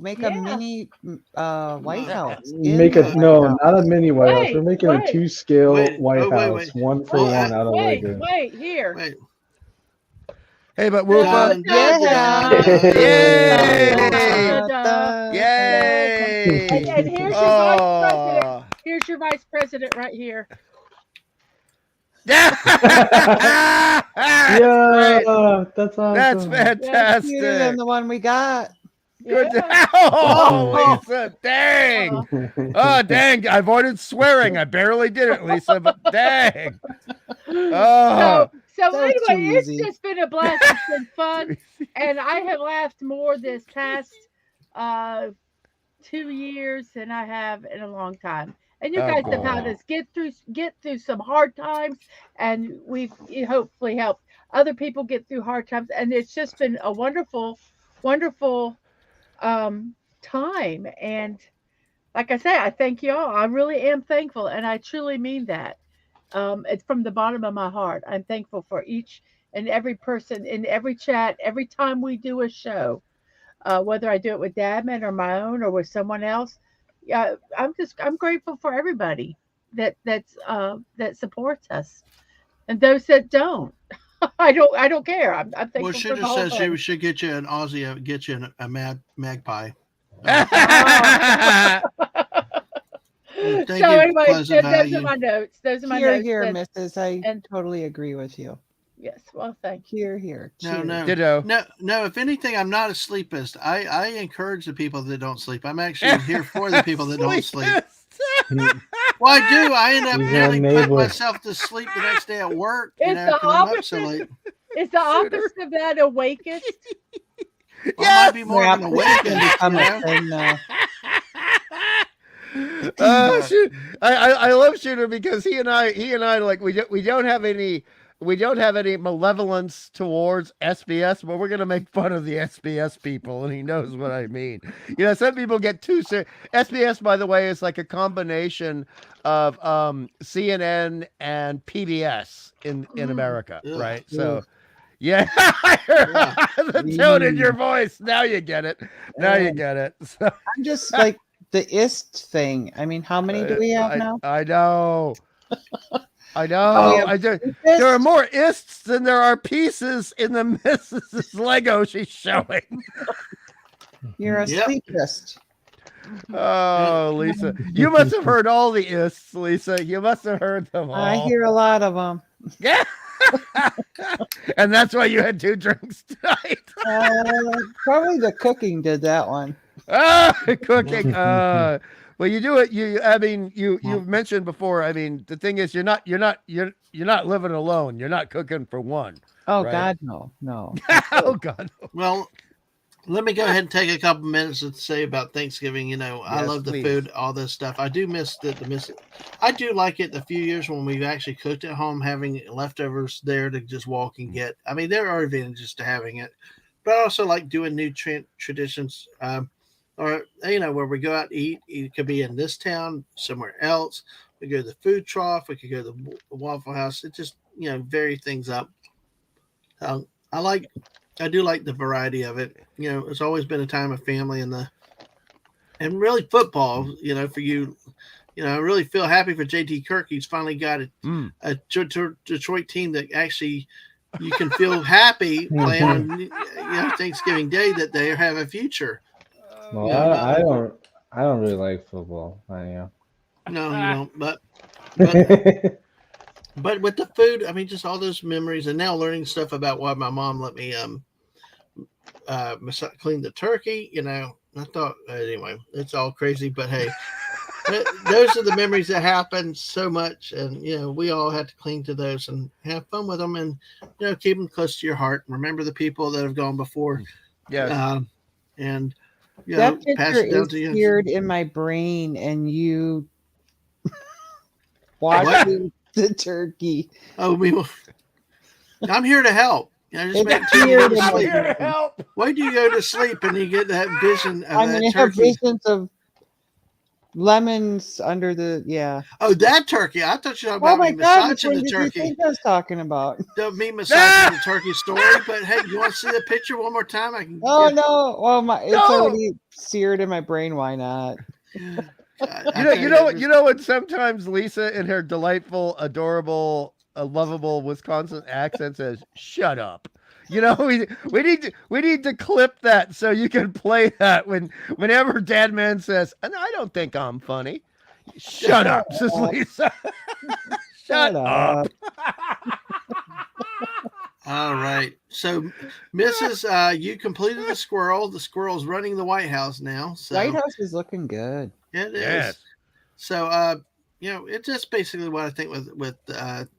make a mini White House. Not a mini White House. We're making a 2-scale White House, one for one out of Lego. Wait here. Hey, but Whoopa. Yay! And here's your vice president. Here's your vice president right here. Yeah, that's awesome. That's fantastic. That's cuter than the one we got. Good. Oh, Lisa, dang. Oh, dang. I avoided swearing. I barely did it, Lisa, but dang. Oh. So anyway, it's just been a blast. It's been fun. And I have laughed more this past 2 years than I have in a long time. And you guys have helped us get through some hard times, and we've hopefully helped other people get through hard times. And it's just been a wonderful, wonderful time. And like I say, I thank you all. I really am thankful, and I truly mean that. It's from the bottom of my heart. I'm thankful for each and every person in every chat, every time we do a show. whether I do it with Dadman or my own or with someone else. Yeah, I'm grateful for everybody that supports us, and those that don't. I don't care. I'm Well, thankful she for the just whole says she thing. should get you an Aussie, get you a magpie. Oh. Thank So you, anyway, Pleasant those are Value. my notes. Those are my Here, notes. here, And, Mrs. I and totally agree with you. yes, well, thank you. Here, here. No, Cheers. no, Ditto. no. If anything, I'm not a sleepist. I encourage the people that don't sleep. I'm actually here for the people that don't sleep. Well, I do. I end up He's an nearly putting enabler. myself to sleep the next day at work. It's the Because I'm up so opposite. late. It's the opposite of that awakest. Well, I might be more Yeah, of an this is awakened. gonna become a thing now. Shoot. I love Shooter because he and I like we don't have any malevolence towards SBS, but we're gonna make fun of the SBS people, and he knows what I mean. You know, some people get too serious. SBS, by the way, is like a combination of CNN and PBS in America, Ugh. right? So. Yeah, the tone in your voice. Now you get it. Now you get it. So, I'm just like the ist thing. I mean, how many do we have now? I know. I know. Oh, There are more ists than there are pieces in the Mrs.'s Lego she's showing. You're a Yep. sleepist. Oh, Lisa. You must have heard all the ists, Lisa. You must have heard them all. I hear a lot of them. Yeah. And that's why you had 2 drinks tonight. Probably the cooking did that one. Cooking. Well, you do it. You've mentioned before. I mean, the thing is, you're not living alone. You're not cooking for one. Oh right? God, no. Oh God. No. Well, let me go ahead and take a couple minutes to say about Thanksgiving. You know, I Yes, love the please. food, all this stuff. I do miss I do like it the few years when we've actually cooked at home, having leftovers there to just walk and get. I mean, there are advantages to having it, but I also like doing new traditions. Or where we go out and eat. It could be in this town, somewhere else. We go to the food trough. We could go to the Waffle House. It just vary things up. I do like the variety of it. You know, it's always been a time of family and really football. You know, for you, I really feel happy for JT Kirk. He's finally got a Detroit team that actually you can feel happy playing on Thanksgiving Day that they have a future. Well, I don't really like football. No, you don't. But with the food, I mean, just all those memories, and now learning stuff about why my mom let me clean the turkey. You know, I thought anyway, it's all crazy, but hey, those are the memories that happen so much, and we all had to cling to those and have fun with them, and keep them close to your heart. Remember the people that have gone before. Yes. And. That pass picture it down is to you. seared in my brain, and you watching the turkey. Oh, I'm here to help. Just It's make sure you go to sleep. Here to help. Why do you go to sleep and you get that vision of I'm that gonna have turkey? visions of lemons under the Oh, that turkey! I thought you were talking Oh about my me God! Which massaging one the did you turkey. think I was talking about? Don't me massaging the turkey story. But hey, you want to see the picture one more time? I can. Oh no! Well, it's No! already seared in my brain. Why not? You know what? Sometimes Lisa, in her delightful, adorable, lovable Wisconsin accent, says, "Shut up." You know, we need to clip that so you can play that whenever Dadman says, "And I don't think I'm funny." Shut up, says Lisa. Shut up. All right. So, Mrs., you completed the squirrel. The squirrel's running the White House now. So White House is looking good. it is. Yes. So, it's just basically what I think with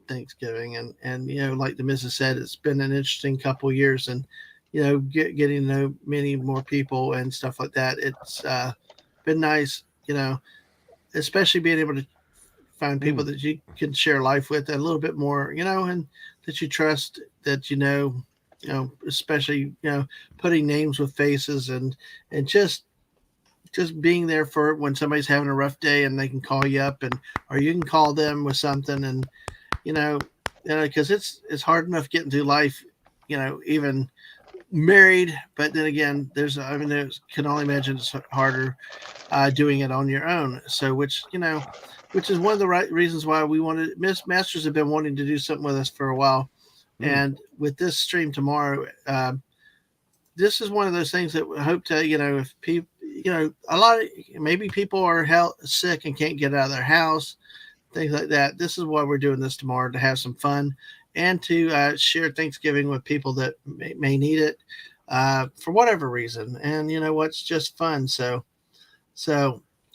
Thanksgiving, and like the Mrs. said, it's been an interesting couple years, and getting to know many more people and stuff like that. It's been nice, especially being able to find people that you can share life with a little bit more, and that you trust, that especially putting names with faces and just being there for when somebody's having a rough day and they can call you up, or you can call them with something, and because it's hard enough getting through life, even married, but then again, there's can only imagine it's harder doing it on your own. So, which is one of the right reasons why we wanted. Masters have been wanting to do something with us for a while, and with this stream tomorrow, this is one of those things that we hope to, if people, maybe people are sick and can't get out of their house, things like that. This is why we're doing this tomorrow, to have some fun and to share Thanksgiving with people that may need it for whatever reason. And what's just fun. So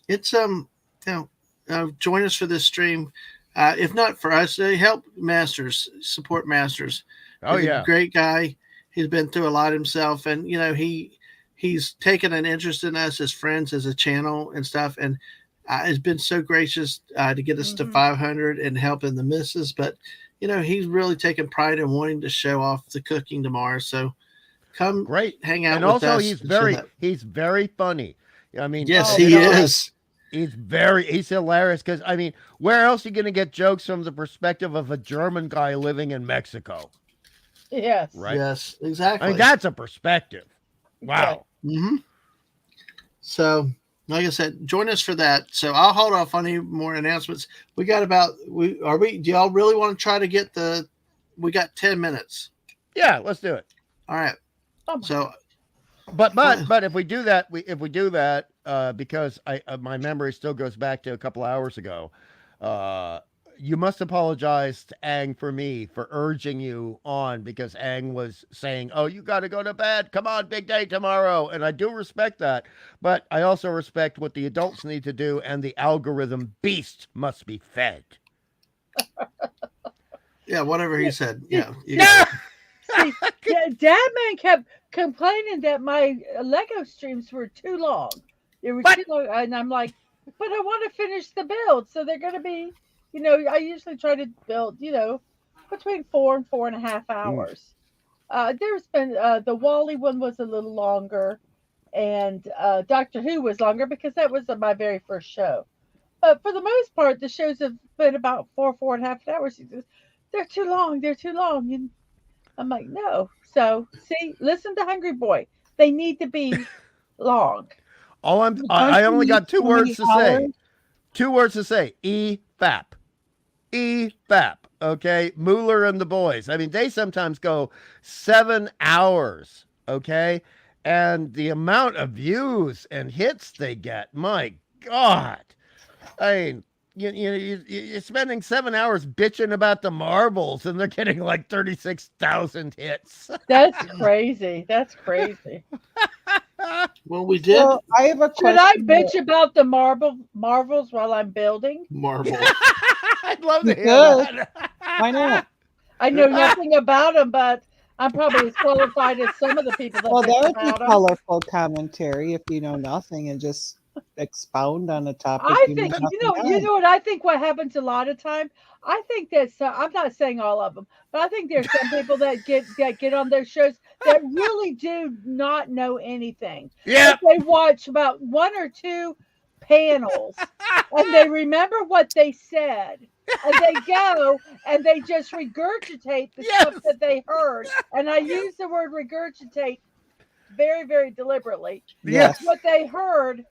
it's join us for this stream. If not for us, help Masters, support Masters. Oh, He's yeah. a great guy. He's been through a lot himself, and he's taken an interest in us as friends, as a channel and stuff, and has been so gracious to get us to 500 and helping the missus. But he's really taken pride in wanting to show off the cooking tomorrow. So come, hang out and with also us. he's very funny. I mean, yes, he is. He's hilarious, because I mean, where else are you going to get jokes from the perspective of a German guy living in Mexico? Yes. Right. Yes, exactly. I mean, that's a perspective. Wow. Mm-hmm. So, like I said, join us for that. So I'll hold off on any more announcements. We got do y'all really want to try to get we got 10 minutes. Yeah, let's do it. All right. But if we do that, because my memory still goes back to a couple hours ago, you must apologize to Ang for me for urging you on, because Ang was saying, "Oh, you got to go to bed. Come on, big day tomorrow." And I do respect that, but I also respect what the adults need to do, and the algorithm beast must be fed. Yeah, whatever he said. Yeah. See, Dadman kept complaining that my Lego streams were too long. They were too long, and I'm like, but I want to finish the build, so they're going to be, I usually try to build, between 4 and 4.5 hours. There's been the Wally one was a little longer, and Doctor Who was longer because that was my very first show. But for the most part, the shows have been about 4.5 hours. They're too long. They're too long. And I'm like, no. So see, listen to Hungry Boy. They need to be long. I only got 2 words to say. 2 words to say. EFAP. EFAP. Okay. Mueller and the boys. I mean, they sometimes go 7 hours. Okay. And the amount of views and hits they get, my God. I mean, you're spending 7 hours bitching about the marbles, and they're getting like 36,000 hits. That's crazy. That's crazy. Well, we did. Well, I have a question. Should I bitch about the marvels while I'm building? Marble. I'd love to hear that. Why not? I know nothing about them, but I'm probably as qualified as some of the people that. Well, that would be about 'em. colorful commentary if you know nothing and just expound on a topic. I you think know you know what I think. What happens a lot of time. I think that I'm not saying all of them, but I think there's some people that get on their shows that really do not know anything. Yeah, they watch about 1 or 2 panels and they remember what they said, and they go and they just regurgitate the stuff that they heard. And I use the word regurgitate very, very deliberately. Yes. That's what they heard.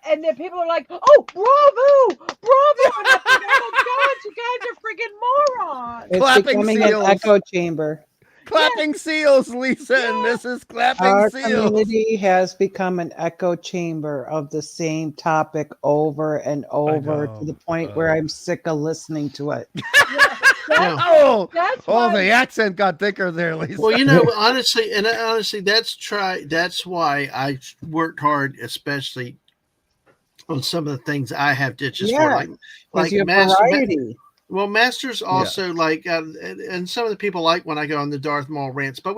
And then people are like, "Oh, bravo, bravo!" And I'm like, "Oh my God, you guys are freaking morons!" It's Clapping becoming seals. an echo chamber. Clapping seals, Lisa and Mrs. Clapping Our Seals. community has become an echo chamber of the same topic over and over to the point where I'm sick of listening to it. Oh, That's why. the accent got thicker there, Lisa. Well, honestly, that's why I worked hard, especially on some of the things I have ditches for, like your variety. Well, Masters also like, and some of the people like when I go on the Darth Maul rants. But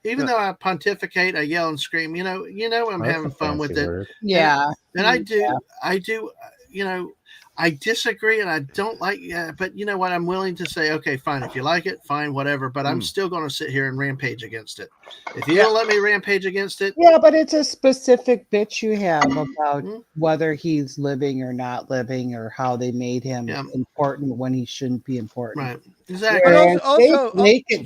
even though I pontificate, I yell and scream. I'm having fun with it. Yeah, and I do. I disagree and I don't like. But you know what? I'm willing to say, okay, fine. If you like it, fine, whatever. But I'm still going to sit here and rampage against it. If you don't let me rampage against it, yeah. But it's a specific bitch you have about whether he's living or not living, or how they made him important when he shouldn't be important. Right? Exactly. Whereas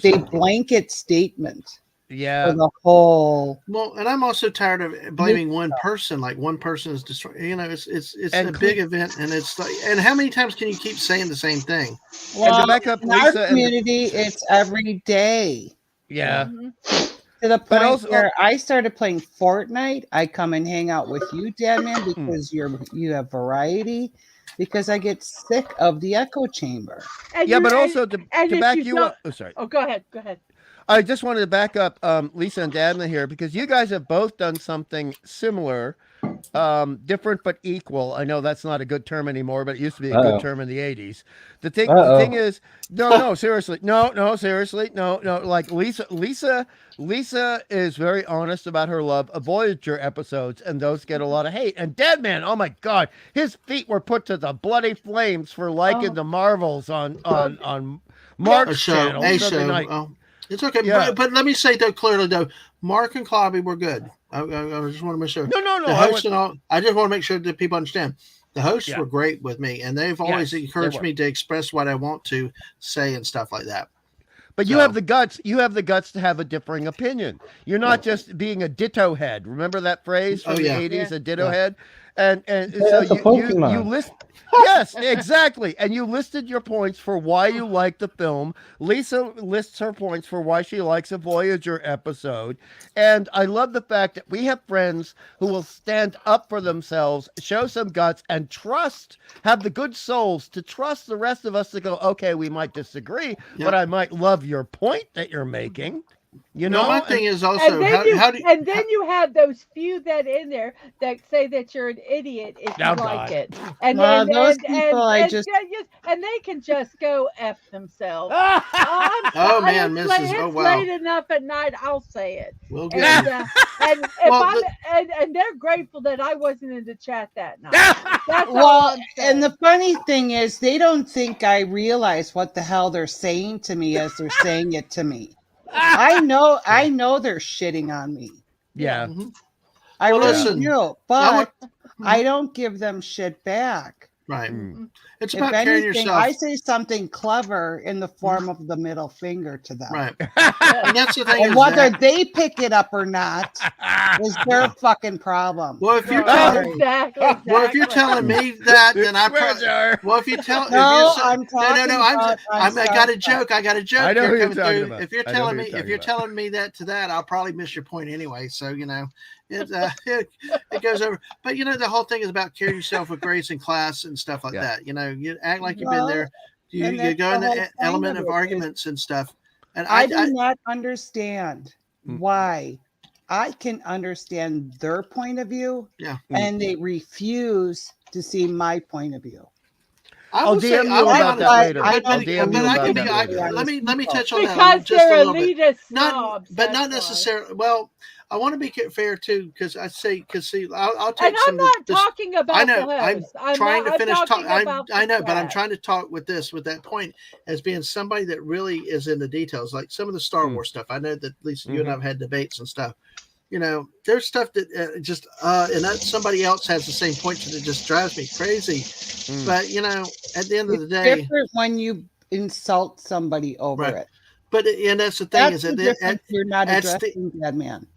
they blanket statement. for the whole. Well, and I'm also tired of blaming one person. Like one person is destroying. You know, it's a big event, and it's like, and how many times can you keep saying the same thing? Well, and to back up in Lisa our community, it's every day. Yeah. To the But point also- where I started playing Fortnite. I come and hang out with you, Dadman, because you have variety. Because I get sick of the echo chamber. Yeah, but also to if back you you don't- up. Oh, sorry. Oh, go ahead. Go ahead. I just wanted to back up Lisa and Dadman here because you guys have both done something similar, different but equal. I know that's not a good term anymore, but it used to be a good term in the 80s. The thing is, no, seriously, seriously, no. Like Lisa is very honest about her love of Voyager episodes, and those get a lot of hate. And Dadman, oh my God, his feet were put to the bloody flames for liking the Marvels on Mark's channel Sunday night. Oh, it's okay, Yeah. but let me say though clearly though, Mark and Clobby were good. I just want to make sure. No. The hosts and all. I just want to make sure that people understand. The hosts Yeah. were great with me, and they've always Yes, encouraged they were. me to express what I want to say and stuff like that. But you have the guts. You have the guts to have a differing opinion. You're not just being a ditto head. Remember that phrase from Oh, the yeah. 80s, Yeah. a ditto Yeah. head? And Yeah, so that's a you Pokemon. list. Yes, exactly. And you listed your points for why you like the film. Lisa lists her points for why she likes a Voyager episode. And I love the fact that we have friends who will stand up for themselves, show some guts, and have the good souls to trust the rest of us to go, okay, we might disagree, but I might love your point that you're making. You know, my thing is also And then how do you, you have those few that in there that say that you're an idiot if you Oh, like God. it, and Well, then those people I and, just- and they can just go f themselves. Oh, man, it's Mrs. It's Oh, wow. late enough at night. I'll say it. We'll And, get and if Well, and they're grateful that I wasn't in the chat that night. That's all Well, I'm saying. and the funny thing is, they don't think I realize what the hell they're saying to me as they're saying it to me. I know they're shitting on me. Yeah. I Well, really listen, do, but I don't give them shit back. Right. It's If about carrying anything, yourself. I say something clever in the form of the middle finger to them. Right. And that's the thing. And is whether that, they pick it up or not is their fucking problem. well, if you're Right, telling, exactly. well, if you're telling me that, then I probably. Square Well, if you tell, No, if you're, I'm talking no, about I got a myself. joke. I got a joke. I know here who you're coming talking through. about. If you're I know telling who me, you're if you're talking about. telling me that to that, I'll probably miss your point anyway. So it goes over. But the whole thing is about carrying yourself with grace and class and stuff like that. You act like you've been there. You and go that's in the whole the point element of of it, arguments and stuff. And I do not understand why. I can understand their point of view, and they refuse to see my point of view. I'll DM you about that later. I'll DM you about that later. Let me touch on that Because just a they're little bit. elitist Not, snobs. but not that's why. necessarily. Well, I want to be fair too, because I'll take And some. I'm not talking about I know. the I'm host. I'm trying not, to finish I'm talking talking. about I know, the but I'm chat. trying to talk with that point as being somebody that really is in the details, like some of the Star Wars stuff. I know that at least you and I've had debates and stuff. There's stuff that and that somebody else has the same point that just drives me crazy. But at the end of the day, Different when you insult somebody over it. But and that's the thing That's is the that difference. You're not addressing that man.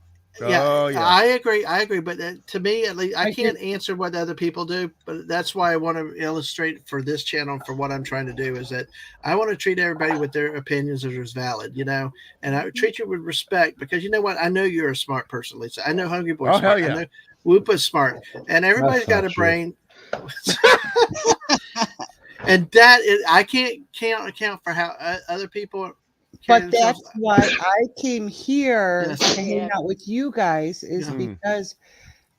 Yeah, Oh, yeah. I agree. But to me, at least, I can't answer what other people do. But that's why I want to illustrate for this channel, for what I'm trying to do, is that I want to treat everybody with their opinions as valid, and I treat you with respect, because you know what? I know you're a smart person, Lisa. I know Hungry Boy's smart. hell yeah. I know Whoopa's smart, and everybody's got a brain. And that is, I can't account for how other people. But that's why I came here Yes. to hang out with you guys, is because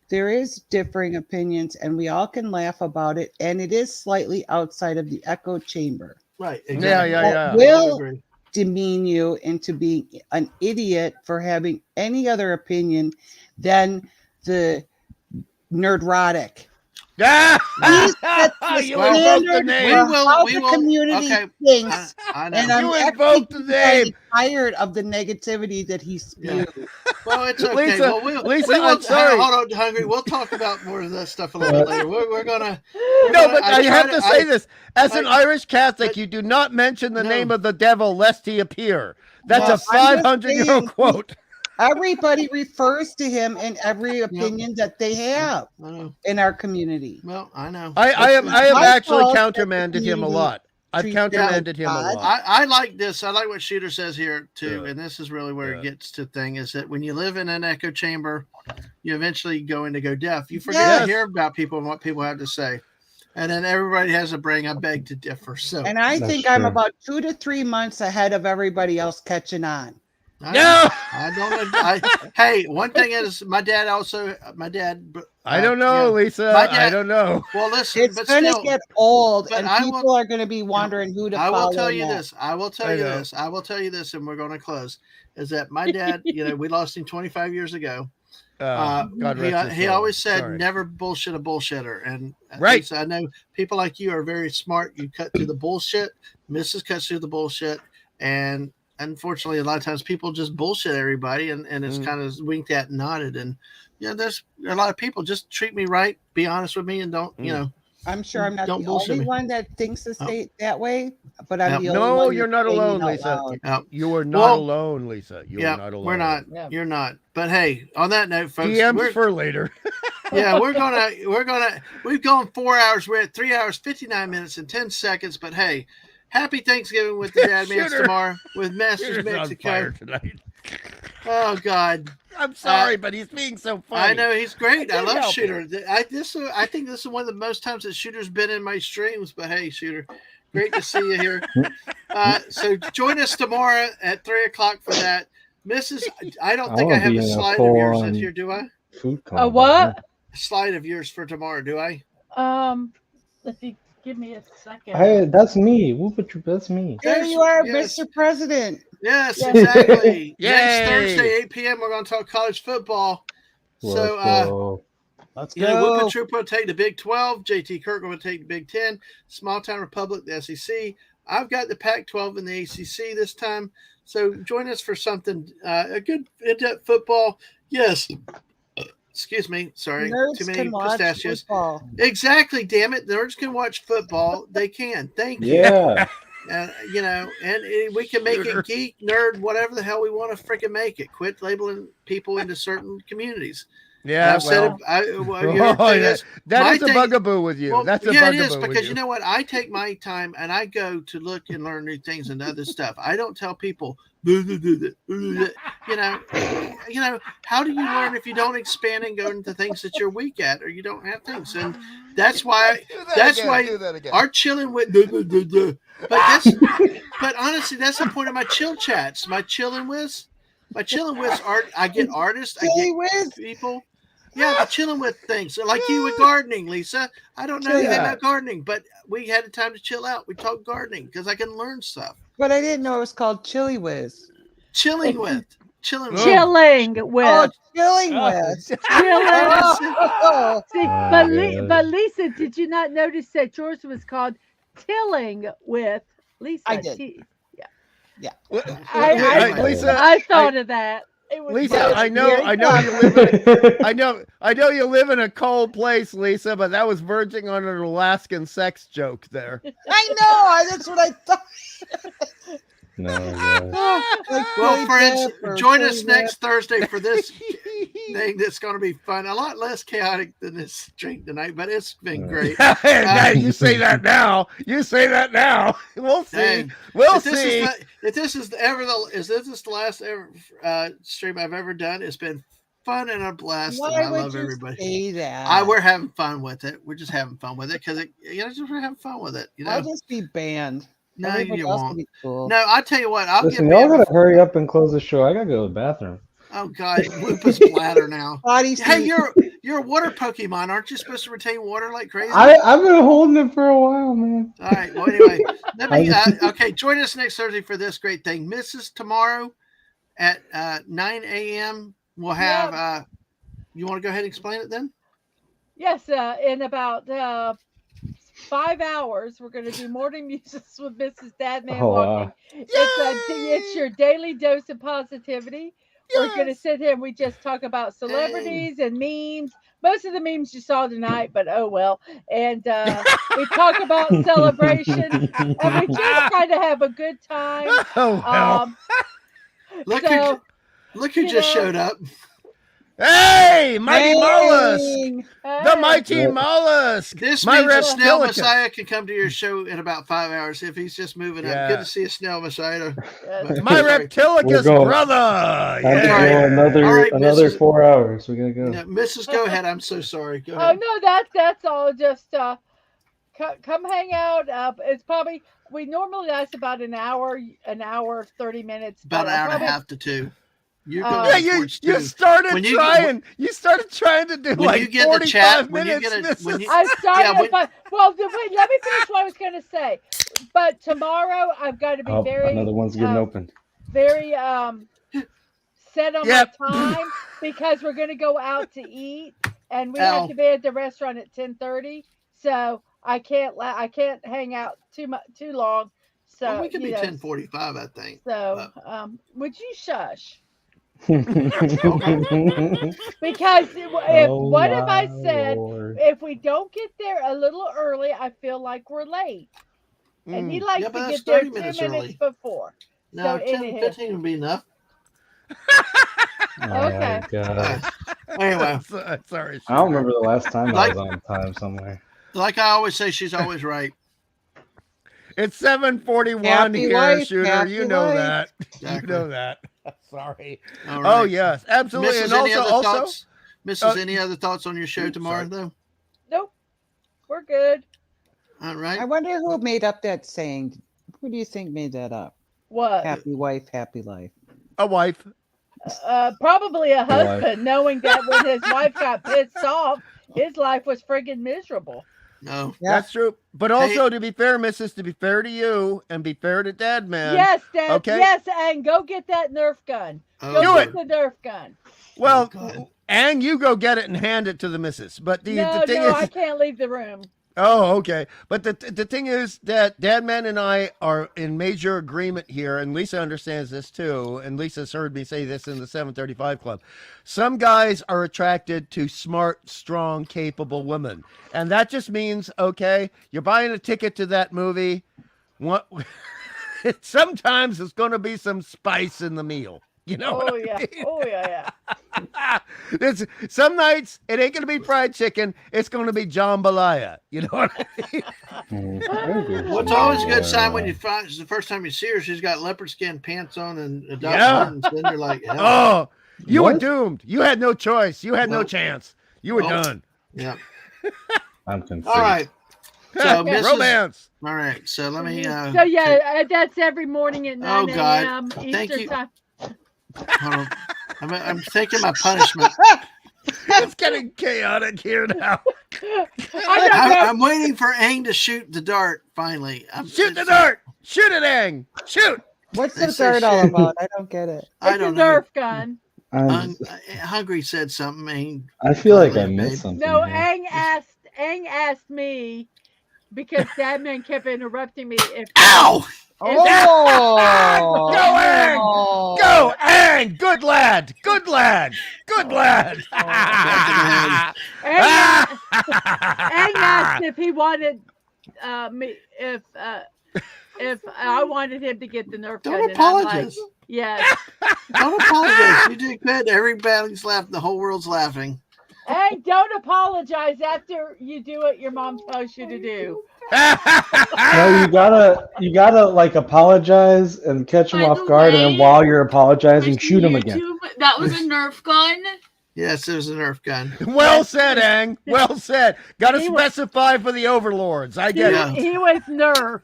there is differing opinions and we all can laugh about it. And it is slightly outside of the echo chamber. Right. Exactly. Yeah. Will demean you into being an idiot for having any other opinion than the nerdrotic. Yeah. Please set the You invoked the standard name. for how the community thinks. I know. And I'm You actually invoked the name. tired of the negativity that he spewed. Well, it's okay. Lisa, Lisa, I'm sorry. Hold on, Hungry. We'll talk about more of that stuff a little bit later. We're gonna. No, but I have to say this. As an Irish Catholic, you do not mention the name of the devil lest he appear. That's a Well, I'm just 500-year-old saying, quote. Everybody refers to him in every opinion that they have in our community. Well, I know. I have my actually fault that the countermanded him a community lot. I've treats him countermanded him a like lot. I like this. I like what Shooter says here too, Yeah. and this is really where Yeah. it gets to the thing is that when you live in an echo chamber, you eventually go deaf. You forget to hear about people and what people have to say, and then everybody has a brain. I beg to differ. So, And I think I'm about 2 to 3 months ahead of everybody else catching on. I don't. Hey, one thing is, my dad. I don't know, Lisa. I don't know. Well, listen, It's but going to still, get old, but and I people will- are going to be wondering who to I follow. will tell you next. this. I will tell I you know. this. I will tell you this, and we're going to close. Is that my dad? We lost him 25 years ago. God rest his He soul. always said, Sorry. "Never bullshit a bullshitter." And Right. Lisa, I know people like you are very smart. You cut through the bullshit. Mrs. cuts through the bullshit, and unfortunately, a lot of times people just bullshit everybody, and it's kind of winked at and nodded. And there's a lot of people just treat me right, be honest with me, and don't I'm sure I'm not don't the bullshit only me. one that thinks the state that way, but I'm the only No, one. you're not saying it alone, out Lisa. loud. You are not alone, Lisa. You are not alone. We're not. Yeah. You're not. But hey, on that note, folks, DMs for later. we've gone 4 hours. We're at 3 hours, 59 minutes and 10 seconds. But hey, happy Thanksgiving with the Dadmans tomorrow with Masters Shooter's on Mexico. fire tonight. Oh God. I'm sorry, but he's being so funny. I know he's great. I can't love help Shooter. I think this is one of the most times that Shooter's been in my streams. But hey, Shooter, great to see you here. So join us tomorrow at 3:00 for that. Mrs. I don't think I have a slide of yours in here, do I? Food A what? A slide of yours for tomorrow, do I? If you give me a second. That's me. That's me. There you are, Yes. Mr. President. Yes, exactly. Yay. Next Thursday, 8 p.m., we're going to talk college football. So, Let's Whooper go. Trooper will take the Big 12. JT Kirk will take the Big 10. Small Town Republic, the SEC. I've got the Pac-12 and the ACC this time. So join us for something, a good in-depth football. Yes. Excuse me. Sorry. Nerds Too many can watch pistachios. football. Exactly. Damn it. Nerds can watch football. They can. Thank you. Yeah. And we can make it geek, nerd, whatever the hell we want to freaking make it. Quit labeling people into certain communities. Yeah, that is a bugaboo with you. Well, that's a yeah, bugaboo it is because with you know what? I take my time and I go to look and learn new things and other stuff. I don't tell people, how do you learn if you don't expand and go into things that you're weak at or you don't have things? And that's why our chilling with but honestly, that's the point of my chill chats. My chilling with art. I get artists, I get people. Yeah, the chilling with things. So like you with gardening, Lisa. I don't know anything about gardening, but we had a time to chill out. We talked gardening because I can learn stuff. But I didn't know it was called Chili Whiz. Chilling with. Chilling with. Oh, chilling with. Oh. See, but Lisa, did you not notice that yours was called Tilling with Lisa? I did. Yeah. Lisa, I thought of that. Lisa, I know you live in a cold place, Lisa, but that was verging on an Alaskan sex joke there. I know. That's what I thought. Well, friends, join us next Thursday for this thing that's going to be fun. A lot less chaotic than this drink tonight, but it's been great. You say that now. We'll see. We'll see. If this is the last ever stream I've ever done, it's been fun and a blast. Why and I would love you everybody. say that? We're having fun with it. We're just having fun with it because we're having fun with it. I'll just be banned. No, Everybody you else won't. will be cool. No, I'll tell you what. Listen, y'all gotta hurry up and close the show. I gotta go to the bathroom. Oh God, lupus bladder now. Hey, you're a water Pokemon. Aren't you supposed to retain water like crazy? I've been holding it for a while, man. All right. Well, anyway, okay. Join us next Thursday for this great thing. Mrs. tomorrow at 9 a.m. We'll have. You want to go ahead and explain it then? Yes. In about 5 hours, we're going to do morning music with Mrs. Dadman Walking. It's your daily dose of positivity. We're going to sit here and we just talk about celebrities and memes. Most of the memes you saw tonight, but oh well. And we talk about celebration and we just kind of have a good time. Look Look who just showed up. Hey, Mighty Mollusk! Dang. The Mighty Mollusk! This My means a Snail Reptilicus. Messiah can come to your show in about 5 hours if he's just moving up. Good to see a Snail Messiah. My Sorry. Reptilicus going. brother! Time to Yeah. go another All right, another Mrs. 4 hours. We gotta go. No, Mrs. Go ahead. I'm so sorry. Go Oh ahead. no, that's all. Just come hang out. It's probably we normally last about an hour, 30 minutes. About but an hour probably, and a half to 2. You're Yeah, going You towards 2. started When you- trying. You started trying to do when like you get in the 45 chat, when you minutes. get a- when Mrs. you- I started. Yeah, when- Wait, let me finish what I was going to say. But tomorrow I've got to be very Another one's getting opened. very set on Yep. my time because we're going to go out to eat and we Al. have to be at the restaurant at 10:30. So I can't hang out too long. So Well, we could be you know, 10:45, I think. So would you shush? Okay. Because if Oh what have I my said? Lord. If we don't get there a little early, I feel like we're late. And he likes Yeah, but to that's get there 30 2 minutes minutes early. before. No, So 10, anyhow. 15 would be enough. Oh Okay. my God. Anyway, Sorry. I don't remember the last time I Like- was on time somewhere. like I always say, she's always right. It's 7:41 Happy here, life, Shooter. happy You know life. that. Exactly. You know that. Sorry. All Oh right. yes, absolutely. Mrs. And any other also, thoughts? Mrs. Uh, any other thoughts on your show tomorrow, sorry. though? Nope. We're good. All right. I wonder who made up that saying. Who do you think made that up? What? Happy wife, happy life. a wife. Probably a wife. husband, knowing that when his wife got pissed off, his life was friggin' miserable. No. Yeah. That's true. But also, to be fair, Mrs., to be fair to you and be fair to Dadman. Yes, Dad. okay. Yes, and go get that Nerf gun. Oh, Go Do get it. the Nerf gun. Well, God. and you go get it and hand it to the missus. But the No, thing I is, can't leave the room. oh, okay. But the thing is that Dadman and I are in major agreement here, and Lisa understands this too. And Lisa's heard me say this in the 735 Club. Some guys are attracted to smart, strong, capable women, and that just means okay, you're buying a ticket to that movie. What? Sometimes it's going to be some spice in the meal. You know? Oh what I yeah. mean? Oh yeah. Some nights it ain't gonna be fried chicken. It's gonna be jambalaya. You know what I mean? Well, it's always a good sign when you find it's the first time you see her. She's got leopard skin pants on and adult Yeah. buttons. Then you're like, hell. Oh, you were What? doomed. You had no choice. You had no Nope. chance. You were Nope. done. Yeah. I'm confused. All right. So, Mrs. Romance. All right. So let me. So yeah, that's every morning at 9 Oh, God. a.m. Thank Eastern you. time. Hold on. I'm thinking my punishment. It's getting chaotic here now. I'm waiting for Aang to shoot the dart. Finally, Shoot the dart. Shoot it, Aang. Shoot. What's They the say dirt all shit. about? I don't get it. I It's a don't know. Nerf gun. Hungry said something. Aang. I feel like I Babe. missed something. No, here. Aang asked me because Dadman kept interrupting me. If Ow! Oh, Go, Aang. Go, Aang. Good lad. Good lad. Good lad. Aang asked if he wanted me if I wanted him to get the Nerf gun. Don't and I'm like, apologize. yes. Don't apologize. You did good. Everybody's laughing. The whole world's laughing. Aang, don't apologize after you do what your mom tells you to do. No, you gotta like apologize and catch him By off the guard, and way, then while you're apologizing, shoot him again. That was a Nerf gun. Yes, it was a Nerf gun. Well said, Aang. Well said. Got to He was- specify for the overlords. I get Yeah. it. He was Nerf.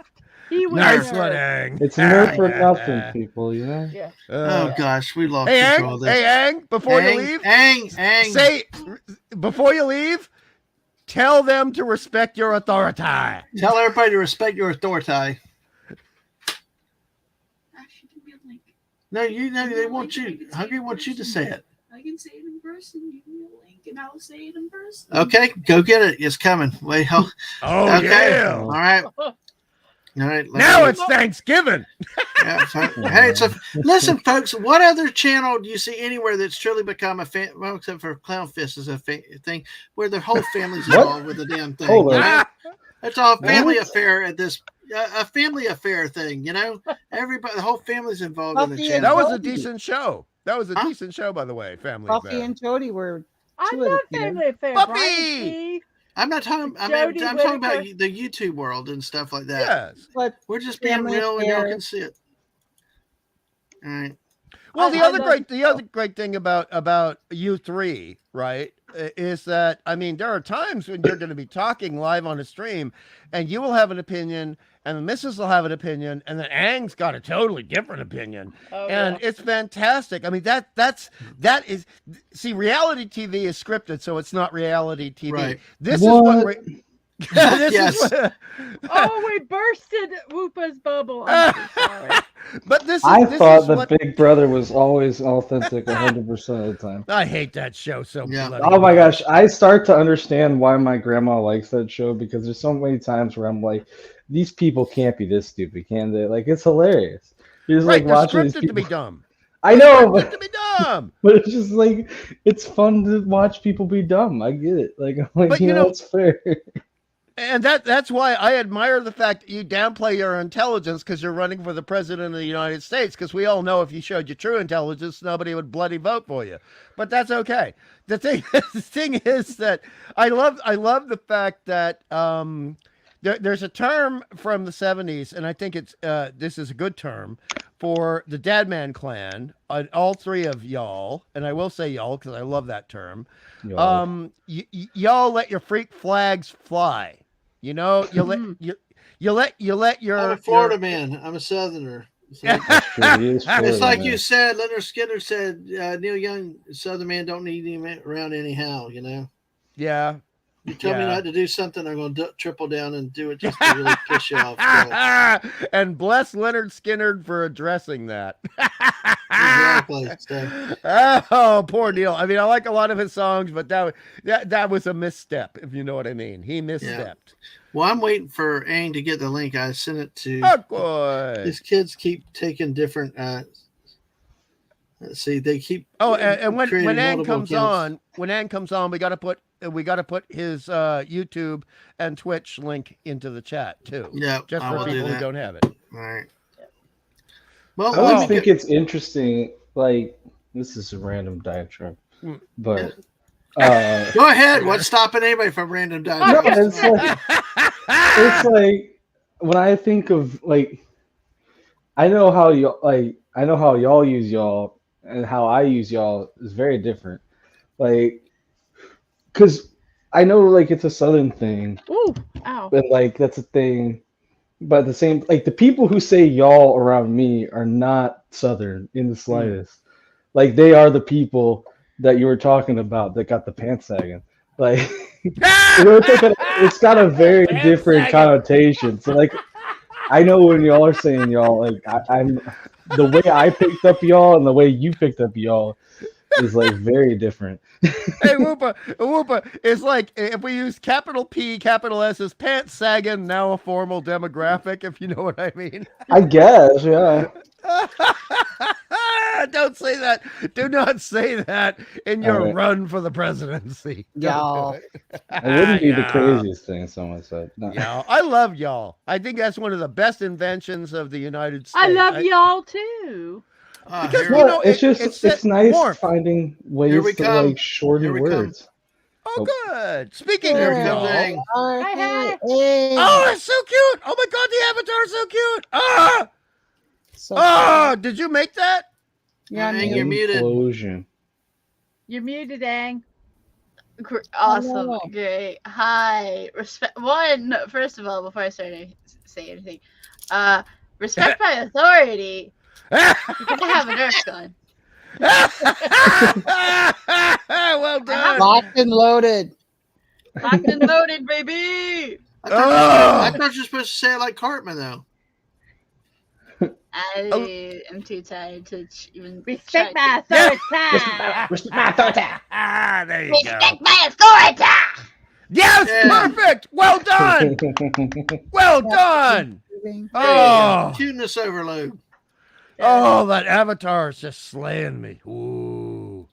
He was Nice Nerf. one, Aang. It's nerf for nothing, people. You know. Yeah. Oh gosh, we lost Hey, control of Aang. this. Hey, Aang. Before Aang, you leave, Aang. say before you leave, tell them to respect your authority. Tell everybody to respect your authority. Actually, give me a link. No, you know they want you. Hungry wants you to say it. I can say it in person. Give me a link, and I'll say it in person. Okay, go get it. It's coming. Wait, hold. Oh Okay. yeah. All right. All right. let's Now go. it's Thanksgiving. Yeah, so- hey, so listen, folks. What other channel do you see anywhere that's truly become a fan? Well, except for Clown Fist is a thing where the whole family's What? involved with the damn thing. Hold on. you know? It's all family What? affair at this. A family affair thing. You know, everybody, the whole family's involved in the Buffy channel. That was a Buffy. decent show. That was a decent show, by the way. Family Buffy Affair. and Jody were I two of love the few. Family Affair. Buffy! Brian Keith, I'm not talking. I'm Jodie talking about Whittaker. the YouTube world and stuff like that. Yes. But We're just being Family real, and y'all Affair. can see it. All right. Well, I love- the other great thing about you three, right, is that I mean there are times when you're going to be talking live on a stream, and you will have an opinion, and the missus will have an opinion, and then Aang's got a totally different opinion, and it's fantastic. I mean that is see, reality TV is scripted, so it's not reality TV. Right. This What? is what. This Yes. is what, Oh, we bursted Whoopa's bubble. I'm so sorry. but this is I this thought is the what Big Brother was always authentic 100% of the time. I hate that show so Yeah. bloody Oh my much. gosh, I start to understand why my grandma likes that show because there's so many times where I'm like, these people can't be this stupid, can they? Like, it's hilarious. You're just Right, like they're watching these scripted people. to be dumb. I know, Scripted but, to be dumb. but it's just like, it's fun to watch people be dumb. I get it. Like, I'm like, But you you know, know- it's fair. And that's why I admire the fact that you downplay your intelligence because you're running for the president of the United States. Because we all know if you showed your true intelligence, nobody would bloody vote for you. But that's okay. The thing is that I love the fact that there's a term from the 70s, and I think it's this is a good term for the Dadman clan. All three of y'all, and I will say y'all because I love that term. Y'all. Y'all let your freak flags fly. You know, you let your I'm a Florida man. I'm a Southerner. So That's true. He is Florida, it's like man. you said. Leonard Skinner said, "Neil Young, Southern man, don't need him around anyhow." You know. Yeah. You tell me Yeah. not to do something, I'm going to triple down and do it just to really piss you off. So, And bless Leonard Skinner for addressing that. exactly. So, Oh, poor Neil. I mean, I like a lot of his songs, but that was a misstep, if you know what I mean. He misstepped. well, I'm waiting for Aang to get the link. I sent it to. Oh, good. These kids keep taking different. Let's see, they keep. Oh, and when creating Ann multiple comes accounts. on, we got to put his YouTube and Twitch link into the chat too. Yeah, Just I for will do people who that. don't have it. All right. Well, I let always me think get- it's interesting. Like, this is a random diatribe, Mm. but Go ahead. What's stopping anybody from random no, diagrams? it's like when I think of like, I know how y'all use y'all and how I use y'all is very different. Like, because I know like it's a Southern thing, Ooh, ow. but like that's a thing. But the same, like the people who say y'all around me are not Southern in the slightest. Like they are the people that you were talking about that got the pants sagging. Like it's got a very different connotation. So like I know when y'all are saying y'all, like I'm the way I picked up y'all and the way you picked up y'all is like very different. Hey, Whoopa, it's like if we use capital P, capital S as pants sagging, now a formal demographic, if you know what I mean. I guess, yeah. Don't say that. Do not say that in your Alright. run for the presidency. Don't Y'all. do it. It wouldn't be the Yeah. craziest thing someone said. No. Y'all. I love y'all. I think that's one of the best inventions of the United States. I love y'all too. Because, here, you No, know, it's just it's it's that nice warmth. finding ways Here we to come. like shorten Here we come. words. Oh, good. Speaking Here of comes y'all. Aang. Hi. Oh, it's so cute. Oh my God, the avatar is so cute. Ah! So Oh, did you make that? yeah, Aang, you're muted. Implosion. You're muted, Aang. Awesome. Hello. Great. Hi. First of all, before I start to say anything, respect my authority. You're gonna have a Nerf gun. Well done. locked and loaded. Locked and loaded, baby. I Oh. thought you were supposed to say it like Cartman, though. I am too tired to even Respect try my to- authority. Respect my authority. Ah, there you go. Respect my authority. Yes, Yeah. perfect. Well done. Well done. Oh, Cuteness overload. oh, that avatar is just slaying me. Ooh.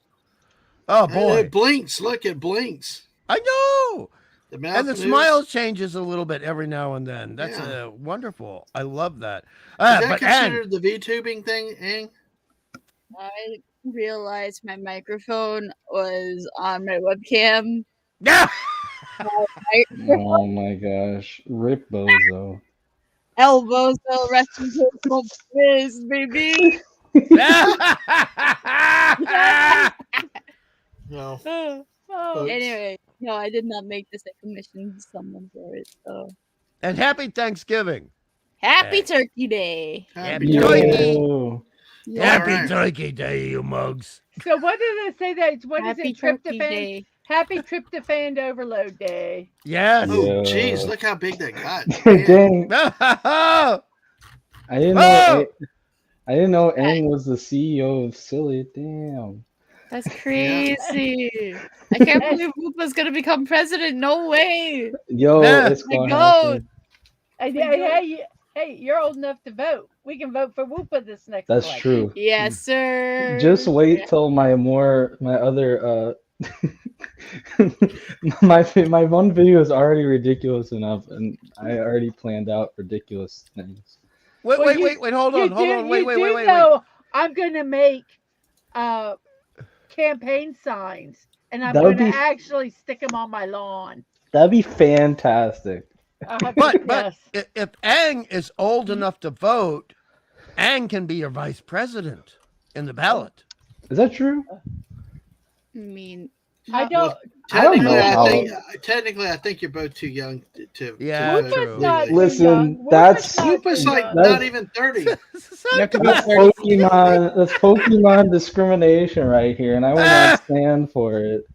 Oh And boy, it blinks. Look, it blinks. I know. The mouth And the moves. smile changes a little bit every now and then. That's Yeah. wonderful. I love that. Is that But considered the VTubing thing, Aang? realize my microphone was on my webcam. Yeah. Oh my gosh. Rip Bozo. Elbows, rest in peace, Biz, baby. No. Anyway, no, I did not make this. I commissioned someone for it. So And happy Thanksgiving. happy Hey. Turkey Day. Happy Turkey. Yo. Happy Alright. Turkey Day, you mugs. So what did it say that? What is Happy it? Turkey Tryptophan. Day. Happy tryptophan overload day. Yes. Oh, Yeah. geez, look how big that got. Man. Dang. Oh, I didn't know. I didn't know Aang was the CEO of Silly. Damn. That's crazy. I can't believe Whoopa's gonna become president. No way. Yo, Yeah. it's My going goat. happen. Hey, you're old enough to vote. We can vote for Whoopa this next That's election. true. Yes, sir. Just wait till my other my one video is already ridiculous enough, and I already planned out ridiculous things. wait, Well, hold on. Wait. No, I'm gonna make campaign signs, and I'm That going would to be- actually stick them on my lawn. That'd be fantastic. But Yes. if Aang is old enough to vote, Aang can be your vice president in the ballot. Is that true? I mean, I don't. I don't know Technically, I think you're both too young to. Yeah, to true. not Listen, young. that's Whoopa's like that's- not even 30. You have to be That's 30. Pokemon. That's Pokemon discrimination right here, and I will not stand for it.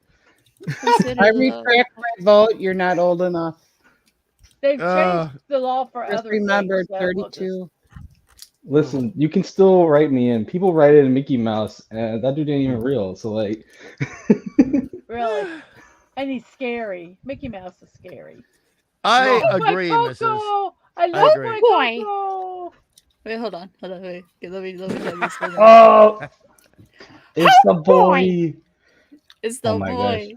I retract my vote. You're not old enough. They've changed the law for Just other remember, things, so we'll just- 32. Listen, you can still write me in. People write in Mickey Mouse, and that dude ain't even real. So like, Really. And he's scary. Mickey Mouse is scary. I Oh, my agree, Coco! Mrs. I love agree. my Coco. Wait, hold on. Wait. Okay, let me tell this. oh, it's the boy. It's the Oh my boy.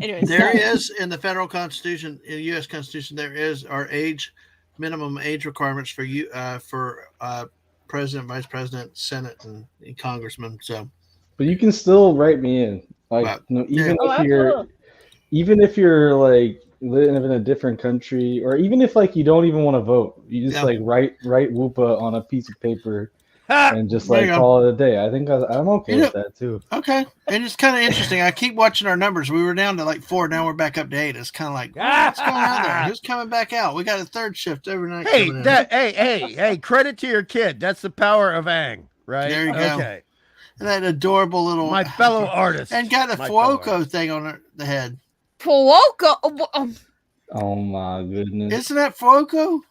Anyway, There sorry. is in the federal constitution, in the U.S. Constitution, there is our minimum age requirements for you for president, vice president, senate, and congressman. So, But you can still write me in. Like, Wow. no, even Oh, if you're, absolutely. even if you're like live in a different country, or even if like you don't even want to vote, you just Yeah. like write Whoopa on a piece of paper and just There you like go. call it a day. I think I'm okay You with that too. okay, and it's kind of interesting. I keep watching our numbers. We were down to like 4, now we're back up to 8. It's kind of like, what's going on there? Who's coming back out? We got a third shift overnight. Hey, coming in. hey! Credit to your kid. That's the power of Aang, right? There you go. Okay, And that adorable little my fellow artist, and got a My fellow Fuoco thing on the head. Fuoco. Oh my goodness. Isn't that Fuoco?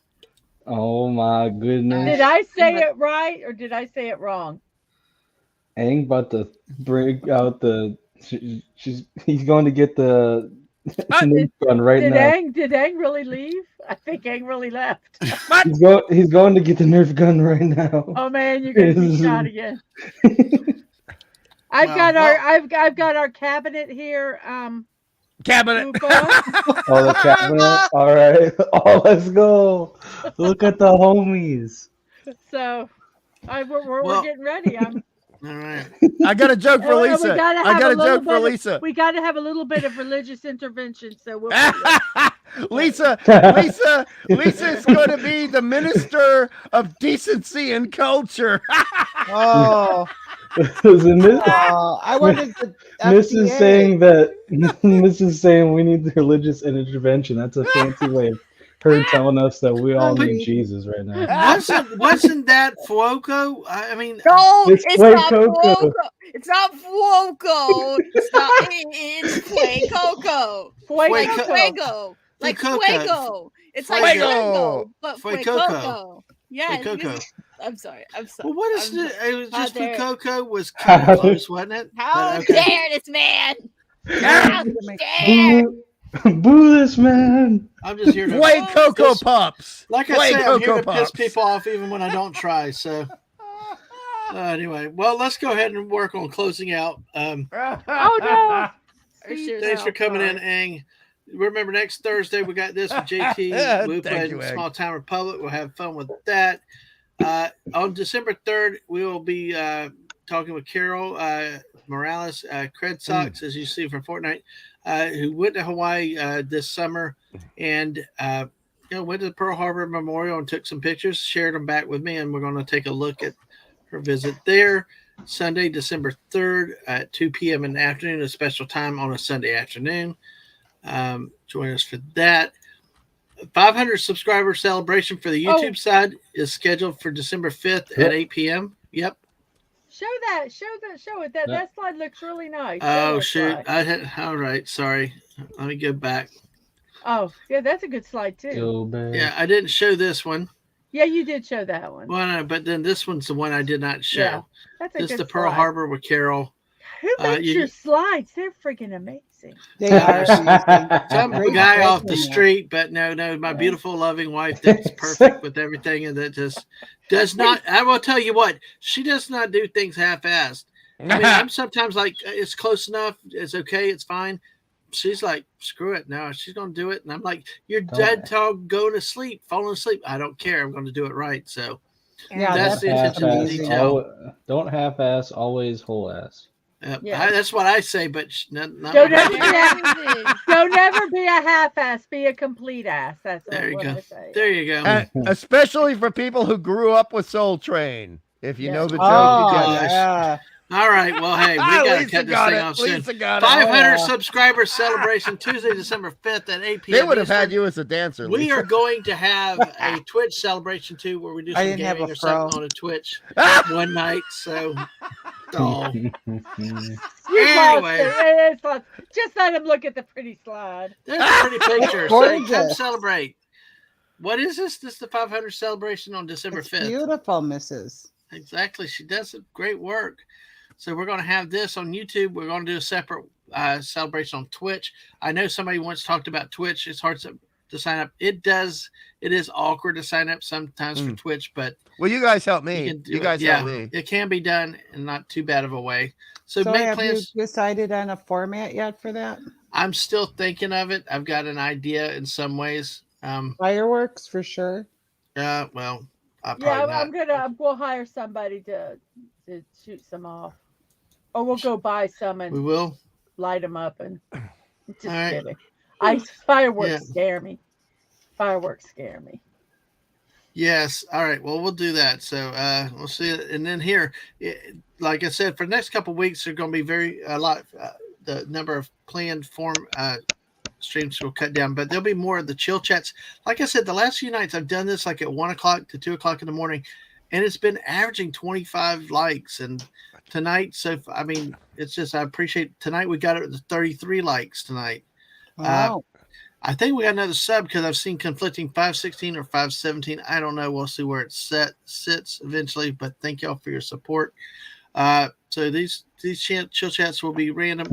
Oh my goodness. Did I say it right or did I say it wrong? Aang about to break out he's going to get the Nerf gun right now. Did Aang really leave? I think Aang really left. He's going to get the Nerf gun right now. Oh man, you're gonna be shot again. I've got our cabinet here. Cabinet. Oh, the cabinet. All right. Oh, let's go. Look at the homies. So, we're getting ready. All right. I got a joke for And Lisa. we gotta I have got a a little joke for bit of- Lisa. We got to have a little bit of religious intervention. So we'll. Lisa is going to be the minister of decency and culture. Oh, I wanted to. Miss is saying that. Miss is saying we need religious intervention. That's a fancy way of her telling us that we all need Jesus right now. Wasn't that Fuoco? I mean, No, It's it's not Fuecoco. Fuoco. It's not Fuoco. It's not. It's Fuecoco. Like Fueco- Fuego. Like Fuecoco. Fuego. It's like Fuego. Fuego, but Fuecoco. Fuecoco. Yeah. Fuecoco. I'm sorry. Well, what is I'm- it? It was How just dare- Fuecoco was kind of close, wasn't it? How But okay. dare this man? How dare? Boo, boo this man. I'm just here to Way Cocoa Pops. Like I Way say, I'm here to Cocoa piss Pops. people off even when I don't try. So anyway, well, let's go ahead and work on closing out. Oh no! Thanks for coming in, Aang. Remember, next Thursday we got this with JT, Whoopa, Thank you, and Aang. Small Town Republic. We'll have fun with that. On December 3rd, we will be talking with Carol Morales, Cred Sox, as you see for Fortnite, who went to Hawaii this summer and went to the Pearl Harbor Memorial and took some pictures, shared them back with me, and we're going to take a look at her visit there. Sunday, December 3rd at 2 p.m. in the afternoon, a special time on a Sunday afternoon. Join us for that. 500 subscriber celebration for the YouTube side is scheduled for December 5th at 8 p.m. Yep. Show it. That slide looks really nice. Oh, shoot. All right. Sorry. Let me go back. Oh, yeah, that's a good slide, too. Go back. Yeah, I didn't show this one. Yeah, you did show that one. Well, no, but then this one's the one I did not show. Yeah, that's a this good is the Pearl slide. Harbor with Carol. Who makes your slides? They're freaking amazing. They are amazing. Some guy off the street, but no, my beautiful, loving wife that's perfect with everything, and that just does not. I will tell you what, she does not do things half-assed. I mean, I'm sometimes like, it's close enough, it's okay, it's fine. She's like, screw it, no, she's gonna do it, and I'm like, you're dead dog going to sleep, falling asleep. I don't care. I'm going to do it right. So yeah, that's the attention to detail. Don't half-ass, always whole-ass. That's what I say, but don't never be a half-ass. Be a complete ass. That's there you what go. I say. There you go. Especially for people who grew up with Soul Train. If you know the joke, yeah. All right. Well, hey, we got to cut this thing off soon. 500 subscriber celebration Tuesday, December 5th at 8 p.m. They would have had you as a dancer. We are going to have a Twitch celebration too, where we do some gaming or something on a Twitch one night. So, Anyway, just let him look at the pretty slide. There's a pretty picture. So come celebrate. What is this? This is the 500 celebration on December 5th. Beautiful, Mrs. Exactly. She does great work. So we're going to have this on YouTube. We're going to do a separate celebration on Twitch. I know somebody once talked about Twitch. It's hard to sign up. It is awkward to sign up sometimes for Twitch, but well, you guys help me. You guys help me. It can be done in not too bad of a way. So make have plans. you decided on a format yet for that? I'm still thinking of it. I've got an idea in some ways. Fireworks for sure. Well, we'll hire somebody to shoot some off, or we'll go buy some and we will light them up and just kidding. Fireworks scare me. Fireworks scare me. Yes. All right. Well, we'll do that. So we'll see it. And then here, like I said, for the next couple of weeks, there's going to be a lot. The number of planned streams will cut down, but there'll be more of the chill chats. Like I said, the last few nights I've done this like at 1 o'clock to 2 o'clock in the morning, and it's been averaging 25 likes. And tonight, I mean, it's just, I appreciate tonight. We got it to 33 likes tonight. Wow. I think we got another sub because I've seen conflicting 516 or 517. I don't know. We'll see where it sits eventually, but thank y'all for your support. So these chill chats will be random,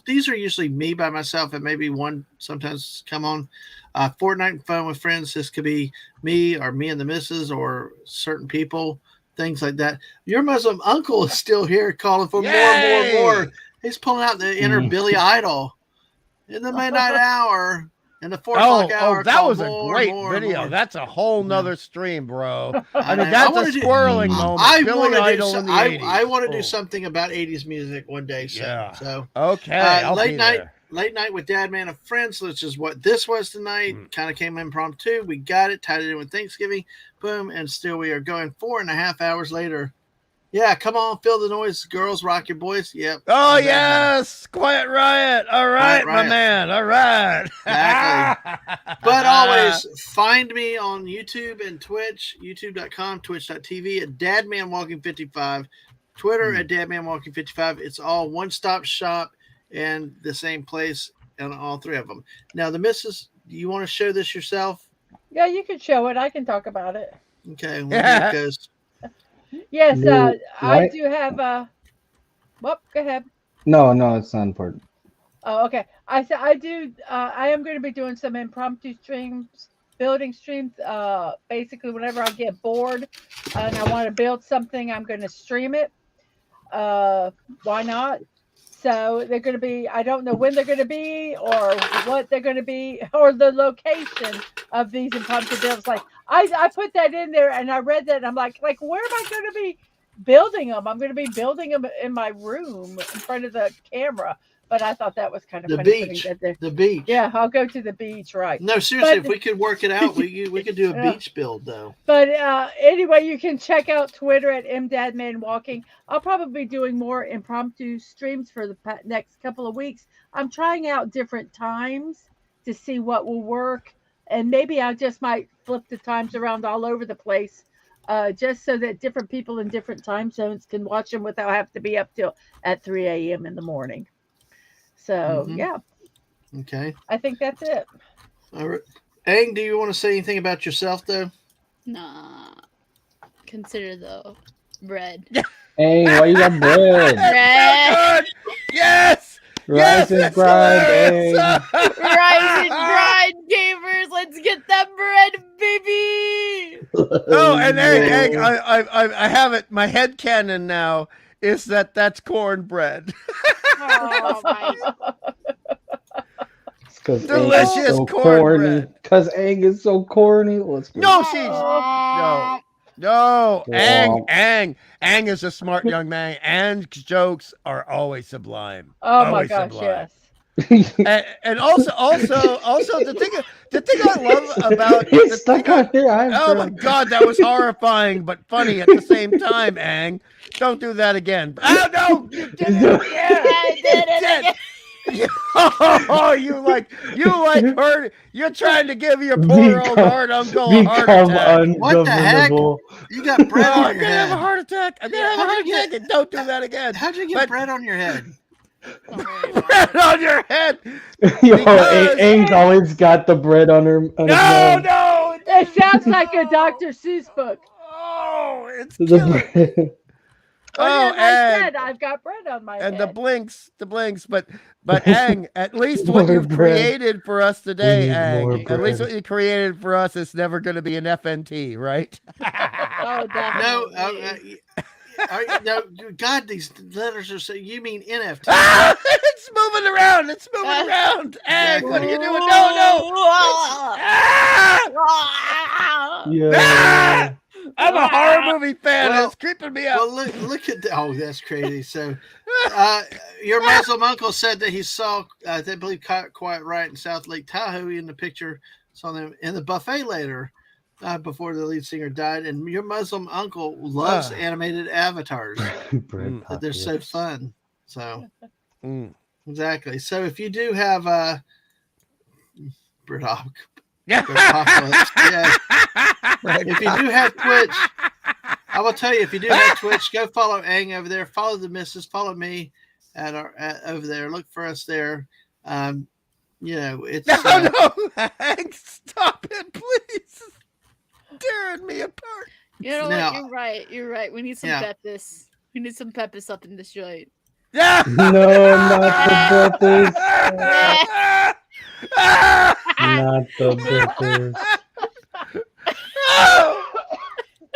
these are usually me by myself, and maybe one sometimes come on. Fortnite and Fun with Friends. This could be me or me and the missus or certain people, things like that. Your Muslim uncle is still here calling for more and more. He's pulling out the inner Billy Idol in the midnight hour. In the 4 o'clock hour. That was a great video. That's a whole nother stream, bro. I mean, that's a squirreling moment. Billy Idol in the 80s. I want to do something about 80s music one day. So okay. Late night with Dadman and Friends, which is what this was tonight. Kind of came impromptu. We got it, tied it in with Thanksgiving. Boom. And still we are going 4.5 hours later. Yeah, come on, feel the noise, girls, rock your boys. Yep. Oh yes, Quiet Riot. All right, my man. All right. Exactly. But always find me on YouTube and Twitch, youtube.com, twitch.tv at Dadman Walking 55, Twitter at Dadman Walking 55. It's all one-stop shop and the same place on all three of them. Now, the missus, do you want to show this yourself? Yeah, you can show it. I can talk about it. Okay, well, here it goes. Yes, I do have well, go ahead. No, it's not important. Oh, okay. I am going to be doing some impromptu streams, building streams. Basically, whenever I get bored and I want to build something, I'm going to stream it. Why not? So they're going to be, I don't know when they're going to be or what they're going to be or the location of these impromptu builds. Like I put that in there and I read that and I'm like, where am I going to be building them. I'm going to be building them in my room in front of the camera. But I thought that was kind of The funny. beach. That there. The beach. Yeah, I'll go to the beach, right? No, seriously, But- if we could work it out, we could do a Yeah. beach build though. But anyway, you can check out Twitter at mdadmanwalking. I'll probably be doing more impromptu streams for the next couple of weeks. I'm trying out different times to see what will work, and maybe I just might flip the times around all over the place, just so that different people in different time zones can watch them without having to be up till at 3 a.m. in the morning. So yeah, Okay. I think that's it. All right. Aang, do you want to say anything about yourself though? Nah. Consider the bread. Hey, why you got bread? Bread. Yes. Rise and grind, hey. Rise and grind, gamers. Let's get that bread, baby. Oh, and Egg, I have it. My head canon now is that's cornbread. Oh my. Because Delicious so cornbread. corny. Because egg is so corny. Let's go. No, she's no. Ang is a smart young man. Ang's jokes are always sublime. Oh my Always gosh, sublime. yes. And also the thing I love about It's stuck on your eyebrow. oh my god, that was horrifying but funny at the same time. Ang, don't do that again. Oh no, you did it again. I did it again. Oh, you like hurt. You're trying to give your poor old hard uncle a heart Become attack. What the heck? ungovernable. You got bread Oh, on I'm your gonna have a head. heart attack. I'm gonna have a How'd heart you attack. And don't do that again. How'd you get But- bread on your head? Bread on your head. Yo, Because- Aang's always got the bread on her. On his No, nose. no. It sounds like a Dr. Seuss book. Oh, it's The killing. bread. Oh, and I and said I've got bread on my and head. the blinks, but Ang, at least what More you've bread. created for us today, We need more Ang, at least bread. what you created for us is never going to be an FNT, right? Oh, No, definitely. no, God, these letters are so. You mean NFT? Ah, it's moving around. It's moving around. Ang, what are you doing? No. Ah! Yeah. Ah! I'm a horror movie fan. Well- It's creeping me out. Well, look at the. Oh, that's crazy. So, your Muslim uncle said that he saw, I believe, Quiet Riot in South Lake Tahoe in the picture. Saw them in the buffet later, before the lead singer died. And your Muslim uncle loves animated avatars. Bread That they're so pockets. fun. So, Mm. exactly. So, if you do have Braddock, Yeah. if you do have Twitch, I will tell you, if you do have Twitch, go follow Aang over there. Follow the missus. Follow me over there. Look for us there. It's No, Ang, stop it, please. Tearing me apart. You know Now- what? You're right. You're right. We need some Yeah. Pepis. We need some Pepis up in this joint. Yeah. No, not the Beppers. Not the Beppers.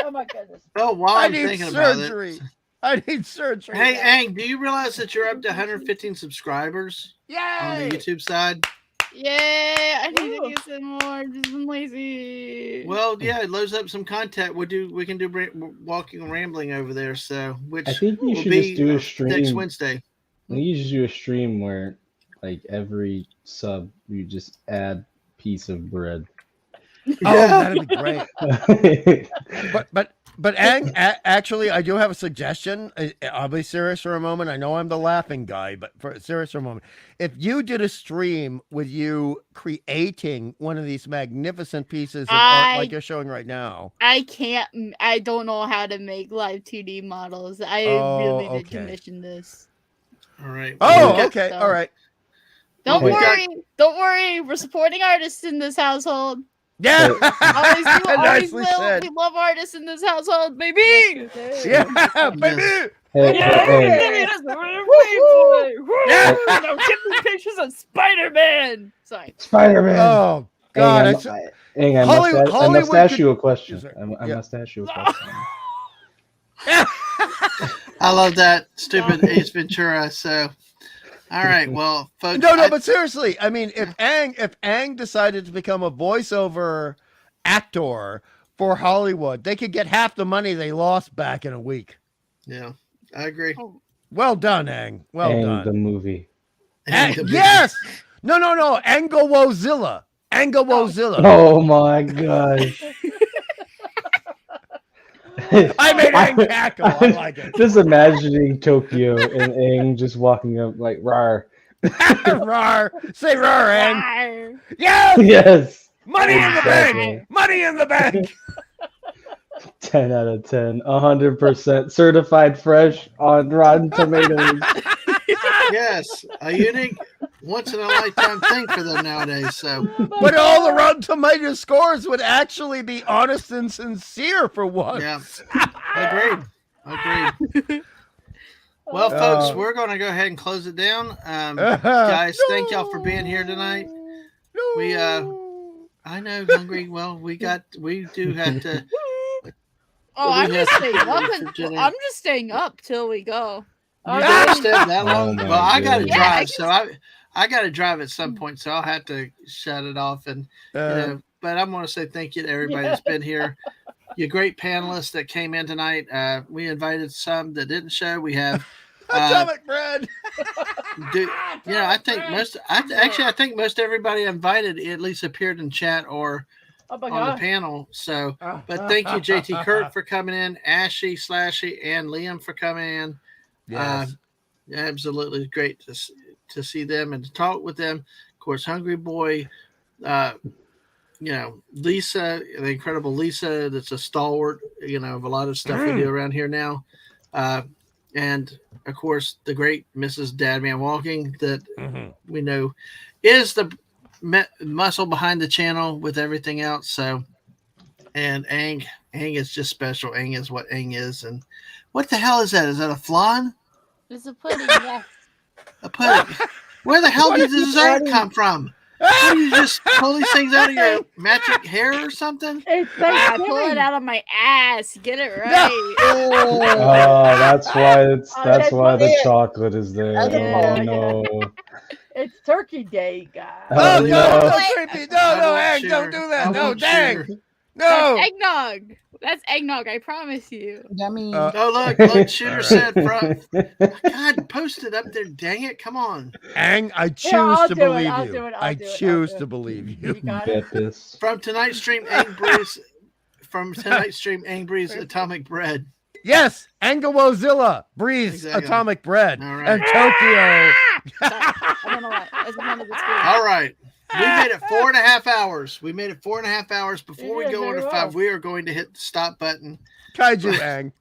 Oh my goodness. Oh, while I I'm need thinking about surgery. it. I need surgery. Hey, Aang, do you realize that you're up to 115 subscribers on Yay! the YouTube side? Yeah, I need to Ooh. get some more. I'm just lazy. Well, yeah, it loads up some content. We can do walking and rambling over there. So, which I think you will should be just do a stream. next Wednesday. I think you should do a stream where, like, every sub you just add piece of bread. Oh, that'd be great. But Ang, actually, I do have a suggestion. I'll be serious for a moment. I know I'm the laughing guy, but serious for a moment. If you did a stream with you creating one of these magnificent pieces of art like you're showing right now. I can't. I don't know how to make live 2D models. I Oh, really need to okay. commission this. All right. Oh, Well, okay. so- All right. Don't Okay. worry. Don't worry. We're supporting artists in this household. Yeah. Always do. Always Nicely will. said. We love artists in this household, baby. Yeah, baby. Hey, hey, That's what we're waiting for. Yeah. Now give me pictures of Spider-Man. Sorry. Spider-Man. Oh God. I should- Hang, I Hollywood must ask could- you a question. Yes, sir. I Yeah. must ask you a question. I love that stupid Ace Ventura. So, all right. Well, folks. No, but seriously, I mean, if Ang decided to become a voiceover actor for Hollywood, they could get half the money they lost back in a week. Yeah, I agree. Oh, Well done, Ang. Well and done. the movie. Yes. No. Angawozilla. Angawozilla. Oh my gosh. I made Ang cackle. I like it. Just imagining Tokyo and Aang just walking up like rar. Rar. Say rar, Ang. Rawr. Yes. Yes. Money in the bank. Exactly. Money in the bank. 10 out of 10. 100% certified fresh on Rotten Tomatoes. Yes, a unique, once in a lifetime thing for them nowadays. So, But all the Rotten Tomatoes scores would actually be honest and sincere for once. yeah, agreed. Well, folks, we're going to go ahead and close it down. Guys, thank y'all for being here tonight. We, I know, hungry. Well, we do have to. Oh, We I'm have just to staying leave up. for dinner. I'm just staying up till we go. You gotta stay up that Oh long? my Well, I got to goodness. Yeah, drive, so I got to drive at some point, so I'll have to shut it off. And but I'm going to say thank you to everybody that's been here. You great panelists that came in tonight. We invited some that didn't show. We have Atomic bread. I think most everybody invited at least appeared in chat or Oh my on the God. panel. So, but thank you, JT Kirk, for coming in, Ashley, Slashy, and Liam for coming in. Yes. Absolutely great to see them and to talk with them. Of course, Hungry Boy, Lisa, the incredible Lisa, that's a stalwart, of a lot of stuff we do around here now. And of course, the great Mrs. Dadman Walking that we know is the muscle behind the channel with everything else. So, and Aang is just special. Aang is what Aang is. And what the hell is that? Is that a flan? It's a pudding, yes. A pudding. Where the hell did the dessert come from? What, do you just pull these things out of your magic hair or something? It's I pull it Thanksgiving. out of my ass. Get it right. Oh, that's why the it. chocolate is there. Yeah, Oh no. It's Turkey Day, guys. Oh, Oh, no, no. don't creepy. No, Ang, don't do that. No, dang. No. That's eggnog. That's eggnog, I promise you. Yummy. Oh, look, Shooter said, God, post it up there. Dang it. Come on. Ang, I choose I'll to do it, believe I'll you. do it, I'll I do it, I'll choose do it. to believe You you. got it? Bet this. From tonight's stream, Ang Breeze Atomic Bread. Yes, Angawozilla, Breeze, Exactly. Atomic Bread, All right. and Tokyo. Sorry, I don't know what. It's none of the school. All right. We made it 4.5 hours. Before You we did go very into well. 5. We are going to hit the stop button. Kaiju Ang.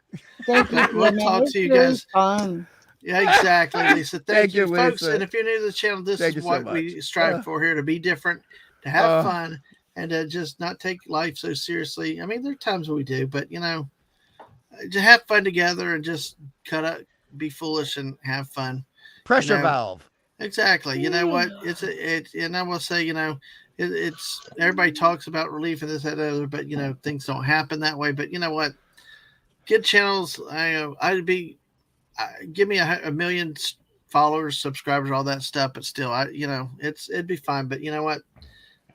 Thank you. We'll Lynette. talk It's to you really guys. Fun. Yeah, exactly, Lisa. Thank you, folks. Lisa. And if you're new to the channel, this Thank is you so what we much. strive for here, to be different, to have fun, and to just not take life so seriously. I mean, there are times we do, but to have fun together and just cut up, be foolish, and have fun. Pressure valve. Exactly. You know what? And I will say, it's everybody talks about relief and this, that, other, but things don't happen that way. But you know what? Good channels. Give me a million followers, subscribers, all that stuff. But still, it'd be fine. But you know what?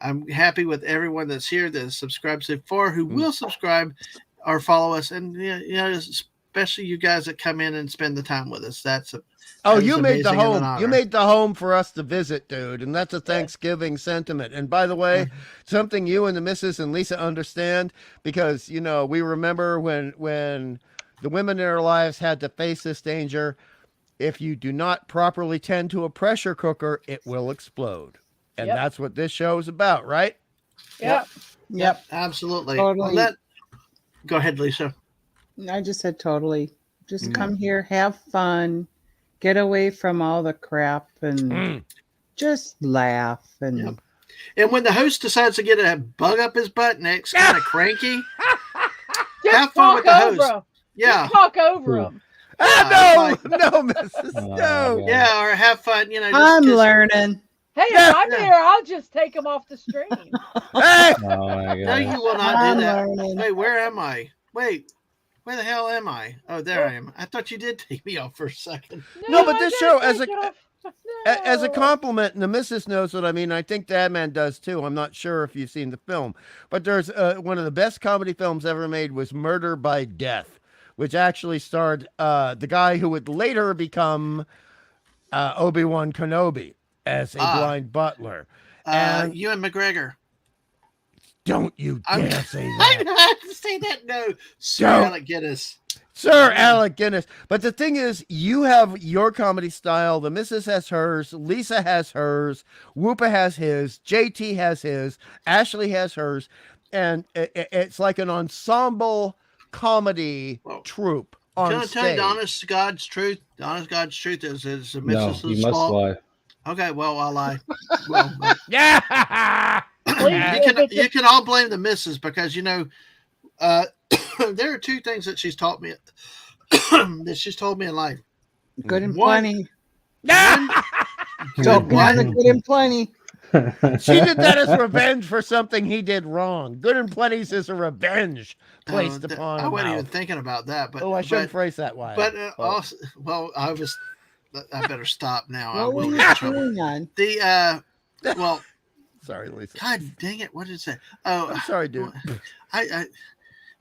I'm happy with everyone that's here that subscribes so far, who will subscribe or follow us, and especially you guys that come in and spend the time with us. You made the amazing and an home. honor. You made the home for us to visit, dude. And that's a Thanksgiving sentiment. And by the way, something you and the missus and Lisa understand, because, we remember when the women in our lives had to face this danger. If you do not properly tend to a pressure cooker, it will explode. And that's what this show is about, right? Yep. Absolutely. Totally. Go ahead, Lisa. I just said totally. Just come here, have fun, get away from all the crap, and just laugh. And And when the host decides to get a bug up his butt next, kind of cranky, have fun with the host. Yeah. Just talk over them. No, missus, no. Yeah, or have fun. I'm learning. Hey, if I'm here, I'll just take them off the stream. Hey! Oh my No, god. you will not I'm do that. learning. Wait, where am I? Wait, where the hell am I? Oh, there I am. I thought you did take me off for a second. No, but I this didn't show, take it off. as a No. compliment, and the missus knows what I mean. I think Dadman does too. I'm not sure if you've seen the film, but there's one of the best comedy films ever made was Murder by Death which actually starred the guy who would later become Obi-Wan Kenobi as a blind butler. And Ewan McGregor. Don't you dare say that. I have to say that. No, Sir Alec Guinness. Sir Alec Guinness. But the thing is, you have your comedy style. The Mrs. has hers. Lisa has hers. Whoopa has his. JT has his. Ashley has hers. And it's like an ensemble comedy troupe on Can I stage. tell you the honest God's truth? The honest God's truth is the Mrs. No, you must lie. Okay, well, I'll lie. Well, yeah. You can all blame the missus because, there are two things that she's taught me that she's told me in life. Good and plenty. Good and plenty. She did that as revenge for something he did wrong. Good and plenty's is a revenge placed upon him. I wasn't even thinking about that. But I shouldn't phrase that way. But also, I better stop now. What were you doing on? Sorry, Lisa. God dang it! What did it say? Oh, I'm sorry, dude.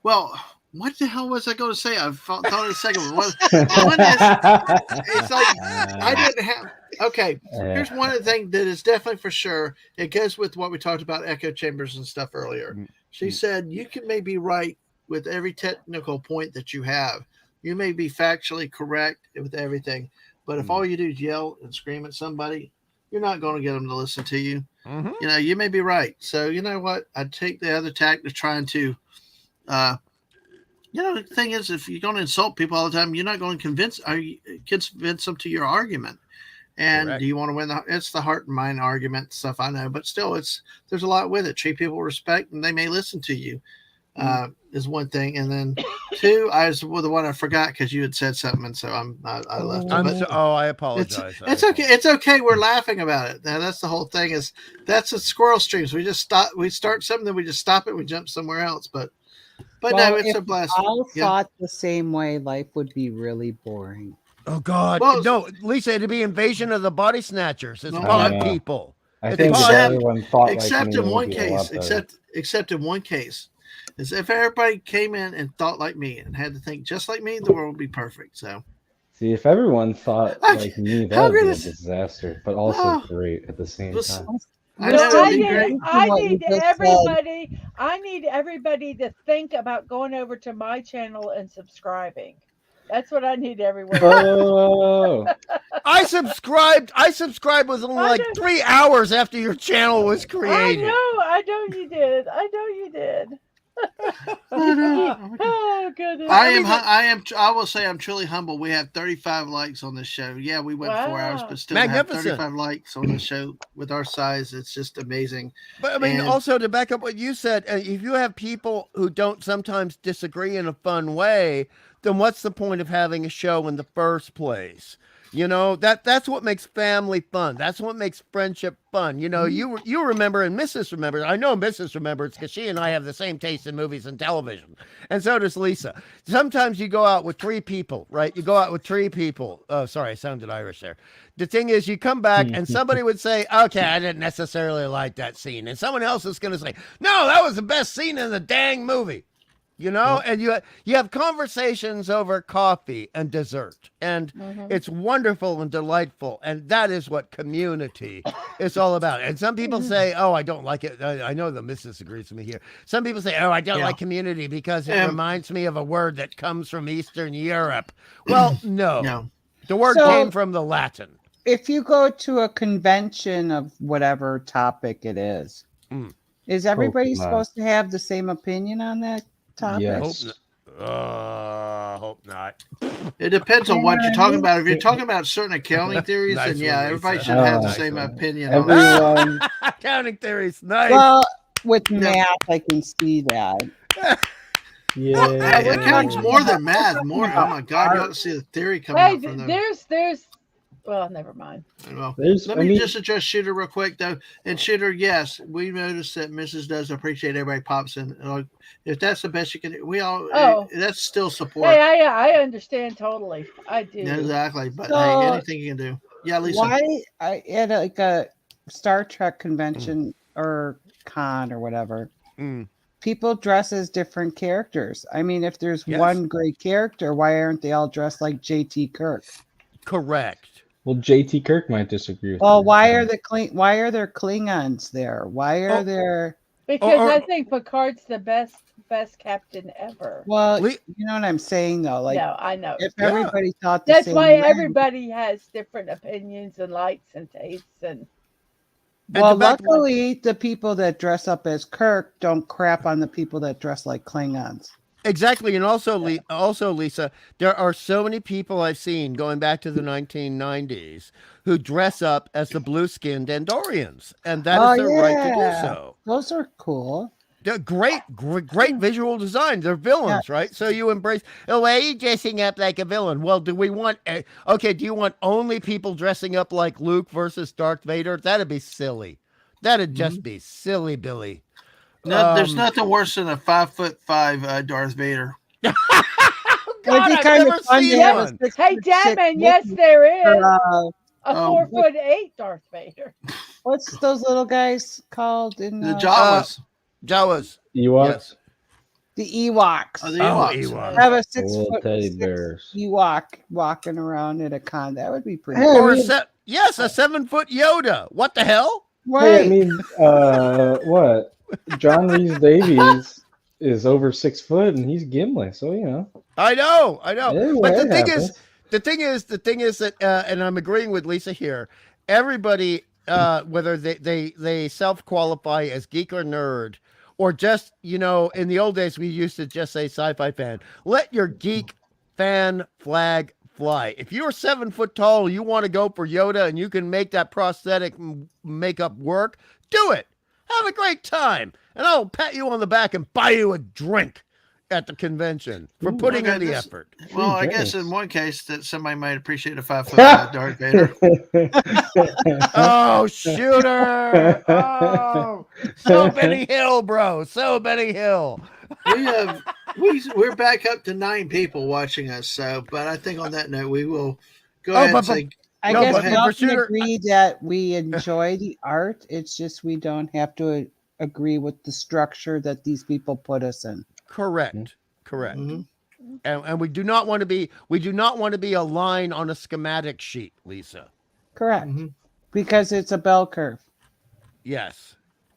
Well, what the hell was I going to say? I thought of a second one. It's like I didn't have. Okay, here's one of the things that is definitely for sure. It goes with what we talked about echo chambers and stuff earlier. She said you can maybe right with every technical point that you have. You may be factually correct with everything, but if all you do is yell and scream at somebody, you're not going to get them to listen to you. Mm-hmm. You may be right. So you know what? I'd take the other tack of trying to, the thing is, if you're going to insult people all the time, you're not going to convince them to your argument. And Correct. Do you want to win? It's the heart and mind argument stuff. I know, but still, there's a lot with it. Treat people with respect, and they may listen to you. Is one thing, and then two, I was the one I forgot because you had said something, and so I left. I apologize. It's okay. It's okay. We're laughing about it. Now that's the whole thing. That's a squirrel streams. We just stop. We start something, then we just stop it. We jump somewhere else. But no, it's a blessing. All thought the same way, life would be really boring. Oh God, no, Lisa, it'd be Invasion of the Body Snatchers. It's pod people. I think everyone thought except in one case. Except in one case. Is if everybody came in and thought like me and had to think just like me, the world would be perfect. So, see, if everyone thought like me, that would be a disaster, but also great at the same time. I need everybody to think about going over to my channel and subscribing. That's what I need everyone. Oh. I subscribed within like 3 hours after your channel was created. I know you did. Oh goodness! I will say I'm truly humble. We have 35 likes on this show. Yeah, we went 4 hours, but still have 35 likes on the show with our size. It's just amazing. But I mean, also to back up what you said, if you have people who don't sometimes disagree in a fun way, then what's the point of having a show in the first place? That's what makes family fun. That's what makes friendship fun. You remember and Mrs. remembers. I know Mrs. remembers because she and I have the same taste in movies and television. And so does Lisa. Sometimes you go out with 3 people, right? You go out with 3 people. Oh, sorry, I sounded Irish there. The thing is, you come back and somebody would say, okay, I didn't necessarily like that scene. And someone else is going to say, no, that was the best scene in the dang movie. And you have conversations over coffee and dessert, and it's wonderful and delightful, and that is what community is all about. And some people say, oh, I don't like it. I know the missus agrees with me here. Some people say, oh, I don't like community because it reminds me of a word that comes from Eastern Europe. Well, no. The word came from the Latin. If you go to a convention of whatever topic it is everybody supposed to have the same opinion on that topic? Yes. Hope not. It depends on what you're talking about. If you're talking about certain accounting theories, then everybody should have the same opinion. Everyone. Accounting theories, nice. Well, with math, I can see that. Yeah. Accounting's more than math. Oh my God, you ought to see the theory coming out from them. There's. Well, never mind. Well, let me just address Shooter real quick, though. And Shooter, yes, we noticed that Mrs. does appreciate everybody pops in. If that's the best you can do, that's still support. Hey, I understand totally. I do. Exactly. But hey, anything you can do. Yeah, Lisa. Why at like a Star Trek convention or con or whatever, people dress as different characters. I mean, if there's Yes. one great character, why aren't they all dressed like JT Kirk? Correct. Well, JT Kirk might disagree with Well, you. why are there Klingons there? Why are there? Because I think Picard's the best captain ever. Well, you know what I'm saying, though. Like, no, I know. If everybody thought the that's same why way- everybody has different opinions and likes and tastes and. Well, luckily, the people that dress up as Kirk don't crap on the people that dress like Klingons. Exactly, and also, Lisa, there are so many people I've seen going back to the 1990s who dress up as the blue-skinned Andorians, and that is their right to do so. Those are cool. They're great visual design. They're villains, right? So you embrace. Oh, why are you dressing up like a villain? Well, do we want? Okay, do you want only people dressing up like Luke versus Darth Vader? That'd be silly. That'd just be silly, Billy. No, there's nothing worse than a 5'5" Darth Vader. God, It'd be I've kind never of fun seen to have one. a 6'6" Hey, Dadman, yes, Wookiee there is or, a 4'8" Darth Vader. what's those little guys called in The Jawas? Jawas. Ewoks. Yes. The Ewoks. Oh, the Ewoks. Ewoks. Have a Little teddy bears. Ewok walking around at a con. That would be pretty. Hey, cool. I mean- Yes, a 7-foot Yoda. What the hell? Hey, I Right. mean, what? John Rhys Davies is over 6 foot, and he's Gimli, so you know. I know. Yeah, But it the thing happens. is that, and I'm agreeing with Lisa here. Everybody, whether they self-qualify as geek or nerd, or just, in the old days we used to just say sci-fi fan. Let your geek fan flag fly. If you're 7 foot tall, you want to go for Yoda, and you can make that prosthetic makeup work. Do it. Have a great time, and I'll pat you on the back and buy you a drink at the convention for putting in the effort. Well, I guess in one case that somebody might appreciate a 5'5" Darth Vader. Oh, shooter! Oh, so Benny Hill, bro. So Benny Hill. We're back up to 9 people watching us. So, but I think on that note, we will go ahead and say. I No, guess but we all for can Shooter, agree that we enjoy the art. It's just we don't have to agree with the structure that these people put us in. Correct. And we do not want to be a line on a schematic sheet, Lisa. Correct. Because it's a bell curve. Yes.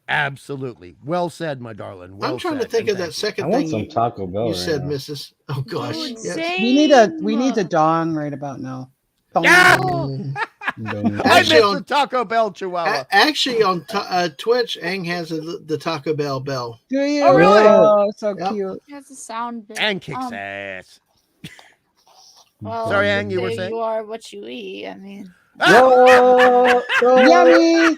Absolutely. Well said, my darling. Well I'm trying to said, think and of that thank you. second I want thing some Taco Bell you right said, now. Mrs. Oh gosh, yes. We need a dong right about now. Yeah! Actually, I missed on- the Taco Bell Chihuahua. Actually, on Twitch, Ang has the Taco Bell bell. Do you? Oh, really? Oh, so Yep. cute. It has a sound bit. And kicks ass. Well, Sorry, Ang, you were say saying? you are what you eat. I mean, Whoa, Yummy.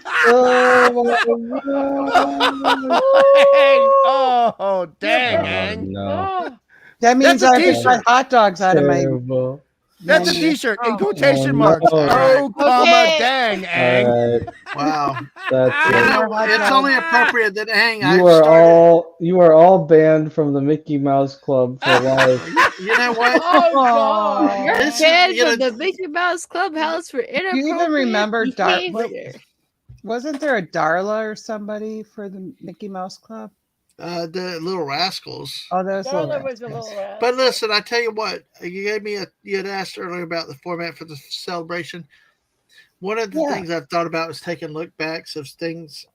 Oh, dang, Ang. No. That means That's a I have to t-shirt. cut hot dogs out of my. Terrible. That's a menu. t-shirt in quotation Oh, marks. no. Oh, comma, Okay. dang, All Ang. right, Wow. that's You it. know, it's only appropriate that Ang. I You are all banned from the Mickey Mouse Club for life. You know what? Oh, God. you're This is- banned you know- from the Mickey Mouse Clubhouse for Do you inappropriate even remember behavior. Wasn't there a Darla or somebody for the Mickey Mouse Club? The Little Rascals. Oh, that was Darla Little was a Rascals. little rat. But listen, I tell you what, you had asked earlier about the format for the celebration. One of the Yeah. things I've thought about is taking look backs of things,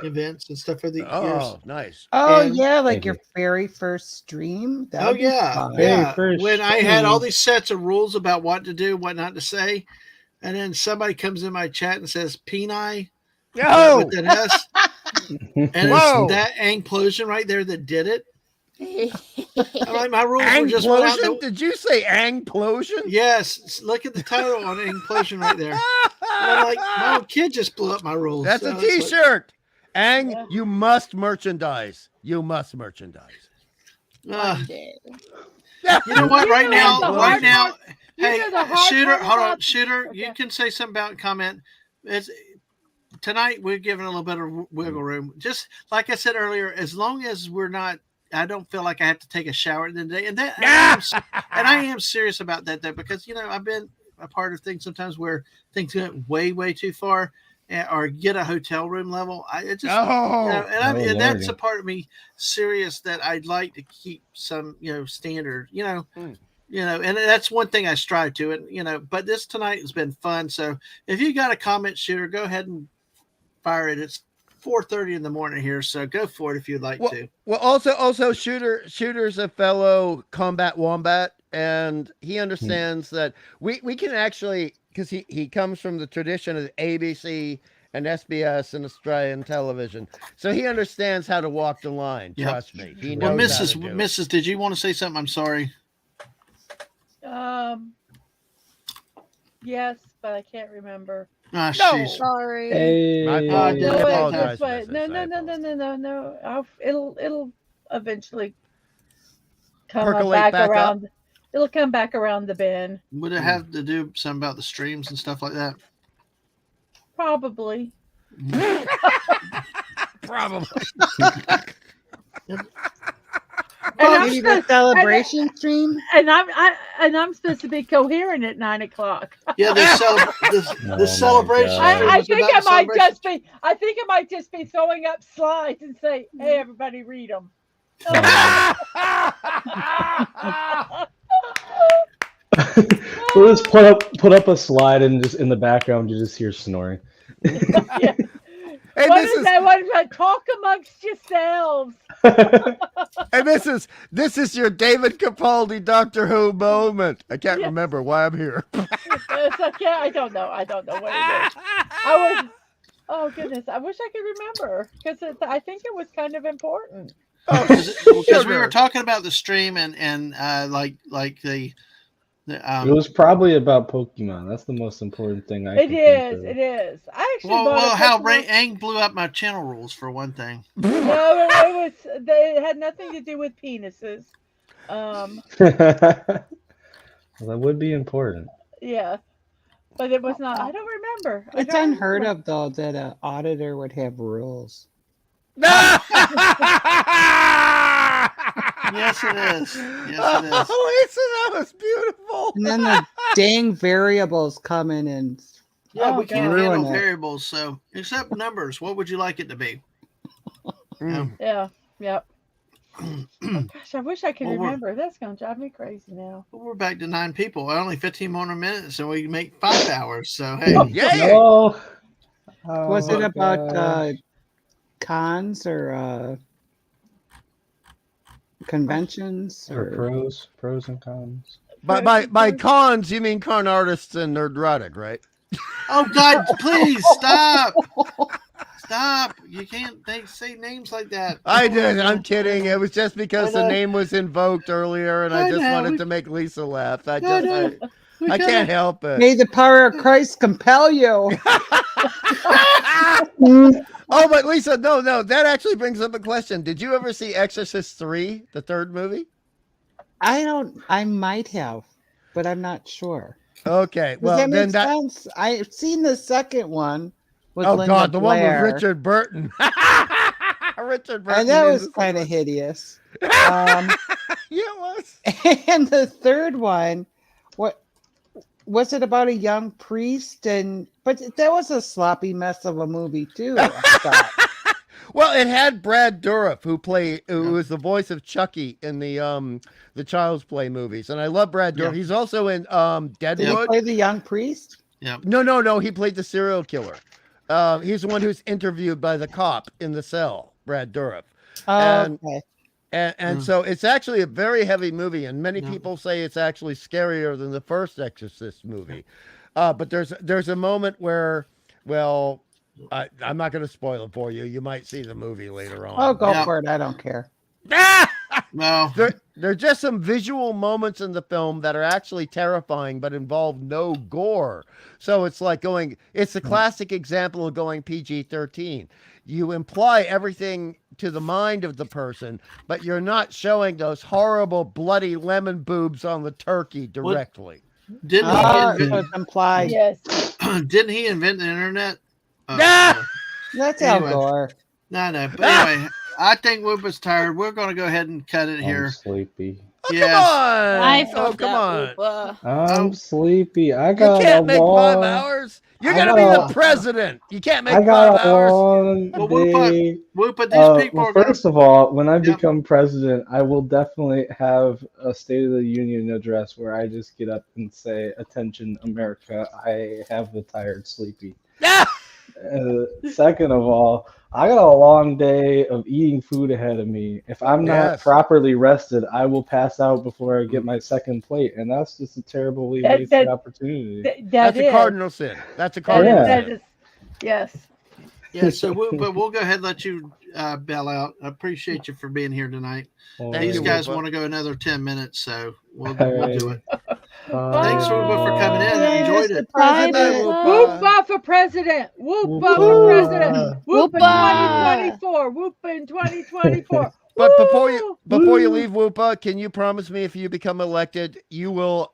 events and stuff for the years. Oh, nice. Oh And- yeah, like Thank your you. very first stream. That Oh would be yeah, fun. yeah. first When I had all stream. these sets of rules about what to do, what not to say, and then somebody comes in my chat and says "Peni" Oh, with an S, and Whoa. it's that Angplosion right there that did it. I'm like, my rules were just went out Angplosion? the, Did you say Angplosion? Yes, look at the title on Angplosion right there. And I'm like, my own kid just blew up my rules. That's So a it's like, t-shirt. Ang, Yeah. you must merchandise. You must merchandise. uh, One day. you know what? Right now, the right hard now, part- you hey, know the hard shooter, part hold on, about- shooter. You Okay. can say something about comment. It's tonight. We're giving a little bit of wiggle room. Just like I said earlier, as long as we're not. I don't feel like I have to take a shower in the day, and that, and I am serious about that though, because I've been a part of things sometimes where things went way too far, or get a hotel room level. And Oh, that's a part of me serious that I'd like to keep some, standard, and that's one thing I strive to, and, but this tonight has been fun. So if you got a comment, shooter, go ahead and fire it. It's 4:30 in the morning here, so go for it if you'd like to. Well, also, shooter's a fellow combat wombat, and he understands that we can actually, because he comes from the tradition of ABC and SBS and Australian television, so he understands how to walk the line. Yep. Trust me, he knows. Mrs. Did you want to say something? I'm sorry. Yes, but I can't remember. No, Sheesh. sorry. Hey. I apologize. No. It'll eventually come Percolate back around. up? It'll come back around the bend. Would it have to do something about the streams and stuff like that? Probably. Probably. Maybe the celebration stream. And I'm supposed to be coherent at 9:00. Yeah, the celebration. I think I might just be throwing up slides and say, "Hey, everybody, read them." We'll just put up a slide and just in the background you just hear snoring. Yeah. Hey, What is that? What is that? Talk amongst yourselves. And this is your David Capaldi Doctor Who moment. I can't remember why I'm here. It's okay. I don't know what it is. Oh goodness, I wish I could remember because I think it was kind of important. Because we were talking about the stream and like the it was probably about Pokemon. That's the most important thing. It is. I actually how Aang blew up my channel rules for one thing. No, it had nothing to do with penises. Well, that would be important. Yeah, but it was not. I don't remember. It's unheard of though that an auditor would have rules. Yes, it is. Oh, Lisa, that was beautiful. And then the dang variables come in and we can't ruin handle it. variables. So except numbers, what would you like it to be? Yeah. Yep. Oh, gosh, I wish I could remember. That's gonna drive me crazy now. Well, we're back to 9 people. Only 15 more minutes, and we can make 5 hours. So hey, was it about cons or conventions or pros and cons? By cons, you mean con artists and nerdrotic, right? Oh God! Please stop! Stop! You can't say names like that. I did. I'm kidding. It was just because the name was invoked earlier, and I just wanted to make Lisa laugh. I can't help it. May the power of Christ compel you. Oh, but Lisa, no, that actually brings up a question. Did you ever see Exorcist 3, the third movie? I might have, but I'm not sure. Okay, well that then makes sense. I've seen the second one with Linda God, the Blair. one with Richard Burton. Richard Burton. And that was kind of hideous. Yeah, it was. And the third one, what was it about a young priest? But that was a sloppy mess of a movie too. I thought. Well, it had Brad Dourif, who was the voice of Chucky in the Child's Play movies, and I love Brad Dourif. He's also in Deadwood. Did he play the young priest? Yeah. No. He played the serial killer. He's the one who's interviewed by the cop in the cell, Brad Dourif. Okay. And so it's actually a very heavy movie, and many people say it's actually scarier than the first Exorcist movie. But there's a moment where, well, I'm not going to spoil it for you. You might see the movie later on. Oh, go for it. I don't care. No. There are just some visual moments in the film that are actually terrifying, but involve no gore. So it's like it's a classic example of going PG-13. You imply everything to the mind of the person, but you're not showing those horrible bloody lemon boobs on the turkey directly. Didn't he implied? Yes. Didn't he invent the internet? That's Al Gore. No. But anyway, I think Whoop is tired. We're going to go ahead and cut it here. I'm sleepy. Oh, Yes. come on. I Oh, felt come on. that. Whoopa. I'm sleepy. I You got a can't make 5 long. hours. You're I going to got be the a- president. You can't make I 5 got a hours. long Well, day. Whoopa, these people Well, are gonna. first of all, when I Yep. become president, I will definitely have a State of the Union address where I just get up and say, "Attention, America! I have the tired, sleepy." Second of all, I got a long day of eating food ahead of me. If I'm not Yes. properly rested, I will pass out before I get my second plate, and that's just a terribly wasted opportunity. That's a cardinal sin. That's a cardinal sin. Yes. Yeah, so we'll go ahead and let you bail out. I appreciate you for being here tonight. These you, guys Whoopa. want to go another 10 minutes, so we'll Alrighty. do it. Bye. Thanks, Whoopa, for coming in. Yay, Enjoyed Mr. it. Bye, President. Whoop for president. Whoop for president. Whoop in Whoop-a. 2024. Whoop in 2024. But before you Woo. leave, Whoopa, can you promise me if you become elected, you will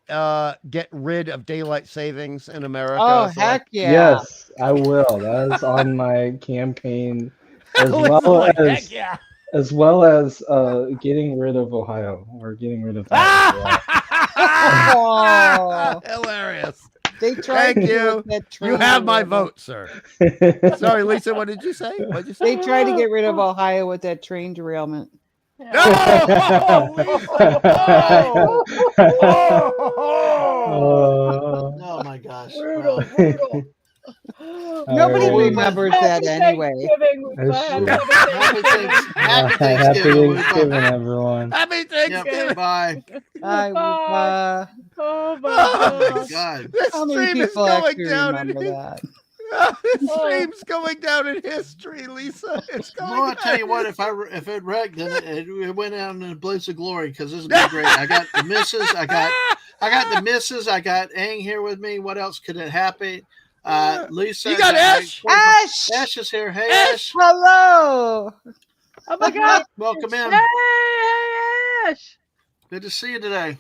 get rid of daylight savings in America? Oh, So, heck yeah. Yes, I will. That is on my campaign, as Lisa's well like, as heck yeah. as well as getting rid of Ohio or getting rid of that as well. Oh, Hilarious. they tried Thank to do you. with that You train have my derailment. vote, sir. Sorry, Lisa. What did you say? What did you say? They tried to get rid of Ohio with that train derailment. No, Lisa. Whoa. Whoa. Oh my gosh. Brutal, Wow. brutal. Nobody Alrighty. remembers that anyway. That's true. Happy Happy Thanksgiving, Thanksgiving, Whoopa. everyone. Happy Thanksgiving. Yep, bye. Bye, Whoopa. Oh my Oh my gosh. God. This How many stream is people going actually down in remember that? This stream's going down in history, Lisa. It's going Well, I down. tell you what, if it wrecked, then it went out in a blaze of glory because this is gonna be great. I got the missus. I got the missus. I got Aang here with me. What else could it happen? Lisa. You got Ash? Ash! Ash is here. Hey, Ash. Hello! Oh my God. Welcome in. Hey, Ash. Good to see you today.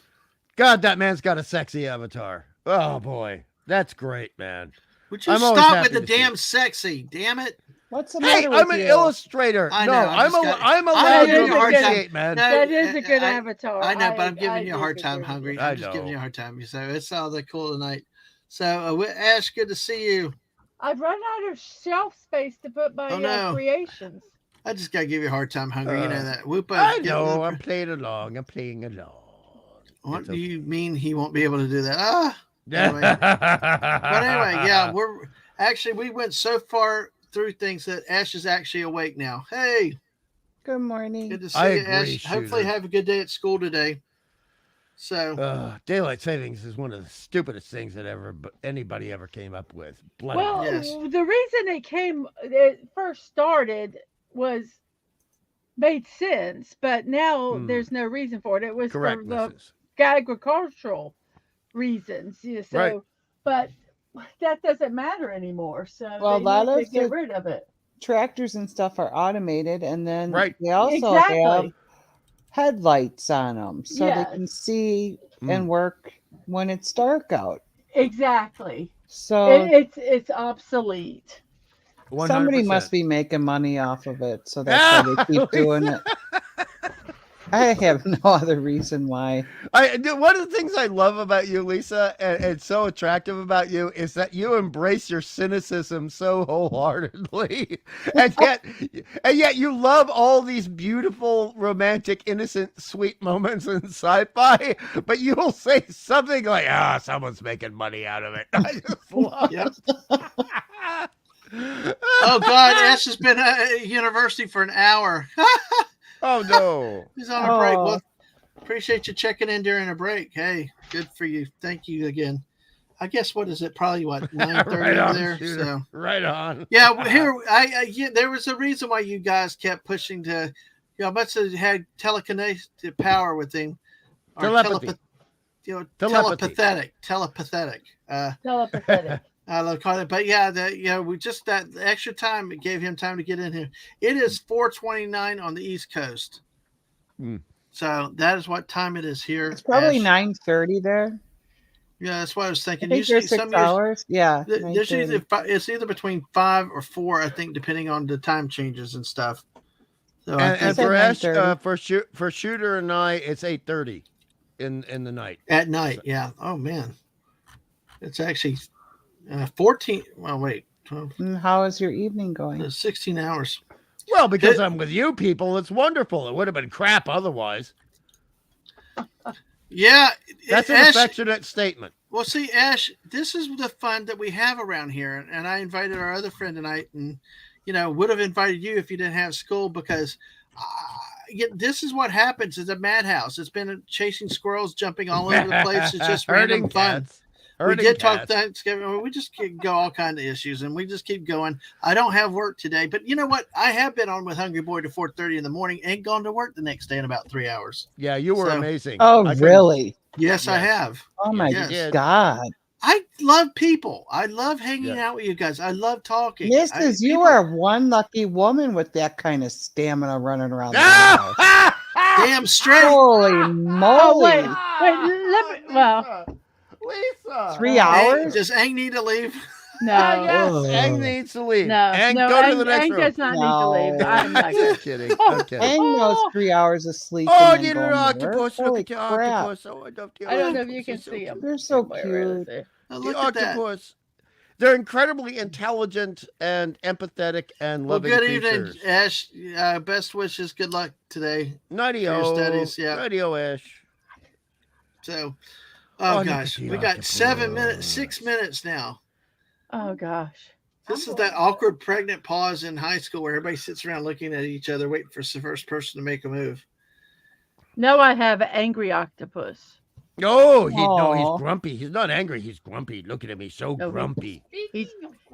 God, that man's got a sexy avatar. Oh boy, that's great, man. Would you I'm always stop happy with the to see damn it. sexy? Damn it. What's the Hey, matter with I'm an you? illustrator. I No, know, I I'm just got- I'm I'm allowed giving to you a hard time. appreciate, man. No, That is a good I- avatar. I know, but I'm I giving you a do hard time, agree with Hungry. you. I I'm just giving know. you a hard time. So it's all that cool tonight. So, Ash, good to see you. I've run out of shelf space to put my Oh, no. creations. I just gotta give you a hard time, Hungry. You know that. Whoopa. I get know. the- I'm playing along. I'm playing along. What It's do okay. you mean he won't be able to do that? Anyway. but But anyway, yeah, we went so far through things that Ash is actually awake now. Hey, Good morning. good to see I you, agree, Ash. Hopefully, Shooter. have a good day at school today. So, daylight savings is one of the stupidest things that anybody ever came up with. Bloody Well, Yes. the reason it first started made sense, but now there's no reason for it. It was correct, for the Mrs. agricultural reasons. Yeah, so, Right. but that doesn't matter anymore. So Well, a they lot need to of get the rid of it. tractors and stuff are automated, and then Right. they also have Exactly. headlights on them so Yes. they can see and work when it's dark out. Exactly. So It's obsolete. somebody 100%. must be making money off of it, so that's why they keep doing it. I have no other reason why. One of the things I love about you, Lisa, and so attractive about you, is that you embrace your cynicism so wholeheartedly, and yet you love all these beautiful, romantic, innocent, sweet moments in sci-fi. But you'll say something like, someone's making money out of it." I just love Yep. it. Oh God, Ash has been at university for an hour. Oh no. He's on a break. Oh. Well, appreciate you checking in during a break. Hey, good for you. Thank you again. I guess what is it? Probably what 9:30 Right over on, there. Shooter. So Right on. yeah, here there was a reason why you guys kept pushing to. I must have had telekinetic power with him. Or Telepathy. Telepathy. Telepathetic. Telepathetic. I love calling it, but yeah, we just that extra time it gave him time to get in here. It is 4:29 on the East Coast, so that is what time it is here. It's probably Ash. 9:30 there. Yeah, that's what I was I thinking. think Usually, there's 6 some years hours. Yeah, there's 9:30. it's either between 5 or 4, I think, depending on the time changes and stuff. So I And think for Ash, 9:30. for Shooter and I, it's 8:30. in the night. At night, yeah. Oh man, it's actually 14. Well, wait, 12, How is your evening going? 16 hours. Well, because I'm with you people, it's wonderful. It would have been crap otherwise. Yeah, That's an Ash, affectionate statement. Well, see, Ash, this is the fun that we have around here, and I invited our other friend tonight, and would have invited you if you didn't have school because this is what happens. It's a madhouse. It's been chasing squirrels, jumping all over the place. It's just random fun. We did talk Thanksgiving. We just go all kinds of issues, and we just keep going. I don't have work today, but you know what? I have been on with Hungry Boy to 4:30 in the morning and gone to work the next day in about 3 hours. Yeah, you were amazing. Oh, really? Yes, I have. Oh my Yes. God! I love people. I love hanging out with you guys. I love talking. You are one lucky woman with that kind of stamina running around the house. Damn straight. Holy moly! Let me. Well, Lisa. 3 hours? Does Ang need to leave? No. Yes, Ang needs to leave. No, Ang, no, go to the next Ang room. does not need to leave. I'm not Just kidding. Okay. Ang knows 3 hours of sleep. Oh, and then need going an to octopus. work. Look Holy at your crap. octopus. Oh, I love the I don't know if you octopus. can see them. They're so cute. The Look at that. octopus. They're incredibly intelligent and empathetic and Well, loving good creatures. evening, Ash. Best wishes. Good luck today. Nighty-o. For your studies, yeah. Nighty-o, Ash. So, Oh, look gosh, at the we got octopus. 7 minutes, 6 minutes now. Oh gosh. This is that awkward pregnant pause in high school where everybody sits around looking at each other, waiting for the first person to make a move. No, I have an angry octopus. No, he's Aw. grumpy. He's not angry. He's grumpy. Look at him. He's so No, grumpy. He's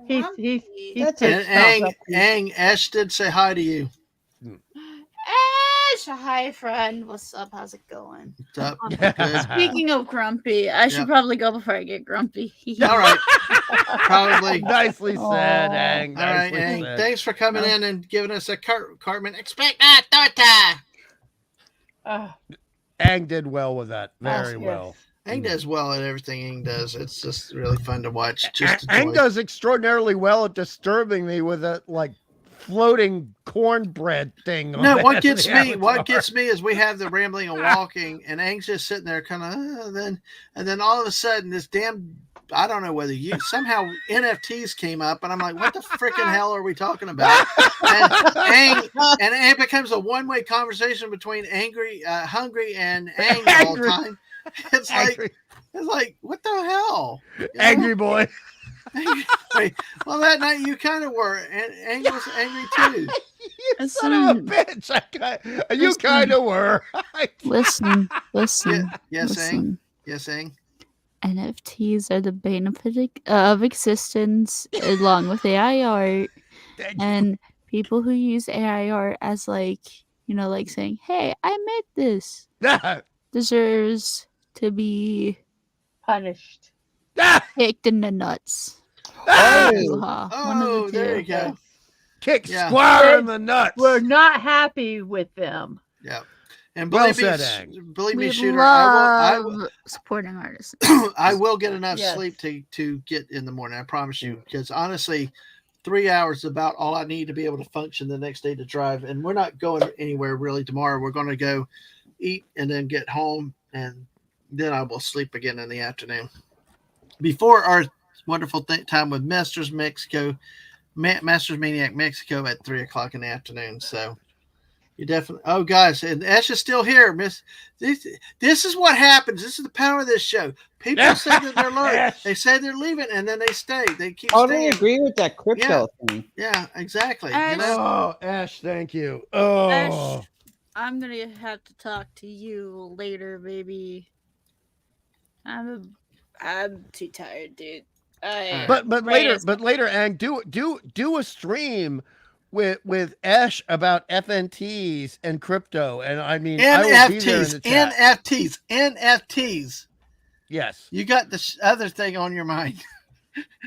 That's And a Ang, Ash did say hi to you. Ash, hi friend. What's up? How's it going? What's up? Good. Speaking of grumpy, I should Yeah. probably go before I get grumpy. All right. Probably. Nicely said, Aw. Ang. All right, Nicely Ang. said. Thanks for coming in and giving us a Cartman. Expect that, torta. Ang did well with that. Very yes. well. Ang does well at everything Ang does. It's just really fun to watch. Just a Ang joy. does extraordinarily well at disturbing me with that floating cornbread thing. on No, the what head of gets the me, what avatar. gets me is we have the rambling and walking, and Ang's just sitting there, kind of, and then all of a sudden, this damn, I don't know whether somehow NFTs came up, and I'm like, what the freaking hell are we talking about? And it becomes a one-way conversation between hungry, and Ang the whole time. It's like, what the hell? You know? Angry boy. Wait, well, that night you kind of were, and Ang was angry too. You son of a bitch. You kind of were. Listen. Yes, listen. Ang. Yes, Ang. NFTs are the bane of existence, along with AI art, and people who use AI art as like saying, "Hey, I made this," deserves to be punished, kicked in the nuts. One of the there two. you go. Kick Yeah. Squire in the nuts. We're not happy with them. Yeah. And Well believe said, me, Ang. believe me, We Shooter, I will love supporting artists. I will get enough Yes. sleep to get in the morning. I promise you. Because honestly, 3 hours is about all I need to be able to function the next day to drive. And we're not going anywhere really tomorrow. We're going to go eat and then get home, and then I will sleep again in the afternoon. Before our wonderful time with Masters Maniac Mexico at 3:00 in the afternoon. So you definitely. Oh, guys, and Ash is still here, Miss. This is what happens. This is the power of this show. People say that they're learning. They say they're leaving, and then they stay. They keep Totally staying. agree with that crypto thing. Yeah, exactly. Ash- Oh, Ash, thank you. Oh. Ash, I'm gonna have to talk to you later, baby. I'm too tired, dude. But later, Ang, do a stream with Ash about FNTs and crypto, and I mean I will be there in the chat. NFTs. Yes. You got this other thing on your mind.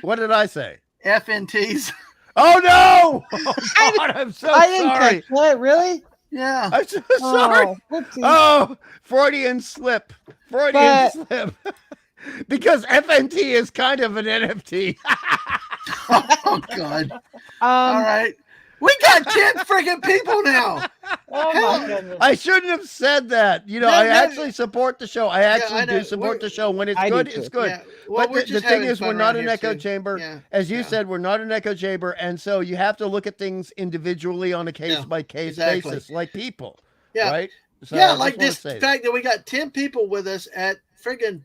What did I say? FNTs. Oh no! Oh God, I'm so I didn't sorry. catch that. Really? Yeah. I'm so sorry. whoopsie. Oh, Freudian slip. Slip. Because FNT is kind of an NFT. Oh God. All right. We got 10 freaking people now. Oh my goodness! I shouldn't have said that. You know, I actually support the show. I actually do support the show. When it's good, it's good. Yeah. Well, But the thing is, we're not an echo chamber. Yeah. As you said, we're not an echo chamber. And so you have to look at things individually on a case-by-case basis, like people. Yeah. Right? So yeah, like this fact that we got 10 people with us at friggin'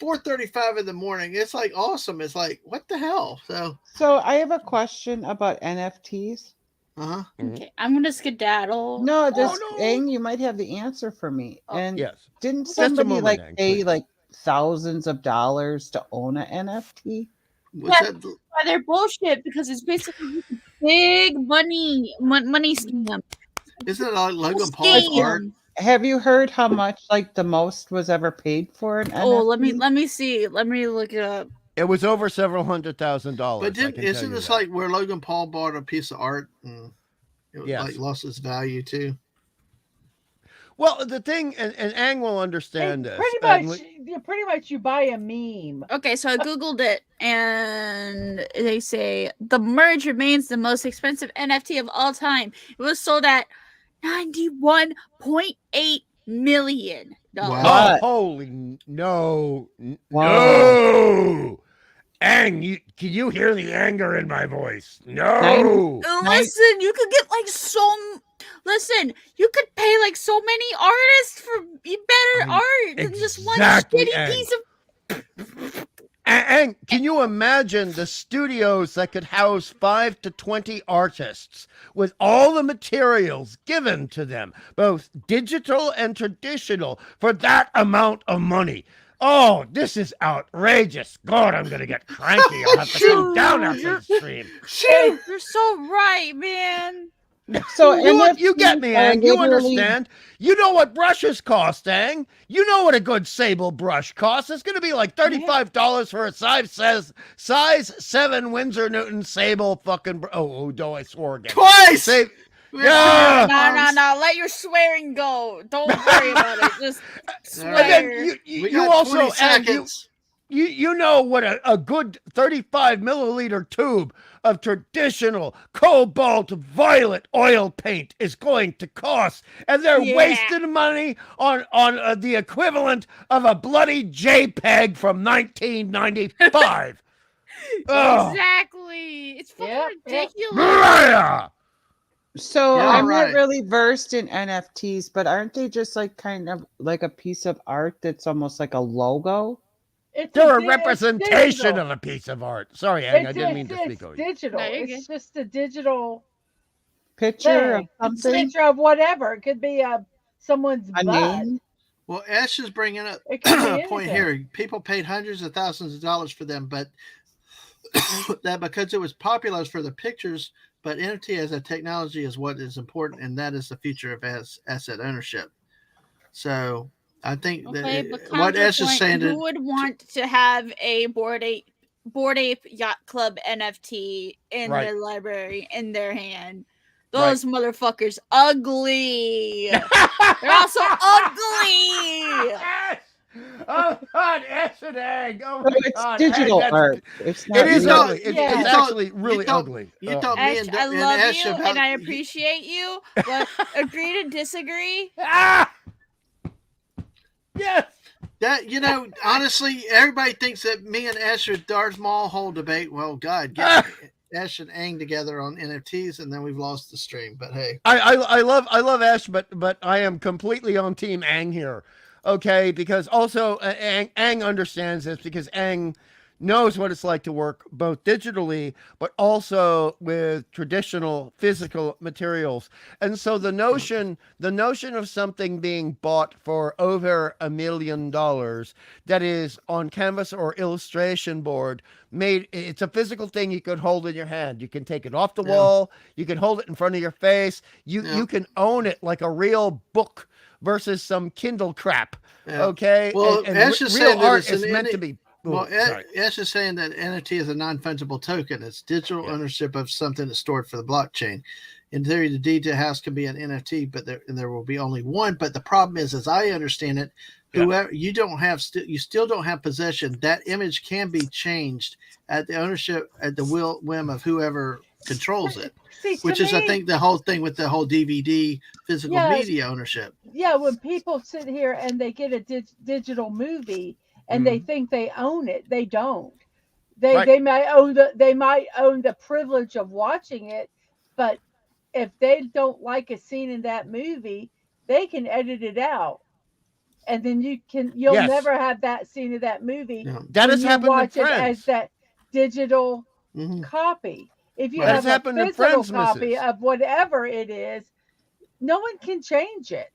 4:35 in the morning. It's like awesome. It's like, what the hell? So I have a question about NFTs. Okay, I'm gonna skedaddle. No, just Aang, you might have the answer for me. And yes, didn't Just a somebody moment, like Aang, pay please. like thousands of dollars to own an NFT? That's why they're bullshit, because it's basically a big money scam. Isn't it like Logan Paul's art? Have you heard how much like the most was ever paid for an NFT? Oh, let me see. Let me look it up. It was over several $100,000. But isn't this like where Logan Paul bought a piece of art and it like lost its value too? Well, the thing, and Aang will understand this. Pretty much, you buy a meme. Okay, so I googled it, and they say the merge remains the most expensive NFT of all time. It was sold at $91.8 million. Oh, holy no! Wow. No! Aang, can you hear the anger in my voice? No! Listen, you could get like Listen, you could pay like so many artists for better art than just one exactly, shitty Aang. piece of. And can you imagine the studios that could house 5 to 20 artists with all the materials given to them, both digital and traditional, for that amount of money? Oh, this is outrageous. God, I'm going to get cranky. I'll have to come down after the stream. You're so right, man. So you get me, Aang. You understand. You know what brushes cost, Aang. You know what a good sable brush costs. It's going to be like $35 for a size 7 Winsor Newton sable fucking. No, I swore again. Twice. Yeah. No. Let your swearing go. Don't worry about it. Just swear. And then you also, Aang, you know what a good 35 milliliter tube of traditional cobalt violet oil paint is going to cost, and they're wasting money on the equivalent of a bloody JPEG from 1995. Exactly. It's fucking ridiculous. So I'm not really versed in NFTs, but aren't they just like kind of like a piece of art that's almost like a logo? They're a representation of a piece of art. Sorry, Aang, I didn't mean to speak over you. It's digital. It's just a digital picture thing. of something. It's a picture of whatever. It could be someone's butt. Name. Well, Ash is bringing up a point here. People paid hundreds of thousands of dollars for them, but that because it was popular for the pictures, but NFT as a technology is what is important, and that is the future of asset ownership. So I think that what Ash is saying, who would want to have a Bored Ape Yacht Club NFT in their library in their hand? Those motherfuckers ugly. They're also ugly. Oh God, Ash and Egg. Oh my it's God, digital art. It's not. It is real. ugly. It's actually really ugly. You told me Ash, I love you and I appreciate you, but agree to disagree. Yes. That honestly, everybody thinks that me and Ash are Darth Maul whole debate. Well, God, get Ash and Aang together on NFTs, and then we've lost the stream. But hey, I love Ash, but I am completely on Team Aang here. Okay, because also Aang understands this, because Aang knows what it's like to work both digitally but also with traditional physical materials. And so the notion of something being bought for over $1 million that is on canvas or illustration board, it's a physical thing you could hold in your hand. You can take it off the wall, you can hold it in front of your face, you can own it like a real book versus some Kindle crap. Okay, well, and Ash is real saying art that is meant to be. Well, Ash is saying that NFT is a non-fungible token. It's digital ownership of something that's stored for the blockchain. In theory, the deed to a house can be an NFT, but there will be only one. But the problem is, as I understand it, whoever you still don't have possession. That image can be changed at the ownership, at the whim of whoever controls it. See, which is, I think, the whole thing with the whole DVD physical media ownership. Yeah, when people sit here and they get a digital movie and they think they own it, they don't. They might own the privilege of watching it, but if they don't like a scene in that movie, they can edit it out. And then you'll never have that scene of that movie. Yeah. That has happened to Friends. As that digital copy. If you have a physical copy of whatever it is, no one can change it.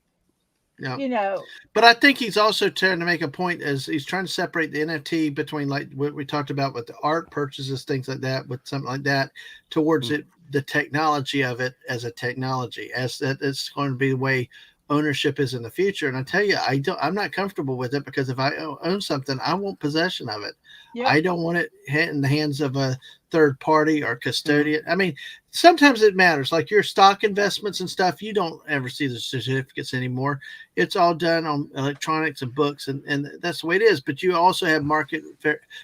Yeah. You know. But I think he's also trying to make a point as he's trying to separate the NFT between like what we talked about with the art purchases, things like that, with something like that, towards the technology of it as a technology, as that it's going to be the way ownership is in the future. And I tell you, I'm not comfortable with it, because if I own something, I want possession of it. Yep. I don't want it in the hands of a third party or custodian. I mean, sometimes it matters, like your stock investments and stuff, you don't ever see the certificates anymore. It's all done on electronics and books, and that's the way it is. But you also have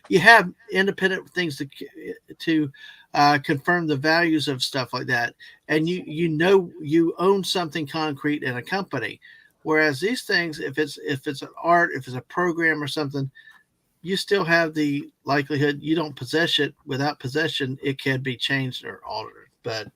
you have independent things to confirm the values of stuff like that, and you own something concrete in a company. Whereas these things, if it's an art, if it's a program or something, you still have the likelihood you don't possess it. Without possession, it can be changed or altered. But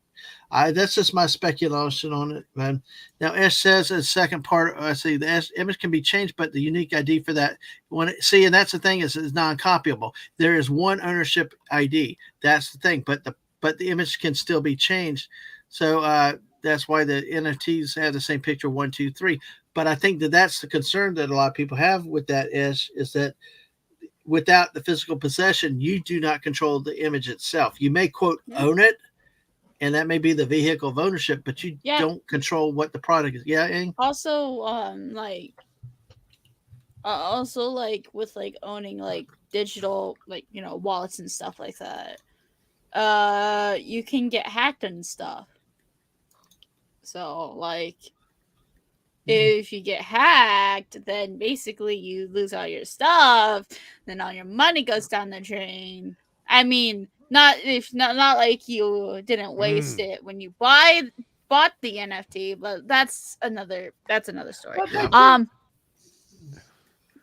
that's just my speculation on it. Man. Now, Ash says in the second part, I see the image can be changed, but the unique ID for that and that's the thing, is non-copyable. There is one ownership ID. That's the thing, but the image can still be changed. So that's why the NFTs have the same picture 1, 2, 3. But I think that's the concern that a lot of people have with that is that without the physical possession, you do not control the image itself. You may quote own it, and that may be the vehicle of ownership, but you don't control what the product is. Yeah, Ing? Also, with like owning like digital, like, you know, wallets and stuff like that, you can get hacked and stuff. So like, if you get hacked, then basically you lose all your stuff. Then all your money goes down the drain. I mean, not like you didn't waste it when you bought the NFT, but that's another story.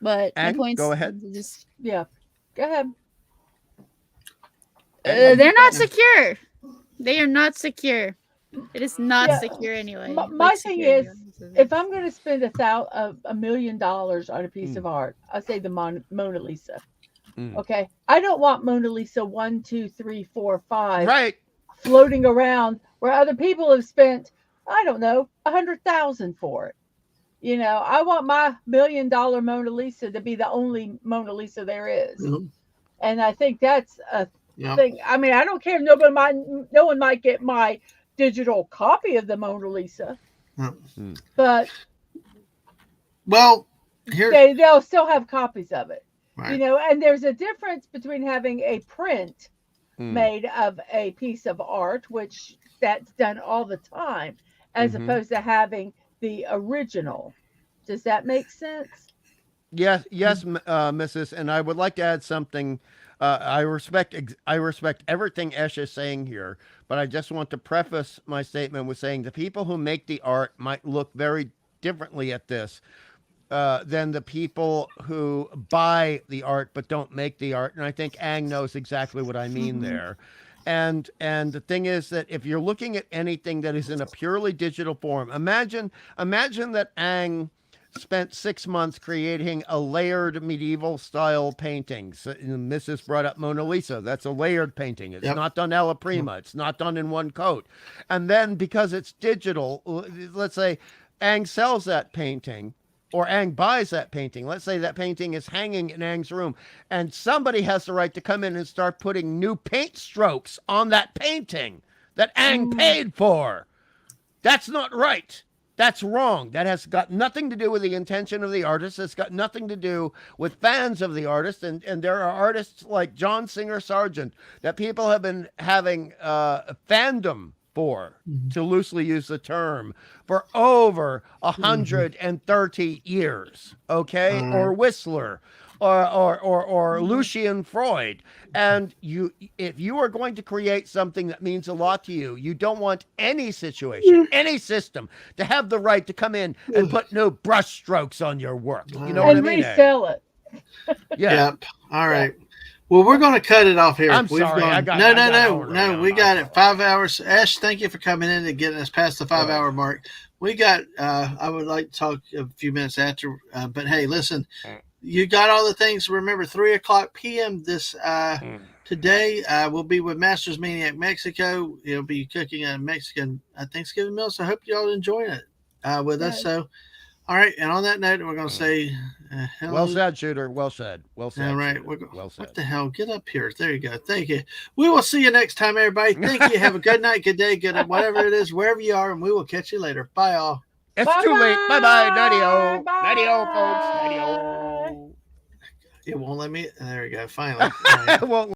But my point. Go ahead. Go ahead. They're not secure. They are not secure. It is not secure anyway. My thing is, if I'm going to spend $1 million on a piece of art, I say the Mona Lisa. Okay, I don't want Mona Lisa 1, 2, 3, 4, 5 floating around where other people have spent, I don't know, $100,000 for it. You know, I want my $1 million Mona Lisa to be the only Mona Lisa there is. And I think that's a thing. I mean, I don't care. No one might get my digital copy of the Mona Lisa, but they'll still have copies of it. You know, and there's a difference between having a print made of a piece of art, which that's done all the time, as opposed to having the original. Does that make sense? Yes, Mrs. And I would like to add something. I respect everything Esh is saying here, but I just want to preface my statement with saying the people who make the art might look very differently at this than the people who buy the art but don't make the art. And I think Ang knows exactly what I mean there. And the thing is that if you're looking at anything that is in a purely digital form, imagine that Ang spent 6 months creating a layered medieval style painting. So, Mrs. brought up Mona Lisa. That's a layered painting. It's not done alla prima. It's not done in one coat. And then because it's digital, let's say Ang sells that painting, or Ang buys that painting. Let's say that painting is hanging in Ang's room, and somebody has the right to come in and start putting new paint strokes on that painting that Ang paid for. That's not right. That's wrong. That has got nothing to do with the intention of the artist. It's got nothing to do with fans of the artist. And there are artists like John Singer Sargent that people have been having fandom for, to loosely use the term, for over 130 years. Okay? Or Whistler. or Lucian Freud. And if you are going to create something that means a lot to you, you don't want any situation, any system to have the right to come in and put no brush strokes on your work. You know what I And mean? resell it. Yeah. Yep. All right. Well, we're going to cut it off here. I'm sorry. No. We got it. 5 hours. Ash, thank you for coming in and getting us past the 5 hour mark. We got, I would like to talk a few minutes after, but hey, listen, you got all the things. Remember, 3:00 p.m. this today. We'll be with Masters Maniac Mexico. He'll be cooking a Mexican Thanksgiving meal. So I hope you all enjoy it with us. So, all right. And on that note, we're going to say, hello. Well said, Shooter. Well said. Well said. All right. Well said. What the hell? Get up here. There you go. Thank you. We will see you next time, everybody. Thank you. Have a good night, good day, good whatever it is, wherever you are, and we will catch you later. Bye, all. It's too late. Bye-bye. Nighty-o. Nighty-o, folks. Nighty-o. It won't let me. There we go. Finally. Well.